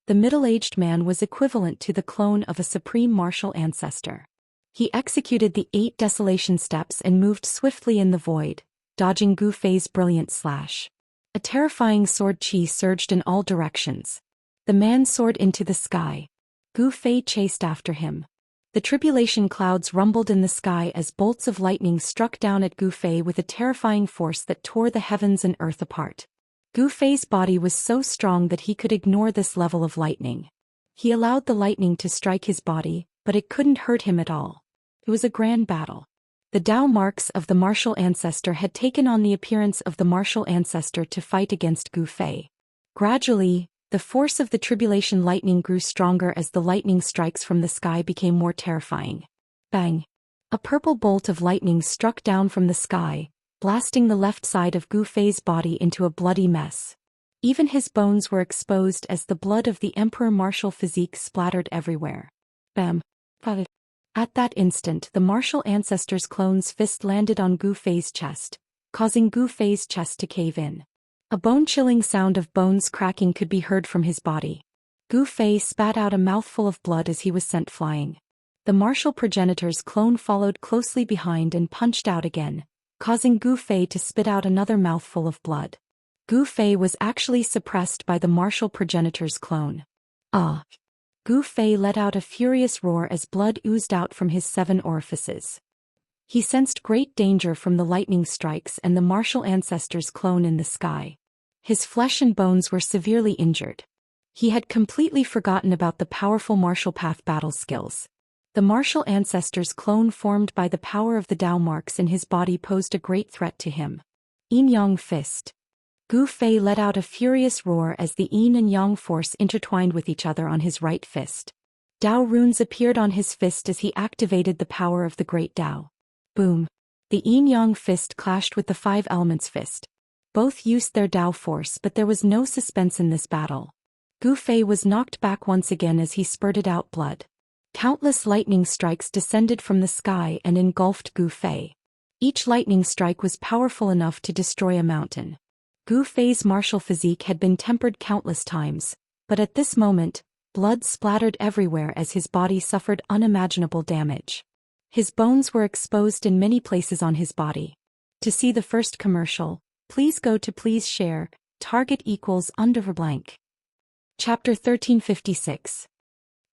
The middle-aged man was equivalent to the clone of a supreme martial ancestor. He executed the 8 desolation steps and moved swiftly in the void, dodging Gu Fei's brilliant slash. A terrifying sword chi surged in all directions. The man soared into the sky. Gu Fei chased after him. The tribulation clouds rumbled in the sky as bolts of lightning struck down at Gu Fei with a terrifying force that tore the heavens and earth apart. Gu Fei's body was so strong that he could ignore this level of lightning. He allowed the lightning to strike his body, but it couldn't hurt him at all. It was a grand battle. The Dao marks of the martial ancestor had taken on the appearance of the martial ancestor to fight against Gu Fei. Gradually, the force of the tribulation lightning grew stronger as the lightning strikes from the sky became more terrifying. Bang! A purple bolt of lightning struck down from the sky, blasting the left side of Gu Fei's body into a bloody mess. Even his bones were exposed as the blood of the emperor martial physique splattered everywhere. Bam! At that instant, the martial ancestor's clone's fist landed on Gu Fei's chest, causing Gu Fei's chest to cave in. A bone-chilling sound of bones cracking could be heard from his body. Gu Fei spat out a mouthful of blood as he was sent flying. The martial progenitor's clone followed closely behind and punched out again, causing Gu Fei to spit out another mouthful of blood. Gu Fei was actually suppressed by the martial progenitor's clone. Ah! Gu Fei let out a furious roar as blood oozed out from his 7 orifices. He sensed great danger from the lightning strikes and the martial ancestor's clone in the sky. His flesh and bones were severely injured. He had completely forgotten about the powerful martial path battle skills. The martial ancestor's clone formed by the power of the Dao marks in his body posed a great threat to him. Yin Yang Fist. Gu Fei let out a furious roar as the yin and yang force intertwined with each other on his right fist. Dao runes appeared on his fist as he activated the power of the great Dao. Boom! The yin-yang fist clashed with the 5 elements fist. Both used their Dao force, but there was no suspense in this battle. Gu Fei was knocked back once again as he spurted out blood. Countless lightning strikes descended from the sky and engulfed Gu Fei. Each lightning strike was powerful enough to destroy a mountain. Gu Fei's martial physique had been tempered countless times, but at this moment, blood splattered everywhere as his body suffered unimaginable damage. His bones were exposed in many places on his body. To see the first commercial, please go to please share, target equals _blank. Chapter 1356.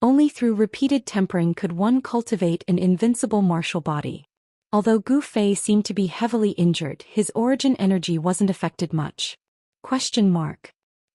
Only through repeated tempering could one cultivate an invincible martial body. Although Gu Fei seemed to be heavily injured, his origin energy wasn't affected much.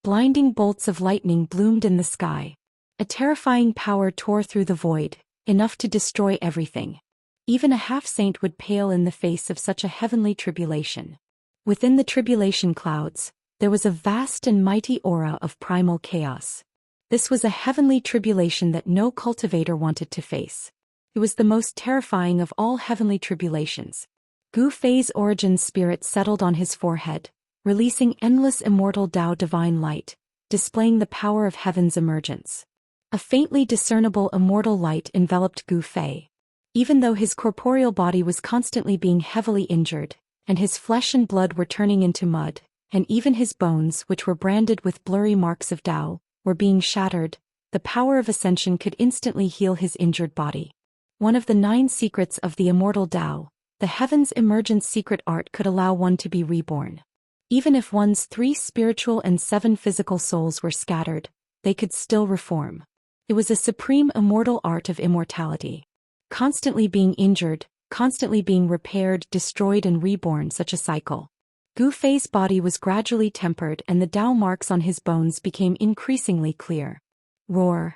Blinding bolts of lightning bloomed in the sky. A terrifying power tore through the void, enough to destroy everything. Even a half-saint would pale in the face of such a heavenly tribulation. Within the tribulation clouds, there was a vast and mighty aura of primal chaos. This was a heavenly tribulation that no cultivator wanted to face. It was the most terrifying of all heavenly tribulations. Gu Fei's origin spirit settled on his forehead, releasing endless immortal Dao divine light, displaying the power of heaven's emergence. A faintly discernible immortal light enveloped Gu Fei. Even though his corporeal body was constantly being heavily injured, and his flesh and blood were turning into mud, and even his bones, which were branded with blurry marks of Dao, were being shattered, the power of ascension could instantly heal his injured body. One of the 9 secrets of the immortal Dao, the heaven's emergence secret art, could allow one to be reborn. Even if one's 3 spiritual and 7 physical souls were scattered, they could still reform. It was a supreme immortal art of immortality. Constantly being injured, constantly being repaired, destroyed and reborn, such a cycle. Gu Fei's body was gradually tempered and the Dao marks on his bones became increasingly clear. Roar.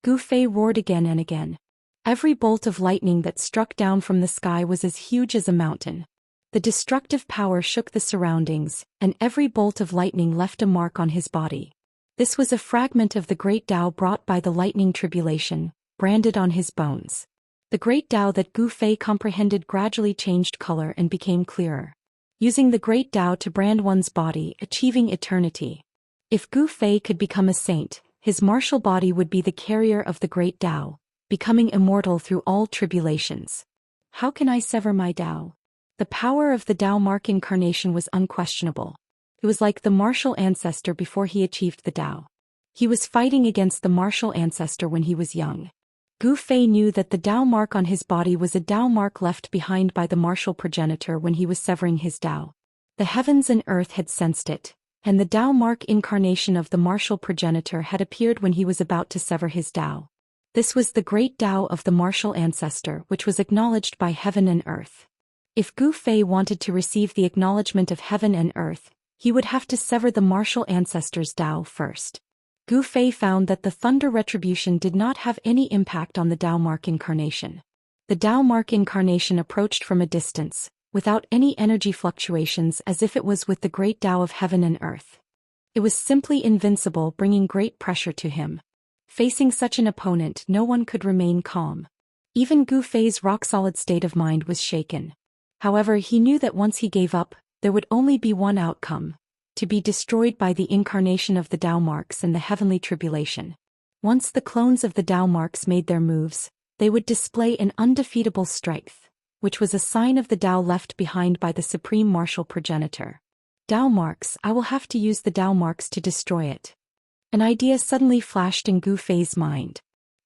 Gu Fei roared again and again. Every bolt of lightning that struck down from the sky was as huge as a mountain. The destructive power shook the surroundings, and every bolt of lightning left a mark on his body. This was a fragment of the great Dao brought by the lightning tribulation, branded on his bones. The great Dao that Gu Fei comprehended gradually changed color and became clearer. Using the great Dao to brand one's body, achieving eternity. If Gu Fei could become a saint, his martial body would be the carrier of the great Dao, becoming immortal through all tribulations. How can I sever my Dao? The power of the Dao mark incarnation was unquestionable. It was like the martial ancestor before he achieved the Dao. He was fighting against the martial ancestor when he was young. Gu Fei knew that the Dao mark on his body was a Dao mark left behind by the martial progenitor when he was severing his Dao. The heavens and earth had sensed it, and the Dao mark incarnation of the martial progenitor had appeared when he was about to sever his Dao. This was the great Dao of the martial ancestor, which was acknowledged by heaven and earth. If Gu Fei wanted to receive the acknowledgement of heaven and earth, he would have to sever the martial ancestor's Dao first. Gu Fei found that the thunder retribution did not have any impact on the Dao mark incarnation. The Dao mark incarnation approached from a distance, without any energy fluctuations, as if it was with the great Dao of heaven and earth. It was simply invincible, bringing great pressure to him. Facing such an opponent, no one could remain calm. Even Gu Fei's rock-solid state of mind was shaken. However, he knew that once he gave up, there would only be one outcome: to be destroyed by the incarnation of the Dao marks and the heavenly tribulation. Once the clones of the Dao marks made their moves, they would display an undefeatable strength, which was a sign of the Dao left behind by the supreme martial progenitor. Dao marks, I will have to use the Dao marks to destroy it. An idea suddenly flashed in Gu Fei's mind.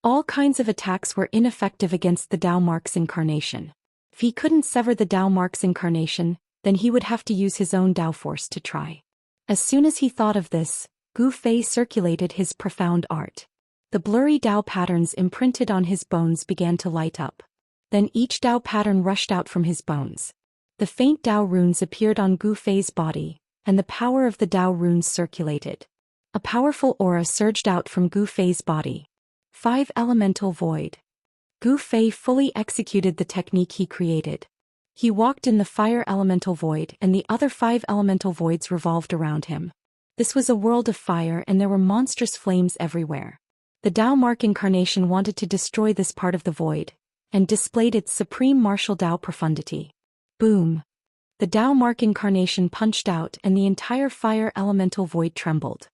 All kinds of attacks were ineffective against the Dao marks incarnation. If he couldn't sever the Dao marks incarnation, then he would have to use his own Dao force to try. As soon as he thought of this, Gu Fei circulated his profound art. The blurry Dao patterns imprinted on his bones began to light up. Then each Dao pattern rushed out from his bones. The faint Dao runes appeared on Gu Fei's body, and the power of the Dao runes circulated. A powerful aura surged out from Gu Fei's body. 5 Elemental Void. Gu Fei fully executed the technique he created. He walked in the fire elemental void, and the other 5 elemental voids revolved around him. This was a world of fire, and there were monstrous flames everywhere. The Dao mark incarnation wanted to destroy this part of the void, and displayed its supreme martial Dao profundity. Boom! The Dao mark incarnation punched out, and the entire fire elemental void trembled.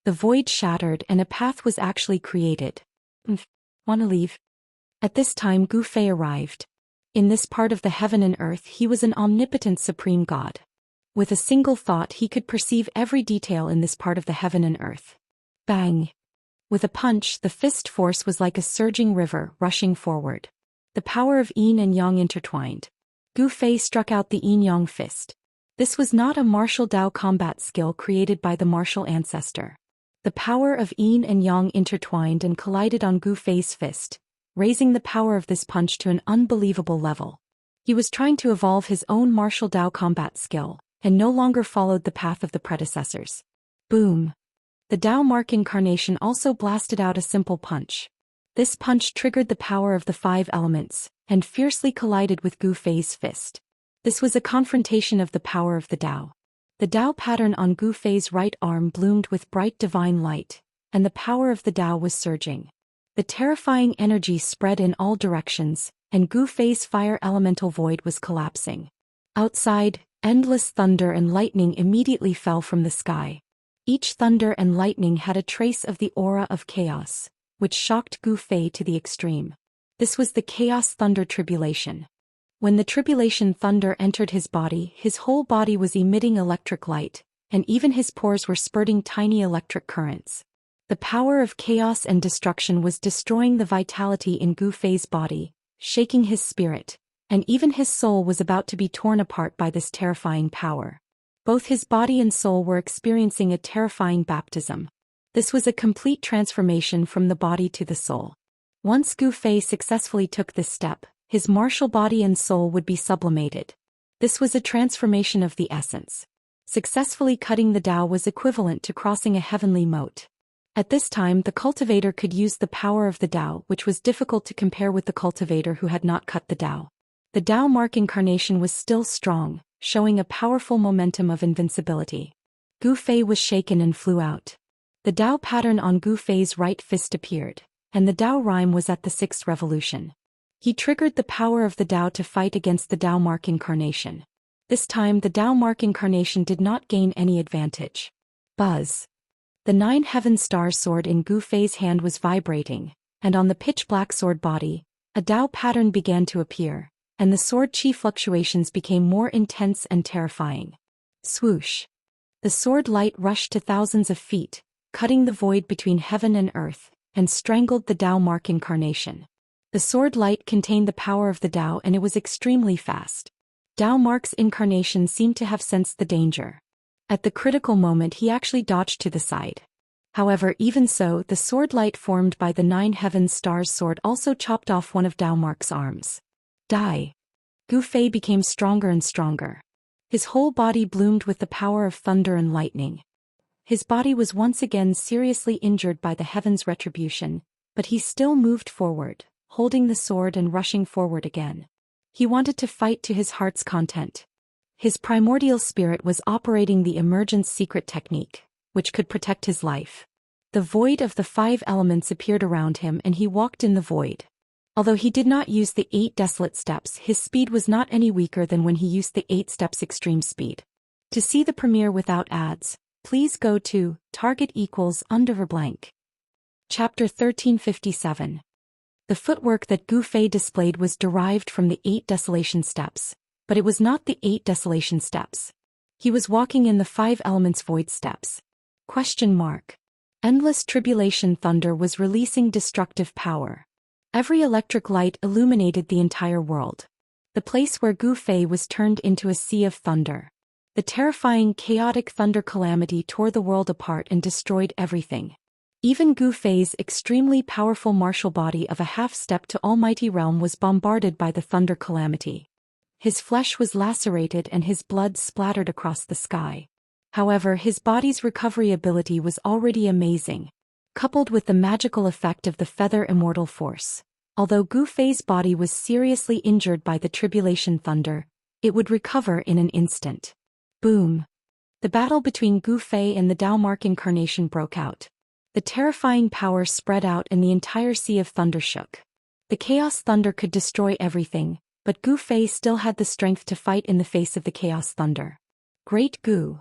The void shattered, and a path was actually created. Wanna leave? At this time Gu Fei arrived. In this part of the heaven and earth he was an omnipotent supreme god. With a single thought he could perceive every detail in this part of the heaven and earth. Bang! With a punch, the fist force was like a surging river, rushing forward. The power of yin and yang intertwined. Gu Fei struck out the yin-yang fist. This was not a martial Dao combat skill created by the martial ancestor. The power of yin and yang intertwined and collided on Gu Fei's fist, raising the power of this punch to an unbelievable level. He was trying to evolve his own martial Dao combat skill, and no longer followed the path of the predecessors. Boom! The Dao Mark incarnation also blasted out a simple punch. This punch triggered the power of the 5 elements, and fiercely collided with Gu Fei's fist. This was a confrontation of the power of the Dao. The Dao pattern on Gu Fei's right arm bloomed with bright divine light, and the power of the Dao was surging. The terrifying energy spread in all directions, and Gu Fei's fire elemental void was collapsing. Outside, endless thunder and lightning immediately fell from the sky. Each thunder and lightning had a trace of the aura of chaos, which shocked Gu Fei to the extreme. This was the chaos thunder tribulation. When the tribulation thunder entered his whole body was emitting electric light, and even his pores were spurting tiny electric currents. The power of chaos and destruction was destroying the vitality in Gu Fei's body, shaking his spirit, and even his soul was about to be torn apart by this terrifying power. Both his body and soul were experiencing a terrifying baptism. This was a complete transformation from the body to the soul. Once Gu Fei successfully took this step, his martial body and soul would be sublimated. This was a transformation of the essence. Successfully cutting the Dao was equivalent to crossing a heavenly moat. At this time the cultivator could use the power of the Dao, which was difficult to compare with the cultivator who had not cut the Dao. The Dao Mark incarnation was still strong, showing a powerful momentum of invincibility. Gu Fei was shaken and flew out. The Dao pattern on Gu Fei's right fist appeared, and the Dao rhyme was at the 6th revolution. He triggered the power of the Dao to fight against the Dao Mark incarnation. This time the Dao Mark incarnation did not gain any advantage. Buzz. The 9 heaven star sword in Gu Fei's hand was vibrating, and on the pitch-black sword body, a Dao pattern began to appear, and the sword chi fluctuations became more intense and terrifying. Swoosh. The sword light rushed to thousands of feet, cutting the void between heaven and earth, and strangled the Dao Mark incarnation. The sword light contained the power of the Dao and it was extremely fast. Dao Mark's incarnation seemed to have sensed the danger. At the critical moment he actually dodged to the side. However, even so, the sword light formed by the 9 heaven stars sword also chopped off one of Dao Mark's arms. Die. Gu Fei became stronger and stronger. His whole body bloomed with the power of thunder and lightning. His body was once again seriously injured by the heaven's retribution, but he still moved forward, holding the sword and rushing forward again. He wanted to fight to his heart's content. His primordial spirit was operating the emergence secret technique, which could protect his life. The void of the 5 elements appeared around him and he walked in the void. Although he did not use the 8 desolate steps, his speed was not any weaker than when he used the 8 steps extreme speed. To see the premiere without ads, please go to *_blank. Chapter 1357. The footwork that Gu Fei displayed was derived from the 8 desolation steps, but it was not the 8 desolation steps. He was walking in the 5 elements void steps. Endless tribulation thunder was releasing destructive power. Every electric light illuminated the entire world. The place where Gu Fei was turned into a sea of thunder. The terrifying chaotic thunder calamity tore the world apart and destroyed everything. Even Gu Fei's extremely powerful martial body of a half-step to almighty realm was bombarded by the thunder calamity. His flesh was lacerated and his blood splattered across the sky. However, his body's recovery ability was already amazing, coupled with the magical effect of the feather immortal force. Although Gu Fei's body was seriously injured by the tribulation thunder, it would recover in an instant. Boom! The battle between Gu Fei and the Dao Mark incarnation broke out. The terrifying power spread out and the entire sea of thunder shook. The chaos thunder could destroy everything, but Gu Fei still had the strength to fight in the face of the chaos thunder. Great Gu!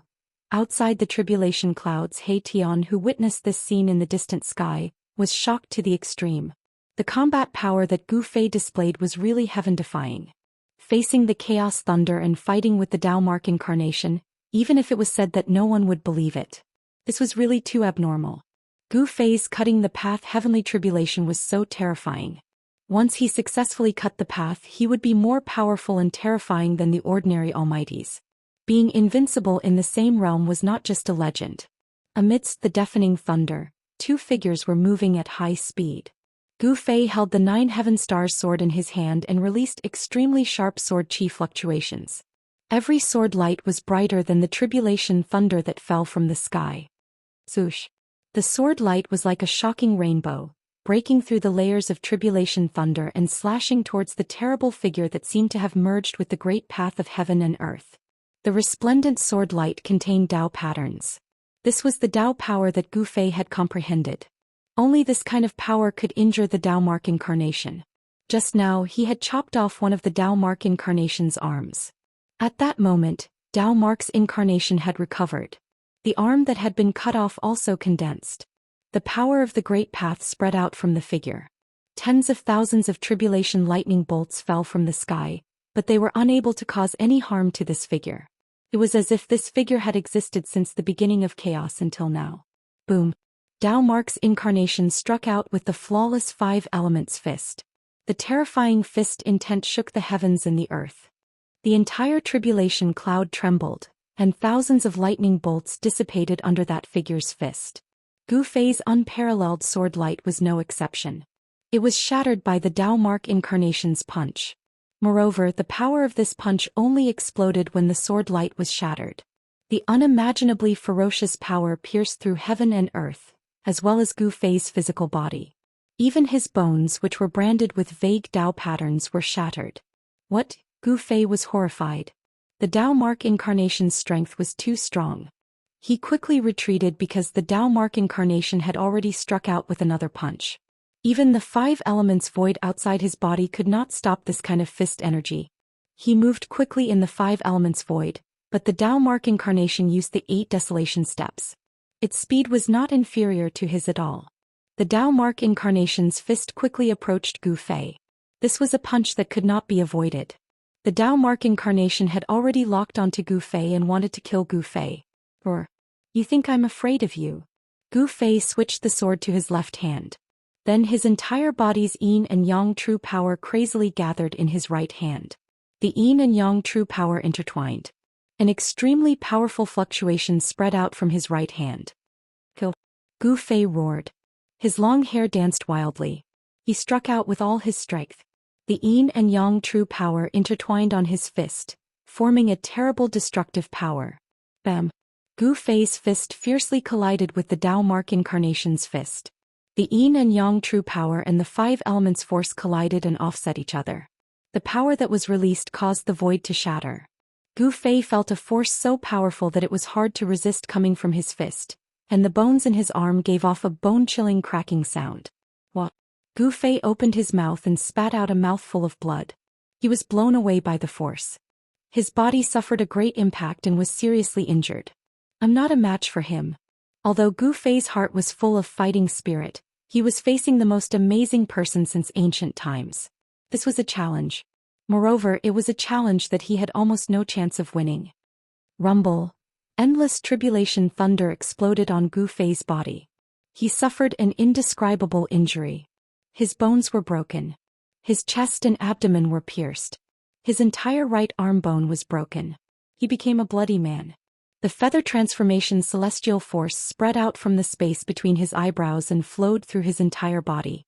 Outside the tribulation clouds, He Tian, who witnessed this scene in the distant sky, was shocked to the extreme. The combat power that Gu Fei displayed was really heaven-defying. Facing the chaos thunder and fighting with the Dao Mark incarnation, even if it was said that no one would believe it. This was really too abnormal. Gu Fei's cutting the path heavenly tribulation was so terrifying. Once he successfully cut the path, he would be more powerful and terrifying than the ordinary almighties. Being invincible in the same realm was not just a legend. Amidst the deafening thunder, 2 figures were moving at high speed. Gu Fei held the 9 heaven stars sword in his hand and released extremely sharp sword chi fluctuations. Every sword light was brighter than the tribulation thunder that fell from the sky. Swoosh! The sword light was like a shocking rainbow, breaking through the layers of tribulation thunder and slashing towards the terrible figure that seemed to have merged with the great path of heaven and earth. The resplendent sword light contained Dao patterns. This was the Dao power that Gu Fei had comprehended. Only this kind of power could injure the Dao Mark incarnation. Just now he had chopped off one of the Dao Mark incarnation's arms. At that moment, Dao Mark's incarnation had recovered. The arm that had been cut off also condensed. The power of the great path spread out from the figure. Tens of thousands of tribulation lightning bolts fell from the sky, but they were unable to cause any harm to this figure. It was as if this figure had existed since the beginning of chaos until now. Boom! Dao Mark's incarnation struck out with the flawless five elements fist. The terrifying fist intent shook the heavens and the earth. The entire tribulation cloud trembled, and thousands of lightning bolts dissipated under that figure's fist. Gu Fei's unparalleled sword light was no exception. It was shattered by the Dao Mark incarnation's punch. Moreover, the power of this punch only exploded when the sword light was shattered. The unimaginably ferocious power pierced through heaven and earth, as well as Gu Fei's physical body. Even his bones, which were branded with vague Dao patterns, were shattered. What? Gu Fei was horrified. The Dao Mark incarnation's strength was too strong. He quickly retreated because the Dao Mark incarnation had already struck out with another punch. Even the five elements void outside his body could not stop this kind of fist energy. He moved quickly in the five elements void, but the Dao Mark incarnation used the 8 desolation steps. Its speed was not inferior to his at all. The Dao Mark incarnation's fist quickly approached Gu Fei. This was a punch that could not be avoided. The Dao Mark incarnation had already locked onto Gu Fei and wanted to kill Gu Fei. You think I'm afraid of you? Gu Fei switched the sword to his left hand. Then his entire body's yin and yang true power crazily gathered in his right hand. The yin and yang true power intertwined. An extremely powerful fluctuation spread out from his right hand. Kill! Gu Fei roared. His long hair danced wildly. He struck out with all his strength. The yin and yang true power intertwined on his fist, forming a terrible destructive power. Bam! Gu Fei's fist fiercely collided with the Dao Mark incarnation's fist. The yin and yang true power and the five elements force collided and offset each other. The power that was released caused the void to shatter. Gu Fei felt a force so powerful that it was hard to resist coming from his fist, and the bones in his arm gave off a bone-chilling cracking sound. What? Gu Fei opened his mouth and spat out a mouthful of blood. He was blown away by the force. His body suffered a great impact and was seriously injured. I'm not a match for him. Although Gu Fei's heart was full of fighting spirit, he was facing the most amazing person since ancient times. This was a challenge. Moreover, it was a challenge that he had almost no chance of winning. Rumble. Endless tribulation thunder exploded on Gu Fei's body. He suffered an indescribable injury. His bones were broken. His chest and abdomen were pierced. His entire right arm bone was broken. He became a bloody man. The feather transformation celestial force spread out from the space between his eyebrows and flowed through his entire body.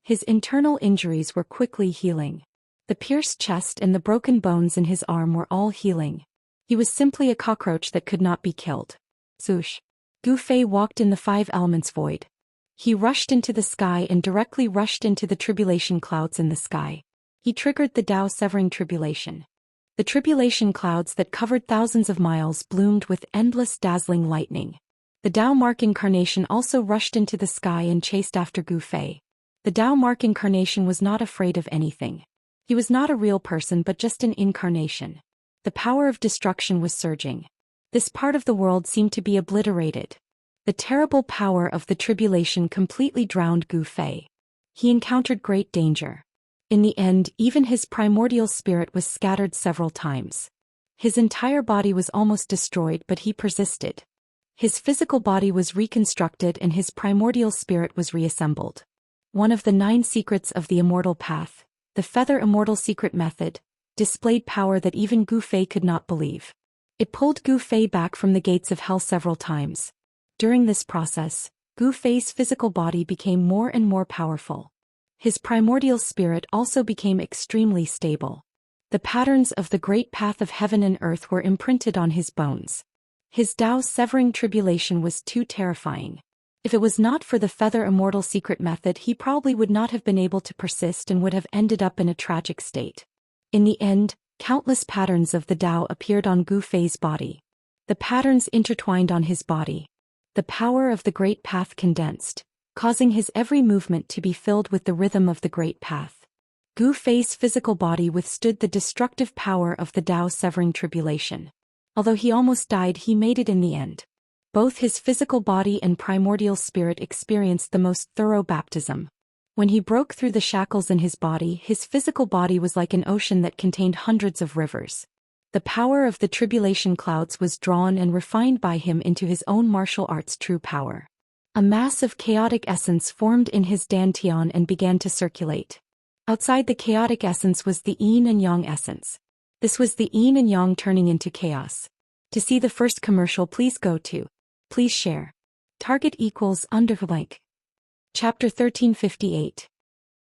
His internal injuries were quickly healing. The pierced chest and the broken bones in his arm were all healing. He was simply a cockroach that could not be killed. Swoosh! Gu Fei walked in the five elements void. He rushed into the sky and directly rushed into the tribulation clouds in the sky. He triggered the Dao severing tribulation. The tribulation clouds that covered thousands of miles bloomed with endless dazzling lightning. The Dao Mark incarnation also rushed into the sky and chased after Gu Fei. The Dao Mark incarnation was not afraid of anything. He was not a real person but just an incarnation. The power of destruction was surging. This part of the world seemed to be obliterated. The terrible power of the tribulation completely drowned Gu Fei. He encountered great danger. In the end, even his primordial spirit was scattered several times. His entire body was almost destroyed, but he persisted. His physical body was reconstructed and his primordial spirit was reassembled. One of the 9 secrets of the Immortal Path, the Feather Immortal Secret Method, displayed power that even Gu Fei could not believe. It pulled Gu Fei back from the gates of hell several times. During this process, Gu Fei's physical body became more and more powerful. His primordial spirit also became extremely stable. The patterns of the great path of heaven and earth were imprinted on his bones. His Dao severing tribulation was too terrifying. If it was not for the Feather Immortal secret method, he probably would not have been able to persist and would have ended up in a tragic state. In the end, countless patterns of the Tao appeared on Gu Fei's body. The patterns intertwined on his body. The power of the Great Path condensed, causing his every movement to be filled with the rhythm of the Great Path. Gu Fei's physical body withstood the destructive power of the Tao severing tribulation. Although he almost died, he made it in the end. Both his physical body and primordial spirit experienced the most thorough baptism. When he broke through the shackles in his physical body was like an ocean that contained hundreds of rivers. The power of the tribulation clouds was drawn and refined by him into his own martial arts' true power. A mass of chaotic essence formed in his dantian and began to circulate. Outside the chaotic essence was the yin and yang essence. This was the yin and yang turning into chaos. To see the first commercial, please go to. Please share. Target equals _blank. Chapter 1358.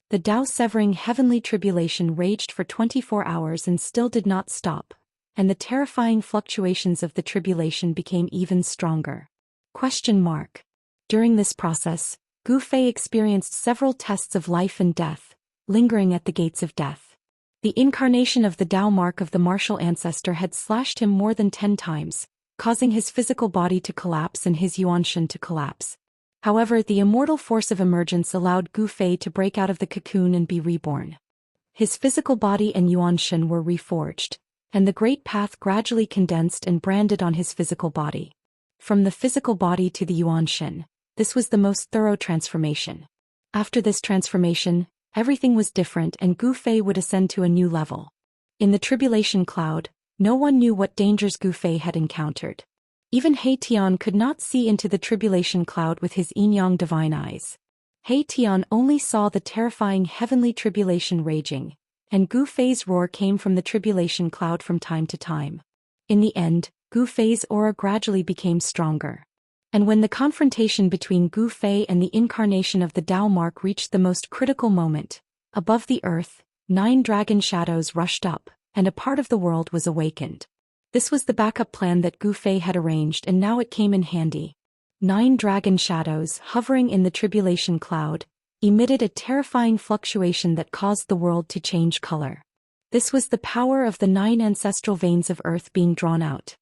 The Tao severing heavenly tribulation raged for 24 hours and still did not stop, and the terrifying fluctuations of the tribulation became even stronger. During this process, Gu Fei experienced several tests of life and death, lingering at the gates of death. The incarnation of the Tao mark of the martial ancestor had slashed him more than 10 times, causing his physical body to collapse and his Xianxia to collapse. However, the immortal force of emergence allowed Gu Fei to break out of the cocoon and be reborn. His physical body and Xianxia were reforged, and the Great Path gradually condensed and branded on his physical body. From the physical body to the Xianxia, this was the most thorough transformation. After this transformation, everything was different and Gu Fei would ascend to a new level. In the tribulation cloud, no one knew what dangers Gu Fei had encountered. Even He Tian could not see into the tribulation cloud with his yin-yang divine eyes. He Tian only saw the terrifying heavenly tribulation raging, and Gu Fei's roar came from the tribulation cloud from time to time. In the end, Gu Fei's aura gradually became stronger. And when the confrontation between Gu Fei and the incarnation of the Tao mark reached the most critical moment, above the earth, 9 dragon shadows rushed up, and a part of the world was awakened. This was the backup plan that Gu Fei had arranged, and now it came in handy. 9 dragon shadows, hovering in the tribulation cloud, emitted a terrifying fluctuation that caused the world to change color. This was the power of the 9 ancestral veins of earth being drawn out.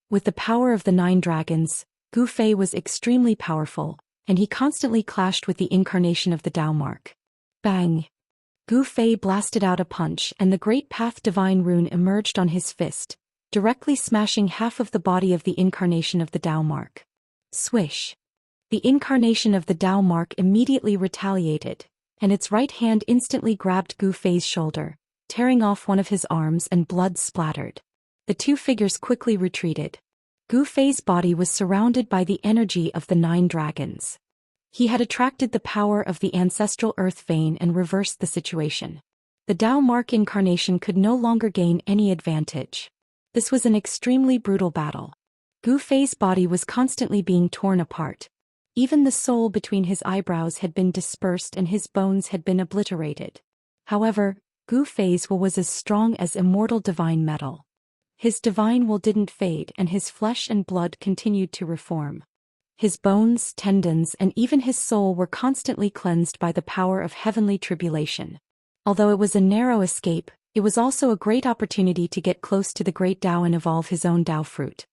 With the power of the 9 dragons, Gu Fei was extremely powerful, and he constantly clashed with the incarnation of the Tao mark. Bang! Gu Fei blasted out a punch and the Great Path Divine Rune emerged on his fist, directly smashing half of the body of the incarnation of the Tao mark. Swish! The incarnation of the Tao mark immediately retaliated, and its right hand instantly grabbed Gu Fei's shoulder, tearing off one of his arms, and blood splattered. The 2 figures quickly retreated. Gu Fei's body was surrounded by the energy of the 9 dragons. He had attracted the power of the ancestral earth vein and reversed the situation. The Tao mark incarnation could no longer gain any advantage. This was an extremely brutal battle. Gu Fei's body was constantly being torn apart. Even the soul between his eyebrows had been dispersed and his bones had been obliterated. However, Gu Fei's will was as strong as immortal divine metal. His divine will didn't fade and his flesh and blood continued to reform. His bones, tendons, and even his soul were constantly cleansed by the power of heavenly tribulation. Although it was a narrow escape, it was also a great opportunity to get close to the great Tao and evolve his own Tao fruit.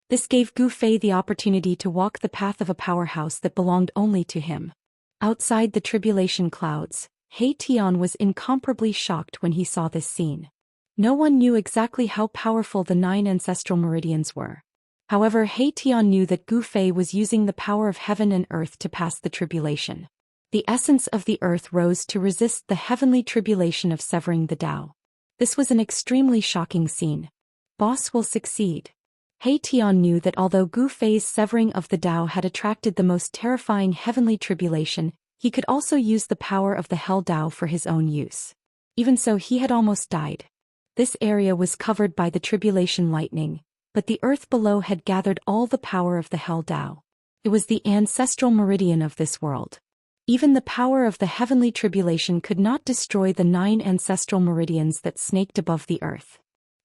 This gave Gu Fei the opportunity to walk the path of a powerhouse that belonged only to him. Outside the tribulation clouds, He Tian was incomparably shocked when he saw this scene. No one knew exactly how powerful the 9 ancestral meridians were. However, He Tian knew that Gu Fei was using the power of heaven and earth to pass the tribulation. The essence of the earth rose to resist the heavenly tribulation of severing the Tao. This was an extremely shocking scene. Boss will succeed. He Tian knew that although Gu Fei's severing of the Tao had attracted the most terrifying heavenly tribulation, he could also use the power of the Hell Tao for his own use. Even so, he had almost died. This area was covered by the tribulation lightning, but the earth below had gathered all the power of the Hell Tao. It was the ancestral meridian of this world. Even the power of the heavenly tribulation could not destroy the 9 ancestral meridians that snaked above the earth.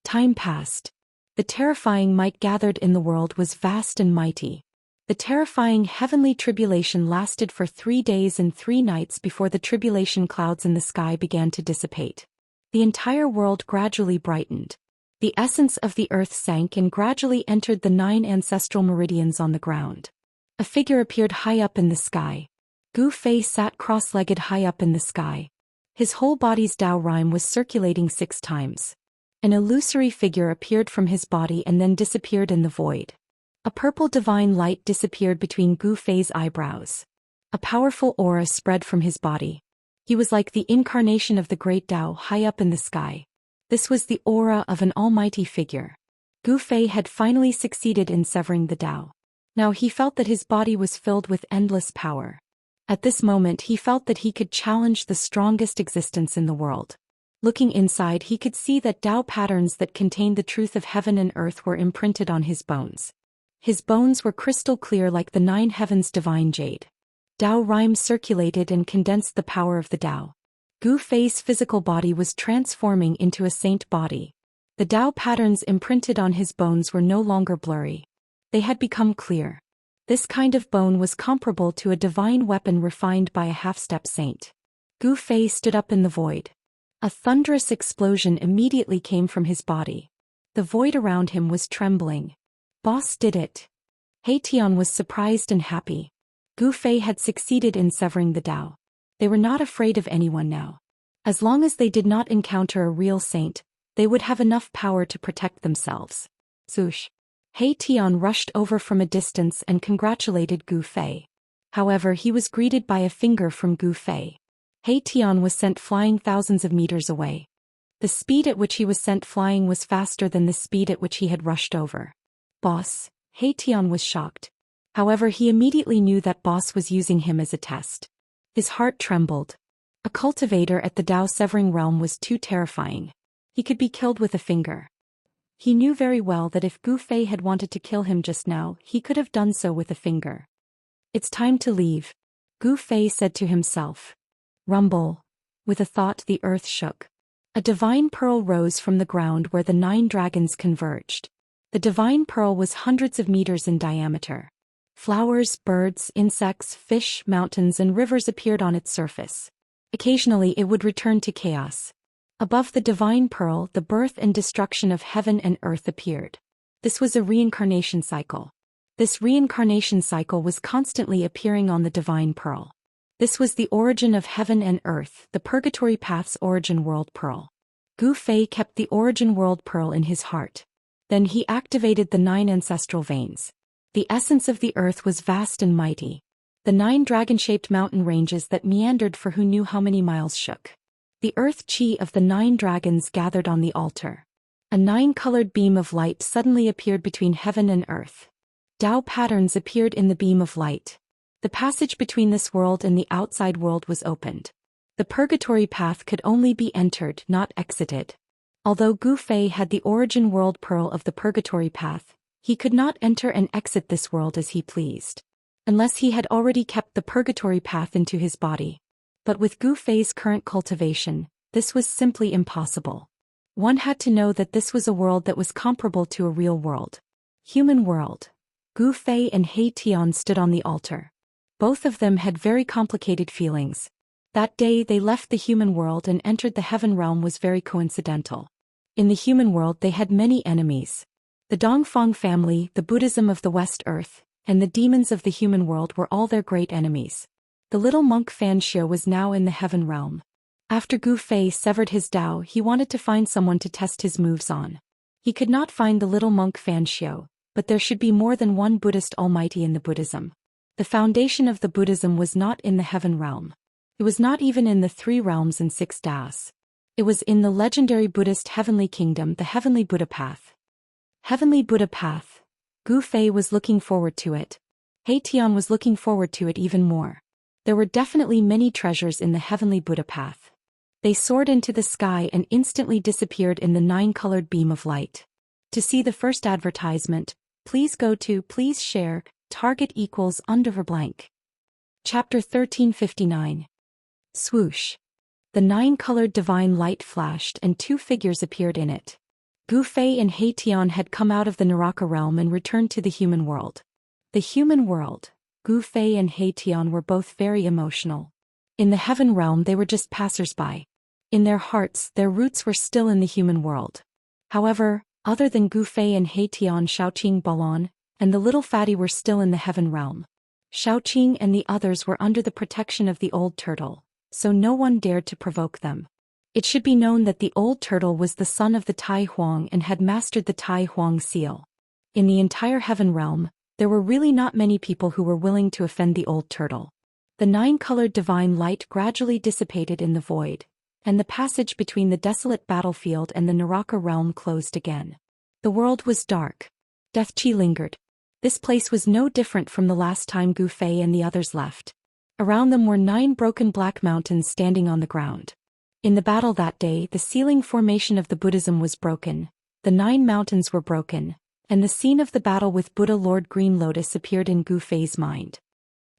Time passed. The terrifying might gathered in the world was vast and mighty. The terrifying heavenly tribulation lasted for 3 days and 3 nights before the tribulation clouds in the sky began to dissipate. The entire world gradually brightened. The essence of the earth sank and gradually entered the 9 ancestral meridians on the ground. A figure appeared high up in the sky. Gu Fei sat cross-legged high up in the sky. His whole body's Dao rhyme was circulating 6 times. An illusory figure appeared from his body and then disappeared in the void. A purple divine light disappeared between Gu Fei's eyebrows. A powerful aura spread from his body. He was like the incarnation of the great Dao high up in the sky. This was the aura of an almighty figure. Gu Fei had finally succeeded in severing the Dao. Now he felt that his body was filled with endless power. At this moment he felt that he could challenge the strongest existence in the world. Looking inside, he could see that Dao patterns that contained the truth of heaven and earth were imprinted on his bones. His bones were crystal clear like the 9 heavens' divine jade. Dao rhymes circulated and condensed the power of the Dao. Gu Fei's physical body was transforming into a saint body. The Dao patterns imprinted on his bones were no longer blurry. They had become clear. This kind of bone was comparable to a divine weapon refined by a half-step saint. Gu Fei stood up in the void. A thunderous explosion immediately came from his body. The void around him was trembling. Boss did it. He Tian was surprised and happy. Gu Fei had succeeded in severing the Dao. They were not afraid of anyone now. As long as they did not encounter a real saint, they would have enough power to protect themselves. Zhoush. He Tian rushed over from a distance and congratulated Gu Fei. However, he was greeted by a finger from Gu Fei. He Tian was sent flying thousands of meters away. The speed at which he was sent flying was faster than the speed at which he had rushed over. Boss, He Tian was shocked. However, he immediately knew that Boss was using him as a test. His heart trembled. A cultivator at the Dao severing realm was too terrifying. He could be killed with a finger. He knew very well that if Gu Fei had wanted to kill him just now, he could have done so with a finger. It's time to leave, Gu Fei said to himself. Rumble. With a thought, the earth shook. A divine pearl rose from the ground where the 9 dragons converged. The divine pearl was hundreds of meters in diameter. Flowers, birds, insects, fish, mountains and rivers appeared on its surface. Occasionally it would return to chaos. Above the divine pearl, the birth and destruction of heaven and earth appeared. This was a reincarnation cycle. This reincarnation cycle was constantly appearing on the divine pearl. This was the origin of heaven and earth, the purgatory path's origin world pearl. Gu Fei kept the origin world pearl in his heart. Then he activated the 9 ancestral veins. The essence of the earth was vast and mighty. The 9 dragon-shaped mountain ranges that meandered for who knew how many miles shook. The earth chi of the 9 dragons gathered on the altar. A 9-colored beam of light suddenly appeared between heaven and earth. Dao patterns appeared in the beam of light. The passage between this world and the outside world was opened. The purgatory path could only be entered, not exited. Although Gu Fei had the origin world pearl of the purgatory path, he could not enter and exit this world as he pleased. Unless he had already kept the purgatory path into his body. But with Gu Fei's current cultivation, this was simply impossible. One had to know that this was a world that was comparable to a real world. Human world. Gu Fei and He Tian stood on the altar. Both of them had very complicated feelings. That day they left the human world and entered the heaven realm was very coincidental. In the human world they had many enemies. The Dongfang family, the Buddhism of the West Earth, and the demons of the human world were all their great enemies. The little monk Xianxia was now in the heaven realm. After Gu Fei severed his Dao, he wanted to find someone to test his moves on. He could not find the little monk Xianxia, but there should be more than one Buddhist almighty in the Buddhism. The foundation of the Buddhism was not in the heaven realm. It was not even in the 3 realms and 6 Daos. It was in the legendary Buddhist heavenly kingdom, the heavenly Buddha path. Heavenly Buddha path. Gu Fei was looking forward to it. He Tian was looking forward to it even more. There were definitely many treasures in the heavenly Buddha path. They soared into the sky and instantly disappeared in the 9-colored beam of light. To see the first advertisement, please go to please share, target equals _blank. Chapter 1359. Swoosh. The 9-colored divine light flashed and 2 figures appeared in it. Gu Fei and He Tian had come out of the Naraka realm and returned to the human world. The human world. Gu Fei and He Tian were both very emotional. In the heaven realm they were just passers-by. In their hearts, their roots were still in the human world. However, other than Gu Fei and He Tian, Xiaoqing, Balon, and the little fatty were still in the heaven realm. Xiaoqing and the others were under the protection of the old turtle, so no one dared to provoke them. It should be known that the old turtle was the son of the Tai Huang and had mastered the Tai Huang seal. In the entire heaven realm, there were really not many people who were willing to offend the old turtle. The 9-colored divine light gradually dissipated in the void, and the passage between the desolate battlefield and the Naraka realm closed again. The world was dark. Death Qi lingered. This place was no different from the last time Gu Fei and the others left. Around them were 9 broken black mountains standing on the ground. In the battle that day, the sealing formation of the Buddhism was broken, the 9 mountains were broken, and the scene of the battle with Buddha Lord Green Lotus appeared in Gu Fei's mind.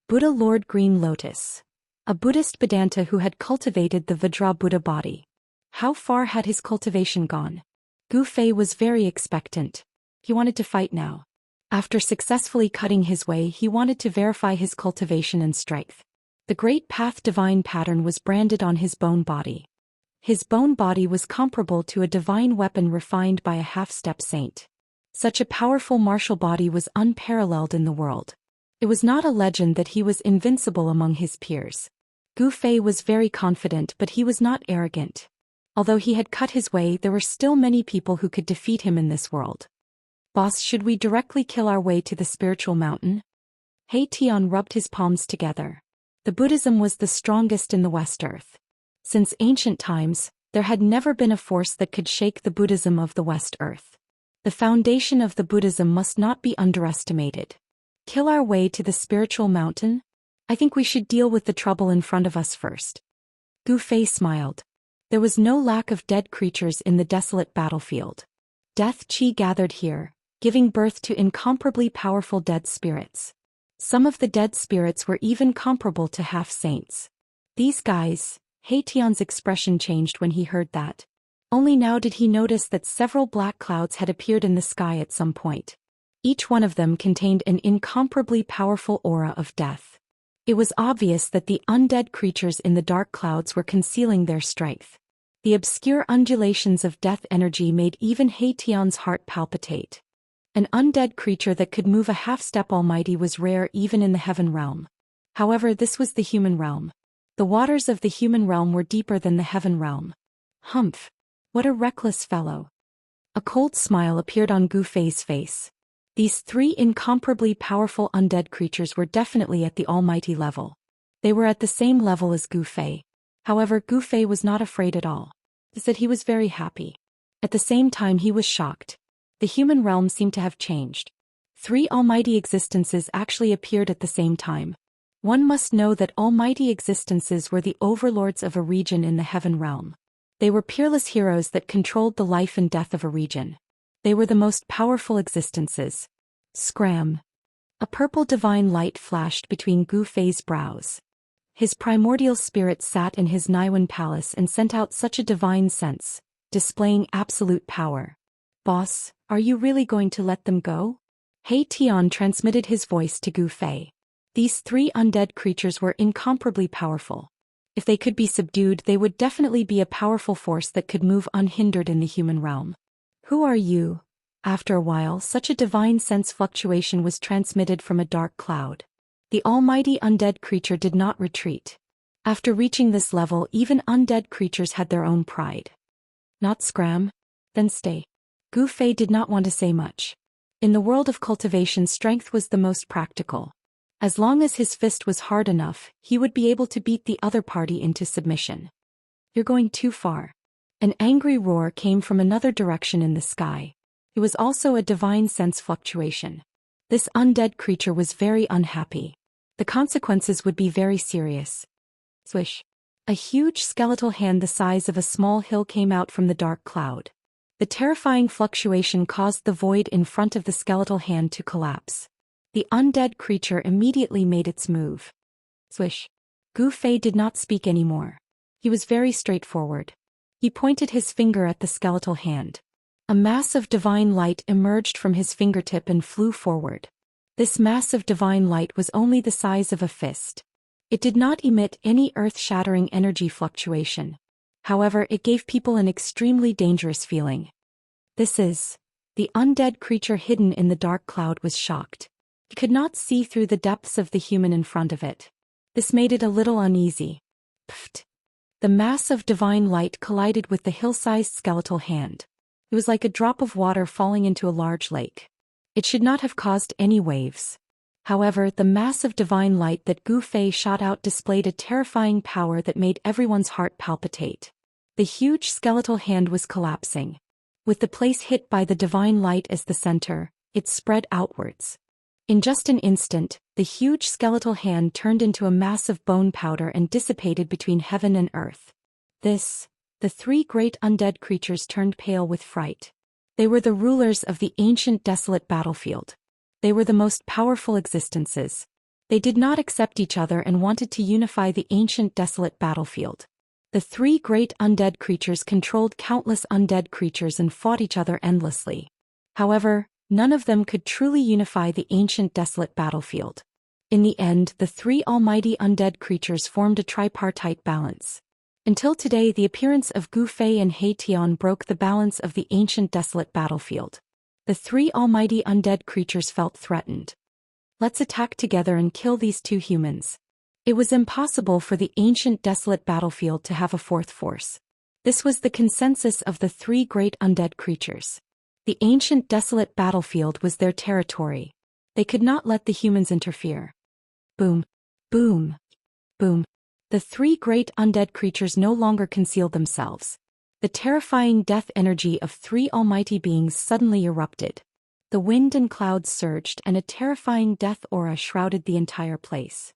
Buddha Lord Green Lotus. A Buddhist Vedanta who had cultivated the Vajra Buddha body. How far had his cultivation gone? Gu Fei was very expectant. He wanted to fight now. After successfully cutting his way, he wanted to verify his cultivation and strength. The Great Path Divine pattern was branded on his bone body. His bone body was comparable to a divine weapon refined by a half-step saint. Such a powerful martial body was unparalleled in the world. It was not a legend that he was invincible among his peers. Gu Fei was very confident, but he was not arrogant. Although he had cut his way, there were still many people who could defeat him in this world. Boss, should we directly kill our way to the spiritual mountain? He Tian rubbed his palms together. The Buddhism was the strongest in the West Earth. Since ancient times, there had never been a force that could shake the Buddhism of the West Earth. The foundation of the Buddhism must not be underestimated. Kill our way to the spiritual mountain? I think we should deal with the trouble in front of us first. Gu Fei smiled. There was no lack of dead creatures in the desolate battlefield. Death Qi gathered here, giving birth to incomparably powerful dead spirits. Some of the dead spirits were even comparable to half-saints. These guys. He Tian's expression changed when he heard that. Only now did he notice that several black clouds had appeared in the sky at some point. Each one of them contained an incomparably powerful aura of death. It was obvious that the undead creatures in the dark clouds were concealing their strength. The obscure undulations of death energy made even He Tian's heart palpitate. An undead creature that could move a half-step almighty was rare even in the heaven realm. However, this was the human realm. The waters of the human realm were deeper than the heaven realm. Humph! What a reckless fellow. A cold smile appeared on Gu Fei's face. These 3 incomparably powerful undead creatures were definitely at the almighty level. They were at the same level as Gu Fei. However, Gu Fei was not afraid at all. He said he was very happy. At the same time he was shocked. The human realm seemed to have changed. 3 almighty existences actually appeared at the same time. One must know that almighty existences were the overlords of a region in the heaven realm. They were peerless heroes that controlled the life and death of a region. They were the most powerful existences. Scram. A purple divine light flashed between Gu Fei's brows. His primordial spirit sat in his Niwen palace and sent out such a divine sense, displaying absolute power. Boss, are you really going to let them go? He Tian transmitted his voice to Gu Fei. These 3 undead creatures were incomparably powerful. If they could be subdued, they would definitely be a powerful force that could move unhindered in the human realm. Who are you? After a while, such a divine sense fluctuation was transmitted from a dark cloud. The almighty undead creature did not retreat. After reaching this level, even undead creatures had their own pride. Not scram? Then stay. Gu Fei did not want to say much. In the world of cultivation, strength was the most practical. As long as his fist was hard enough, he would be able to beat the other party into submission. You're going too far. An angry roar came from another direction in the sky. It was also a divine sense fluctuation. This undead creature was very unhappy. The consequences would be very serious. Swish. A huge skeletal hand the size of a small hill came out from the dark cloud. The terrifying fluctuation caused the void in front of the skeletal hand to collapse. The undead creature immediately made its move. Swish. Gu Fei did not speak anymore. He was very straightforward. He pointed his finger at the skeletal hand. A mass of divine light emerged from his fingertip and flew forward. This mass of divine light was only the size of a fist. It did not emit any earth-shattering energy fluctuation. However, it gave people an extremely dangerous feeling. The undead creature hidden in the dark cloud was shocked. He could not see through the depths of the human in front of it. This made it a little uneasy. Pfft! The mass of divine light collided with the hill-sized skeletal hand. It was like a drop of water falling into a large lake. It should not have caused any waves. However, the mass of divine light that Gu Fei shot out displayed a terrifying power that made everyone's heart palpitate. The huge skeletal hand was collapsing. With the place hit by the divine light as the center, it spread outwards. In just an instant, the huge skeletal hand turned into a mass of bone powder and dissipated between heaven and earth. The three great undead creatures turned pale with fright. They were the rulers of the ancient desolate battlefield. They were the most powerful existences. They did not accept each other and wanted to unify the ancient desolate battlefield. The three great undead creatures controlled countless undead creatures and fought each other endlessly. However, none of them could truly unify the ancient desolate battlefield. In the end, the three almighty undead creatures formed a tripartite balance. Until today, the appearance of Gu Fei and He Tian broke the balance of the ancient desolate battlefield. The three almighty undead creatures felt threatened. Let's attack together and kill these two humans. It was impossible for the ancient desolate battlefield to have a fourth force. This was the consensus of the three great undead creatures. The ancient desolate battlefield was their territory. They could not let the humans interfere. Boom, boom, boom. The three great undead creatures no longer concealed themselves. The terrifying death energy of three almighty beings suddenly erupted. The wind and clouds surged and a terrifying death aura shrouded the entire place.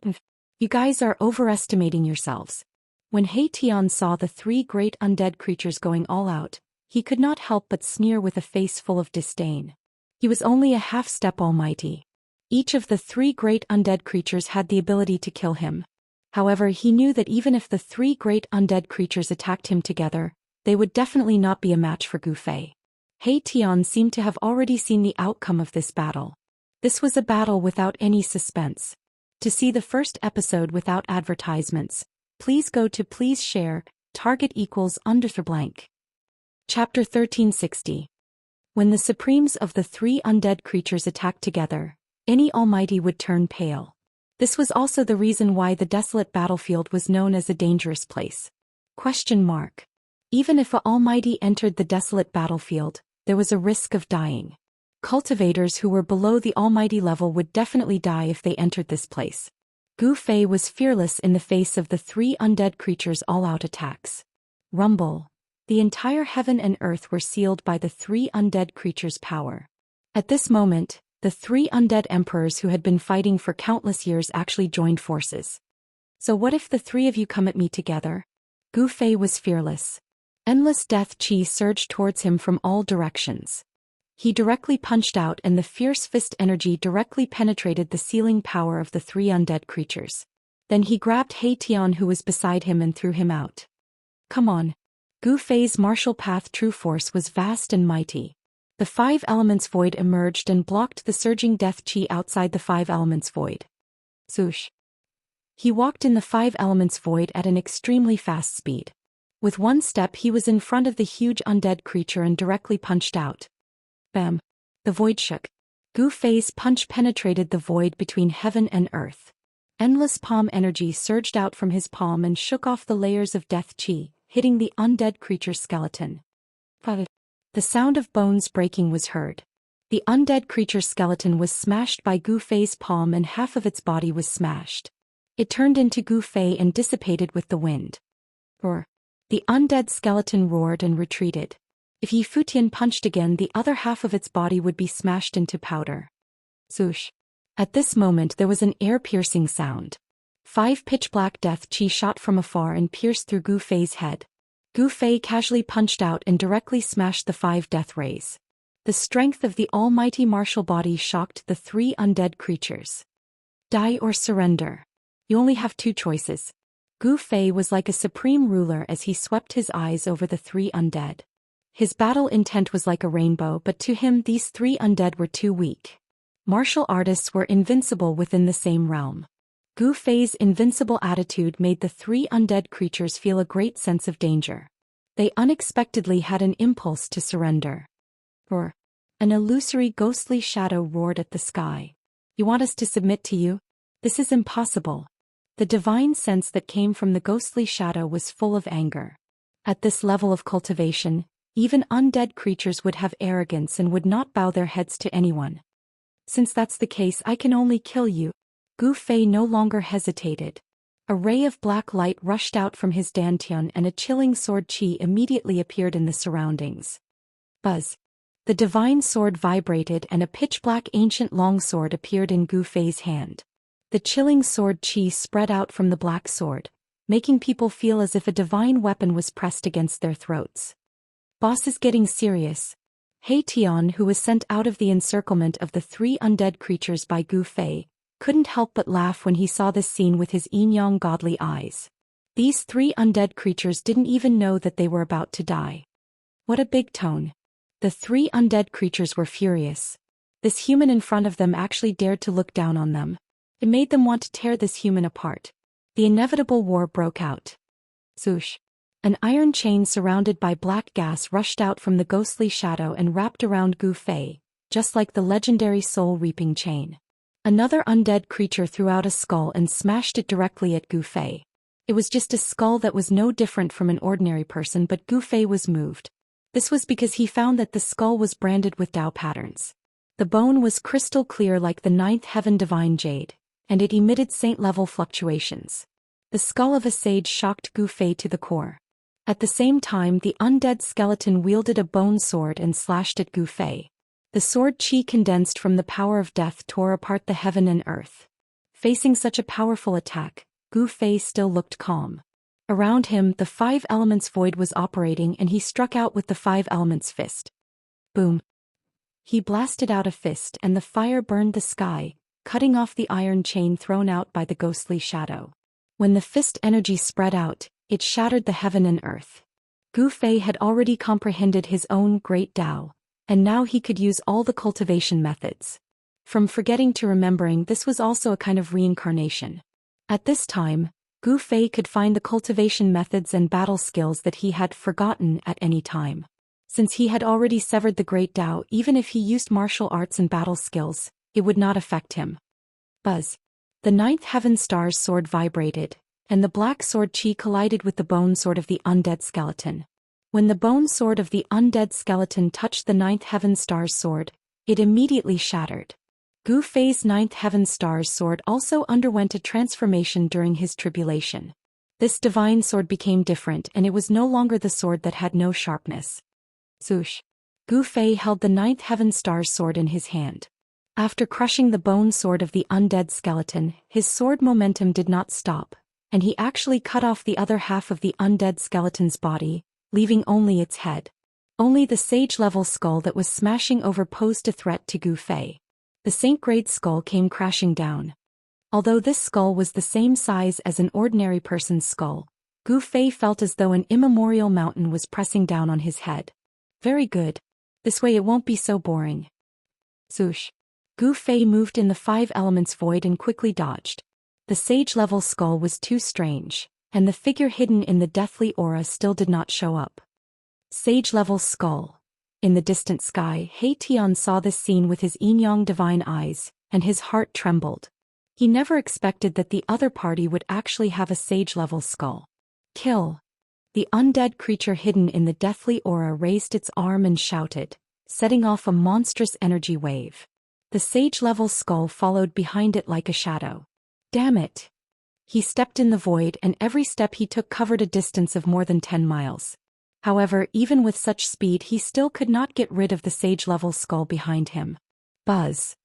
You guys are overestimating yourselves. When He Tian saw the three great undead creatures going all out, he could not help but sneer with a face full of disdain. He was only a half-step almighty. Each of the three great undead creatures had the ability to kill him. However, he knew that even if the three great undead creatures attacked him together, they would definitely not be a match for Gu Fei. He Tian seemed to have already seen the outcome of this battle. This was a battle without any suspense. To see the first episode without advertisements, please go to Please Share, target equals _blank. Chapter 1360. When the supremes of the three undead creatures attacked together, any almighty would turn pale. This was also the reason why the desolate battlefield was known as a dangerous place. Even if an almighty entered the desolate battlefield, there was a risk of dying. Cultivators who were below the almighty level would definitely die if they entered this place. Gu Fei was fearless in the face of the three undead creatures' all-out attacks. Rumble. The entire heaven and earth were sealed by the three undead creatures' power. At this moment, the three undead emperors who had been fighting for countless years actually joined forces. So what if the three of you come at me together? Gu Fei was fearless. Endless death chi surged towards him from all directions. He directly punched out and the fierce fist energy directly penetrated the sealing power of the three undead creatures. Then he grabbed He Tian who was beside him and threw him out. Come on. Gu Fei's martial path true force was vast and mighty. The five elements void emerged and blocked the surging death chi outside the five elements void. Zhoosh. He walked in the five elements void at an extremely fast speed. With one step he was in front of the huge undead creature and directly punched out. Bam. The void shook. Gu Fei's punch penetrated the void between heaven and earth. Endless palm energy surged out from his palm and shook off the layers of death chi, hitting the undead creature's skeleton. The sound of bones breaking was heard. The undead creature's skeleton was smashed by Gu Fei's palm and half of its body was smashed. It turned into Gu Fei and dissipated with the wind. Roar. The undead skeleton roared and retreated. If Yi Futian punched again, the other half of its body would be smashed into powder. Zhoosh. At this moment there was an ear-piercing sound. 5 pitch-black death chi shot from afar and pierced through Gu Fei's head. Gu Fei casually punched out and directly smashed the 5 death rays. The strength of the almighty martial body shocked the 3 undead creatures. Die or surrender. You only have 2 choices. Gu Fei was like a supreme ruler as he swept his eyes over the 3 undead. His battle intent was like a rainbow, but to him these 3 undead were too weak. Martial artists were invincible within the same realm. Gu Fei's invincible attitude made the three undead creatures feel a great sense of danger. They unexpectedly had an impulse to surrender. Or, an illusory ghostly shadow roared at the sky. You want us to submit to you? This is impossible. The divine sense that came from the ghostly shadow was full of anger. At this level of cultivation, even undead creatures would have arrogance and would not bow their heads to anyone. Since that's the case, I can only kill you. Gu Fei no longer hesitated. A ray of black light rushed out from his dantian and a chilling sword qi immediately appeared in the surroundings. Buzz. The divine sword vibrated and a pitch-black ancient longsword appeared in Gu Fei's hand. The chilling sword qi spread out from the black sword, making people feel as if a divine weapon was pressed against their throats. Boss is getting serious. He Tian, who was sent out of the encirclement of the three undead creatures by Gu Fei, couldn't help but laugh when he saw this scene with his yin-yang godly eyes. These three undead creatures didn't even know that they were about to die. What a big tone. The three undead creatures were furious. This human in front of them actually dared to look down on them. It made them want to tear this human apart. The inevitable war broke out. Swoosh. An iron chain surrounded by black gas rushed out from the ghostly shadow and wrapped around Gu Fei, just like the legendary soul-reaping chain. Another undead creature threw out a skull and smashed it directly at Gu Fei. It was just a skull that was no different from an ordinary person, but Gu Fei was moved. This was because he found that the skull was branded with Dao patterns. The bone was crystal clear like the ninth heaven divine jade, and it emitted saint-level fluctuations. The skull of a sage shocked Gu Fei to the core. At the same time, the undead skeleton wielded a bone sword and slashed at Gu Fei. The sword qi condensed from the power of death tore apart the heaven and earth. Facing such a powerful attack, Gu Fei still looked calm. Around him, the five elements void was operating and he struck out with the five elements fist. Boom. He blasted out a fist and the fire burned the sky, cutting off the iron chain thrown out by the ghostly shadow. When the fist energy spread out, it shattered the heaven and earth. Gu Fei had already comprehended his own great Dao, and now he could use all the cultivation methods. From forgetting to remembering, this was also a kind of reincarnation. At this time, Gu Fei could find the cultivation methods and battle skills that he had forgotten at any time. Since he had already severed the great Dao, even if he used martial arts and battle skills, it would not affect him. Buzz. The ninth heaven star's sword vibrated, and the black sword qi collided with the bone sword of the undead skeleton. When the bone sword of the undead skeleton touched the ninth heaven star's sword, it immediately shattered. Gu Fei's ninth heaven star's sword also underwent a transformation during his tribulation. This divine sword became different and it was no longer the sword that had no sharpness. Swoosh. Gu Fei held the ninth heaven star's sword in his hand. After crushing the bone sword of the undead skeleton, his sword momentum did not stop, and he actually cut off the other half of the undead skeleton's body, leaving only its head. Only the sage-level skull that was smashing over posed a threat to Gu Fei. The saint-grade skull came crashing down. Although this skull was the same size as an ordinary person's skull, Gu Fei felt as though an immemorial mountain was pressing down on his head. Very good. This way it won't be so boring. Swoosh. Gu Fei moved in the five elements void and quickly dodged. The sage-level skull was too strange, and the figure hidden in the deathly aura still did not show up. Sage-level skull. In the distant sky, He Tian saw this scene with his yin-yang divine eyes, and his heart trembled. He never expected that the other party would actually have a sage-level skull. Kill. The undead creature hidden in the deathly aura raised its arm and shouted, setting off a monstrous energy wave. The sage-level skull followed behind it like a shadow. Damn it. He stepped in the void and every step he took covered a distance of more than 10 miles. However, even with such speed he still could not get rid of the sage-level skull behind him. Buzz.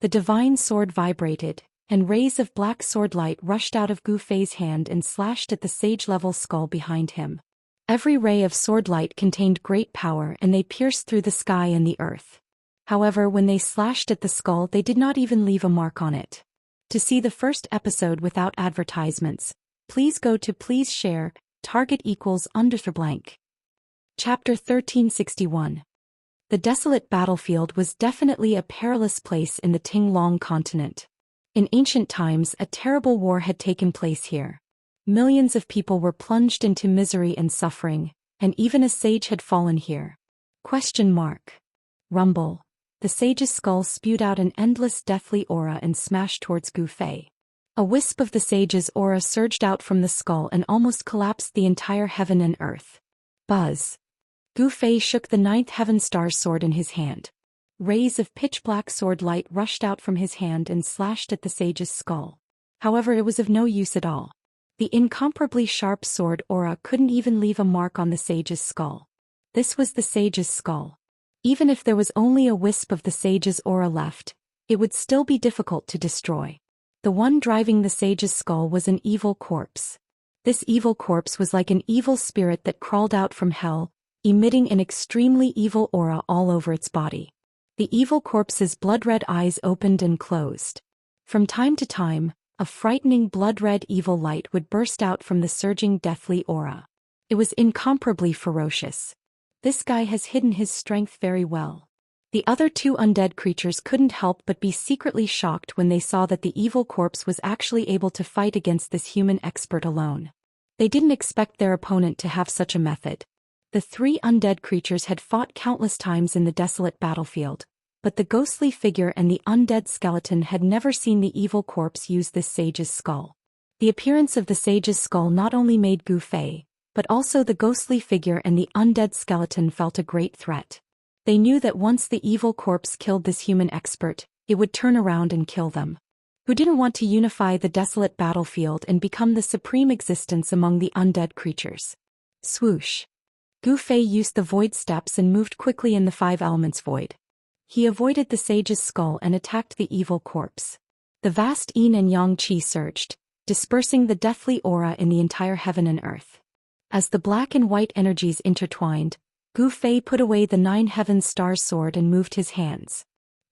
The divine sword vibrated, and rays of black sword light rushed out of Gu Fei's hand and slashed at the sage-level skull behind him. Every ray of sword light contained great power and they pierced through the sky and the earth. However, when they slashed at the skull they did not even leave a mark on it. To see the first episode without advertisements, please go to please share, target =_blank. Chapter 1361. The desolate battlefield was definitely a perilous place in the Ting-Long continent. In ancient times, a terrible war had taken place here. Millions of people were plunged into misery and suffering, and even a sage had fallen here. Question mark. Rumble. The sage's skull spewed out an endless deathly aura and smashed towards Gu Fei. A wisp of the sage's aura surged out from the skull and almost collapsed the entire heaven and earth. Buzz. Gu Fei shook the ninth heaven star sword in his hand. Rays of pitch-black sword light rushed out from his hand and slashed at the sage's skull. However, it was of no use at all. The incomparably sharp sword aura couldn't even leave a mark on the sage's skull. This was the sage's skull. Even if there was only a wisp of the sage's aura left, it would still be difficult to destroy. The one driving the sage's skull was an evil corpse. This evil corpse was like an evil spirit that crawled out from hell, emitting an extremely evil aura all over its body. The evil corpse's blood-red eyes opened and closed. From time to time, a frightening blood-red evil light would burst out from the surging deathly aura. It was incomparably ferocious. This guy has hidden his strength very well. The other two undead creatures couldn't help but be secretly shocked when they saw that the evil corpse was actually able to fight against this human expert alone. They didn't expect their opponent to have such a method. The three undead creatures had fought countless times in the desolate battlefield, but the ghostly figure and the undead skeleton had never seen the evil corpse use this sage's skull. The appearance of the sage's skull not only made Gu Fei, but also the ghostly figure and the undead skeleton felt a great threat. They knew that once the evil corpse killed this human expert, it would turn around and kill them. Who didn't want to unify the desolate battlefield and become the supreme existence among the undead creatures? Swoosh. Gu Fei used the void steps and moved quickly in the five elements void. He avoided the sage's skull and attacked the evil corpse. The vast yin and yang qi surged, dispersing the deathly aura in the entire heaven and earth. As the black and white energies intertwined, Gu Fei put away the nine heaven star sword and moved his hands.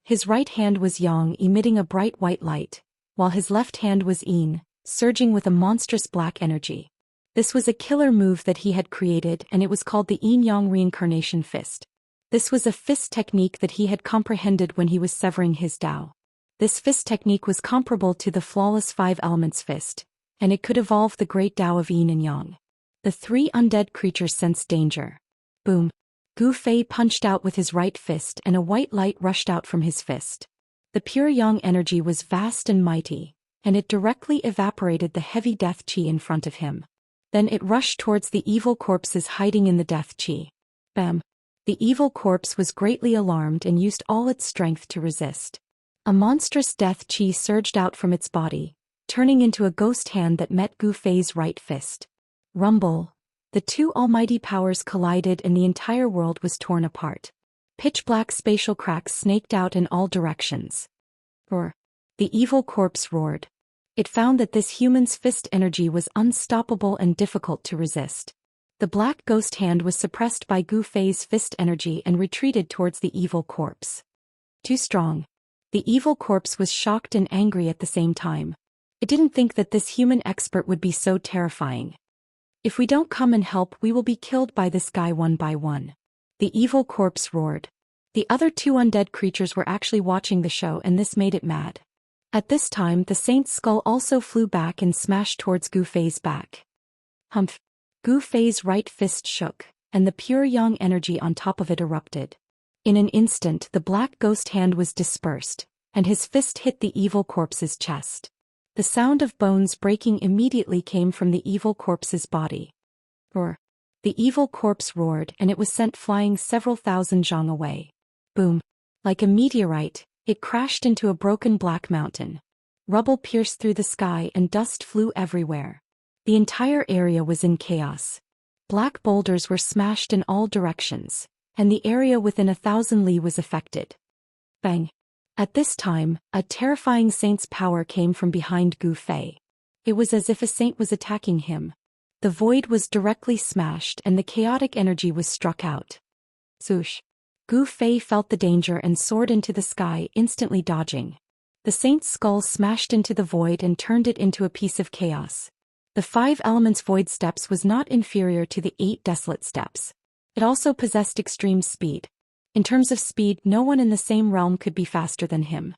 His right hand was yang, emitting a bright white light, while his left hand was yin, surging with a monstrous black energy. This was a killer move that he had created, and it was called the yin-yang reincarnation fist. This was a fist technique that he had comprehended when he was severing his Tao. This fist technique was comparable to the flawless five elements fist, and it could evolve the great Tao of yin and yang. The three undead creatures sensed danger. Boom. Gu Fei punched out with his right fist and a white light rushed out from his fist. The pure yang energy was vast and mighty, and it directly evaporated the heavy death qi in front of him. Then it rushed towards the evil corpses hiding in the death qi. Bam. The evil corpse was greatly alarmed and used all its strength to resist. A monstrous death qi surged out from its body, turning into a ghost hand that met Gu Fei's right fist. Rumble. The two almighty powers collided and the entire world was torn apart. Pitch-black spatial cracks snaked out in all directions. Roar. The evil corpse roared. It found that this human's fist energy was unstoppable and difficult to resist. The black ghost hand was suppressed by Gu Fei's fist energy and retreated towards the evil corpse. Too strong. The evil corpse was shocked and angry at the same time. It didn't think that this human expert would be so terrifying. If we don't come and help, we will be killed by this guy one by one. The evil corpse roared. The other two undead creatures were actually watching the show, and this made it mad. At this time, the saint's skull also flew back and smashed towards Gu Fei's back. Humph. Gu Fei's right fist shook, and the pure yang energy on top of it erupted. In an instant, the black ghost hand was dispersed, and his fist hit the evil corpse's chest. The sound of bones breaking immediately came from the evil corpse's body. Roar. The evil corpse roared, and it was sent flying several thousand zhang away. Boom. Like a meteorite, it crashed into a broken black mountain. Rubble pierced through the sky and dust flew everywhere. The entire area was in chaos. Black boulders were smashed in all directions, and the area within 1,000 li was affected. Bang. At this time, a terrifying saint's power came from behind Gu Fei. It was as if a saint was attacking him. The void was directly smashed and the chaotic energy was struck out. Swoosh. Gu Fei felt the danger and soared into the sky, instantly dodging. The saint's skull smashed into the void and turned it into a piece of chaos. The 5 elements void steps was not inferior to the 8 desolate steps. It also possessed extreme speed. In terms of speed, no one in the same realm could be faster than him.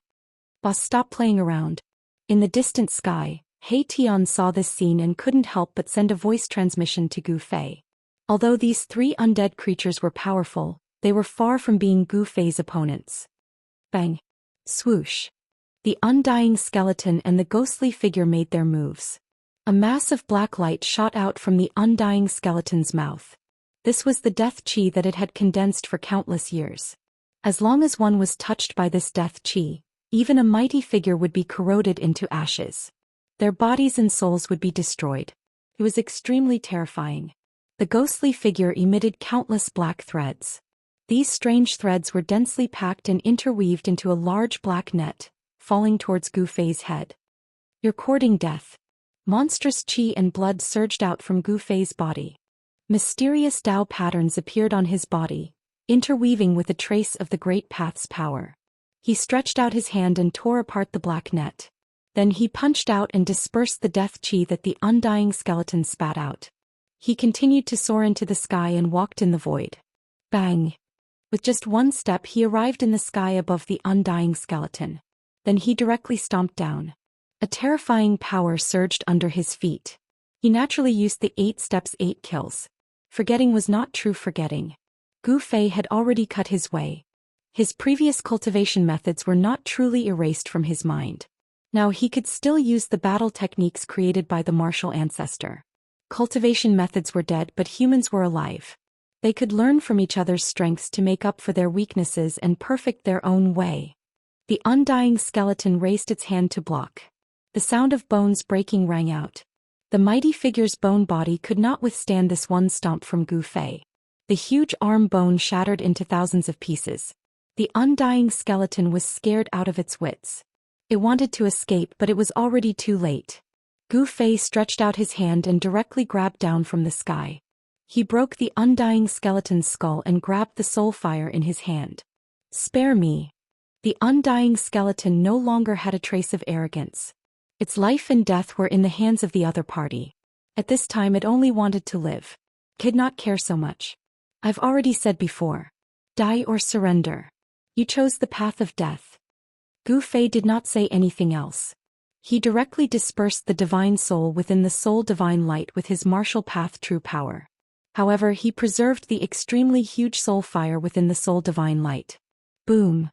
Boss, stop playing around. In the distant sky, He Tian saw this scene and couldn't help but send a voice transmission to Gu Fei. Although these three undead creatures were powerful, they were far from being Gu Fei's opponents. Bang! Swoosh! The undying skeleton and the ghostly figure made their moves. A mass of black light shot out from the undying skeleton's mouth. This was the death chi that it had condensed for countless years. As long as one was touched by this death chi, even a mighty figure would be corroded into ashes. Their bodies and souls would be destroyed. It was extremely terrifying. The ghostly figure emitted countless black threads. These strange threads were densely packed and interweaved into a large black net, falling towards Gu Fei's head. You're courting death. Monstrous chi and blood surged out from Gu Fei's body. Mysterious Dao patterns appeared on his body, interweaving with a trace of the Great Path's power. He stretched out his hand and tore apart the black net. Then he punched out and dispersed the death chi that the undying skeleton spat out. He continued to soar into the sky and walked in the void. Bang! With just one step he arrived in the sky above the undying skeleton. Then he directly stomped down. A terrifying power surged under his feet. He naturally used the 8 steps 8 kills. Forgetting was not true forgetting. Gu Fei had already cut his way. His previous cultivation methods were not truly erased from his mind. Now he could still use the battle techniques created by the martial ancestor. Cultivation methods were dead, but humans were alive. They could learn from each other's strengths to make up for their weaknesses and perfect their own way. The undying skeleton raised its hand to block. The sound of bones breaking rang out. The mighty figure's bone body could not withstand this one stomp from Gu Fei. The huge arm bone shattered into thousands of pieces. The undying skeleton was scared out of its wits. It wanted to escape, but it was already too late. Gu Fei stretched out his hand and directly grabbed down from the sky. He broke the undying skeleton's skull and grabbed the soul fire in his hand. Spare me. The undying skeleton no longer had a trace of arrogance. Its life and death were in the hands of the other party. At this time it only wanted to live. It did not care so much. I've already said before. Die or surrender. You chose the path of death. Gu Fei did not say anything else. He directly dispersed the divine soul within the soul divine light with his martial path true power. However, he preserved the extremely huge soul fire within the soul divine light. Boom.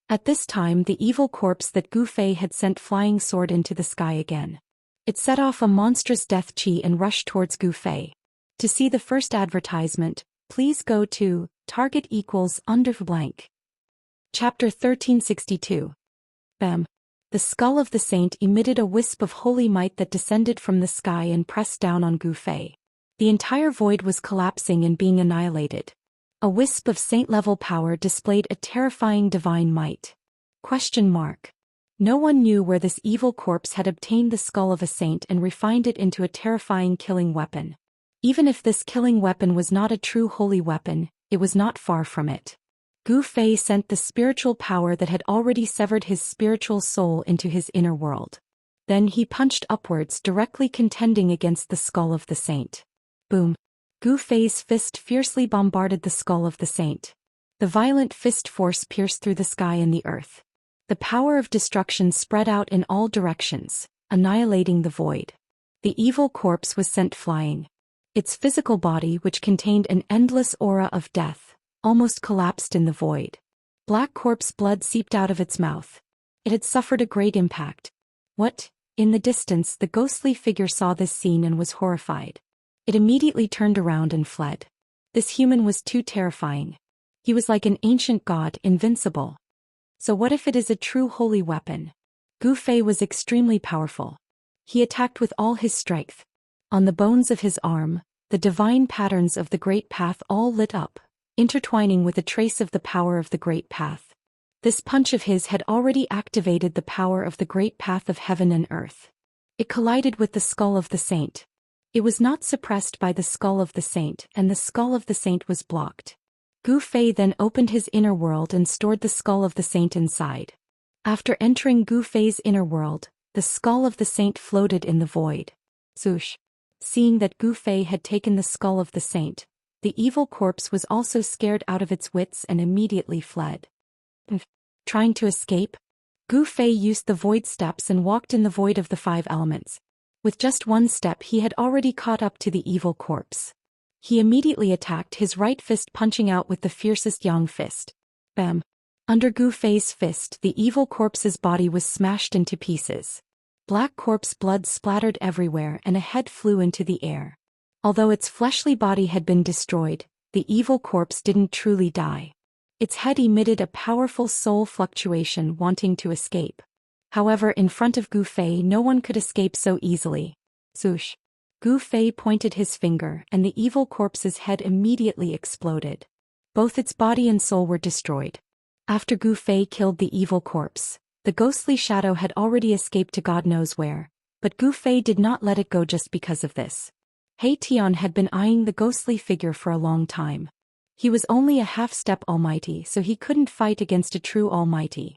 At this time the evil corpse that Gu Fei had sent flying soared into the sky again. It set off a monstrous death chi and rushed towards Gu Fei. To see the first advertisement, please go to target equals under blank. Chapter 1362. Bam. The skull of the saint emitted a wisp of holy might that descended from the sky and pressed down on Gu Fei. The entire void was collapsing and being annihilated. A wisp of saint-level power displayed a terrifying divine might. No one knew where this evil corpse had obtained the skull of a saint and refined it into a terrifying killing weapon. Even if this killing weapon was not a true holy weapon, it was not far from it. Gu Fei sent the spiritual power that had already severed his spiritual soul into his inner world. Then he punched upwards, directly contending against the skull of the saint. Boom. Gu Fei's fist fiercely bombarded the skull of the saint. The violent fist force pierced through the sky and the earth. The power of destruction spread out in all directions, annihilating the void. The evil corpse was sent flying. Its physical body, which contained an endless aura of death, almost collapsed in the void. Black corpse blood seeped out of its mouth. It had suffered a great impact. What? In the distance, the ghostly figure saw this scene and was horrified. It immediately turned around and fled. This human was too terrifying. He was like an ancient god, invincible. So what if it is a true holy weapon? Gu Fei was extremely powerful. He attacked with all his strength. On the bones of his arm, the divine patterns of the Great Path all lit up, intertwining with a trace of the power of the Great Path. This punch of his had already activated the power of the Great Path of heaven and earth. It collided with the skull of the saint. It was not suppressed by the skull of the saint, and the skull of the saint was blocked. Gu Fei then opened his inner world and stored the skull of the saint inside. After entering Gu Fei's inner world, the skull of the saint floated in the void. Zhoush. Seeing that Gu Fei had taken the skull of the saint, the evil corpse was also scared out of its wits and immediately fled. Trying to escape? Gu Fei used the void steps and walked in the void of the 5 elements. With just one step he had already caught up to the evil corpse. He immediately attacked, his right fist punching out with the fiercest yang fist. Bam! Under Gu Fei's fist, the evil corpse's body was smashed into pieces. Black corpse blood splattered everywhere and a head flew into the air. Although its fleshly body had been destroyed, the evil corpse didn't truly die. Its head emitted a powerful soul fluctuation wanting to escape. However, in front of Gu Fei no one could escape so easily. Zhoush! Gu Fei pointed his finger and the evil corpse's head immediately exploded. Both its body and soul were destroyed. After Gu Fei killed the evil corpse, the ghostly shadow had already escaped to God knows where, but Gu Fei did not let it go just because of this. He Tian had been eyeing the ghostly figure for a long time. He was only a half-step almighty, so he couldn't fight against a true almighty.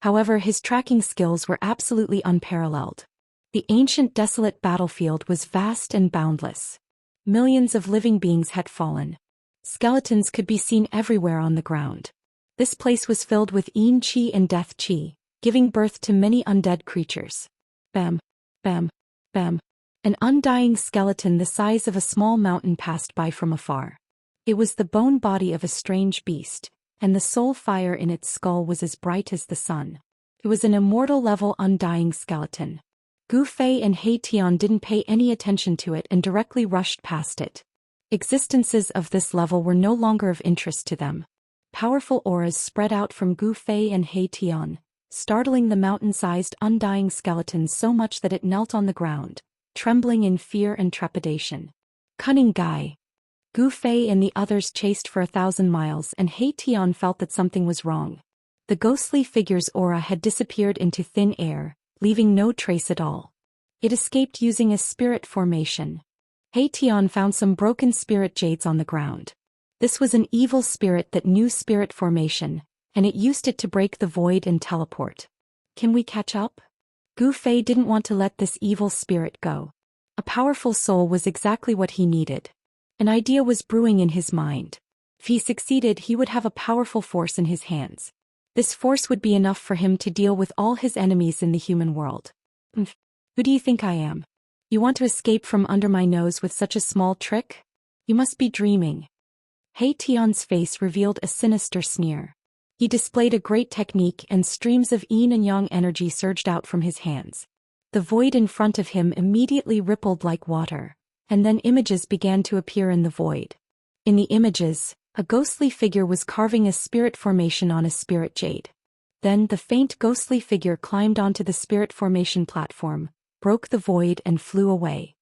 However, his tracking skills were absolutely unparalleled. The ancient desolate battlefield was vast and boundless. Millions of living beings had fallen. Skeletons could be seen everywhere on the ground. This place was filled with Yin Qi and Death Qi, giving birth to many undead creatures. Bam! Bam! Bam! An undying skeleton the size of a small mountain passed by from afar. It was the bone body of a strange beast, and the soul fire in its skull was as bright as the sun. It was an immortal-level undying skeleton. Gu Fei and He Tian didn't pay any attention to it and directly rushed past it. Existences of this level were no longer of interest to them. Powerful auras spread out from Gu Fei and He Tian, startling the mountain-sized undying skeleton so much that it knelt on the ground, trembling in fear and trepidation. Cunning guy! Gu Fei and the others chased for 1,000 miles and He Tian felt that something was wrong. The ghostly figure's aura had disappeared into thin air, leaving no trace at all. It escaped using a spirit formation. He Tian found some broken spirit jades on the ground. This was an evil spirit that knew spirit formation, and it used it to break the void and teleport. Can we catch up? Gu Fei didn't want to let this evil spirit go. A powerful soul was exactly what he needed. An idea was brewing in his mind. If he succeeded, he would have a powerful force in his hands. This force would be enough for him to deal with all his enemies in the human world. Who do you think I am? You want to escape from under my nose with such a small trick? You must be dreaming. He Tian's face revealed a sinister sneer. He displayed a great technique and streams of yin and yang energy surged out from his hands. The void in front of him immediately rippled like water, and then images began to appear in the void. In the images, a ghostly figure was carving a spirit formation on a spirit jade. Then the faint ghostly figure climbed onto the spirit formation platform, broke the void and flew away.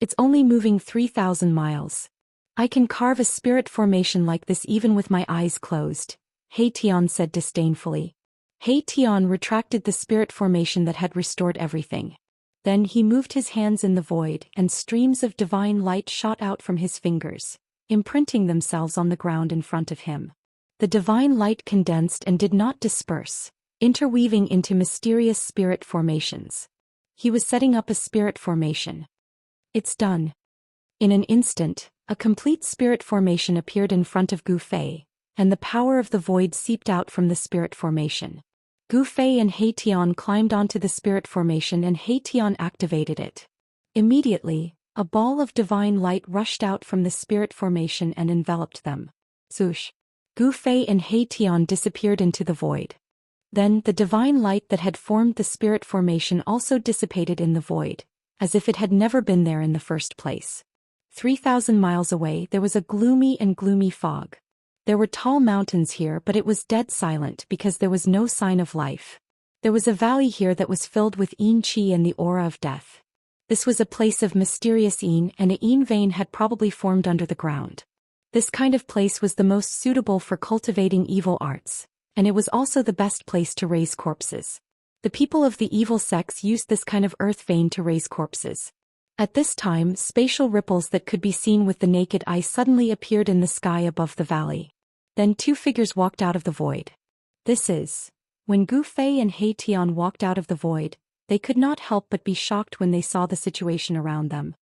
It's only moving 3,000 miles. I can carve a spirit formation like this even with my eyes closed, He Tian said disdainfully. He Tian retracted the spirit formation that had restored everything. Then he moved his hands in the void and streams of divine light shot out from his fingers, imprinting themselves on the ground in front of him. The divine light condensed and did not disperse, interweaving into mysterious spirit formations. He was setting up a spirit formation. It's done. In an instant, a complete spirit formation appeared in front of Gu Fei, and the power of the void seeped out from the spirit formation. Gu Fei and He Tian climbed onto the spirit formation and He Tian activated it. Immediately, a ball of divine light rushed out from the spirit formation and enveloped them. Zhoush! Gu Fei and He Tian disappeared into the void. Then the divine light that had formed the spirit formation also dissipated in the void, as if it had never been there in the first place. 3,000 miles away there was a gloomy fog. There were tall mountains here, but it was dead silent because there was no sign of life. There was a valley here that was filled with Yin Qi and the aura of death. This was a place of mysterious Yin, and a Yin vein had probably formed under the ground. This kind of place was the most suitable for cultivating evil arts, and it was also the best place to raise corpses. The people of the evil sects used this kind of earth vein to raise corpses. At this time, spatial ripples that could be seen with the naked eye suddenly appeared in the sky above the valley. Then 2 figures walked out of the void. When Gu Fei and He Tian walked out of the void, they could not help but be shocked when they saw the situation around them.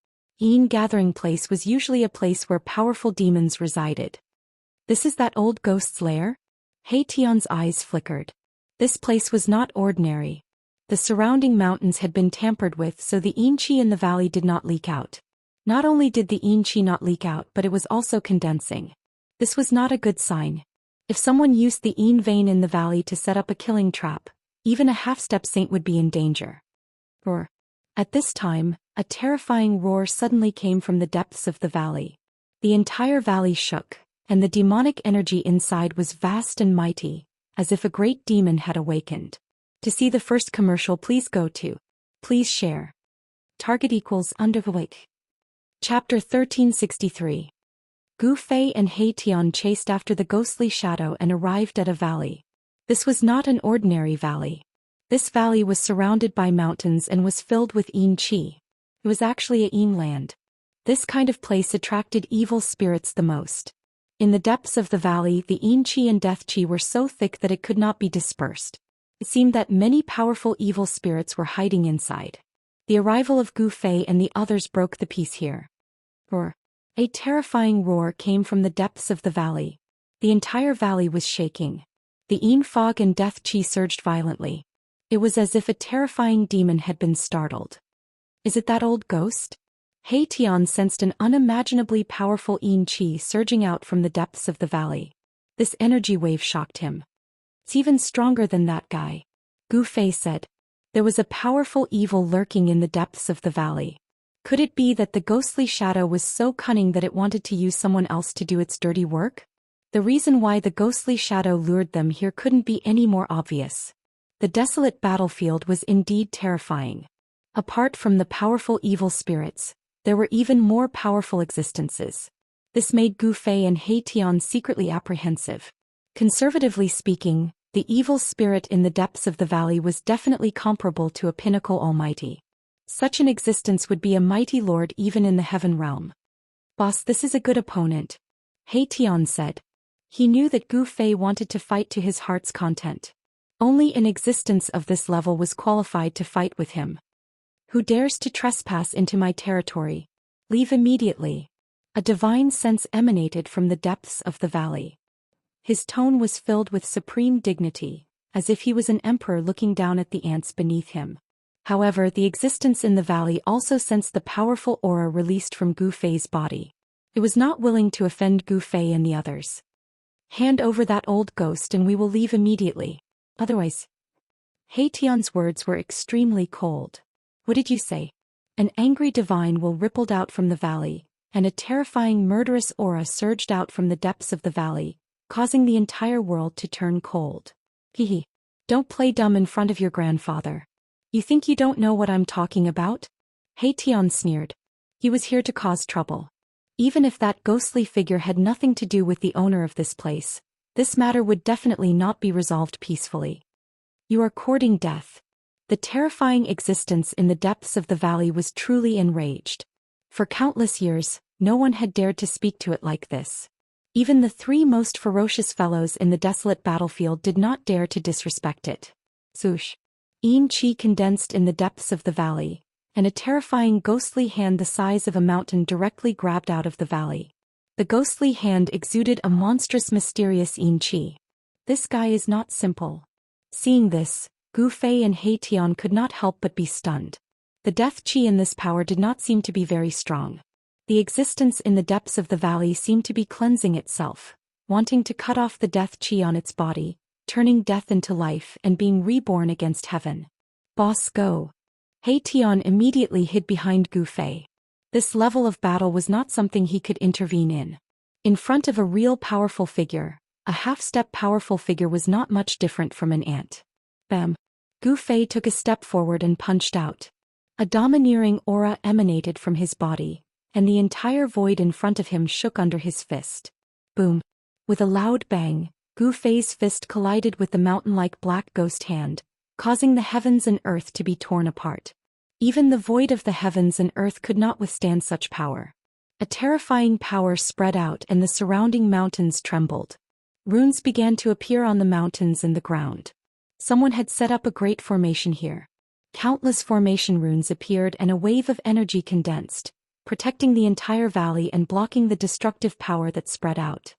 Yin gathering place was usually a place where powerful demons resided. This is that old ghost's lair? He Tian's eyes flickered. This place was not ordinary. The surrounding mountains had been tampered with so the Yin qi in the valley did not leak out. Not only did the Yin qi not leak out but it was also condensing. This was not a good sign. If someone used the Yin vein in the valley to set up a killing trap, even a half-step saint would be in danger. Roar. At this time, a terrifying roar suddenly came from the depths of the valley. The entire valley shook, and the demonic energy inside was vast and mighty, as if a great demon had awakened. To see the first commercial, please go to. Please share. Target equals underweight. Chapter 1363. Gu Fei and He Tian chased after the ghostly shadow and arrived at a valley. This was not an ordinary valley. This valley was surrounded by mountains and was filled with Yin qi. It was actually a Yin land. This kind of place attracted evil spirits the most. In the depths of the valley, the Yin qi and death qi were so thick that it could not be dispersed. It seemed that many powerful evil spirits were hiding inside. The arrival of Gu Fei and the others broke the peace here. Roar. A terrifying roar came from the depths of the valley. The entire valley was shaking. The Yin fog and death qi surged violently. It was as if a terrifying demon had been startled. Is it that old ghost? He Tian sensed an unimaginably powerful Yin qi surging out from the depths of the valley. This energy wave shocked him. It's even stronger than that guy. Gu Fei said. There was a powerful evil lurking in the depths of the valley. Could it be that the ghostly shadow was so cunning that it wanted to use someone else to do its dirty work? The reason why the ghostly shadow lured them here couldn't be any more obvious. The desolate battlefield was indeed terrifying. Apart from the powerful evil spirits, there were even more powerful existences. This made Gu Fei and He Tian secretly apprehensive. Conservatively speaking, the evil spirit in the depths of the valley was definitely comparable to a pinnacle almighty. Such an existence would be a mighty lord even in the heaven realm. Boss, this is a good opponent. He Tian said. He knew that Gu Fei wanted to fight to his heart's content. Only an existence of this level was qualified to fight with him. Who dares to trespass into my territory? Leave immediately. A divine sense emanated from the depths of the valley. His tone was filled with supreme dignity, as if he was an emperor looking down at the ants beneath him. However, the existence in the valley also sensed the powerful aura released from Gu Fei's body. It was not willing to offend Gu Fei and the others. Hand over that old ghost and we will leave immediately. Otherwise. He Tian's words were extremely cold. What did you say? An angry divine will rippled out from the valley, and a terrifying murderous aura surged out from the depths of the valley, causing the entire world to turn cold. Hehe. Don't play dumb in front of your grandfather. You think you don't know what I'm talking about? He Tian sneered. He was here to cause trouble. Even if that ghostly figure had nothing to do with the owner of this place, this matter would definitely not be resolved peacefully. You are courting death. The terrifying existence in the depths of the valley was truly enraged. For countless years, no one had dared to speak to it like this. Even the three most ferocious fellows in the desolate battlefield did not dare to disrespect it. Swoosh. Yin qi condensed in the depths of the valley, and a terrifying ghostly hand the size of a mountain directly grabbed out of the valley. The ghostly hand exuded a monstrous mysterious Yin qi. This guy is not simple. Seeing this, Gu Fei and He Tian could not help but be stunned. The death qi in this power did not seem to be very strong. The existence in the depths of the valley seemed to be cleansing itself, wanting to cut off the death qi on its body, turning death into life and being reborn against heaven. Boss, go. He Tian immediately hid behind Gu Fei. This level of battle was not something he could intervene in. In front of a real powerful figure, a half-step powerful figure was not much different from an ant. Bam. Gu Fei took a step forward and punched out. A domineering aura emanated from his body, and the entire void in front of him shook under his fist. Boom. With a loud bang, Gu Fei's fist collided with the mountain-like black ghost hand, causing the heavens and earth to be torn apart. Even the void of the heavens and earth could not withstand such power. A terrifying power spread out and the surrounding mountains trembled. Runes began to appear on the mountains and the ground. Someone had set up a great formation here. Countless formation runes appeared and a wave of energy condensed, protecting the entire valley and blocking the destructive power that spread out.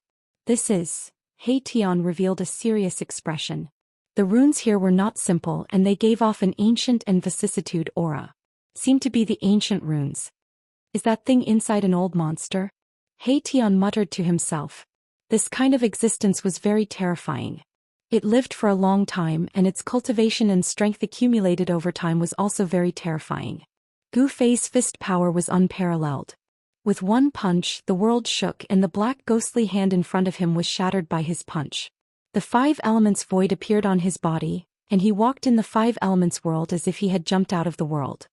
This is... He Tian revealed a serious expression. The runes here were not simple and they gave off an ancient and vicissitude aura. Seemed to be the ancient runes. Is that thing inside an old monster? He Tian muttered to himself. This kind of existence was very terrifying. It lived for a long time and its cultivation and strength accumulated over time was also very terrifying. Gu Fei's fist power was unparalleled. With one punch, the world shook and the black ghostly hand in front of him was shattered by his punch. The five elements void appeared on his body, and he walked in the five elements world as if he had jumped out of the world.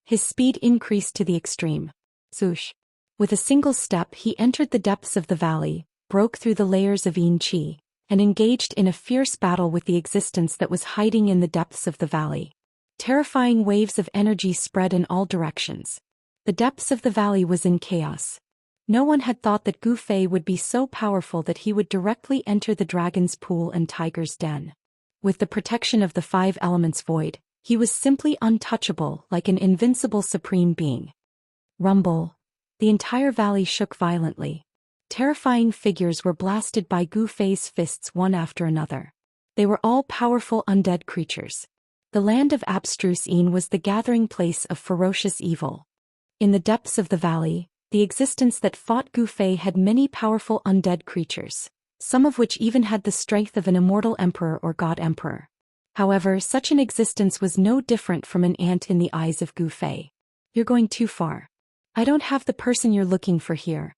His speed increased to the extreme. Swoosh. With a single step he entered the depths of the valley, broke through the layers of Yin Qi, and engaged in a fierce battle with the existence that was hiding in the depths of the valley. Terrifying waves of energy spread in all directions. The depths of the valley was in chaos. No one had thought that Gu Fei would be so powerful that he would directly enter the dragon's pool and tiger's den. With the protection of the five elements void, he was simply untouchable, like an invincible supreme being. Rumble. The entire valley shook violently. Terrifying figures were blasted by Gu Fei's fists one after another. They were all powerful undead creatures. The land of abstruse Yin was the gathering place of ferocious evil. In the depths of the valley, the existence that fought Gu Fei had many powerful undead creatures, some of which even had the strength of an immortal emperor or god emperor. However, such an existence was no different from an ant in the eyes of Gu Fei. You're going too far. I don't have the person you're looking for here.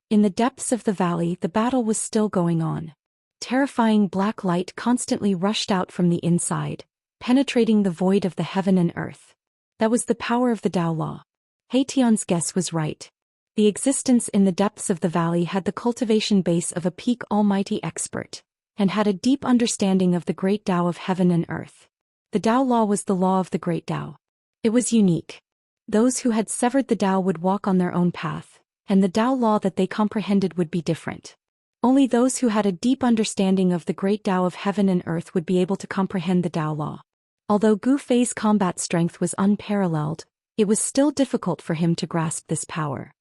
In the depths of the valley, the battle was still going on. Terrifying black light constantly rushed out from the inside, penetrating the void of the heaven and earth. That was the power of the Tao Law. He Tian's guess was right. The existence in the depths of the valley had the cultivation base of a peak almighty expert, and had a deep understanding of the great Tao of heaven and earth. The Tao Law was the law of the great Tao. It was unique. Those who had severed the Tao would walk on their own path, and the Tao Law that they comprehended would be different. Only those who had a deep understanding of the great Tao of heaven and earth would be able to comprehend the Tao Law. Although Gu Fei's combat strength was unparalleled, it was still difficult for him to grasp this power.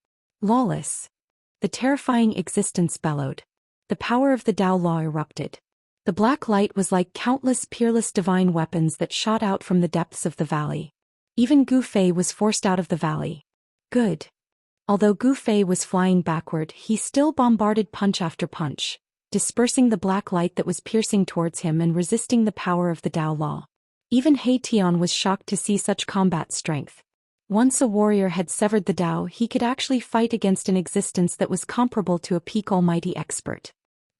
Lawless. The terrifying existence bellowed. The power of the Tao Law erupted. The black light was like countless peerless divine weapons that shot out from the depths of the valley. Even Gu Fei was forced out of the valley. Good. Although Gu Fei was flying backward, he still bombarded punch after punch, dispersing the black light that was piercing towards him and resisting the power of the Tao Law. Even He Tian was shocked to see such combat strength. Once a warrior had severed the Tao, he could actually fight against an existence that was comparable to a peak almighty expert.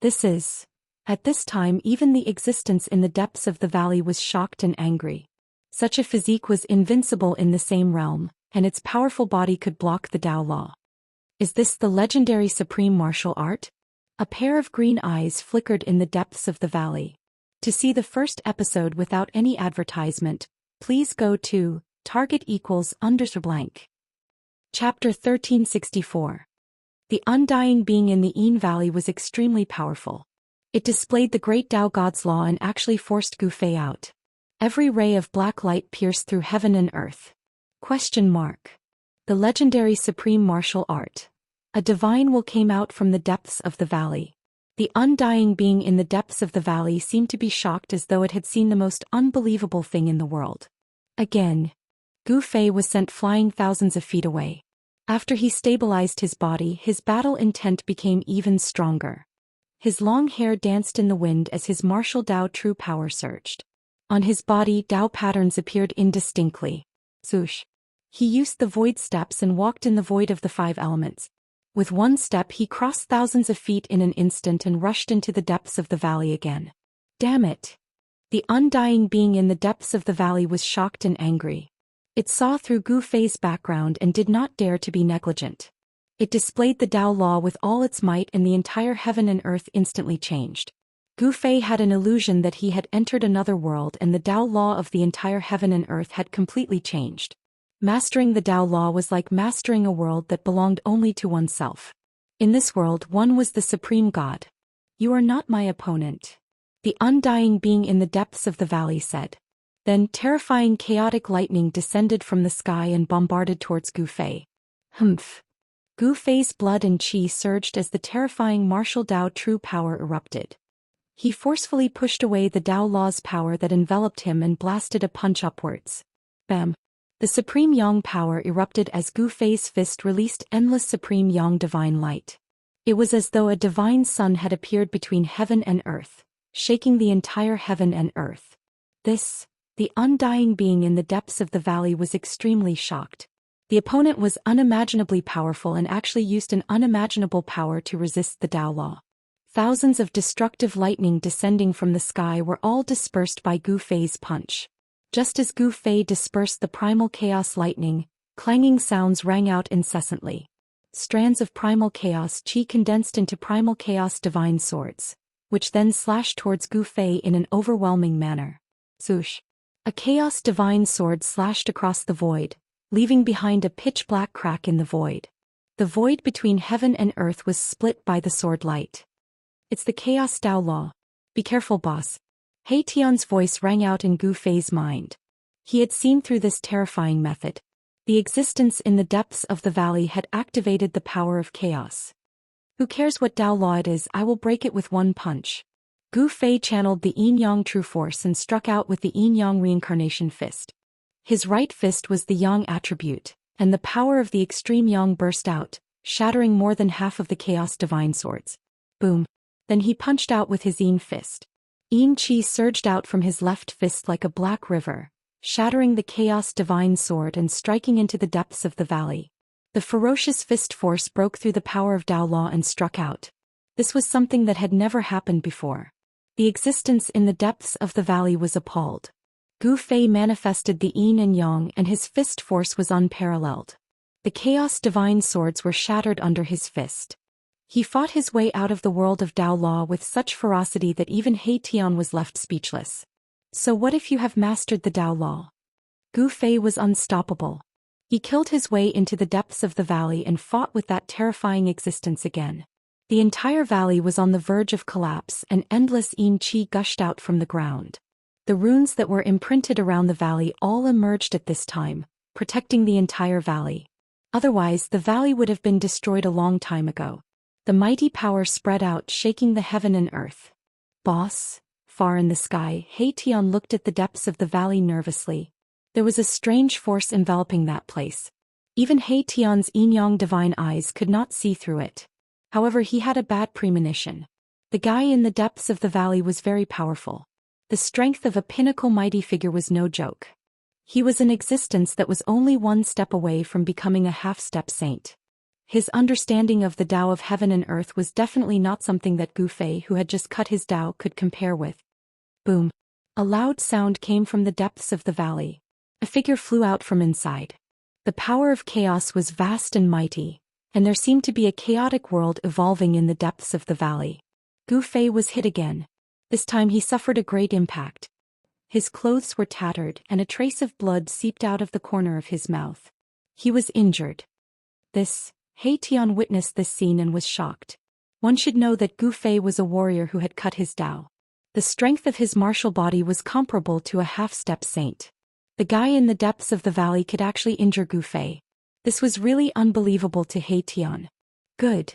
At this time even the existence in the depths of the valley was shocked and angry. Such a physique was invincible in the same realm, and its powerful body could block the Tao Law. Is this the legendary supreme martial art? A pair of green eyes flickered in the depths of the valley. To see the first episode without any advertisement, please go to *blank. Chapter 1364. The undying being in the Yin Valley was extremely powerful. It displayed the great Tao God's law and actually forced Gu Fei out. Every ray of black light pierced through heaven and earth. The legendary supreme martial art. A divine will came out from the depths of the valley. The undying being in the depths of the valley seemed to be shocked as though it had seen the most unbelievable thing in the world. Again. Gu Fei was sent flying thousands of feet away. After he stabilized his body, his battle intent became even stronger. His long hair danced in the wind as his martial Tao true power surged. On his body, Tao patterns appeared indistinctly. Swoosh. He used the void steps and walked in the void of the five elements. With one step he crossed thousands of feet in an instant and rushed into the depths of the valley again. Damn it! The undying being in the depths of the valley was shocked and angry. It saw through Gu Fei's background and did not dare to be negligent. It displayed the Tao Law with all its might and the entire heaven and earth instantly changed. Gu Fei had an illusion that he had entered another world and the Tao Law of the entire heaven and earth had completely changed. Mastering the Tao Law was like mastering a world that belonged only to oneself. In this world one was the supreme God. You are not my opponent. The undying being in the depths of the valley said. Then terrifying chaotic lightning descended from the sky and bombarded towards Gu Fei. Humph. Gu Fei's blood and qi surged as the terrifying martial Dao true power erupted. He forcefully pushed away the Dao law's power that enveloped him and blasted a punch upwards. Bam! The supreme yang power erupted as Gu Fei's fist released endless supreme yang divine light. It was as though a divine sun had appeared between heaven and earth, shaking the entire heaven and earth. The undying being in the depths of the valley was extremely shocked. The opponent was unimaginably powerful and actually used an unimaginable power to resist the Dao law. Thousands of destructive lightning descending from the sky were all dispersed by Gu Fei's punch. Just as Gu Fei dispersed the primal chaos lightning, clanging sounds rang out incessantly. Strands of primal chaos qi condensed into primal chaos divine swords, which then slashed towards Gu Fei in an overwhelming manner. Zhoosh! A chaos divine sword slashed across the void, leaving behind a pitch-black crack in the void. The void between heaven and earth was split by the sword light. It's the chaos Dao law. Be careful, boss. He Tian's voice rang out in Gu Fei's mind. He had seen through this terrifying method. The existence in the depths of the valley had activated the power of chaos. Who cares what Dao law it is, I will break it with one punch. Gu Fei channeled the yin-yang true force and struck out with the yin-yang reincarnation fist. His right fist was the yang attribute, and the power of the extreme yang burst out, shattering more than half of the chaos divine swords. Boom. Then he punched out with his yin fist. Yin qi surged out from his left fist like a black river, shattering the chaos divine sword and striking into the depths of the valley. The ferocious fist force broke through the power of Dao law and struck out. This was something that had never happened before. The existence in the depths of the valley was appalled. Gu Fei manifested the yin and yang and his fist force was unparalleled. The chaos divine swords were shattered under his fist. He fought his way out of the world of Dao law with such ferocity that even He Tian was left speechless. So what if you have mastered the Dao law? Gu Fei was unstoppable. He killed his way into the depths of the valley and fought with that terrifying existence again. The entire valley was on the verge of collapse and endless yin qi gushed out from the ground. The runes that were imprinted around the valley all emerged at this time, protecting the entire valley. Otherwise, the valley would have been destroyed a long time ago. The mighty power spread out, shaking the heaven and earth. Boss, far in the sky, He Tian looked at the depths of the valley nervously. There was a strange force enveloping that place. Even He Tian's yin-yang divine eyes could not see through it. However, he had a bad premonition. The guy in the depths of the valley was very powerful. The strength of a pinnacle mighty figure was no joke. He was an existence that was only one step away from becoming a half-step saint. His understanding of the Tao of heaven and earth was definitely not something that Gu Fei, who had just cut his Tao, could compare with. Boom. A loud sound came from the depths of the valley. A figure flew out from inside. The power of chaos was vast and mighty, and there seemed to be a chaotic world evolving in the depths of the valley. Gu Fei was hit again. This time he suffered a great impact. His clothes were tattered and a trace of blood seeped out of the corner of his mouth. He was injured. He Tian witnessed this scene and was shocked. One should know that Gu Fei was a warrior who had cut his Tao. The strength of his martial body was comparable to a half-step saint. The guy in the depths of the valley could actually injure Gu Fei. This was really unbelievable to He Tian. Good.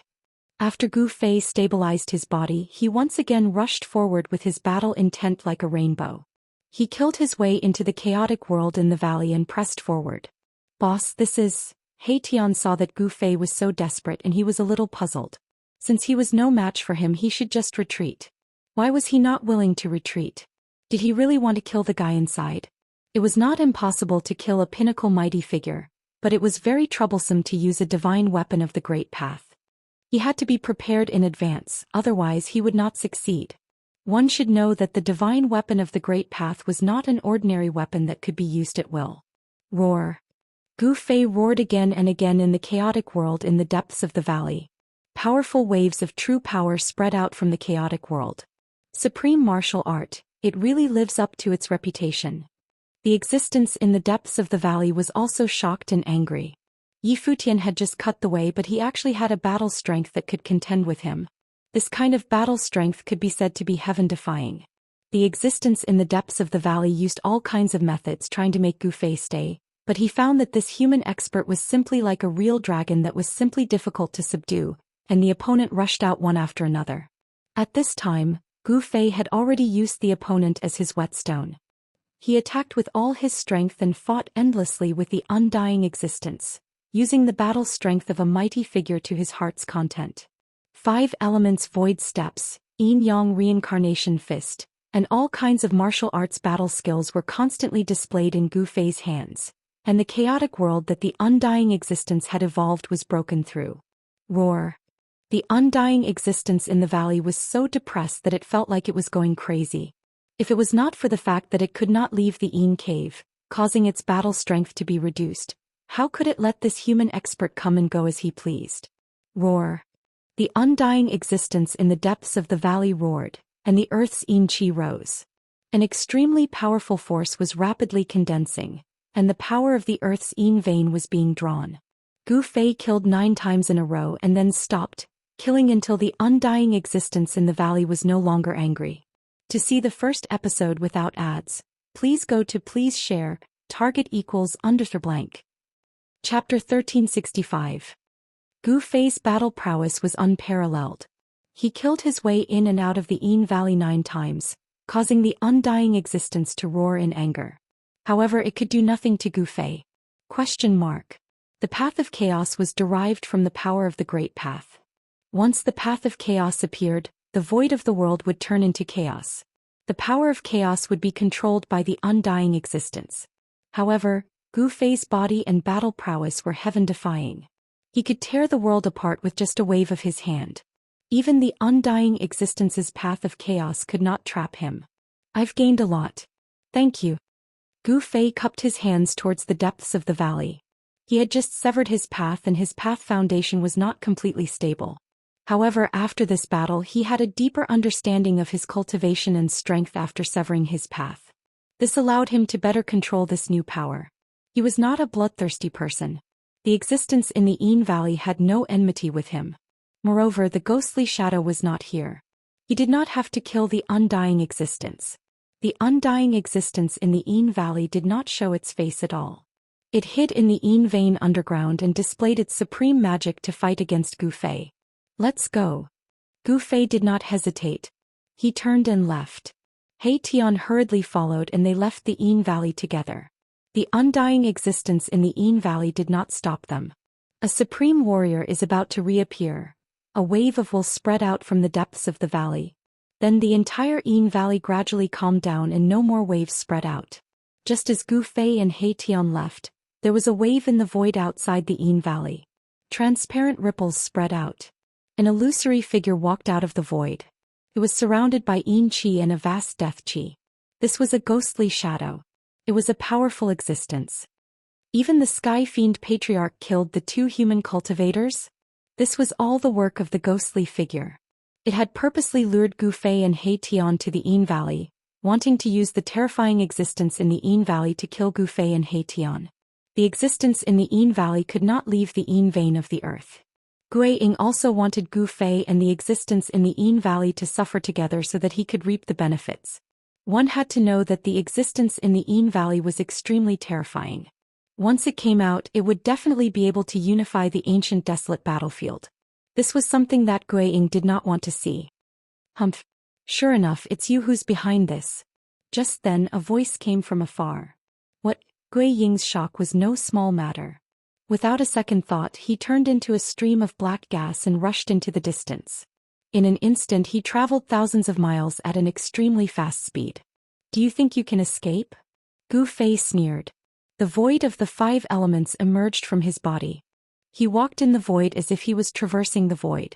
After Gu Fei stabilized his body, he once again rushed forward with his battle intent like a rainbow. He killed his way into the chaotic world in the valley and pressed forward. Boss, He Tian saw that Gu Fei was so desperate and he was a little puzzled. Since he was no match for him, he should just retreat. Why was he not willing to retreat? Did he really want to kill the guy inside? It was not impossible to kill a pinnacle mighty figure, but it was very troublesome to use a divine weapon of the Great Path. He had to be prepared in advance, otherwise he would not succeed. One should know that the divine weapon of the Great Path was not an ordinary weapon that could be used at will. Roar. Gu Fei roared again and again in the chaotic world in the depths of the valley. Powerful waves of true power spread out from the chaotic world. Supreme martial art, it really lives up to its reputation. The existence in the depths of the valley was also shocked and angry. Yi Futian had just cut the way, but he actually had a battle strength that could contend with him. This kind of battle strength could be said to be heaven-defying. The existence in the depths of the valley used all kinds of methods trying to make Gu Fei stay, But he found that this human expert was simply like a real dragon that was simply difficult to subdue, and the opponent rushed out one after another. At this time, Gu Fei had already used the opponent as his whetstone. He attacked with all his strength and fought endlessly with the undying existence, using the battle strength of a mighty figure to his heart's content. 5 elements void steps, yin-yang reincarnation fist, and all kinds of martial arts battle skills were constantly displayed in Gu Fei's hands, and the chaotic world that the undying existence had evolved was broken through. Roar. The undying existence in the valley was so depressed that it felt like it was going crazy. If it was not for the fact that it could not leave the Yin cave, causing its battle strength to be reduced, how could it let this human expert come and go as he pleased? Roar. The undying existence in the depths of the valley roared, and the earth's Yin qi rose. An extremely powerful force was rapidly condensing, and the power of the earth's Yin vein was being drawn. Gu Fei killed 9 times in a row and then stopped, killing until the undying existence in the valley was no longer angry. To see the first episode without ads, please go to please share, target equals _blank. Chapter 1365. Gu Fei's battle prowess was unparalleled. He killed his way in and out of the Yin Valley 9 times, causing the undying existence to roar in anger. However, it could do nothing to Gu Fei. The path of chaos was derived from the power of the Great Path. Once the path of chaos appeared, the void of the world would turn into chaos. The power of chaos would be controlled by the undying existence. However, Gu Fei's body and battle prowess were heaven-defying. He could tear the world apart with just a wave of his hand. Even the undying existence's path of chaos could not trap him. I've gained a lot. Thank you. Gu Fei cupped his hands towards the depths of the valley. He had just severed his path and his path foundation was not completely stable. However, after this battle he had a deeper understanding of his cultivation and strength after severing his path. This allowed him to better control this new power. He was not a bloodthirsty person. The existence in the Yin Valley had no enmity with him. Moreover, the ghostly shadow was not here. He did not have to kill the undying existence. The undying existence in the Yin Valley did not show its face at all. It hid in the Yin vein underground and displayed its supreme magic to fight against Gu Fei. Let's go. Gu Fei did not hesitate. He turned and left. He Tian hurriedly followed and they left the Yin Valley together. The undying existence in the Yin Valley did not stop them. A supreme warrior is about to reappear. A wave of will spread out from the depths of the valley. Then the entire Yin Valley gradually calmed down and no more waves spread out. Just as Gu Fei and He Tian left, there was a wave in the void outside the Yin Valley. Transparent ripples spread out. An illusory figure walked out of the void. It was surrounded by Yin Qi and a vast death Qi. This was a ghostly shadow. It was a powerful existence. Even the Sky Fiend Patriarch killed the 2 human cultivators? This was all the work of the ghostly figure. It had purposely lured Gu Fei and He Tian to the Yin Valley, wanting to use the terrifying existence in the Yin Valley to kill Gu Fei and He Tian. The existence in the Yin Valley could not leave the Yin vein of the earth. Guiying also wanted Gu Fei and the existence in the Yin Valley to suffer together so that he could reap the benefits. One had to know that the existence in the Yin Valley was extremely terrifying. Once it came out, it would definitely be able to unify the ancient desolate battlefield. This was something that Guiying did not want to see. Humph. Sure enough, it's you who's behind this. Just then a voice came from afar. What? Guiying's shock was no small matter. Without a second thought, he turned into a stream of black gas and rushed into the distance. In an instant he traveled thousands of miles at an extremely fast speed. Do you think you can escape? Gu Fei sneered. The void of the 5 elements emerged from his body. He walked in the void as if he was traversing the void.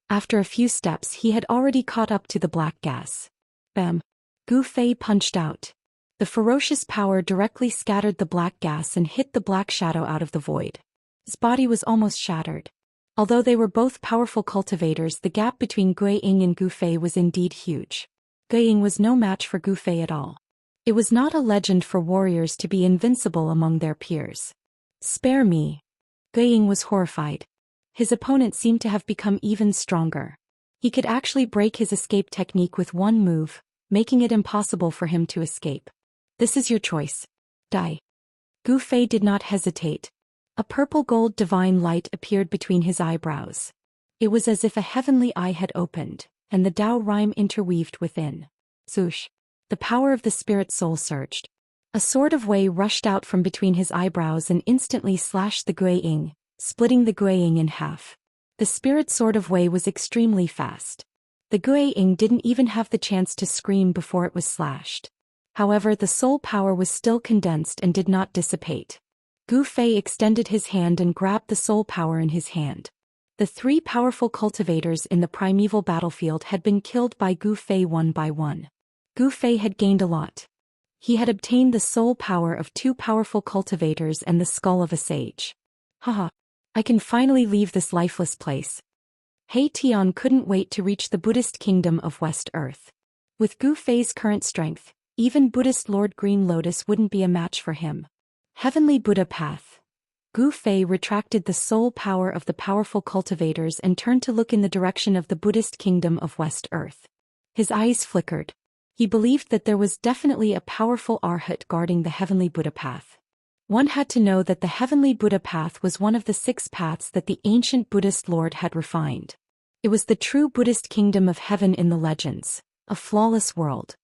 After a few steps he had already caught up to the black gas. Bam! Gu Fei punched out. The ferocious power directly scattered the black gas and hit the black shadow out of the void. His body was almost shattered. Although they were both powerful cultivators, the gap between Guiying and Gu Fei was indeed huge. Guiying was no match for Gu Fei at all. It was not a legend for warriors to be invincible among their peers. Spare me. Guiying was horrified. His opponent seemed to have become even stronger. He could actually break his escape technique with one move, making it impossible for him to escape. This is your choice. Die. Gu Fei did not hesitate. A purple-gold divine light appeared between his eyebrows. It was as if a heavenly eye had opened, and the Tao rhyme interweaved within. Swoosh! The power of the spirit soul surged. A sword of Wei rushed out from between his eyebrows and instantly slashed the Gui Ying, splitting the Gui Ying in half. The spirit sword of Wei was extremely fast. The Gui Ying didn't even have the chance to scream before it was slashed. However, the soul power was still condensed and did not dissipate. Gu Fei extended his hand and grabbed the soul power in his hand. The 3 powerful cultivators in the primeval battlefield had been killed by Gu Fei one by one. Gu Fei had gained a lot. He had obtained the soul power of 2 powerful cultivators and the skull of a sage. Haha! I can finally leave this lifeless place. He Tian couldn't wait to reach the Buddhist kingdom of West Earth. With Gu Fei's current strength, even Buddhist Lord Green Lotus wouldn't be a match for him. Heavenly Buddha Path. Gu Fei retracted the soul power of the powerful cultivators and turned to look in the direction of the Buddhist kingdom of West Earth. His eyes flickered. He believed that there was definitely a powerful arhat guarding the Heavenly Buddha Path. One had to know that the Heavenly Buddha Path was one of the 6 paths that the ancient Buddhist Lord had refined. It was the true Buddhist kingdom of heaven in the legends, a flawless world.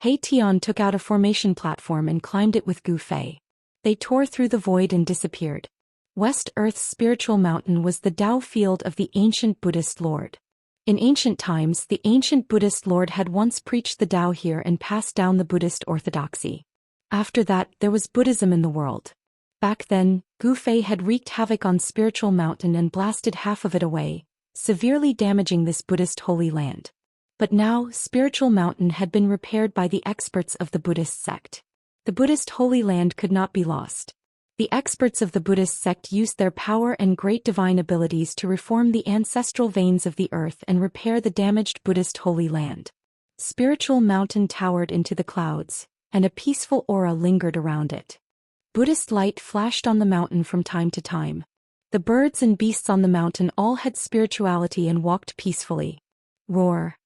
He Tian took out a formation platform and climbed it with Gu Fei. They tore through the void and disappeared. West Earth's spiritual mountain was the Tao field of the ancient Buddhist Lord. In ancient times, the ancient Buddhist Lord had once preached the Tao here and passed down the Buddhist orthodoxy. After that, there was Buddhism in the world. Back then, Gu Fei had wreaked havoc on Spiritual Mountain and blasted half of it away, severely damaging this Buddhist holy land. But now, Spiritual Mountain had been repaired by the experts of the Buddhist sect. The Buddhist holy land could not be lost. The experts of the Buddhist sect used their power and great divine abilities to reform the ancestral veins of the earth and repair the damaged Buddhist holy land. Spiritual Mountain towered into the clouds, and a peaceful aura lingered around it. Buddhist light flashed on the mountain from time to time. The birds and beasts on the mountain all had spirituality and walked peacefully. Roar.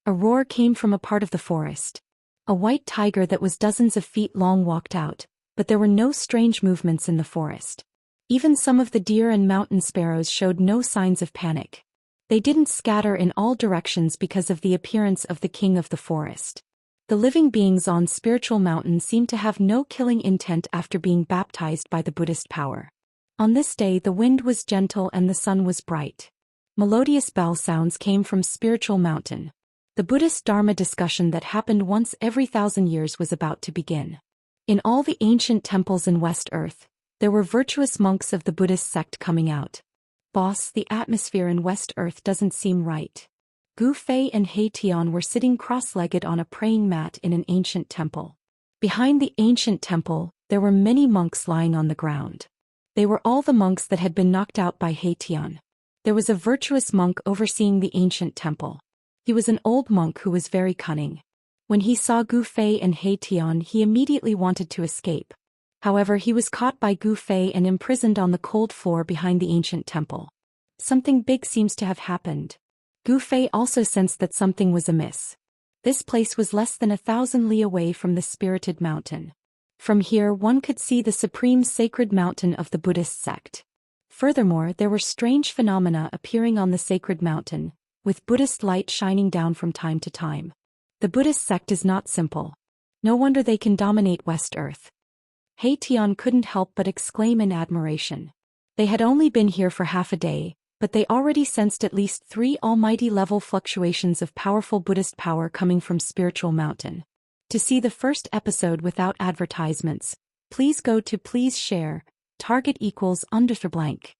A roar came from a part of the forest. A white tiger that was dozens of feet long walked out, but there were no strange movements in the forest. Even some of the deer and mountain sparrows showed no signs of panic. They didn't scatter in all directions because of the appearance of the king of the forest. The living beings on Spiritual Mountain seemed to have no killing intent after being baptized by the Buddhist power. On this day the wind was gentle and the sun was bright. Melodious bell sounds came from Spiritual Mountain. The Buddhist Dharma discussion that happened once every 1,000 years was about to begin. In all the ancient temples in West Earth, there were virtuous monks of the Buddhist sect coming out. Boss, the atmosphere in West Earth doesn't seem right. Gu Fei and He Tian were sitting cross-legged on a praying mat in an ancient temple. Behind the ancient temple, there were many monks lying on the ground. They were all the monks that had been knocked out by He Tian. There was a virtuous monk overseeing the ancient temple. He was an old monk who was very cunning. When he saw Gu Fei and He Tian, he immediately wanted to escape. However, he was caught by Gu Fei and imprisoned on the cold floor behind the ancient temple. Something big seems to have happened. Gu Fei also sensed that something was amiss. This place was less than 1,000 li away from the spirited mountain. From here one could see the supreme sacred mountain of the Buddhist sect. Furthermore, there were strange phenomena appearing on the sacred mountain, with Buddhist light shining down from time to time. The Buddhist sect is not simple. No wonder they can dominate West Earth. He Tian couldn't help but exclaim in admiration. They had only been here for half a day, but they already sensed at least 3 almighty level fluctuations of powerful Buddhist power coming from Spiritual Mountain. To see the first episode without advertisements, please go to please share, target =_blank.